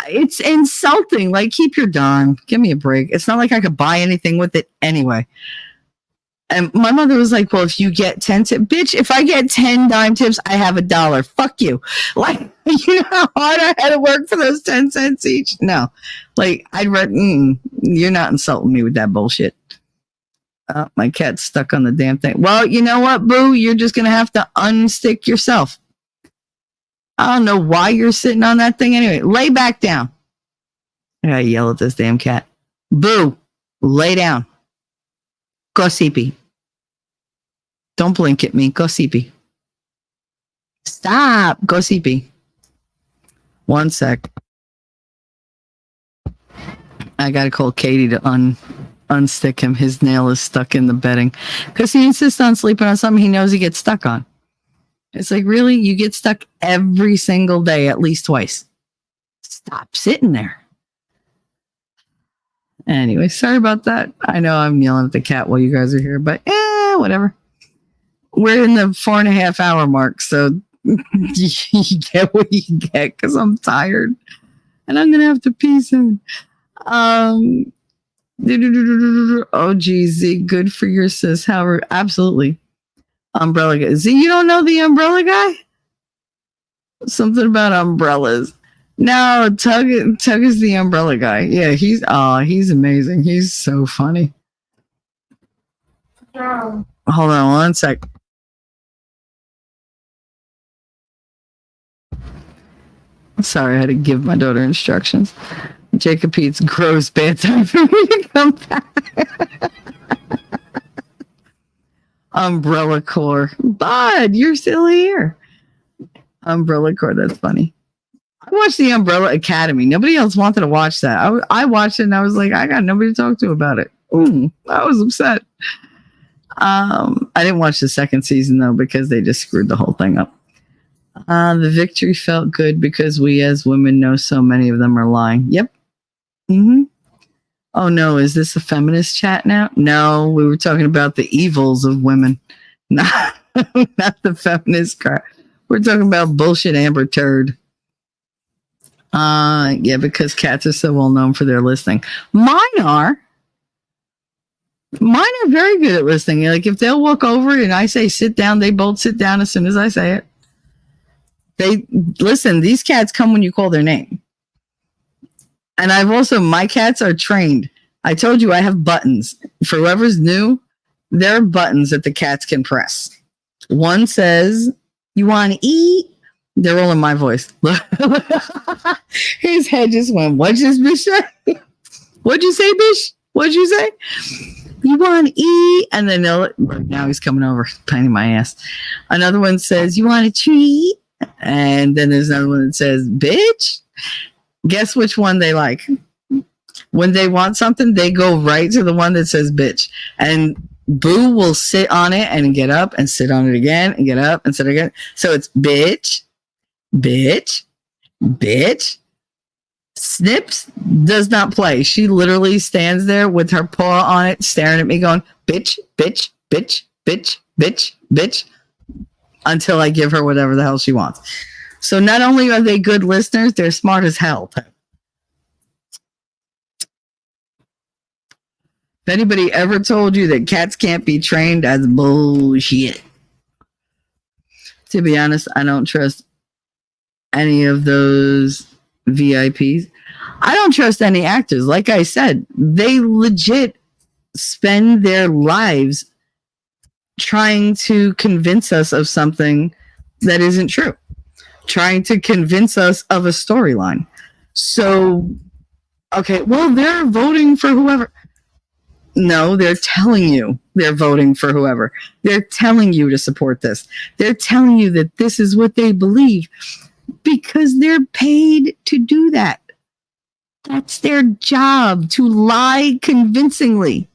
it's insulting. Like, keep your dime. Give me a break. It's not like I could buy anything with it anyway. And my mother was like, well, if you get 10 tips, bitch, if I get 10 dime tips, I have $1. Fuck you. Like, you know how hard I had to work for those 10 cents each? No. Like, you're not insulting me with that bullshit. My cat's stuck on the damn thing. Well, you know what, boo? You're just going to have to unstick yourself. I don't know why you're sitting on that thing anyway. Lay back down. I gotta yell at this damn cat. Boo, lay down. Go CP. Don't blink at me. Go CP. Stop. Go CP. 1 sec. I gotta call Katie to unstick him. His nail is stuck in the bedding because he insists on sleeping on something he knows he gets stuck on. It's like, really? You get stuck every single day, at least twice. Stop sitting there. Anyway, sorry about that. I know I'm yelling at the cat while you guys are here, but whatever. We're in the 4.5 hour mark, so you get what you get because I'm tired and I'm gonna have to pee soon. Oh geez, Z, good for your sis. Howard, absolutely. Umbrella guy. Z, you don't know the umbrella guy? Something about umbrellas. No, Tug is the umbrella guy. Yeah, he's amazing. He's so funny. Hold on 1 sec. Sorry, I had to give my daughter instructions. Jacob Pete's gross bad time for me to come back. Umbrella Corps. Bud, you're still here. Umbrella Corps, that's funny. I watched the Umbrella Academy. Nobody else wanted to watch that. I watched it and I was like, I got nobody to talk to about it. Ooh, I was upset. I didn't watch the second season though because they just screwed the whole thing up. The victory felt good because we as women know so many of them are lying. Yep. Mm-hmm. Oh no, is this a feminist chat now? No, we were talking about the evils of women, not the feminist crap. We're talking about bullshit Amber Turd. Yeah, because cats are so well known for their listening. Mine are very good at listening. Like if they'll walk over and I say sit down, they both sit down as soon as I say it. They listen. These cats come when you call their name. And my cats are trained. I told you I have buttons. For whoever's new, there are buttons that the cats can press. One says, you want to eat? They're all in my voice. His head just went, what'd this bitch say? What'd you say, bitch? What'd you say? You want to eat? And then now he's coming over, pain in my ass. Another one says, you want a treat? And then there's another one that says, bitch? Guess which one they like? When they want something, they go right to the one that says bitch. And Boo will sit on it and get up and sit on it again and get up and sit again. So it's bitch, bitch, bitch. Snips does not play. She literally stands there with her paw on it, staring at me going, bitch, bitch, bitch, bitch, bitch, bitch, until I give her whatever the hell she wants. So not only are they good listeners, they're smart as hell. If anybody ever told you that cats can't be trained, that's bullshit. To be honest, I don't trust any of those VIPs. I don't trust any actors. Like I said, they legit spend their lives trying to convince us of something that isn't true. Trying to convince us of a storyline. So, okay, well, they're voting for whoever. No, they're telling you they're voting for whoever. They're telling you to support this. They're telling you that this is what they believe because they're paid to do that. That's their job, to lie convincingly.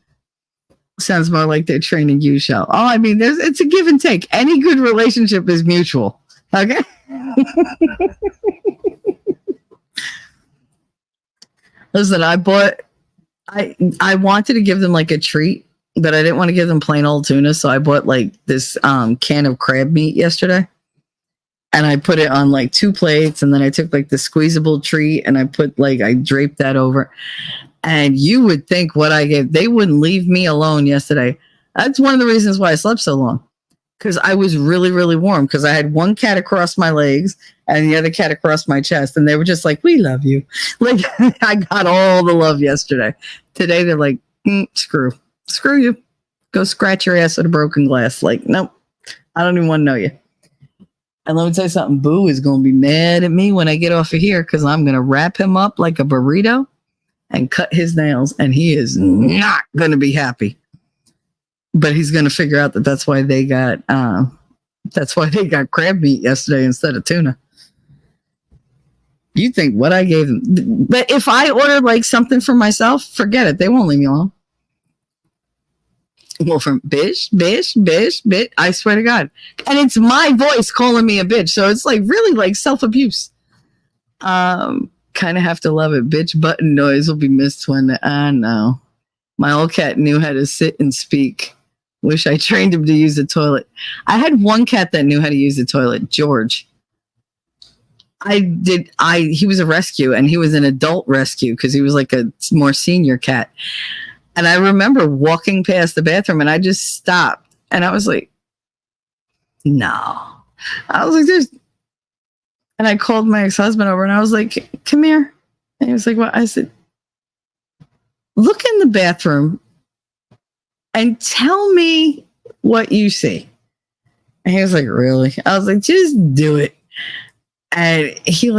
Sounds more like they're training you, Shell. Oh, I mean, it's a give and take. Any good relationship is mutual. Okay? Listen, I wanted to give them like a treat, but I didn't want to give them plain old tuna, so I bought like this can of crab meat yesterday, and I put it on like 2 plates, and then I took like the squeezable treat and I draped that over. And you would think what I gave, they wouldn't leave me alone yesterday. That's one of the reasons why I slept so long. Because I was really, really warm. Because I had one cat across my legs and the other cat across my chest. And they were just like, we love you. Like, I got all the love yesterday. Today, they're like, screw you. Go scratch your ass with a broken glass. Like, nope, I don't even want to know you. And let me tell you something. Boo is going to be mad at me when I get off of here. Because I'm going to wrap him up like a burrito and cut his nails. And he is not going to be happy. But he's going to figure out that that's why they got crab meat yesterday instead of tuna. You think what I gave them. But if I ordered like something for myself, forget it. They won't leave me alone. Well, from bitch, I swear to God. And it's my voice calling me a bitch. So it's like really like self-abuse. Kind of have to love it. Bitch button noise will be missed when I know. My old cat knew how to sit and speak. Wish I trained him to use the toilet. I had one cat that knew how to use the toilet, George. He was a rescue and he was an adult rescue because he was like a more senior cat. And I remember walking past the bathroom and I just stopped and I was like, no. I was like, and I called my ex-husband over and I was like, come here. And he was like, what? I said, look in the bathroom and tell me what you see. And he was like, really? I was like, just do it. And he's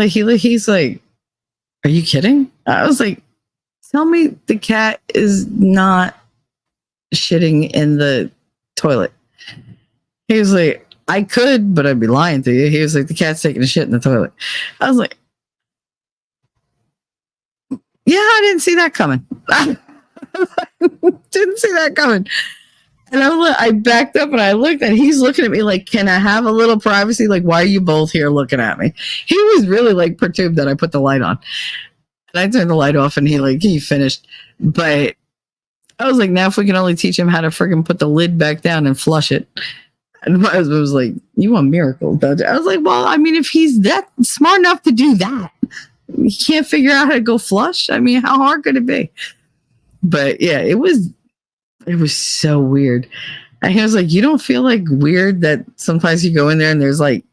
like, are you kidding? I was like, tell me the cat is not shitting in the toilet. He was like, I could, but I'd be lying to you. He was like, the cat's taking a shit in the toilet. I was like, yeah, I didn't see that coming. Didn't see that coming. And I backed up and I looked, and he's looking at me like, can I have a little privacy? Like, why are you both here looking at me? He was really like perturbed that I put the light on. And I turned the light off, and he finished. But I was like, now if we can only teach him how to freaking put the lid back down and flush it. And my husband was like, you want miracles, don't you? I was like, well, I mean, if he's that smart enough to do that, he can't figure out how to go flush. I mean, how hard could it be? But yeah, it was so weird. And he was like, you don't feel like weird that sometimes you go in there and there's like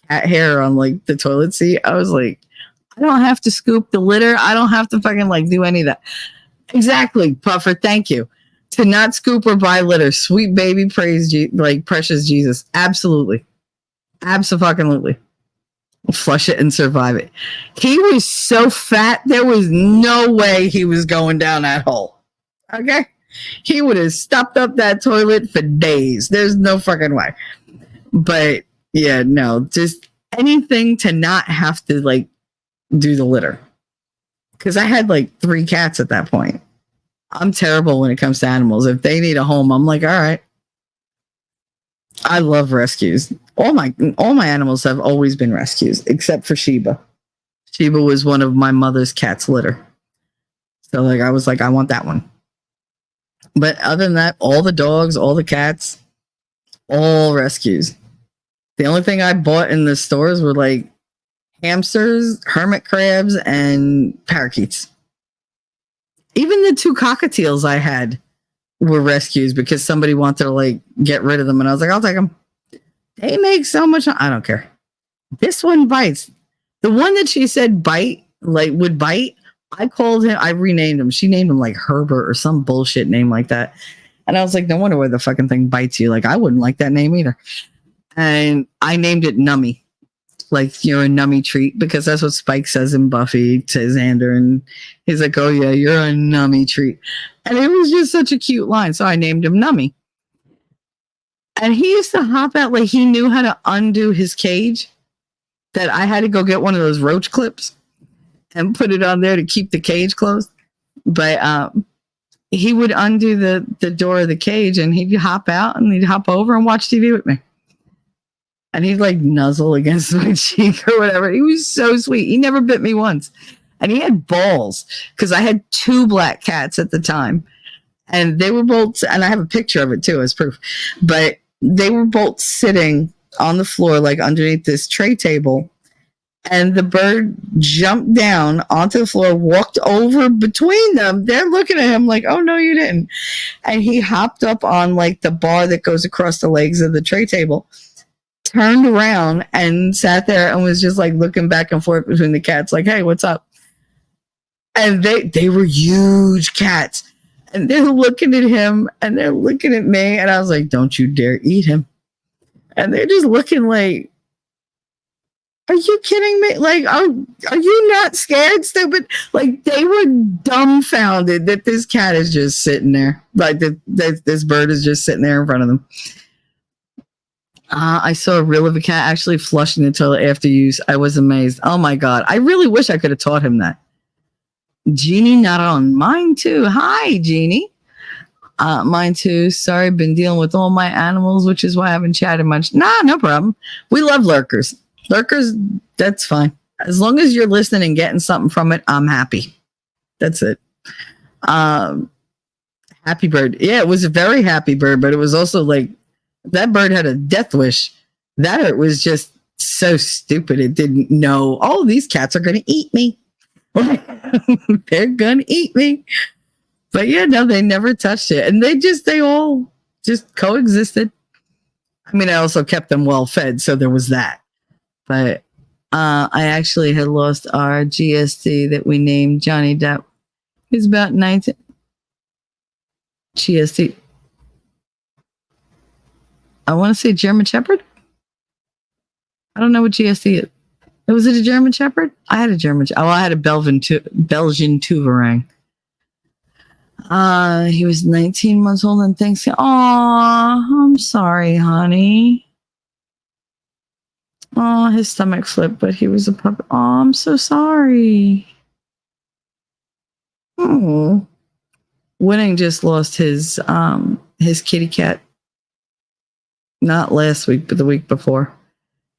cat hair on like the toilet seat? I was like, I don't have to scoop the litter. I don't have to fucking like do any of that. Exactly, Puffer. Thank you. To not scoop or buy litter. Sweet baby, praise like precious Jesus. Absolutely. Absolutely. Flush it and survive it. He was so fat, there was no way he was going down that hole. Okay? He would have stopped up that toilet for days. There's no fucking way. But yeah, no, just anything to not have to like do the litter. Because I had like 3 cats at that point. I'm terrible when it comes to animals. If they need a home, I'm like, all right. I love rescues. All my animals have always been rescues, except for Sheba. Sheba was one of my mother's cat's litter. So like I was like, I want that one. But other than that, all the dogs, all the cats, all rescues. The only thing I bought in the stores were like hamsters, hermit crabs, and parakeets. Even the 2 cockatiels I had were rescues because somebody wanted to like get rid of them. And I was like, I'll take them. They make so much. I don't care. This one bites. The one that she said would bite. I called him. I renamed him. She named him like Herbert or some bullshit name like that. And I was like, no wonder why the fucking thing bites you. Like, I wouldn't like that name either. And I named it Nummy. Like, you're a nummy treat, because that's what Spike says in Buffy to Xander. And he's like, oh yeah, you're a nummy treat. And it was just such a cute line. So I named him Nummy. And he used to hop out like he knew how to undo his cage, that I had to go get one of those roach clips and put it on there to keep the cage closed. But he would undo the door of the cage, and he'd hop out and he'd hop over and watch TV with me. And he'd like nuzzle against my cheek or whatever. He was so sweet. He never bit me once. And he had balls because I had 2 black cats at the time. And they were both, and I have a picture of it too as proof, but they were both sitting on the floor, like underneath this tray table. And the bird jumped down onto the floor, walked over between them. They're looking at him like, oh, no, you didn't. And he hopped up on like the bar that goes across the legs of the tray table, turned around and sat there and was just like looking back and forth between the cats like, hey, what's up? And they were huge cats. And they're looking at him and they're looking at me. And I was like, don't you dare eat him. And they're just looking like, are you kidding me? Like, are you not scared, stupid? Like, they were dumbfounded that this cat is just sitting there. Like, this bird is just sitting there in front of them. I saw a reel of a cat actually flushing the toilet after use. I was amazed. Oh, my God. I really wish I could have taught him that. Jeannie, not on. Mine, too. Hi, Jeannie. Mine, too. Sorry, been dealing with all my animals, which is why I haven't chatted much. Nah, no problem. We love lurkers. Lurkers, that's fine. As long as you're listening and getting something from it, I'm happy. That's it. Happy bird. Yeah, it was a very happy bird, but it was also like, that bird had a death wish. That it was just so stupid. It didn't know, oh, these cats are going to eat me. They're going to eat me. But yeah, no, they never touched it. And they all just coexisted. I mean, I also kept them well fed, so there was that. But I actually had lost our GSD that we named Johnny Depp. He's about 19. GSD. I want to say German Shepherd. I don't know what GSD is. Was it a German Shepherd? I had a German. Oh, I had a Belgian Touareg. He was 19 months old and Thanksgiving. Aw, I'm sorry, honey. Oh, his stomach flipped, but he was a puppy. Oh, I'm so sorry. Oh. Winning just lost his kitty cat. Not last week, but the week before.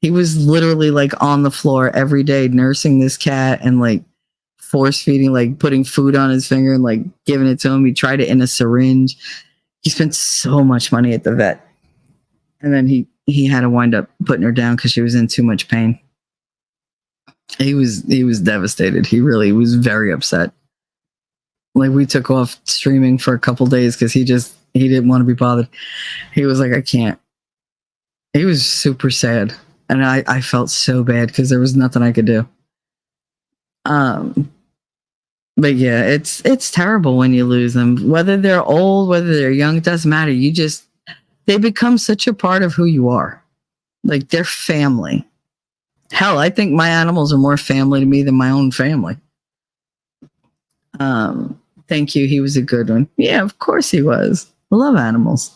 He was literally like on the floor every day nursing this cat and like force feeding, like putting food on his finger and like giving it to him. He tried it in a syringe. He spent so much money at the vet. And then he had to wind up putting her down because she was in too much pain. He was devastated. He really was very upset. Like we took off streaming for a couple days because he didn't want to be bothered. He was like, I can't. He was super sad. And I felt so bad because there was nothing I could do. But yeah, it's terrible when you lose them. Whether they're old, whether they're young, it doesn't matter. They become such a part of who you are. Like they're family. Hell, I think my animals are more family to me than my own family. Thank you. He was a good one. Yeah, of course he was. I love animals.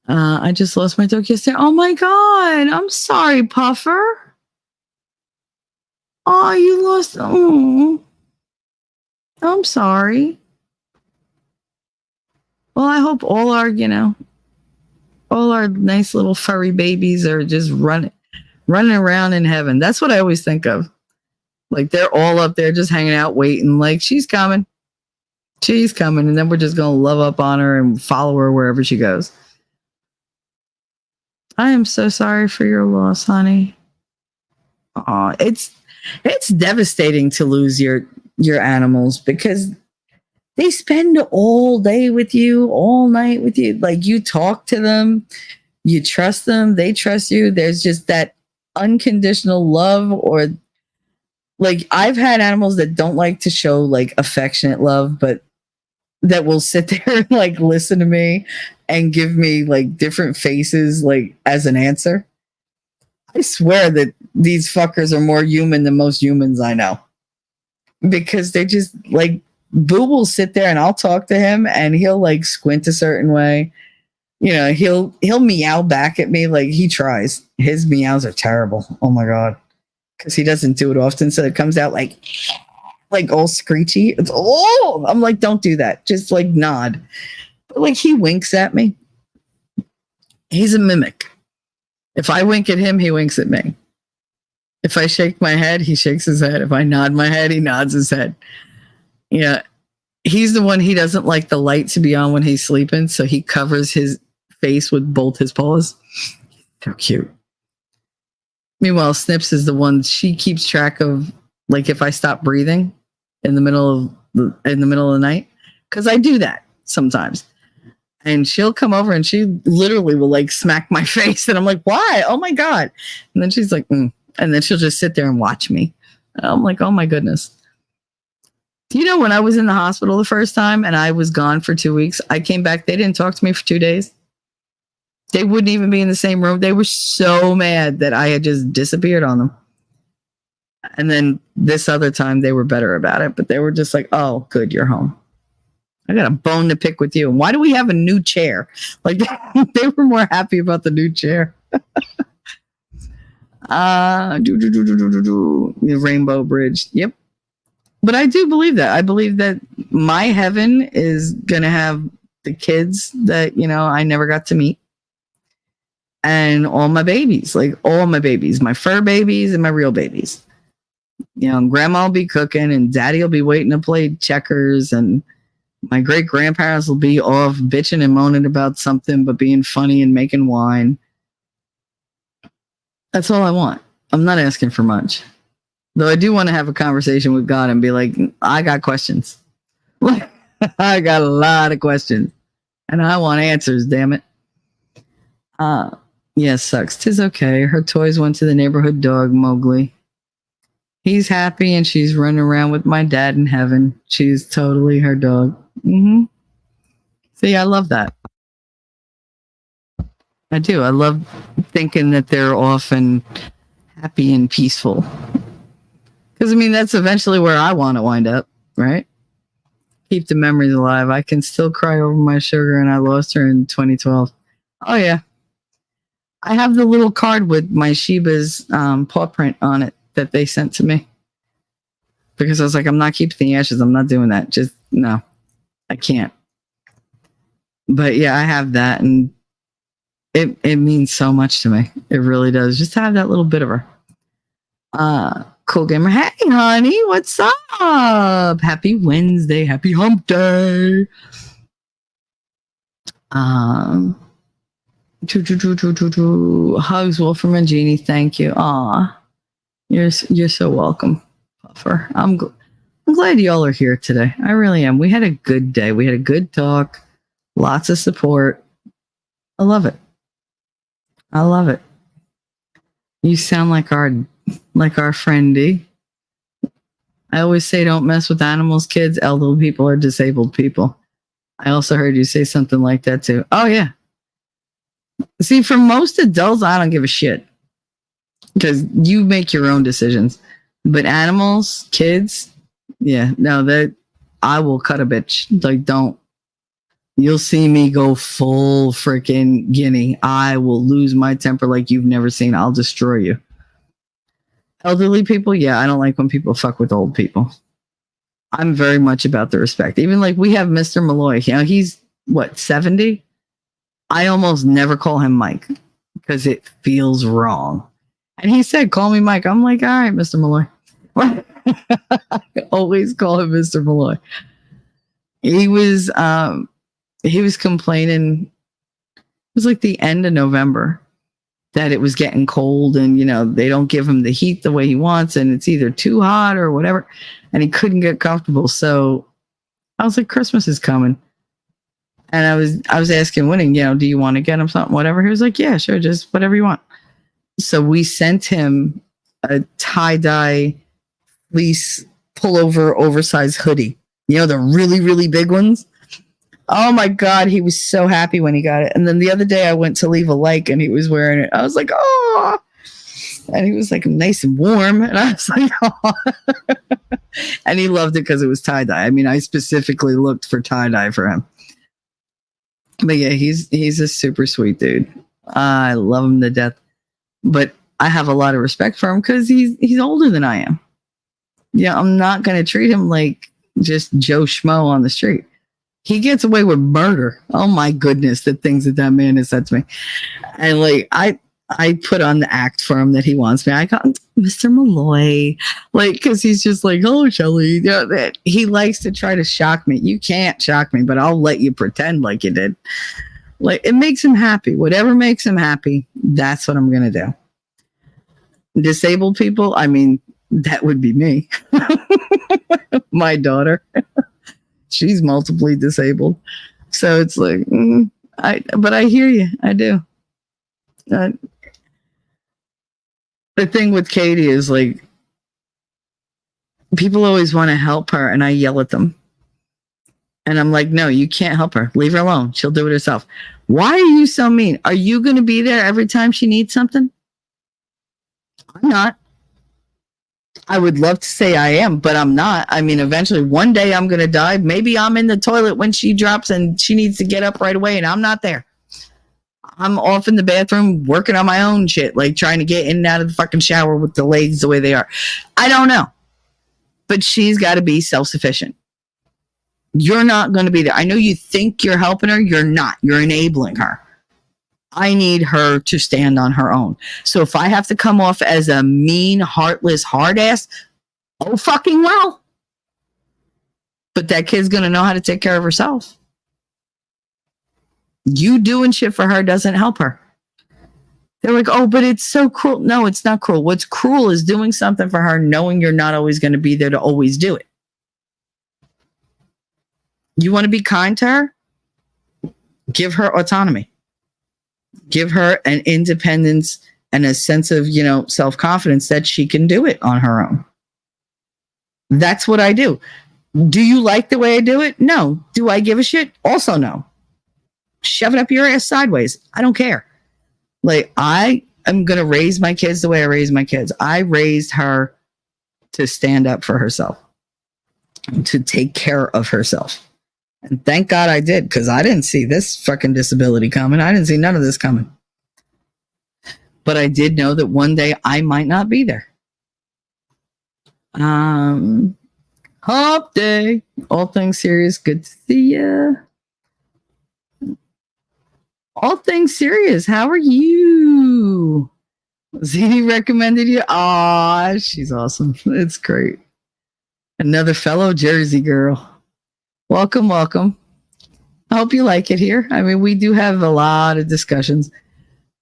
I just lost my dog yesterday. Oh my God. I'm sorry, Puffer. Oh, you lost. Oh, I'm sorry. Well, I hope all our nice little furry babies are just running around in heaven. That's what I always think of. Like they're all up there just hanging out, waiting. Like she's coming. She's coming. And then we're just going to love up on her and follow her wherever she goes. I am so sorry for your loss, honey. Aw, it's devastating to lose your animals because they spend all day with you, all night with you. Like you talk to them, you trust them, they trust you. There's just that unconditional love, or like I've had animals that don't like to show like affectionate love, but that will sit there and like listen to me and give me like different faces like as an answer. I swear that these fuckers are more human than most humans I know, because they just like Boo will sit there and I'll talk to him and he'll like squint a certain way. You know, he'll meow back at me. Like he tries. His meows are terrible. Oh my God. Because he doesn't do it often. So it comes out like all screechy. It's I'm like, don't do that. Just like nod. But like he winks at me. He's a mimic. If I wink at him, he winks at me. If I shake my head, he shakes his head. If I nod my head, he nods his head. Yeah. He's the one, he doesn't like the light to be on when he's sleeping. So he covers his face with both his paws. So cute. Meanwhile, Snips is the one, she keeps track of like if I stop breathing in the middle of the night, because I do that sometimes. And she'll come over and she literally will like smack my face. And I'm like, why? Oh my God. And then she's like, And then she'll just sit there and watch me. And I'm like, oh my goodness. Do you know when I was in the hospital the first time and I was gone for 2 weeks, I came back, they didn't talk to me for 2 days. They wouldn't even be in the same room. They were so mad that I had just disappeared on them. And then this other time they were better about it, but they were just like, oh, good, you're home. I got a bone to pick with you. And why do we have a new chair? Like they were more happy about the new chair. The Rainbow Bridge. Yep. But I do believe that. I believe that my heaven is going to have the kids that, I never got to meet. And all my babies, my fur babies and my real babies. Grandma will be cooking and daddy will be waiting to play checkers, and my great grandparents will be off bitching and moaning about something, but being funny and making wine. That's all I want. I'm not asking for much. Though I do want to have a conversation with God and be like, I got questions. I got a lot of questions and I want answers, damn it. Yeah, sucks. 'Tis okay. Her toys went to the neighborhood dog, Mowgli. He's happy and she's running around with my dad in heaven. She's totally her dog. Mm-hmm. See, I love that. I do. I love thinking that they're off and happy and peaceful. Because, that's eventually where I want to wind up, right? Keep the memories alive. I can still cry over my sugar, and I lost her in 2012. Oh, yeah. I have the little card with my Sheba's paw print on it that they sent to me. Because I was like, I'm not keeping the ashes. I'm not doing that. Just, no, I can't. But yeah, I have that. And it means so much to me. It really does. Just to have that little bit of her. Cool Gamer. Hey, honey, what's up? Happy Wednesday. Happy hump day. Hugs, Wolfram and Jeannie. Thank you. Aw, you're so welcome, Puffer. I'm glad y'all are here today. I really am. We had a good day. We had a good talk. Lots of support. I love it. I love it. You sound like our friendy. I always say don't mess with animals, kids, elderly people, or disabled people. I also heard you say something like that too. Oh yeah. See, for most adults, I don't give a shit because you make your own decisions. But animals, kids, yeah, no, that I will cut a bitch. Like, don't. You'll see me go full freaking guinea. I will lose my temper like you've never seen. I'll destroy you. Elderly people, yeah, I don't like when people fuck with old people. I'm very much about the respect. Even like we have Mr. Malloy. You know, he's what, 70? I almost never call him Mike because it feels wrong. And he said, call me Mike. I'm like, all right, Mr. Malloy. I always call him Mr. Malloy. He was complaining. It was like the end of November that it was getting cold and, you know, they don't give him the heat the way he wants and it's either too hot or whatever. And he couldn't get comfortable. So I was like, Christmas is coming. And I was asking Winning, you know, do you want to get him something, whatever? He was like, yeah, sure, just whatever you want. So we sent him a tie-dye fleece pullover oversized hoodie. You know, the really, really big ones. Oh my God, he was so happy when he got it. And then the other day I went to leave a like and he was wearing it. I was like, oh. And he was like nice and warm. And I was like, oh. And he loved it because it was tie-dye. I mean, I specifically looked for tie-dye for him. But yeah, he's a super sweet dude. I love him to death. But I have a lot of respect for him because he's older than I am. Yeah, I'm not going to treat him like just Joe Schmo on the street. He gets away with murder. Oh my goodness, the things that man has said to me. And like, I put on the act for him that he wants me. I got Mr. Malloy, like, because he's just like, oh, Shelly, you know, that he likes to try to shock me. You can't shock me, but I'll let you pretend like you did. Like, it makes him happy. Whatever makes him happy, that's what I'm gonna do. Disabled people, I mean, that would be me. My daughter, she's multiply disabled, so it's like, but I hear you. I do. The thing with Katie is like, people always want to help her and I yell at them. And I'm like, no, you can't help her. Leave her alone. She'll do it herself. Why are you so mean? Are you going to be there every time she needs something? I'm not. I would love to say I am, but I'm not. I mean, eventually one day I'm going to die. Maybe I'm in the toilet when she drops and she needs to get up right away and I'm not there. I'm off in the bathroom working on my own shit, like trying to get in and out of the fucking shower with the legs the way they are. I don't know. But she's got to be self-sufficient. You're not going to be there. I know you think you're helping her. You're not. You're enabling her. I need her to stand on her own. So if I have to come off as a mean, heartless, hard ass, oh fucking well. But that kid's going to know how to take care of herself. You doing shit for her doesn't help her. They're like, oh, but it's so cruel. No, it's not cruel. What's cruel is doing something for her, knowing you're not always going to be there to always do it. You want to be kind to her? Give her autonomy. Give her an independence and a sense of, you know, self-confidence that she can do it on her own. That's what I do. Do you like the way I do it? No. Do I give a shit? Also no. Shove it up your ass sideways. I don't care. Like, I am going to raise my kids the way I raise my kids. I raised her to stand up for herself. to take care of herself. And thank God I did, because I didn't see this fucking disability coming. I didn't see none of this coming. But I did know that one day I might not be there. Hump day. All things serious. Good to see ya. All things serious. How are you? Zini recommended you. Ah, she's awesome. It's great. Another fellow Jersey girl. Welcome, welcome. I hope you like it here. I mean, we do have a lot of discussions.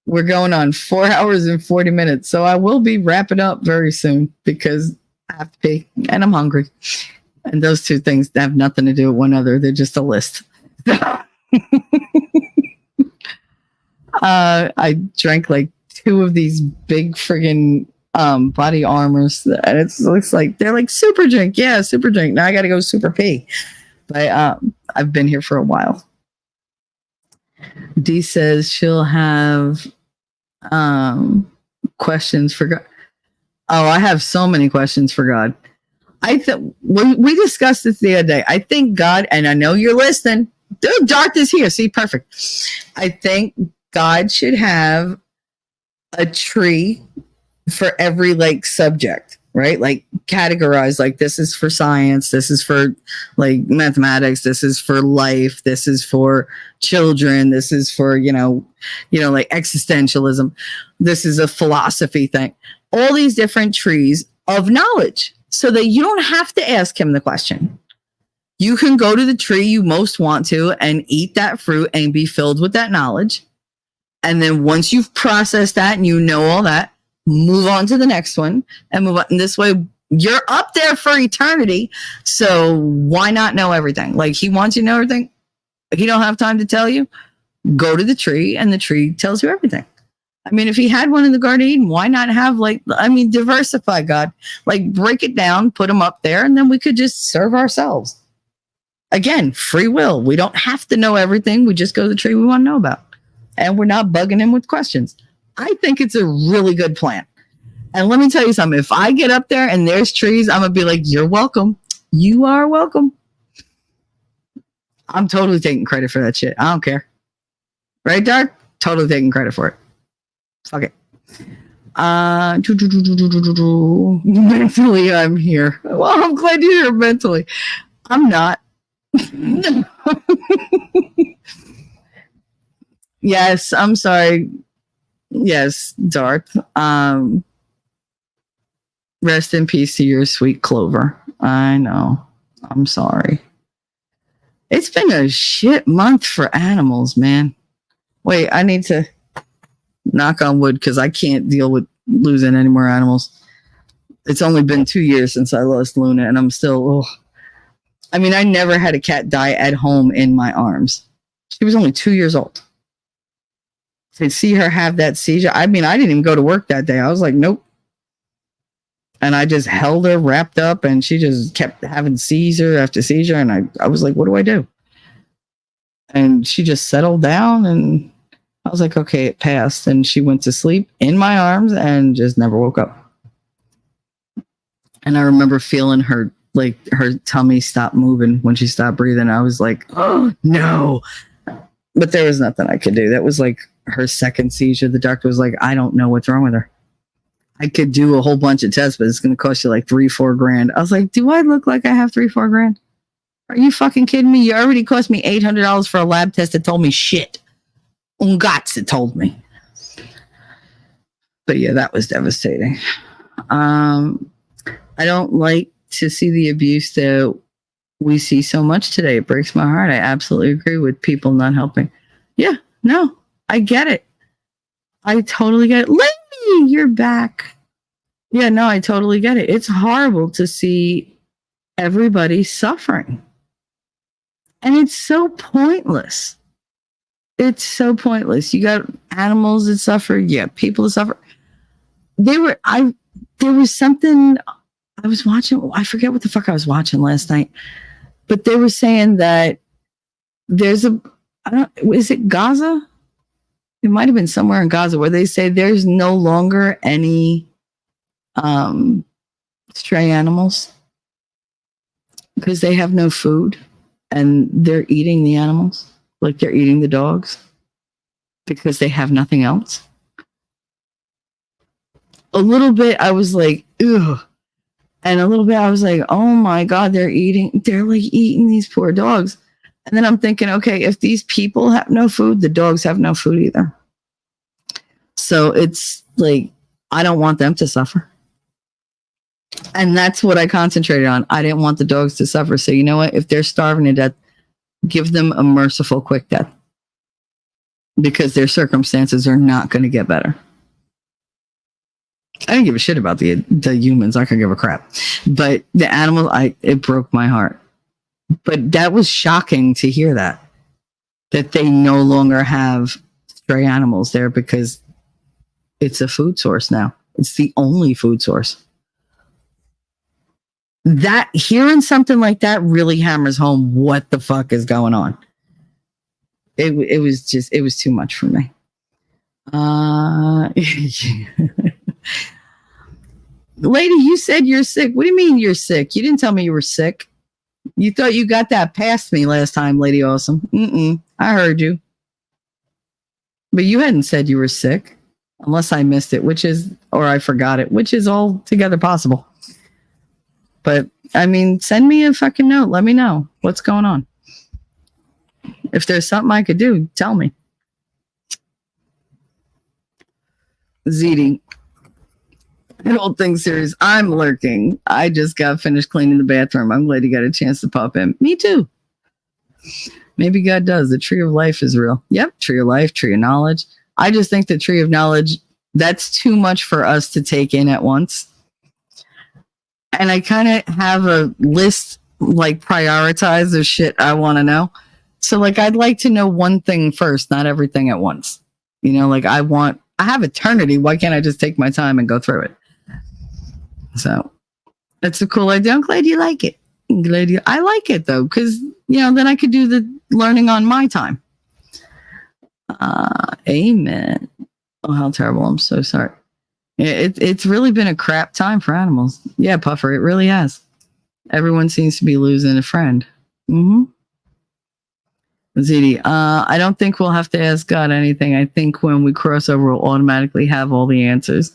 We're going on 4 hours and 40 minutes. So I will be wrapping up very soon because I have to pee and I'm hungry. And those two things have nothing to do with one another. They're just a list. I drank like 2 of these big friggin' body armors. And it looks like they're like super drink. Yeah, super drink. Now I got to go super pee. But I've been here for a while. Dee says she'll have questions for God. Oh, I have so many questions for God. We discussed this the other day. I think God, and I know you're listening. Dude, Darth is here. See, perfect. I think God should have a tree for every like subject, right? Like categorize, like this is for science, this is for like mathematics, this is for life, this is for children, this is for, you know, like existentialism. This is a philosophy thing. All these different trees of knowledge so that you don't have to ask him the question. You can go to the tree you most want to and eat that fruit and be filled with that knowledge. And then once you've processed that and you know all that, move on to the next one and move on. And this way you're up there for eternity. So why not know everything? Like he wants you to know everything. He don't have time to tell you. Go to the tree and the tree tells you everything. I mean, if he had one in the Garden of Eden, why not have diversify, God, like break it down, put them up there, and then we could just serve ourselves. Again, free will. We don't have to know everything. We just go to the tree we want to know about. And we're not bugging him with questions. I think it's a really good plan. And let me tell you something. If I get up there and there's trees, I'm going to be like, you're welcome. You are welcome. I'm totally taking credit for that shit. I don't care. Right, Dark? Totally taking credit for it. Fuck it. Mentally, I'm here. Well, I'm glad you're here mentally. I'm not. Yes, I'm sorry. Yes, Darth. Rest in peace to your sweet Clover. I know. I'm sorry. It's been a shit month for animals, man. Wait, I need to knock on wood because I can't deal with losing any more animals. It's only been 2 years since I lost Luna, and I'm still. I mean, I never had a cat die at home in my arms. She was only 2 years old. To see her have that seizure, I mean, I didn't even go to work that day. I was like, nope. And I just held her wrapped up, and she just kept having seizure after seizure. And I was like, what do I do? And she just settled down, and I was like, okay, it passed. And she went to sleep in my arms and just never woke up. And I remember feeling her, like her tummy stop moving when she stopped breathing. I was like, oh no. But there was nothing I could do. That was like her second seizure. The doctor was like, I don't know what's wrong with her. I could do a whole bunch of tests, but it's going to cost you like $3-4 grand. I was like, do I look like I have $3-4 grand? Are you fucking kidding me? You already cost me $800 for a lab test that told me shit. Ungats, it told me. But yeah, that was devastating. I don't like to see the abuse that we see so much today. It breaks my heart. I absolutely agree with people not helping. Yeah, no, I get it. I totally get it. Lady, you're back. Yeah, no, I totally get it. It's horrible to see everybody suffering. And it's so pointless. It's so pointless. You got animals that suffer. Yeah, people that suffer. There was something I was watching. I forget what the fuck I was watching last night. But they were saying that is it Gaza? It might have been somewhere in Gaza where they say there's no longer any stray animals. because they have no food and they're eating the animals, like they're eating the dogs because they have nothing else. A little bit, I was like, ugh. And a little bit, I was like, oh my God, they're like eating these poor dogs. And then I'm thinking, okay, if these people have no food, the dogs have no food either. So it's like, I don't want them to suffer. And that's what I concentrated on. I didn't want the dogs to suffer. So you know what? If they're starving to death, give them a merciful, quick death. Because their circumstances are not going to get better. I didn't give a shit about the humans. I could give a crap. But the animals, it broke my heart. But that was shocking to hear that they no longer have stray animals there because it's a food source now. It's the only food source. That hearing something like that really hammers home what the fuck is going on. It was too much for me. Lady, you said you're sick. What do you mean you're sick? You didn't tell me you were sick. You thought you got that past me last time, Lady Awesome. I heard you. But you hadn't said you were sick. Unless I missed it, or I forgot it, which is altogether possible. But, I mean, send me a fucking note. Let me know what's going on. If there's something I could do, tell me. ZD. I don't think serious. I'm lurking. I just got finished cleaning the bathroom. I'm glad you got a chance to pop in. Me too. Maybe God does. The tree of life is real. Yep. Tree of life, tree of knowledge. I just think the tree of knowledge, that's too much for us to take in at once. And I kind of have a list, like prioritize of shit I want to know. So like, I'd like to know one thing first, not everything at once. You know, like I have eternity. Why can't I just take my time and go through it? So that's a cool idea. I'm glad you like it. I like it though. Cause you know, then I could do the learning on my time. Amen. Oh, how terrible. I'm so sorry. It's really been a crap time for animals. Yeah, Puffer, it really has. Everyone seems to be losing a friend. ZD, I don't think we'll have to ask God anything. I think when we cross over, we'll automatically have all the answers.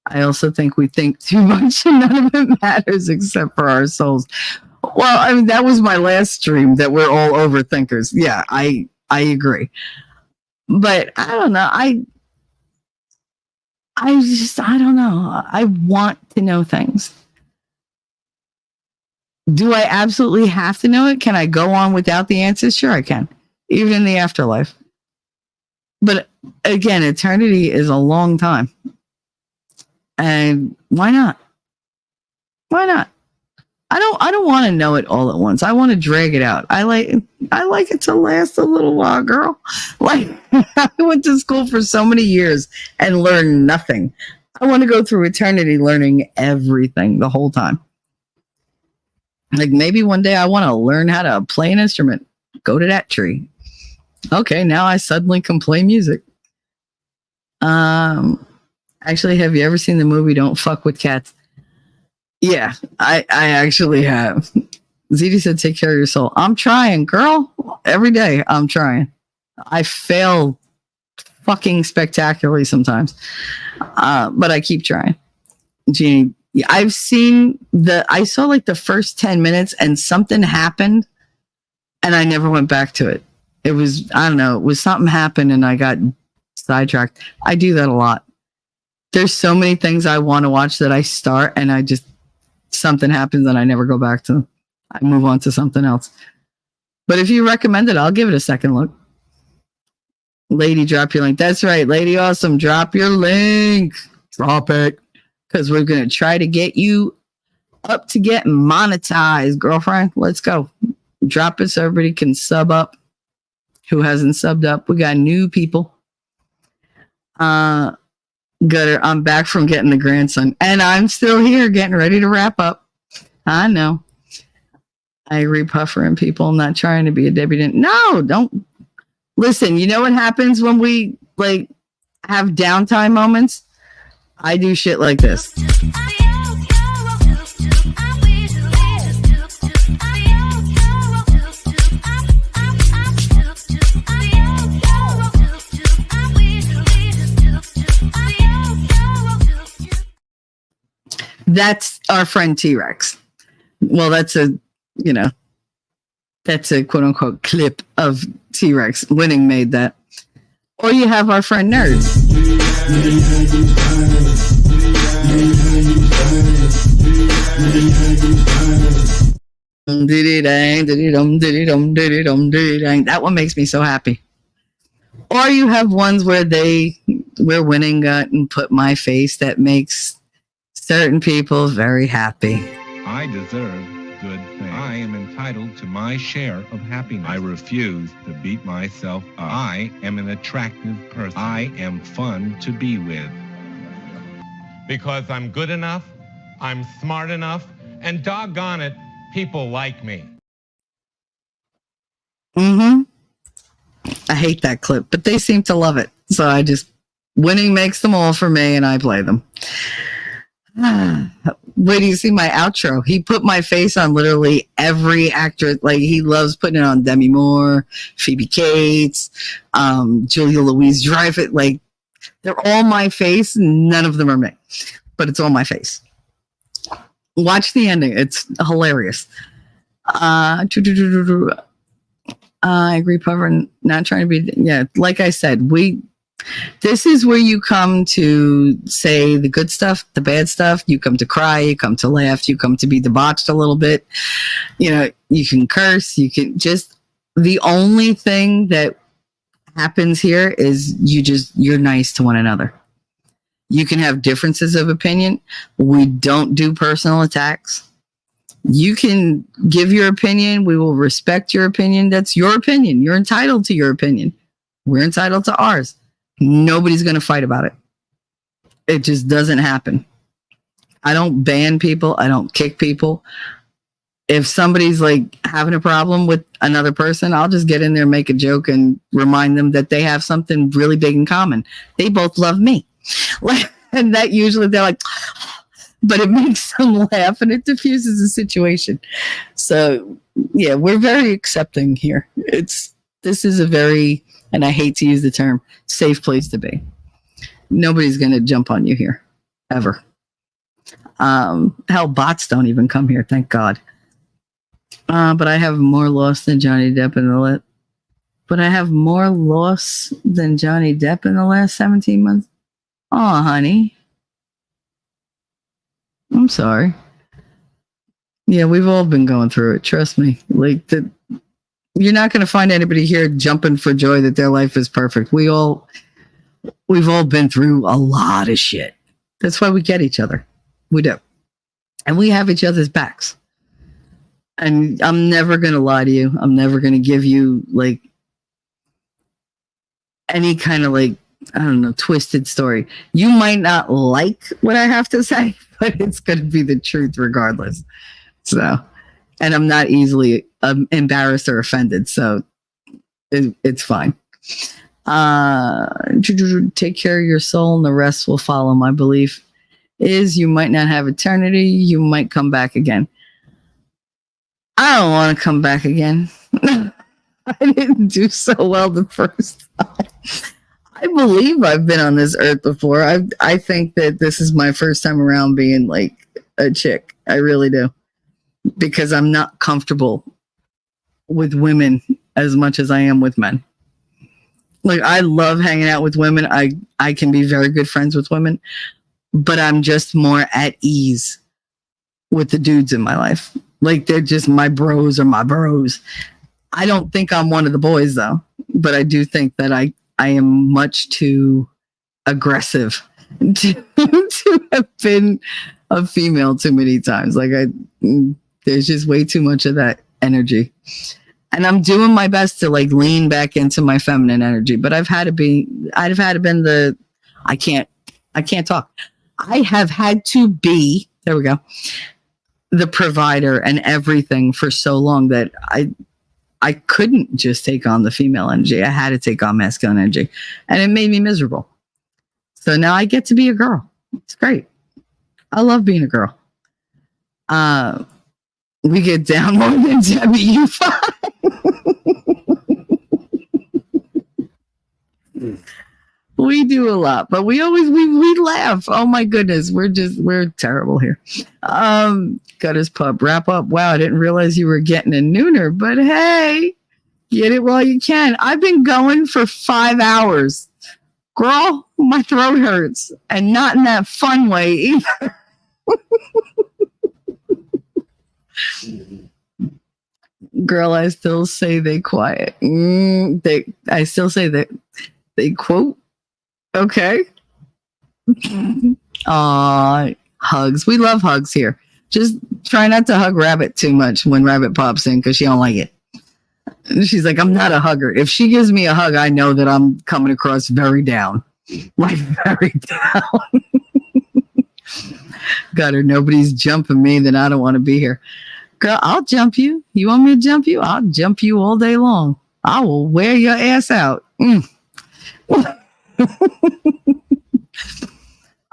I also think we think too much and none of it matters except for our souls. Well, I mean, that was my last stream, that we're all overthinkers. Yeah, I agree. But I don't know. I don't know. I want to know things. Do I absolutely have to know it? Can I go on without the answers? Sure, I can. Even in the afterlife. But again, eternity is a long time. And why not? Why not? I don't want to know it all at once. I want to drag it out. I like it to last a little while, girl. Like I went to school for so many years and learned nothing. I want to go through eternity learning everything the whole time. Like maybe one day I want to learn how to play an instrument. Go to that tree. Okay, now I suddenly can play music. Actually, have you ever seen the movie Don't Fuck with Cats? Yeah, I actually have. ZD said, take care of your soul. I'm trying, girl. Every day I'm trying. I fail fucking spectacularly sometimes. But I keep trying. Jeannie, I saw like the first 10 minutes and something happened and I never went back to it. It was, I don't know, it was something happened and I got sidetracked. I do that a lot. There's so many things I want to watch that I start and something happens and I never go back to them. I move on to something else. But if you recommend it, I'll give it a second look. Lady, drop your link. That's right, Lady Awesome. Drop your link. Drop it. Because we're going to try to get you up to get monetized, girlfriend. Let's go. Drop it so everybody can sub up. Who hasn't subbed up? We got new people. Gutter, I'm back from getting the grandson. And I'm still here getting ready to wrap up. I know. I agree, Puffer and people. I'm not trying to be a debutante. No, don't. Listen, you know what happens when we like have downtime moments? I do shit like this. That's our friend T-Rex. Well, that's a quote unquote clip of T-Rex. Winning made that. Or you have our friend Nerd. That one makes me so happy. Or you have ones where Winning got and put my face that makes certain people very happy. I deserve good things. I am entitled to my share of happiness. I refuse to beat myself up. I am an attractive person. I am fun to be with. Because I'm good enough, I'm smart enough, and doggone it, people like me. Mm-hmm. I hate that clip, but they seem to love it. So Winning makes them all for me, and I play them. Wait, do you see my outro? He put my face on literally every actor. Like, he loves putting it on Demi Moore, Phoebe Cates, Julia Louis-Dreyfus. Like, they're all my face. None of them are me, but it's all my face. Watch the ending. It's hilarious. I agree, Puffer. Not trying to be, like I said, this is where you come to say the good stuff, the bad stuff. You come to cry, you come to laugh, you come to be debauched a little bit. You can curse, the only thing that happens here is you're nice to one another. You can have differences of opinion. We don't do personal attacks. You can give your opinion. We will respect your opinion. That's your opinion. You're entitled to your opinion. We're entitled to ours. Nobody's going to fight about it. It just doesn't happen. I don't ban people. I don't kick people. If somebody's like having a problem with another person, I'll just get in there, make a joke, and remind them that they have something really big in common. They both love me. And that usually they're like, but it makes them laugh and it diffuses the situation. So yeah, we're very accepting here. This is a very, and I hate to use the term, safe place to be. Nobody's going to jump on you here, ever. Hell, bots don't even come here, thank God. But I have more loss than Johnny Depp in the last 17 months. Oh, honey. I'm sorry. Yeah, we've all been going through it. Trust me. You're not going to find anybody here jumping for joy that their life is perfect. We've all been through a lot of shit. That's why we get each other. We do. And we have each other's backs. And I'm never going to lie to you. I'm never going to give you any kind of twisted story. You might not like what I have to say, but it's going to be the truth regardless. So, and I'm not easily embarrassed or offended. So it's fine. Take care of your soul and the rest will follow. My belief is you might not have eternity. You might come back again. I don't want to come back again. I didn't do so well the first time. I believe I've been on this earth before. I think that this is my first time around being like a chick. I really do. Because I'm not comfortable with women as much as I am with men. I love hanging out with women. I can be very good friends with women, but I'm just more at ease with the dudes in my life. They're just my bros or my bros. I don't think I'm one of the boys though, but I do think that I am much too aggressive to have been a female too many times. There's just way too much of that energy. And I'm doing my best to lean back into my feminine energy, but I have had to be, there we go, the provider and everything for so long that I couldn't just take on the female energy. I had to take on masculine energy, and it made me miserable. So now I get to be a girl. It's great. I love being a girl. We get down more than W5. We do a lot, but we always we laugh. Oh my goodness, we're terrible here. Got his pup. Wrap up. Wow, I didn't realize you were getting a nooner, but hey, get it while you can. I've been going for 5 hours. Girl, my throat hurts, and not in that fun way either. Girl, I still say they quiet. I still say that they quote. Okay. Aw, hugs. We love hugs here. Just try not to hug Rabbit too much when Rabbit pops in because she don't like it. She's like, I'm not a hugger. If she gives me a hug, I know that I'm coming across very down. Like very down. Got her. Nobody's jumping me, then I don't want to be here. Girl, I'll jump you. You want me to jump you? I'll jump you all day long. I will wear your ass out.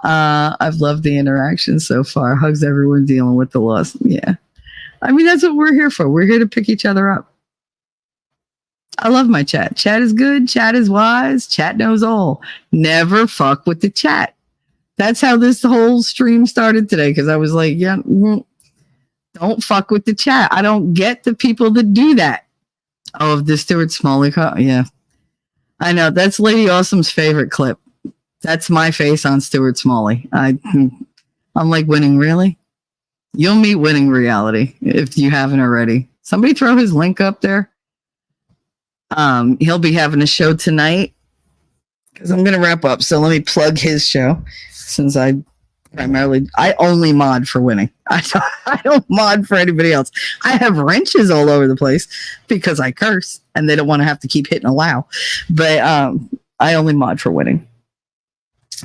I've loved the interaction so far. Hugs everyone dealing with the loss. Yeah. I mean, that's what we're here for. We're here to pick each other up. I love my chat. Chat is good. Chat is wise. Chat knows all. Never fuck with the chat. That's how this whole stream started today. Because I was like, yeah, don't fuck with the chat. I don't get the people that do that. Oh, the Stuart Smalley. Yeah. I know. That's Lady Awesome's favorite clip. That's my face on Stuart Smalley. I'm like, winning, really? You'll meet winning reality if you haven't already. Somebody throw his link up there. He'll be having a show tonight because I'm going to wrap up. So let me plug his show since I only mod for winning. I don't mod for anybody else. I have wrenches all over the place because I curse and they don't want to have to keep hitting allow. But I only mod for winning.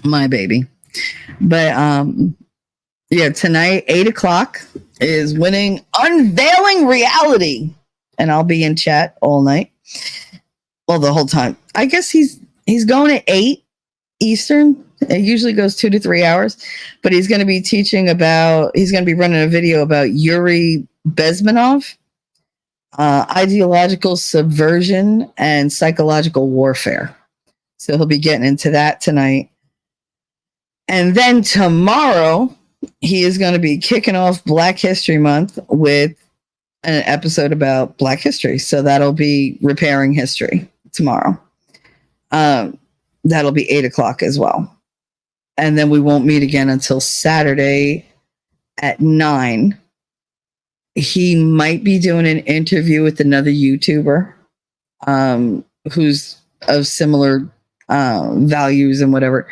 My baby. But yeah, tonight, 8:00 is winning Unveiling Reality. And I'll be in chat all night. Well, the whole time. I guess he's going at 8 Eastern. It usually goes 2 to 3 hours. But he's going to be he's going to be running a video about Yuri Bezmenov, ideological subversion and psychological warfare. So he'll be getting into that tonight. And then tomorrow, he is going to be kicking off Black History Month with an episode about Black history. So that'll be Repairing History tomorrow. That'll be 8:00 as well. And then we won't meet again until Saturday at 9. He might be doing an interview with another YouTuber who's of similar values and whatever.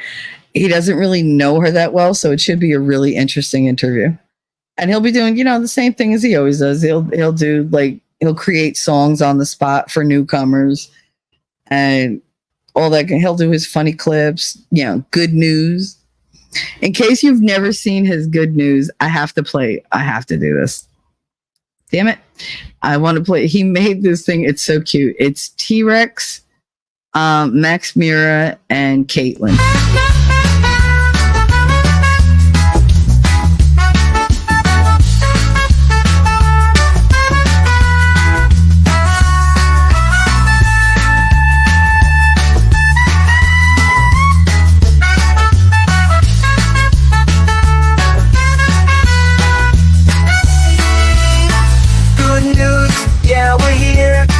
He doesn't really know her that well, so it should be a really interesting interview. And he'll be doing, the same thing as he always does. He'll do he'll create songs on the spot for newcomers and all that. He'll do his funny clips, good news. In case you've never seen his good news, I have to do this. Damn it. I want to play. He made this thing. It's so cute. It's T-Rex, Max Mira, and Caitlin.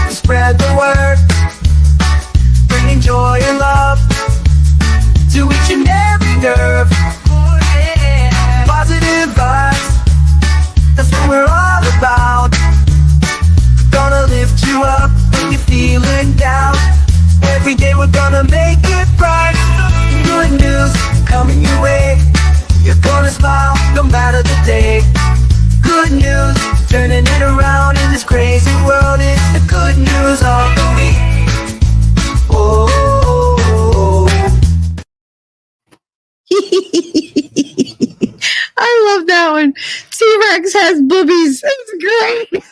Spread the word, bringing joy and love to each and every nerve. Positive vibes, that's what we're all about. Gonna lift you up when you're feeling down. Every day we're gonna make it bright. Good news coming your way. You're gonna smile no matter the day. Good news, turning it around in this crazy world. It's the good news of the week. Oh. I love that one. T-Rex has boobies. It's great.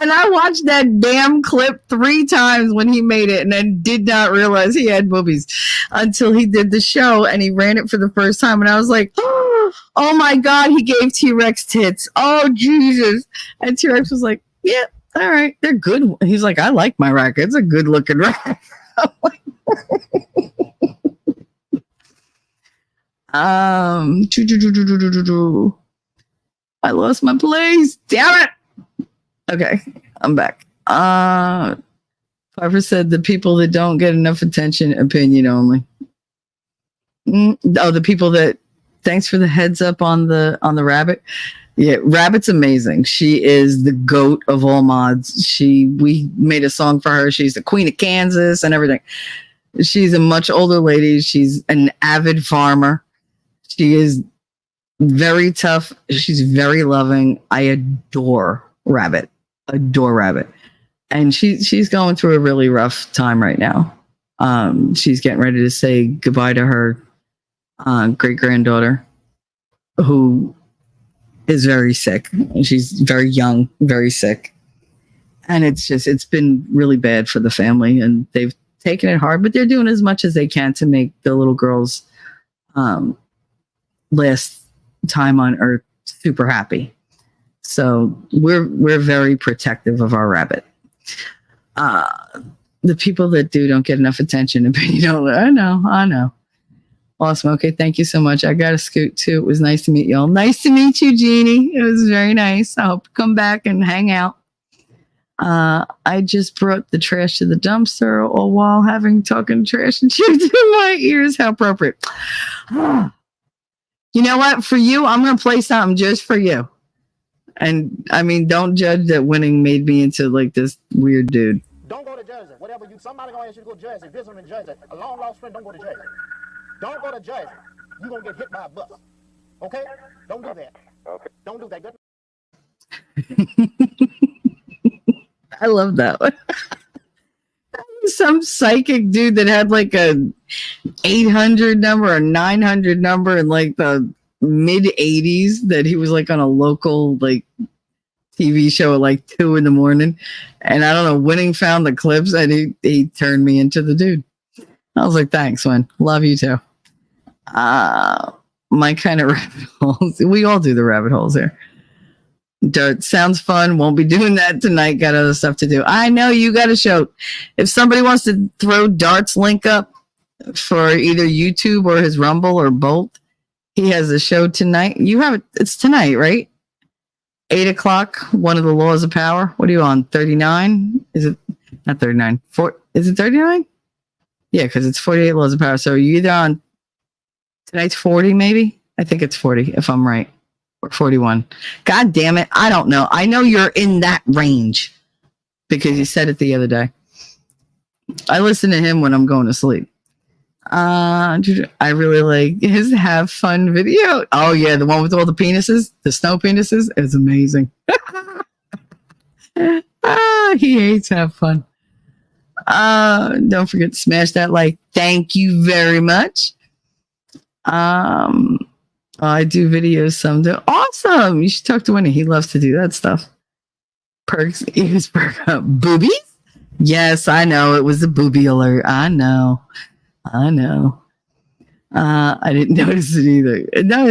And I watched that damn clip 3 times when he made it and then did not realize he had boobies until he did the show and he ran it for the first time. And I was like, oh my God, he gave T-Rex tits. Oh, Jesus. And T-Rex was like, yeah, all right, they're good. He's like, I like my rack. It's a good looking rack. I lost my place. Damn it. Okay, I'm back. Piper said the people that don't get enough attention, opinion only. Oh, the people that. Thanks for the heads up on the rabbit. Yeah, Rabbit's amazing. She is the goat of all mods. We made a song for her. She's the queen of Kansas and everything. She's a much older lady. She's an avid farmer. She is very tough. She's very loving. I adore Rabbit. And she's going through a really rough time right now. She's getting ready to say goodbye to her great granddaughter, who is very sick. She's very young, very sick. And it's been really bad for the family, and they've taken it hard, but they're doing as much as they can to make the little girl's last time on Earth super happy. So we're very protective of our Rabbit. The people that don't get enough attention, I know. Awesome. Okay, thank you so much. I got to scoot too. It was nice to meet y'all. Nice to meet you, Jeannie. It was very nice. I hope you come back and hang out. I just brought the trash to the dumpster all while talking trash and shit to my ears. How appropriate. You know what? For you, I'm going to play something just for you. And I mean, don't judge that winning made me into like this weird dude. Don't go to Jersey. Somebody going to ask you to go to Jersey. Visit them in Jersey. A long lost friend, don't go to Jersey. Don't go to Jersey. You're going to get hit by a bus. Okay? Don't do that. Okay. Don't do that. I love that one. Some psychic dude that had like a 800 number or 900 number in like the mid 80s that he was like on a local like TV show at like 2 a.m. And I don't know, Winning found the clips and he turned me into the dude. I was like, thanks, Win. Love you too. My kind of rabbit holes. We all do the rabbit holes here. Dirt sounds fun. Won't be doing that tonight. Got other stuff to do. I know you got a show. If somebody wants to throw Dart's link up for either YouTube or his Rumble or both, he has a show tonight. You have it. It's tonight, right? 8:00. One of the laws of power. What are you on? 39? Is it not 39? Is it 39? Yeah, because it's 48 laws of power. So you either on tonight's 40, maybe? I think it's 40, if I'm right. Or 41. God damn it. I don't know. I know you're in that range because you said it the other day. I listen to him when I'm going to sleep. I really like his have fun video. Oh, yeah. The one with all the penises, the snow penises. It's amazing. He hates have fun. Don't forget to smash that like. Thank you very much. I do videos some do. Awesome. You should talk to Winnie. He loves to do that stuff. Perks. He was boobies? Yes, I know. It was a booby alert. I know. I didn't notice it either. No,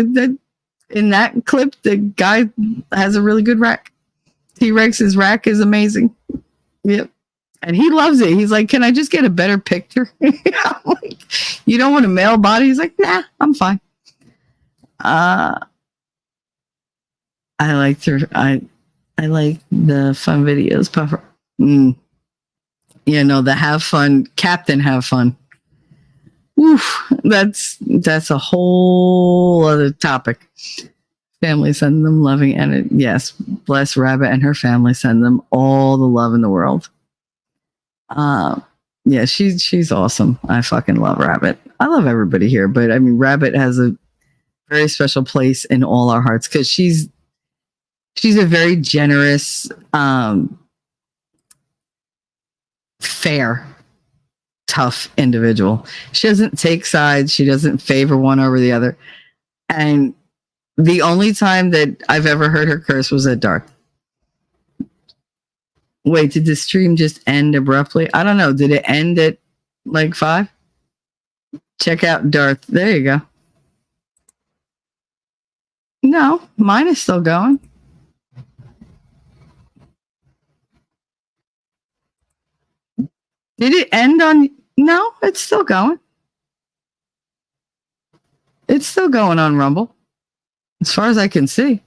in that clip, the guy has a really good rack. T-Rex's rack is amazing. Yep. And he loves it. He's like, can I just get a better picture? I'm like, you don't want a male body? He's like, nah, I'm fine. I like the fun videos, Puffer. You know, the have fun, Captain Have Fun. Oof, that's a whole other topic. Family send them loving, and yes, bless Rabbit and her family, send them all the love in the world. Yeah, she's awesome. I fucking love Rabbit. I love everybody here, but I mean, Rabbit has a very special place in all our hearts because she's a very generous, fair, tough individual. She doesn't take sides. She doesn't favor one over the other. And the only time that I've ever heard her curse was at dark. Wait, did the stream just end abruptly? I don't know. Did it end at like 5? Check out Darth. There you go. No, mine is still going. Did it end on? No, it's still going. It's still going on Rumble, as far as I can see.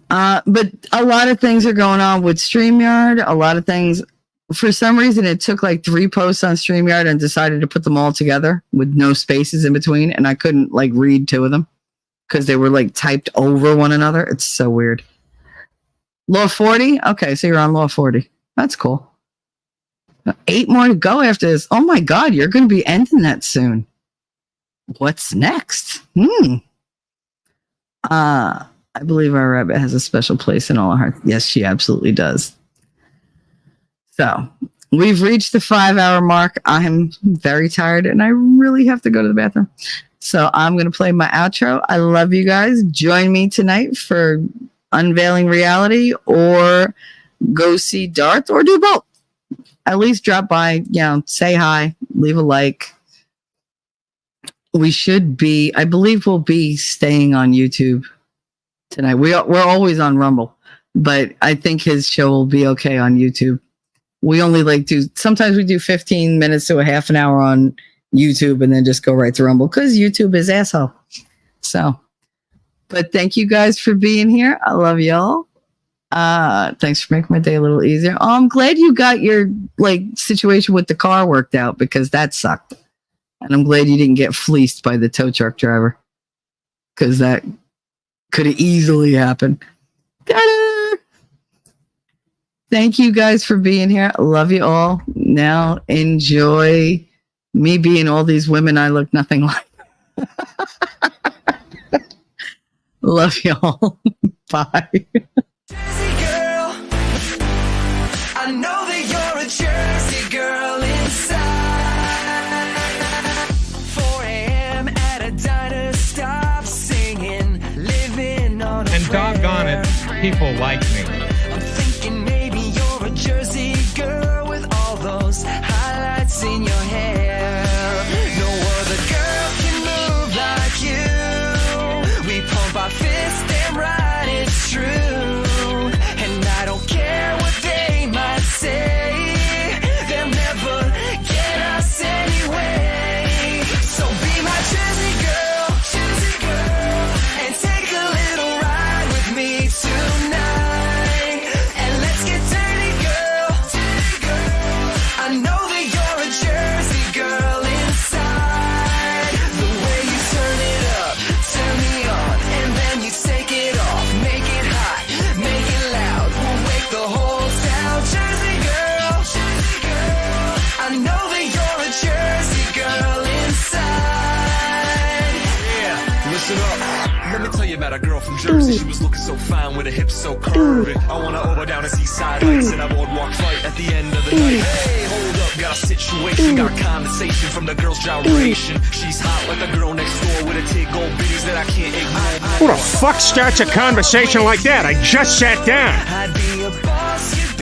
But a lot of things are going on with StreamYard. A lot of things, for some reason, it took like 3 posts on StreamYard and decided to put them all together with no spaces in between. And I couldn't like read 2 of them because they were like typed over one another. It's so weird. Law 40? Okay, so you're on Law 40. That's cool. 8 more to go after this. Oh my God, you're going to be ending that soon. What's next? I believe our rabbit has a special place in all our hearts. Yes, she absolutely does. So we've reached the 5-hour mark. I'm very tired and I really have to go to the bathroom. So I'm going to play my outro. I love you guys. Join me tonight for Unveiling Reality or go see Darth or do both. At least drop by, say hi, leave a like. We should be, I believe we'll be staying on YouTube tonight. We're always on Rumble, but I think his show will be okay on YouTube. We only sometimes we do 15 minutes to a half an hour on YouTube and then just go right to Rumble because YouTube is asshole. So, but thank you guys for being here. I love y'all. Thanks for making my day a little easier. Oh, I'm glad you got your situation with the car worked out because that sucked. And I'm glad you didn't get fleeced by the tow truck driver because that could have easily happened. Ta-da! Thank you guys for being here. I love you all. Now enjoy me being all these women I look nothing like. Love y'all. Bye. Jersey girl, I know that you're a Jersey girl inside. 4 a.m. at a diner, stop singing, living on a And doggone it, people like me. I'm thinking maybe you're a Jersey girl with all those highlights in your hair. No other girl can move like you. We pump our fists, damn right, it's true. And I don't care what they might say, they'll never get us anyway. So be my Jersey girl, and take a little ride with me tonight. And let's get dirty, girl. I know that you're a Jersey girl inside. The way you turn it up, turn me on, and then you take it off, make it hot, make it loud. We'll wake the whole town. Jersey girl, I know that you're a Jersey girl inside. Yeah, listen up. Let me tell you about a girl from Jersey. She was looking so fine with her hips so curvy. I wanna over down and see side heights and a boardwalk fight at the end of the night. Hey, hold up, got a situation, got condensation from the girl's gyration. She's hot like the girl next door with a tig gold bitties that I can't ignore. Who the fuck starts a conversation like that? I just sat down. I'd be a boss, you